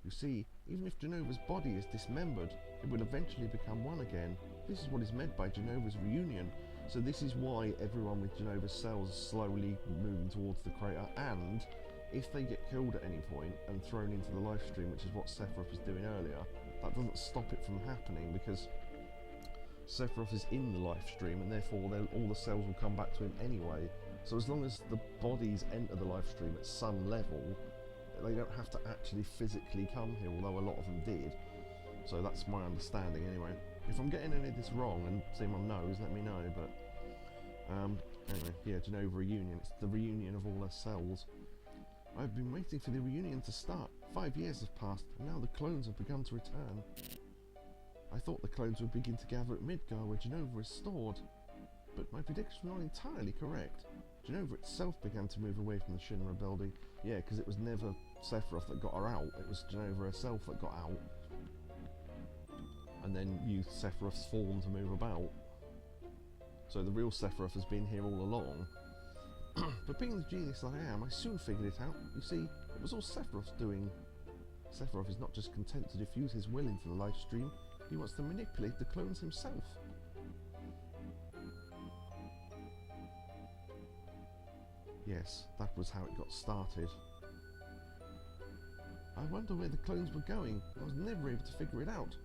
S1: You see, even if Genova's body is dismembered, it will eventually become one again. This is what is meant by Genova's reunion. So this is why everyone with Genova's cells is slowly moving towards the crater, and if they get killed at any point and thrown into the life stream, which is what Sephiroth was doing earlier, that doesn't stop it from happening, because Sephiroth is in the life stream, and therefore all the cells will come back to him anyway. So as long as the bodies enter the life stream at some level, they don't have to actually physically come here, although a lot of them did. So that's my understanding anyway. If I'm getting any of this wrong and seeing my nose, let me know, but anyway, yeah, Genova reunion. It's the reunion of all their cells. I've been waiting for the reunion to start. 5 years have passed, and now the clones have begun to return. I thought the clones would begin to gather at Midgar where Genova is stored, but my prediction was not entirely correct. Genova itself began to move away from the Shinra building. Yeah, because it was never Sephiroth that got her out, it was Genova herself that got out. And then used Sephiroth's form to move about. So the real Sephiroth has been here all along. But being the genius that I am, I soon figured it out. You see, it was all Sephiroth's doing. Sephiroth is not just content to diffuse his will into the life stream, he wants to manipulate the clones himself. Yes, that was how it got started. I wonder where the clones were going. I was never able to figure it out.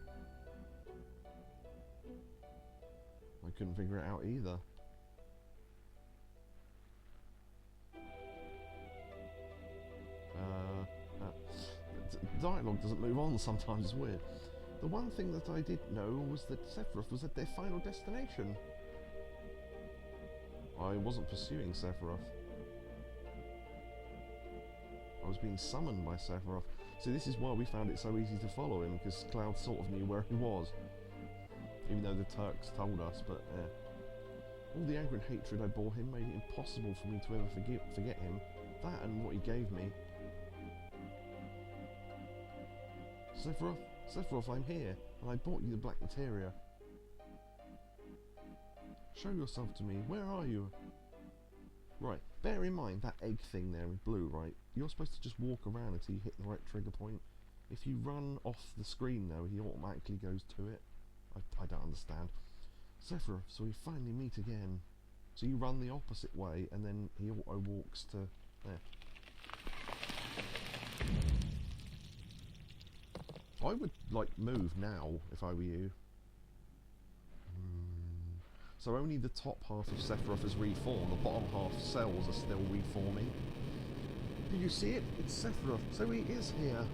S1: I couldn't figure it out either. Dialogue doesn't move on sometimes, it's weird. The one thing that I did know was that Sephiroth was at their final destination. I wasn't pursuing Sephiroth. I was being summoned by Sephiroth. So this is why we found it so easy to follow him, because Cloud sort of knew where he was. Even though the Turks told us, but all the anger and hatred I bore him made it impossible for me to ever forget him. That and what he gave me. Sephiroth, I'm here, and I brought you the black materia. Show yourself to me. Where are you? Right, bear in mind that egg thing there in blue, right? You're supposed to just walk around until you hit the right trigger point. If you run off the screen, though, he automatically goes to it. I don't understand. Sephiroth, so we finally meet again. So you run the opposite way, and then he auto-walks to there. I would, like, move now, if I were you. So only the top half of Sephiroth has reformed, the bottom half cells are still reforming. Did you see it? It's Sephiroth, so he is here.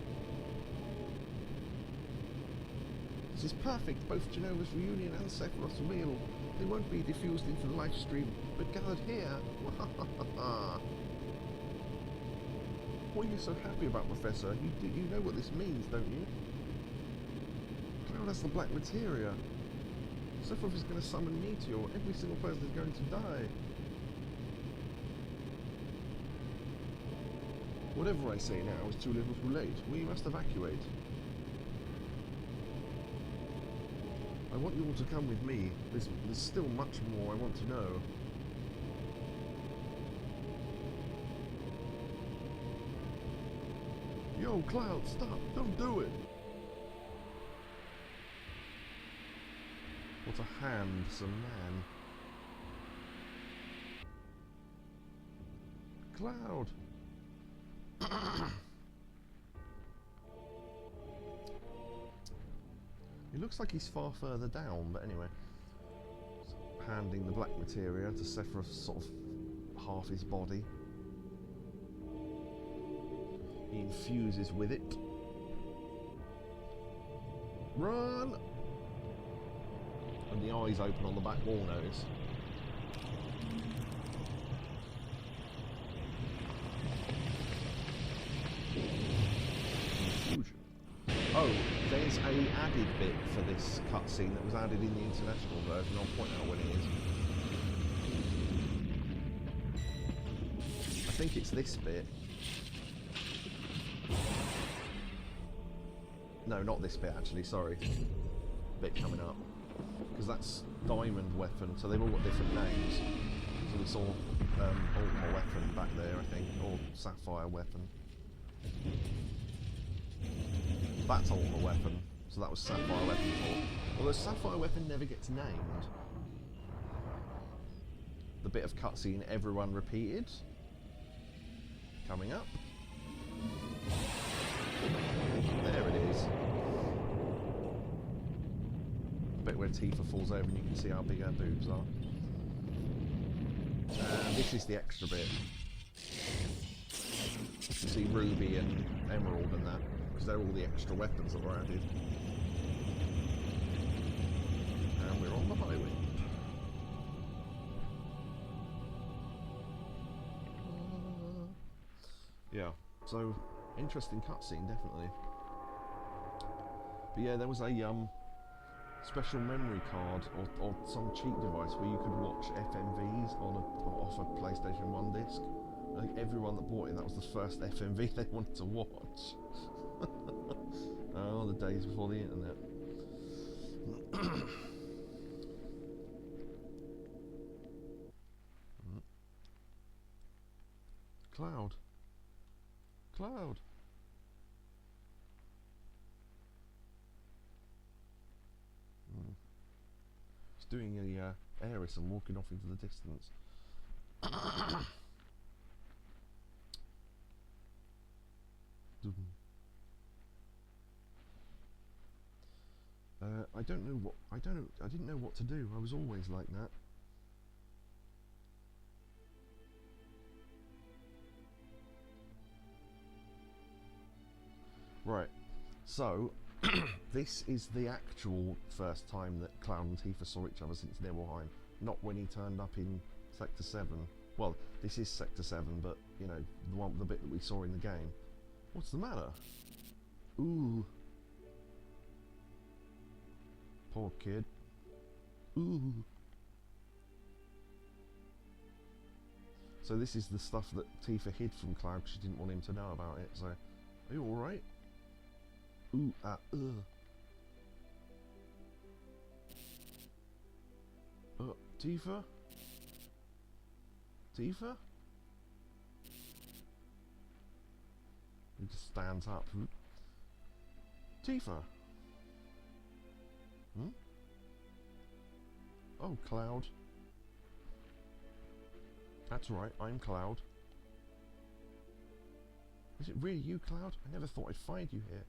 S1: This is perfect, both Genova's reunion and Sephiroth's reveal. They won't be diffused into the life stream, but gathered here. What are you so happy about, Professor? You know what this means, don't you? Cloud has the black materia. Sephiroth is going to summon Meteor. Every single person is going to die. Whatever I say now is too little too late. We must evacuate. I want you all to come with me. There's still much more I want to know. Yo, Cloud, stop! Don't do it! What a handsome man. Cloud! It looks like he's far further down, but anyway. Handing the black materia to Sephiroth's sort of half his body. He infuses with it. Run! And the eyes open on the back wall, notice. Infusion. Oh, there's a added bit for this cutscene that was added in the international version. I'll point out when it is. I think it's this bit. No, not this bit actually, sorry. Bit coming up. Because that's Diamond Weapon, so they've all got different names. So we saw Ultima weapon back there, I think, or Sapphire weapon. That's Ultima weapon, so that was Sapphire weapon before. Although Sapphire weapon never gets named. The bit of cutscene everyone repeated. Coming up. There it is. The bit where Tifa falls over and you can see how big her boobs are. And this is the extra bit. You can see Ruby and Emerald and that, because they're all the extra weapons that were added. And we're on the highway. Yeah, so interesting cutscene, definitely. But yeah, there was a special memory card or some cheat device where you could watch FMVs off a PlayStation 1 disc. I think everyone that bought it, that was the first FMV they wanted to watch. Oh, the days before the internet. Cloud. Cloud. He's doing a Aeris and walking off into the distance. I don't know what I didn't know what to do. I was always like that. Right, so this is the actual first time that Cloud and Tifa saw each other since Nibelheim, not when he turned up in Sector 7. Well, this is Sector 7, but, you know, the bit that we saw in the game. What's the matter? Ooh. Poor kid. Ooh. So this is the stuff that Tifa hid from Cloud because she didn't want him to know about it, so... Are you alright? Ooh, Tifa? Tifa? He just stands up. Tifa? Hmm? Oh, Cloud. That's right, I'm Cloud. Is it really you, Cloud? I never thought I'd find you here.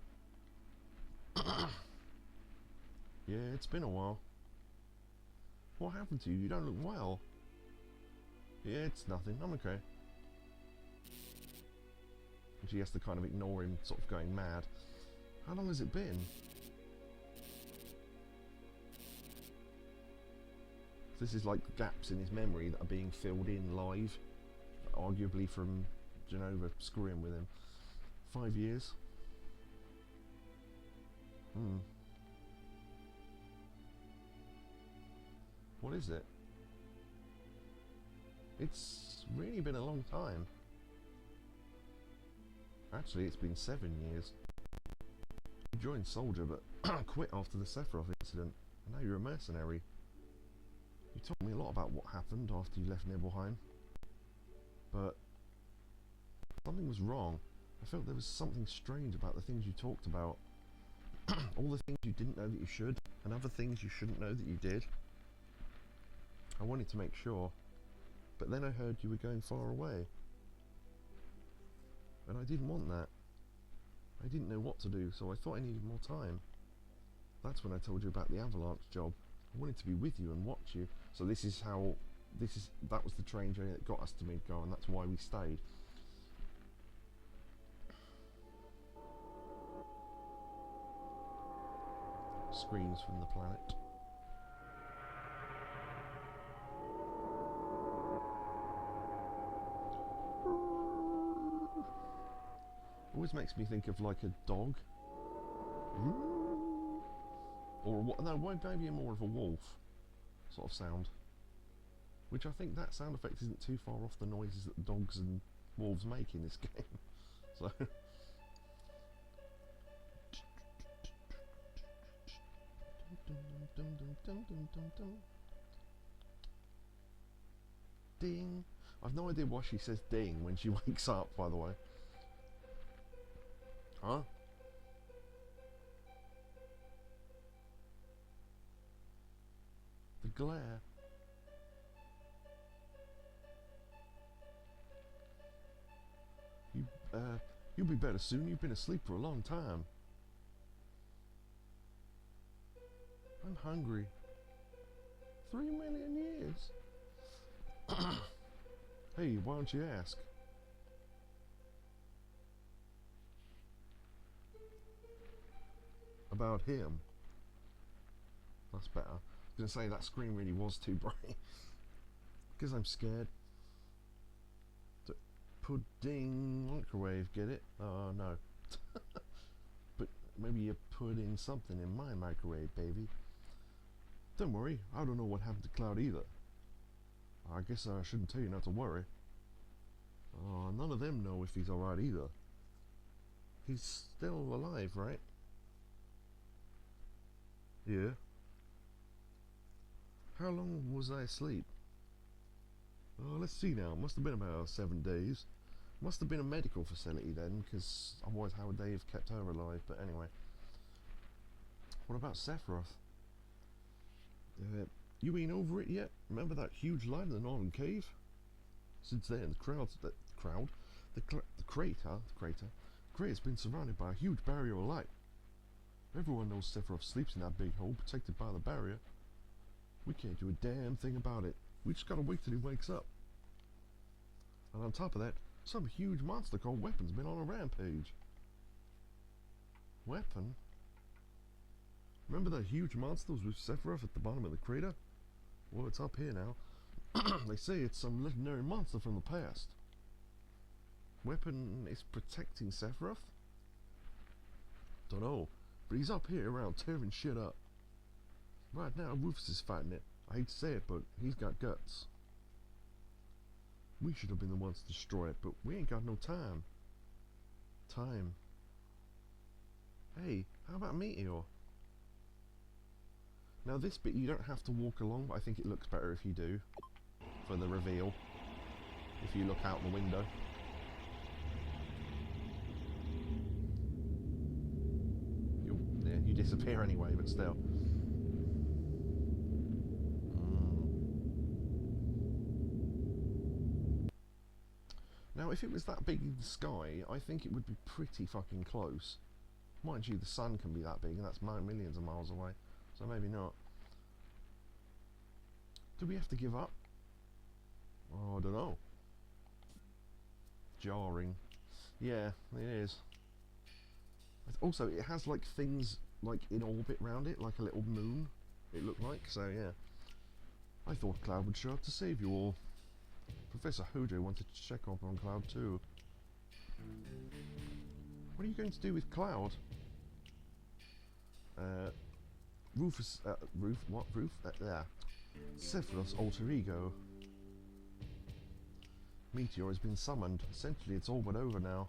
S1: Yeah, it's been a while. What happened to you? You don't look well. Yeah, it's nothing. I'm okay. And she has to kind of ignore him, sort of going mad. How long has it been? This is like gaps in his memory that are being filled in live, arguably from Genova screwing with him. 5 years. What is it? It's really been a long time. Actually, it's been 7 years. You joined Soldier, but quit after the Sephiroth incident. And now you're a mercenary. You told me a lot about what happened after you left Nibelheim. But something was wrong. I felt there was something strange about the things you talked about. All the things you didn't know that you should, and other things you shouldn't know that you did. I wanted to make sure, but then I heard you were going far away. And I didn't want that. I didn't know what to do, so I thought I needed more time. That's when I told you about the Avalanche job. I wanted to be with you and watch you. So that was the train journey that got us to Midgar, and that's why we stayed. Screams from the planet. Always makes me think of like a dog. Or what? No, maybe more of a wolf sort of sound. Which I think that sound effect isn't too far off the noises that dogs and wolves make in this game. So. Ding. I've no idea why she says ding when she wakes up, by the way. Huh? The glare. You'll be better soon. You've been asleep for a long time. I'm hungry. 3 million years. Hey, why don't you ask? About him. That's better. I was going to say that screen really was too bright. Because I'm scared. Pudding microwave, get it? Oh, no. But maybe you put in something in my microwave, baby. Don't worry, I don't know what happened to Cloud either. I guess I shouldn't tell you not to worry. None of them know if he's alright either. He's still alive, right? Yeah. How long was I asleep? Oh, let's see now. Must have been about 7 days. Must have been a medical facility then, because otherwise how would they have kept her alive? But anyway. What about Sephiroth? You been over it yet? Remember that huge light in the northern cave? Since then, the crater's been surrounded by a huge barrier of light. Everyone knows Sephiroth sleeps in that big hole protected by the barrier. We can't do a damn thing about it. We just gotta wait till he wakes up. And on top of that, some huge monster called Weapon's been on a rampage. Weapon? Remember that huge monster was with Sephiroth at the bottom of the crater? Well, it's up here now. They say it's some legendary monster from the past. Weapon is protecting Sephiroth? Dunno, but he's up here around tearing shit up. Right now, Rufus is fighting it. I hate to say it, but he's got guts. We should have been the ones to destroy it, but we ain't got no time. Time. Hey, how about Meteor? Now this bit you don't have to walk along, but I think it looks better if you do. For the reveal. If you look out the window. You disappear anyway, but still. Now if it was that big in the sky, I think it would be pretty fucking close. Mind you, the sun can be that big, and that's millions of miles away. So maybe not. Do we have to give up? Oh, I don't know. Jarring. Yeah, it is. Also, it has like things like in orbit round it, like a little moon, it looked like, so yeah. I thought Cloud would show up to save you all. Professor Hojo wanted to check up on Cloud too. What are you going to do with Cloud? Rufus, Sephiroth's alter ego. Meteor has been summoned. Essentially, it's all but over now.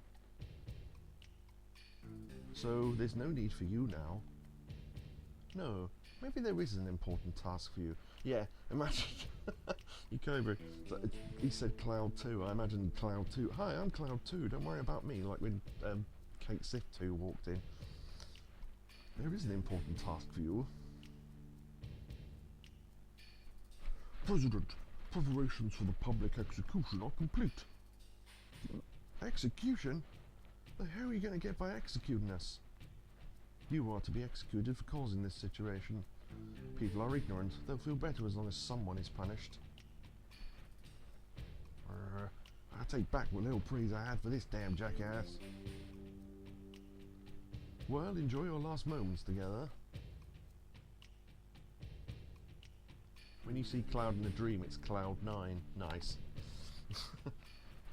S1: So, there's no need for you now. No, maybe there is an important task for you. Yeah, imagine... Cobra. So, he said Cloud 2. I imagined Cloud 2. Hi, I'm Cloud 2. Don't worry about me, like when Kate Sith 2 walked in. There is an important task for you. President, preparations for the public execution are complete. Execution? The hell are you going to get by executing us? You are to be executed for causing this situation. People are ignorant. They'll feel better as long as someone is punished. I take back what little praise I had for this damn jackass. Well, enjoy your last moments together. When you see Cloud in a dream, it's Cloud 9. Nice.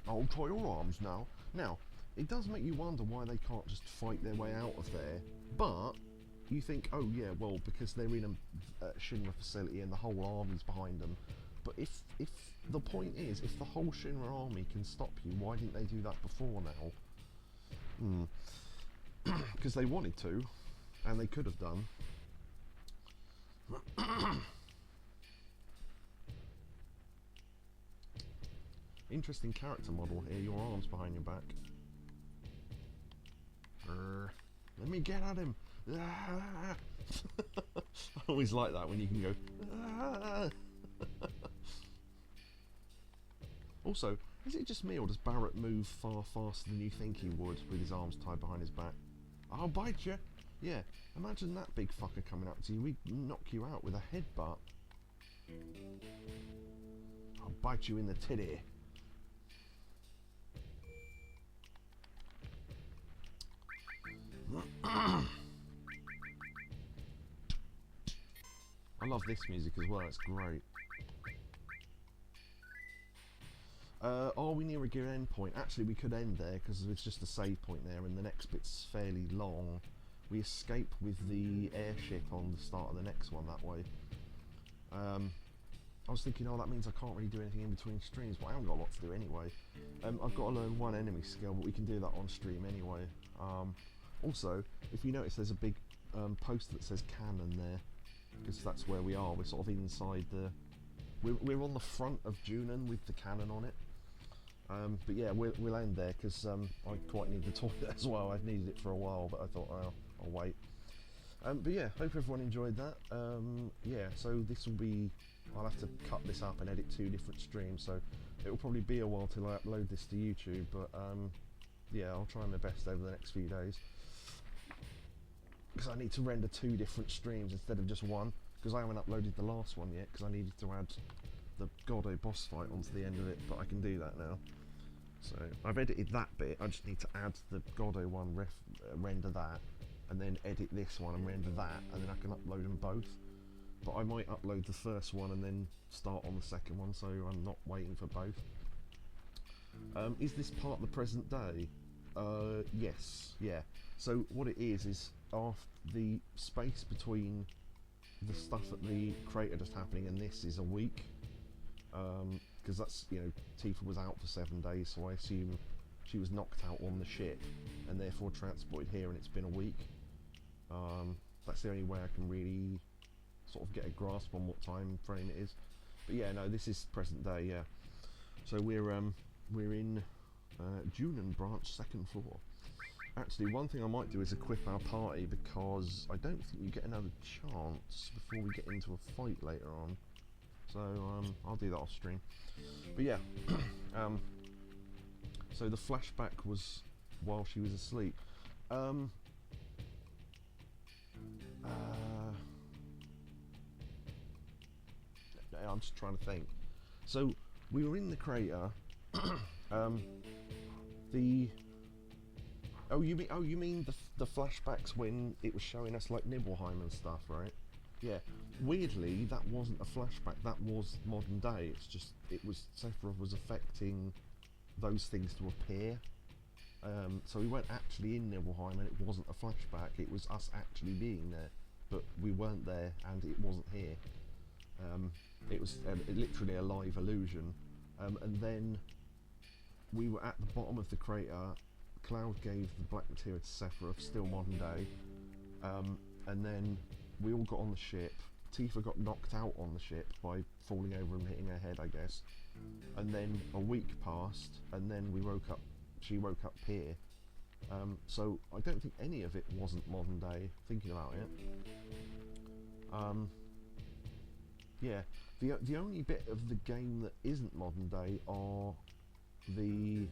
S1: I'll try your arms now. Now, it does make you wonder why they can't just fight their way out of there, but you think, oh yeah, well, because they're in a Shinra facility and the whole army's behind them. But if the point is, if the whole Shinra army can stop you, why didn't they do that before now? Because they wanted to, and they could have done. Interesting character model here, your arms behind your back. Let me get at him! Ah! I always like that when you can go. Ah! Also, is it just me or does Barrett move far faster than you think he would with his arms tied behind his back? I'll bite you! Yeah, imagine that big fucker coming up to you, we'd knock you out with a headbutt. I'll bite you in the titty. I love this music as well, it's great. Are we near a good end point? Actually, we could end there because there's just a save point there and the next bit's fairly long. We escape with the airship on the start of the next one that way. I was thinking, oh, that means I can't really do anything in between streams, but I haven't got a lot to do anyway. I've got to learn one enemy skill, but we can do that on stream anyway. Also, if you notice, there's a big poster that says cannon there, because that's where we are. We're sort of inside the... We're on the front of Junon with the cannon on it. But yeah, we'll end there, because I quite need the toilet as well. I've needed it for a while, but I thought, oh, I'll wait. But yeah, hope everyone enjoyed that. Yeah, so this will be... I'll have to cut this up and edit 2 different streams, so it'll probably be a while till I upload this to YouTube, but yeah, I'll try my best over the next few days. Because I need to render 2 different streams instead of just one, because I haven't uploaded the last one yet, because I needed to add the Goddo boss fight onto the end of it, but I can do that now. So, I've edited that bit, I just need to add the Goddo one, render that, and then edit this one and render that, and then I can upload them both. But I might upload the first one and then start on the second one, so I'm not waiting for both. Is this part of the present day? Yes, yeah. So what it is after the space between the stuff at the crater just happening and this is a week. Because that's, you know, Tifa was out for 7 days, so I assume she was knocked out on the ship and therefore transported here, and it's been a week. That's the only way I can really sort of get a grasp on what time frame it is. But yeah, no, this is present day, yeah. So we're in Junon branch, 2nd floor. Actually, one thing I might do is equip our party, because I don't think you get another chance before we get into a fight later on. So I'll do that off stream. But yeah, so the flashback was while she was asleep. I'm just trying to think. So we were in the crater. You mean the flashbacks when it was showing us like Nibelheim and stuff, right? Yeah. Weirdly, that wasn't a flashback. That was modern day. It's just Sephiroth was affecting those things to appear. So we weren't actually in Nibelheim, and it wasn't a flashback. It was us actually being there, but we weren't there, and it wasn't here. It was literally a live illusion. And then we were at the bottom of the crater. Cloud gave the black materia to Sephiroth, still modern day. And then we all got on the ship. Tifa got knocked out on the ship by falling over and hitting her head, I guess. And then a week passed, and then we woke up. She woke up here. So I don't think any of it wasn't modern day, thinking about it. Yeah, the only bit of the game that isn't modern day are the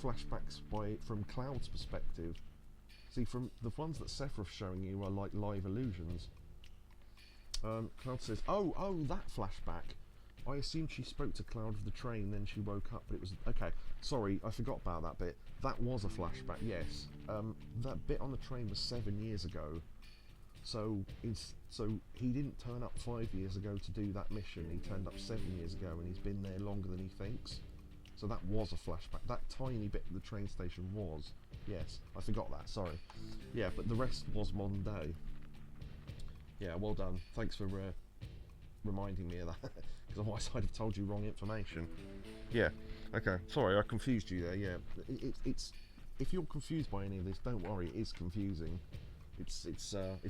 S1: flashbacks from Cloud's perspective. See, from the ones that Sephiroth's showing you are like live illusions. Cloud says, oh, that flashback. I assumed she spoke to Cloud of the train, then she woke up, but it was... Okay, sorry, I forgot about that bit. That was a flashback, yes. That bit on the train was 7 years ago. So he didn't turn up 5 years ago to do that mission. He turned up 7 years ago, and he's been there longer than he thinks. So that was a flashback. That tiny bit of the train station was. Yes, I forgot that, sorry. Yeah, but the rest was modern day. Yeah, well done. Thanks for reminding me of that, because otherwise I'd have told you wrong information. Yeah, okay, sorry, I confused you there, yeah. It's if you're confused by any of this, don't worry, it is confusing. It's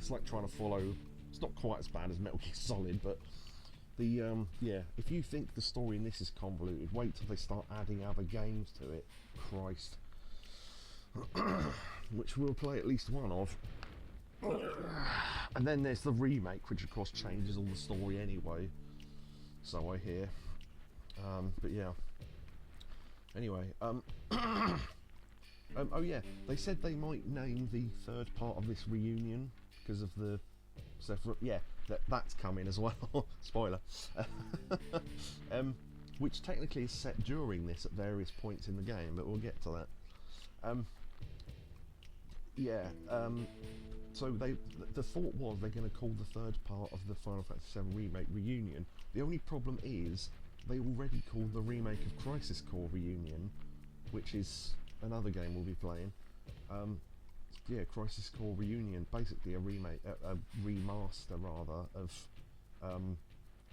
S1: like trying to follow... It's not quite as bad as Metal Gear Solid, but Yeah, if you think the story in this is convoluted, wait till they start adding other games to it. Christ. Which we'll play at least one of. And then there's the remake, which of course changes all the story anyway. So I hear. But yeah. Anyway, oh yeah, they said they might name the third part of this reunion because of the Sephiroth. Yeah, that's coming as well. Spoiler. Which technically is set during this at various points in the game, but we'll get to that. Yeah. So the thought was they're going to call the third part of the Final Fantasy VII Remake Reunion. The only problem is they already called the remake of Crisis Core Reunion, which is another game we'll be playing. Yeah, Crisis Core Reunion, basically a remake, a remaster rather of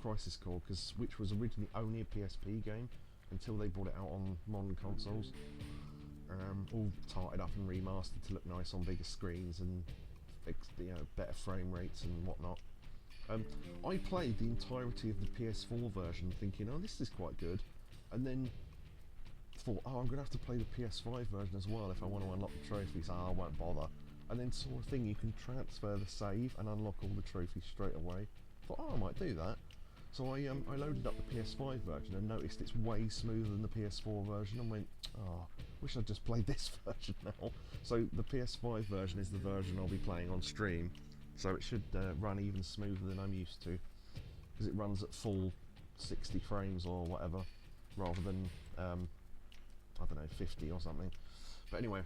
S1: Crisis Core, which was originally only a PSP game until they brought it out on modern consoles. All tarted up and remastered to look nice on bigger screens and fixed, better frame rates and whatnot. I played the entirety of the PS4 version thinking, oh, this is quite good, and then thought, oh, I'm going to have to play the PS5 version as well if I want to unlock the trophies. I won't bother. And then saw a thing you can transfer the save and unlock all the trophies straight away. Thought, oh, I might do that. So I loaded up the PS5 version and noticed it's way smoother than the PS4 version and went, oh, wish I'd just played this version now. So the PS5 version is the version I'll be playing on stream. So it should run even smoother than I'm used to, because it runs at full 60 frames or whatever, rather than, I don't know, 50 or something. But anyway,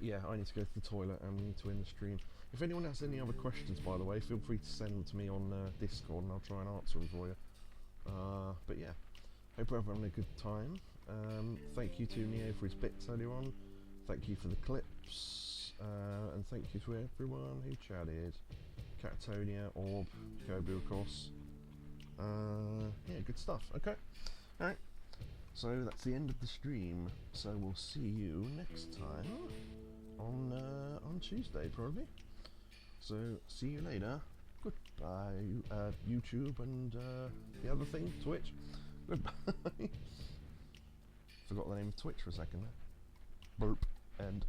S1: yeah, I need to go to the toilet and we need to end the stream. If anyone has any other questions, by the way, feel free to send them to me on Discord and I'll try and answer them for you. But yeah, hope you're having a good time. Thank you to Neo for his bits earlier on. Thank you for the clips. And thank you to everyone who chatted. Catatonia, Orb, Kobu, of course. Yeah, good stuff. Okay, alright. So that's the end of the stream. So we'll see you next time on Tuesday, probably. So see you later. Goodbye, YouTube and the other thing, Twitch. Goodbye. Forgot the name of Twitch for a second there. Burp and.